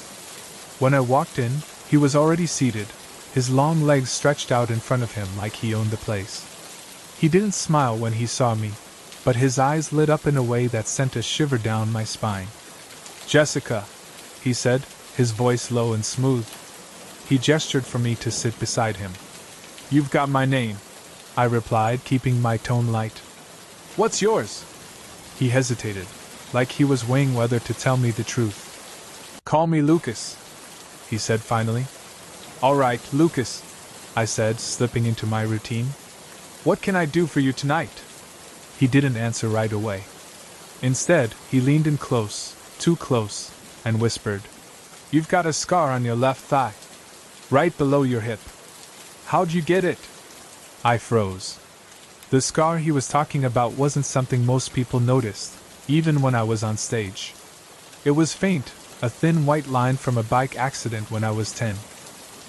When I walked in, he was already seated, his long legs stretched out in front of him like he owned the place. He didn't smile when he saw me, but his eyes lit up in a way that sent a shiver down my spine. "Jessica," he said, his voice low and smooth. He gestured for me to sit beside him. "You've got my name," I replied, keeping my tone light. "What's yours?" He hesitated, like he was weighing whether to tell me the truth. "Call me Lucas," he said finally. All right, Lucas, I said, slipping into my routine. What can I do for you tonight? He didn't answer right away. Instead, he leaned in close, too close, and whispered, You've got a scar on your left thigh. Right below your hip. How'd you get it? I froze. The scar he was talking about wasn't something most people noticed, even when I was on stage. It was faint, a thin white line from a bike accident when I was 10.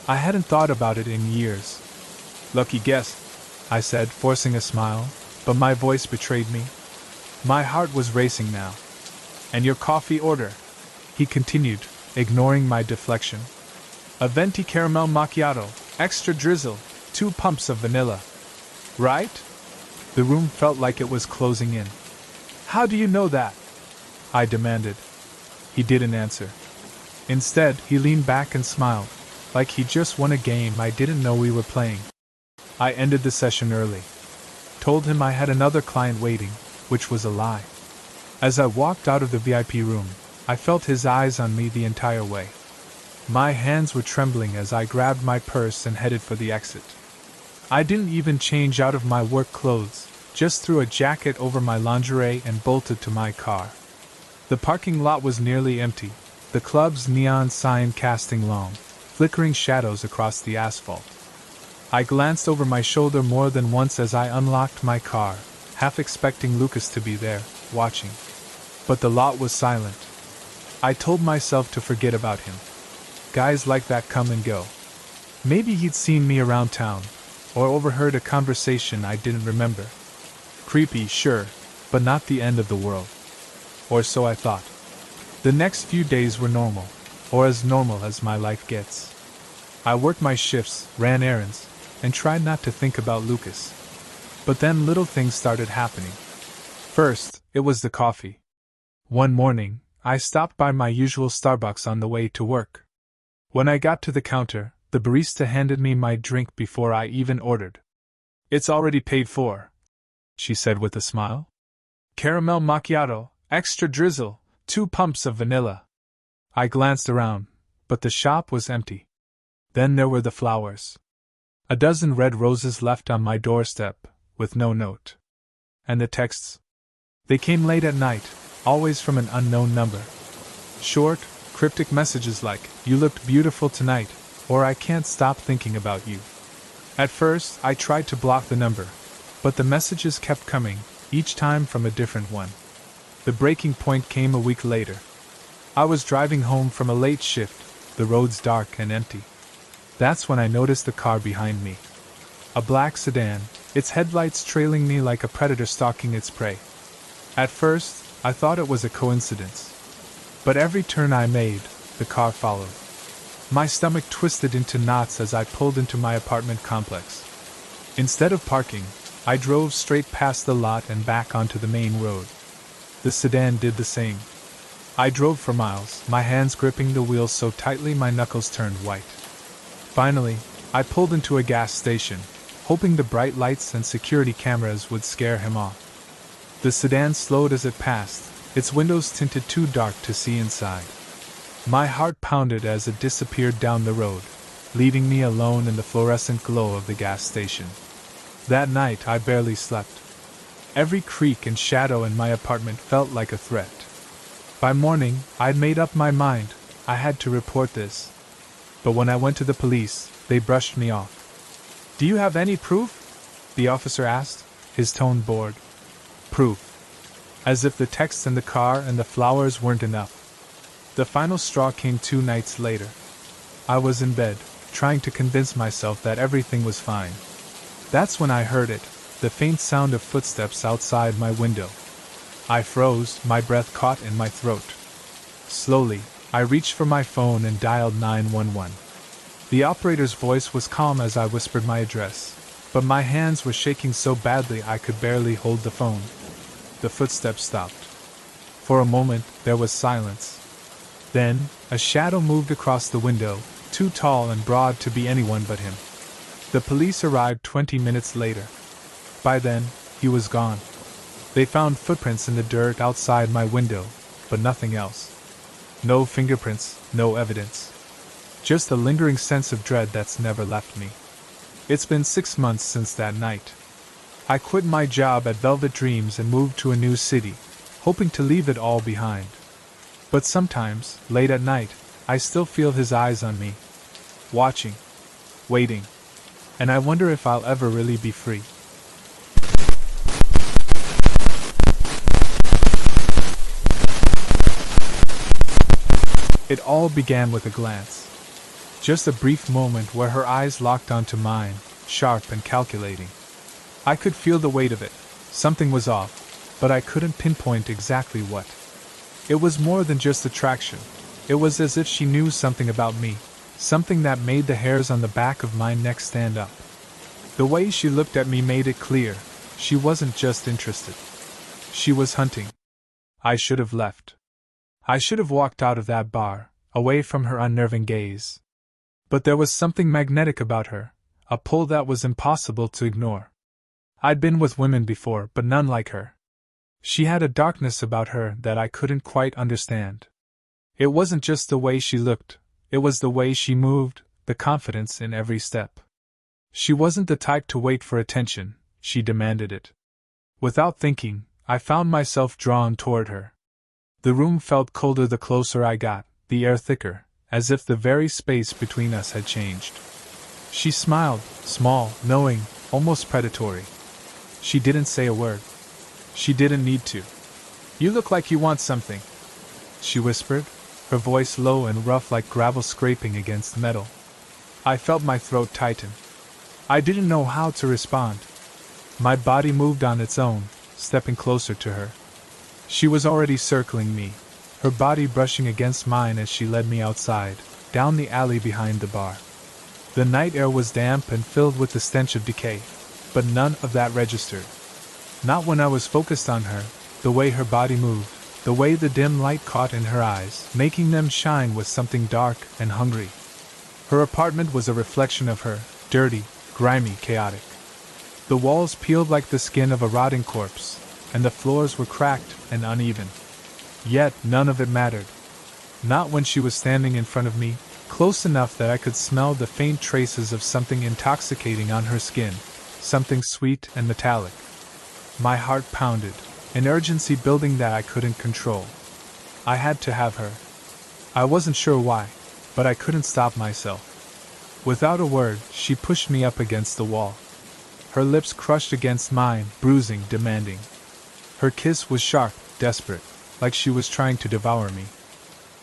I hadn't thought about it in years. Lucky guess, I said, forcing a smile, but my voice betrayed me. My heart was racing now. And your coffee order? He continued, ignoring my deflection. A venti caramel macchiato, extra drizzle, 2 pumps of vanilla. Right? The room felt like it was closing in. How do you know that? I demanded. He didn't answer. Instead, he leaned back and smiled, like he just won a game I didn't know we were playing. I ended the session early. Told him I had another client waiting, which was a lie. As I walked out of the VIP room, I felt his eyes on me the entire way. My hands were trembling as I grabbed my purse and headed for the exit. I didn't even change out of my work clothes, just threw a jacket over my lingerie and bolted to my car. The parking lot was nearly empty, the club's neon sign casting long, flickering shadows across the asphalt. I glanced over my shoulder more than once as I unlocked my car, half expecting Lucas to be there, watching. But the lot was silent. I told myself to forget about him. Guys like that come and go. Maybe he'd seen me around town, or overheard a conversation I didn't remember. Creepy, sure, but not the end of the world. Or so I thought. The next few days were normal, or as normal as my life gets. I worked my shifts, ran errands, and tried not to think about Lucas. But then little things started happening. First, it was the coffee. One morning, I stopped by my usual Starbucks on the way to work. When I got to the counter, the barista handed me my drink before I even ordered. It's already paid for, she said with a smile. Caramel macchiato, extra drizzle, 2 pumps of vanilla. I glanced around, but the shop was empty. Then there were the flowers. A dozen red roses left on my doorstep, with no note. And the texts. They came late at night, always from an unknown number. Short, cryptic messages like, You looked beautiful tonight, or I can't stop thinking about you. At first, I tried to block the number, but the messages kept coming, each time from a different one. The breaking point came a week later. I was driving home from a late shift, the roads dark and empty. That's when I noticed the car behind me. A black sedan, its headlights trailing me like a predator stalking its prey. At first, I thought it was a coincidence. But every turn I made, the car followed. My stomach twisted into knots as I pulled into my apartment complex. Instead of parking, I drove straight past the lot and back onto the main road. The sedan did the same. I drove for miles, my hands gripping the wheel so tightly my knuckles turned white. Finally, I pulled into a gas station, hoping the bright lights and security cameras would scare him off. The sedan slowed as it passed, its windows tinted too dark to see inside. My heart pounded as it disappeared down the road, leaving me alone in the fluorescent glow of the gas station. That night I barely slept. Every creak and shadow in my apartment felt like a threat. By morning, I'd made up my mind, I had to report this. But when I went to the police, they brushed me off. Do you have any proof? The officer asked, his tone bored. Proof. As if the text in the car and the flowers weren't enough. The final straw came 2 nights later. I was in bed, trying to convince myself that everything was fine. That's when I heard it, the faint sound of footsteps outside my window. I froze, my breath caught in my throat. Slowly, I reached for my phone and dialed 911. The operator's voice was calm as I whispered my address, but my hands were shaking so badly I could barely hold the phone. The footsteps stopped. For a moment, there was silence. Then, a shadow moved across the window, too tall and broad to be anyone but him. The police arrived 20 minutes later. By then, he was gone. They found footprints in the dirt outside my window, but nothing else. No fingerprints, no evidence. just a lingering sense of dread that's never left me. It's been 6 months since that night. I quit my job at Velvet Dreams and moved to a new city, hoping to leave it all behind. But sometimes, late at night, I still feel his eyes on me, watching, waiting, and I wonder if I'll ever really be free. It all began with a glance. Just a brief moment where her eyes locked onto mine, sharp and calculating. I could feel the weight of it. Something was off, but I couldn't pinpoint exactly what. It was more than just attraction. It was as if she knew something about me, something that made the hairs on the back of my neck stand up. The way she looked at me made it clear, she wasn't just interested. She was hunting. I should have left. I should have walked out of that bar, away from her unnerving gaze. But there was something magnetic about her, a pull that was impossible to ignore. I'd been with women before, but none like her. She had a darkness about her that I couldn't quite understand. It wasn't just the way she looked, it was the way she moved, the confidence in every step. She wasn't the type to wait for attention, she demanded it. Without thinking, I found myself drawn toward her. The room felt colder the closer I got, the air thicker, as if the very space between us had changed. She smiled, small, knowing, almost predatory. She didn't say a word. She didn't need to. "You look like you want something," she whispered, her voice low and rough like gravel scraping against metal. I felt my throat tighten. I didn't know how to respond. My body moved on its own, stepping closer to her. She was already circling me, her body brushing against mine as she led me outside, down the alley behind the bar. The night air was damp and filled with the stench of decay, but none of that registered. Not when I was focused on her, the way her body moved, the way the dim light caught in her eyes, making them shine with something dark and hungry. Her apartment was a reflection of her, dirty, grimy, chaotic. The walls peeled like the skin of a rotting corpse, and the floors were cracked and uneven. Yet none of it mattered. Not when she was standing in front of me, close enough that I could smell the faint traces of something intoxicating on her skin, something sweet and metallic. My heart pounded, an urgency building that I couldn't control. I had to have her. I wasn't sure why, but I couldn't stop myself. Without a word, she pushed me up against the wall. Her lips crushed against mine, bruising, demanding. Her kiss was sharp, desperate, like she was trying to devour me.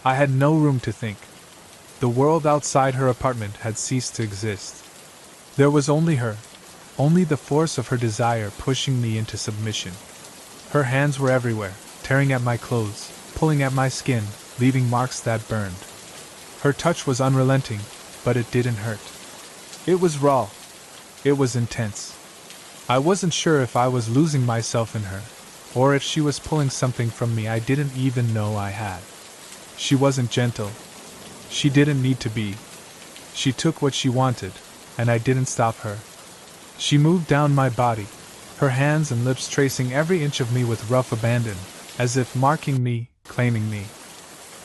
I had no room to think. The world outside her apartment had ceased to exist. There was only her, only the force of her desire pushing me into submission. Her hands were everywhere, tearing at my clothes, pulling at my skin, leaving marks that burned. Her touch was unrelenting, but it didn't hurt. It was raw. It was intense. I wasn't sure if I was losing myself in her, or if she was pulling something from me I didn't even know I had. She wasn't gentle. She didn't need to be. She took what she wanted, and I didn't stop her. She moved down my body, her hands and lips tracing every inch of me with rough abandon, as if marking me, claiming me.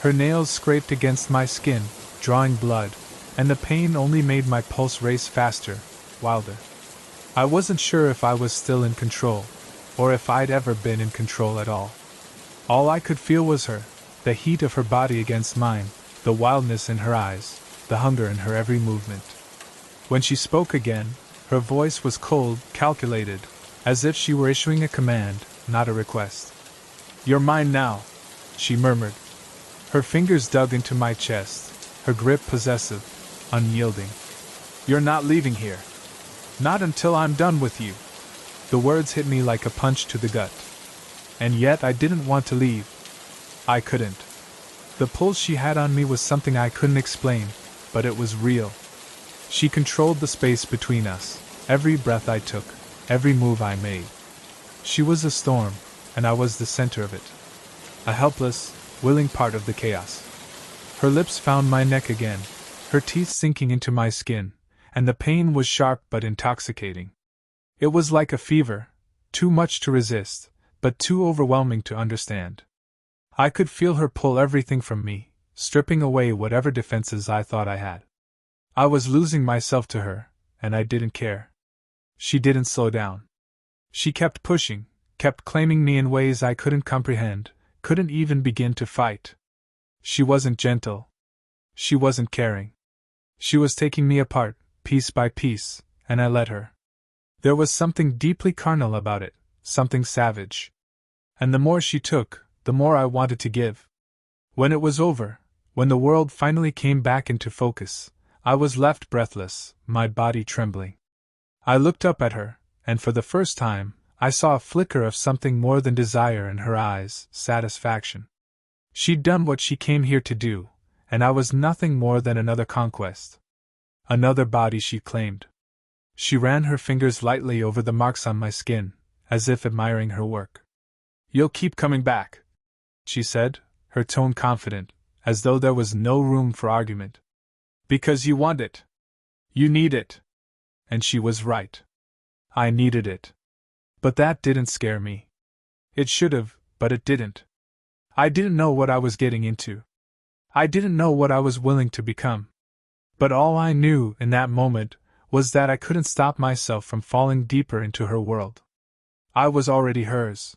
Her nails scraped against my skin, drawing blood, and the pain only made my pulse race faster, wilder. I wasn't sure if I was still in control, or if I'd ever been in control at all. All I could feel was her, the heat of her body against mine, the wildness in her eyes, the hunger in her every movement. When she spoke again, her voice was cold, calculated, as if she were issuing a command, not a request. "You're mine now," she murmured. Her fingers dug into my chest, her grip possessive, unyielding. "You're not leaving here. Not until I'm done with you." The words hit me like a punch to the gut. And yet I didn't want to leave. I couldn't. The pull she had on me was something I couldn't explain, but it was real. She controlled the space between us, every breath I took, every move I made. She was a storm, and I was the center of it. A helpless, willing part of the chaos. Her lips found my neck again, her teeth sinking into my skin, and the pain was sharp but intoxicating. It was like a fever, too much to resist, but too overwhelming to understand. I could feel her pull everything from me, stripping away whatever defenses I thought I had. I was losing myself to her, and I didn't care. She didn't slow down. She kept pushing, kept claiming me in ways I couldn't comprehend, couldn't even begin to fight. She wasn't gentle. She wasn't caring. She was taking me apart, piece by piece, and I let her. There was something deeply carnal about it, something savage. And the more she took, the more I wanted to give. When it was over, when the world finally came back into focus, I was left breathless, my body trembling. I looked up at her, and for the first time, I saw a flicker of something more than desire in her eyes, satisfaction. She'd done what she came here to do, and I was nothing more than another conquest. Another body, she claimed. She ran her fingers lightly over the marks on my skin, as if admiring her work. "You'll keep coming back," she said, her tone confident, as though there was no room for argument. "Because you want it. You need it." And she was right. I needed it. But that didn't scare me. It should have, but it didn't. I didn't know what I was getting into. I didn't know what I was willing to become. But all I knew in that moment was that I couldn't stop myself from falling deeper into her world. I was already hers.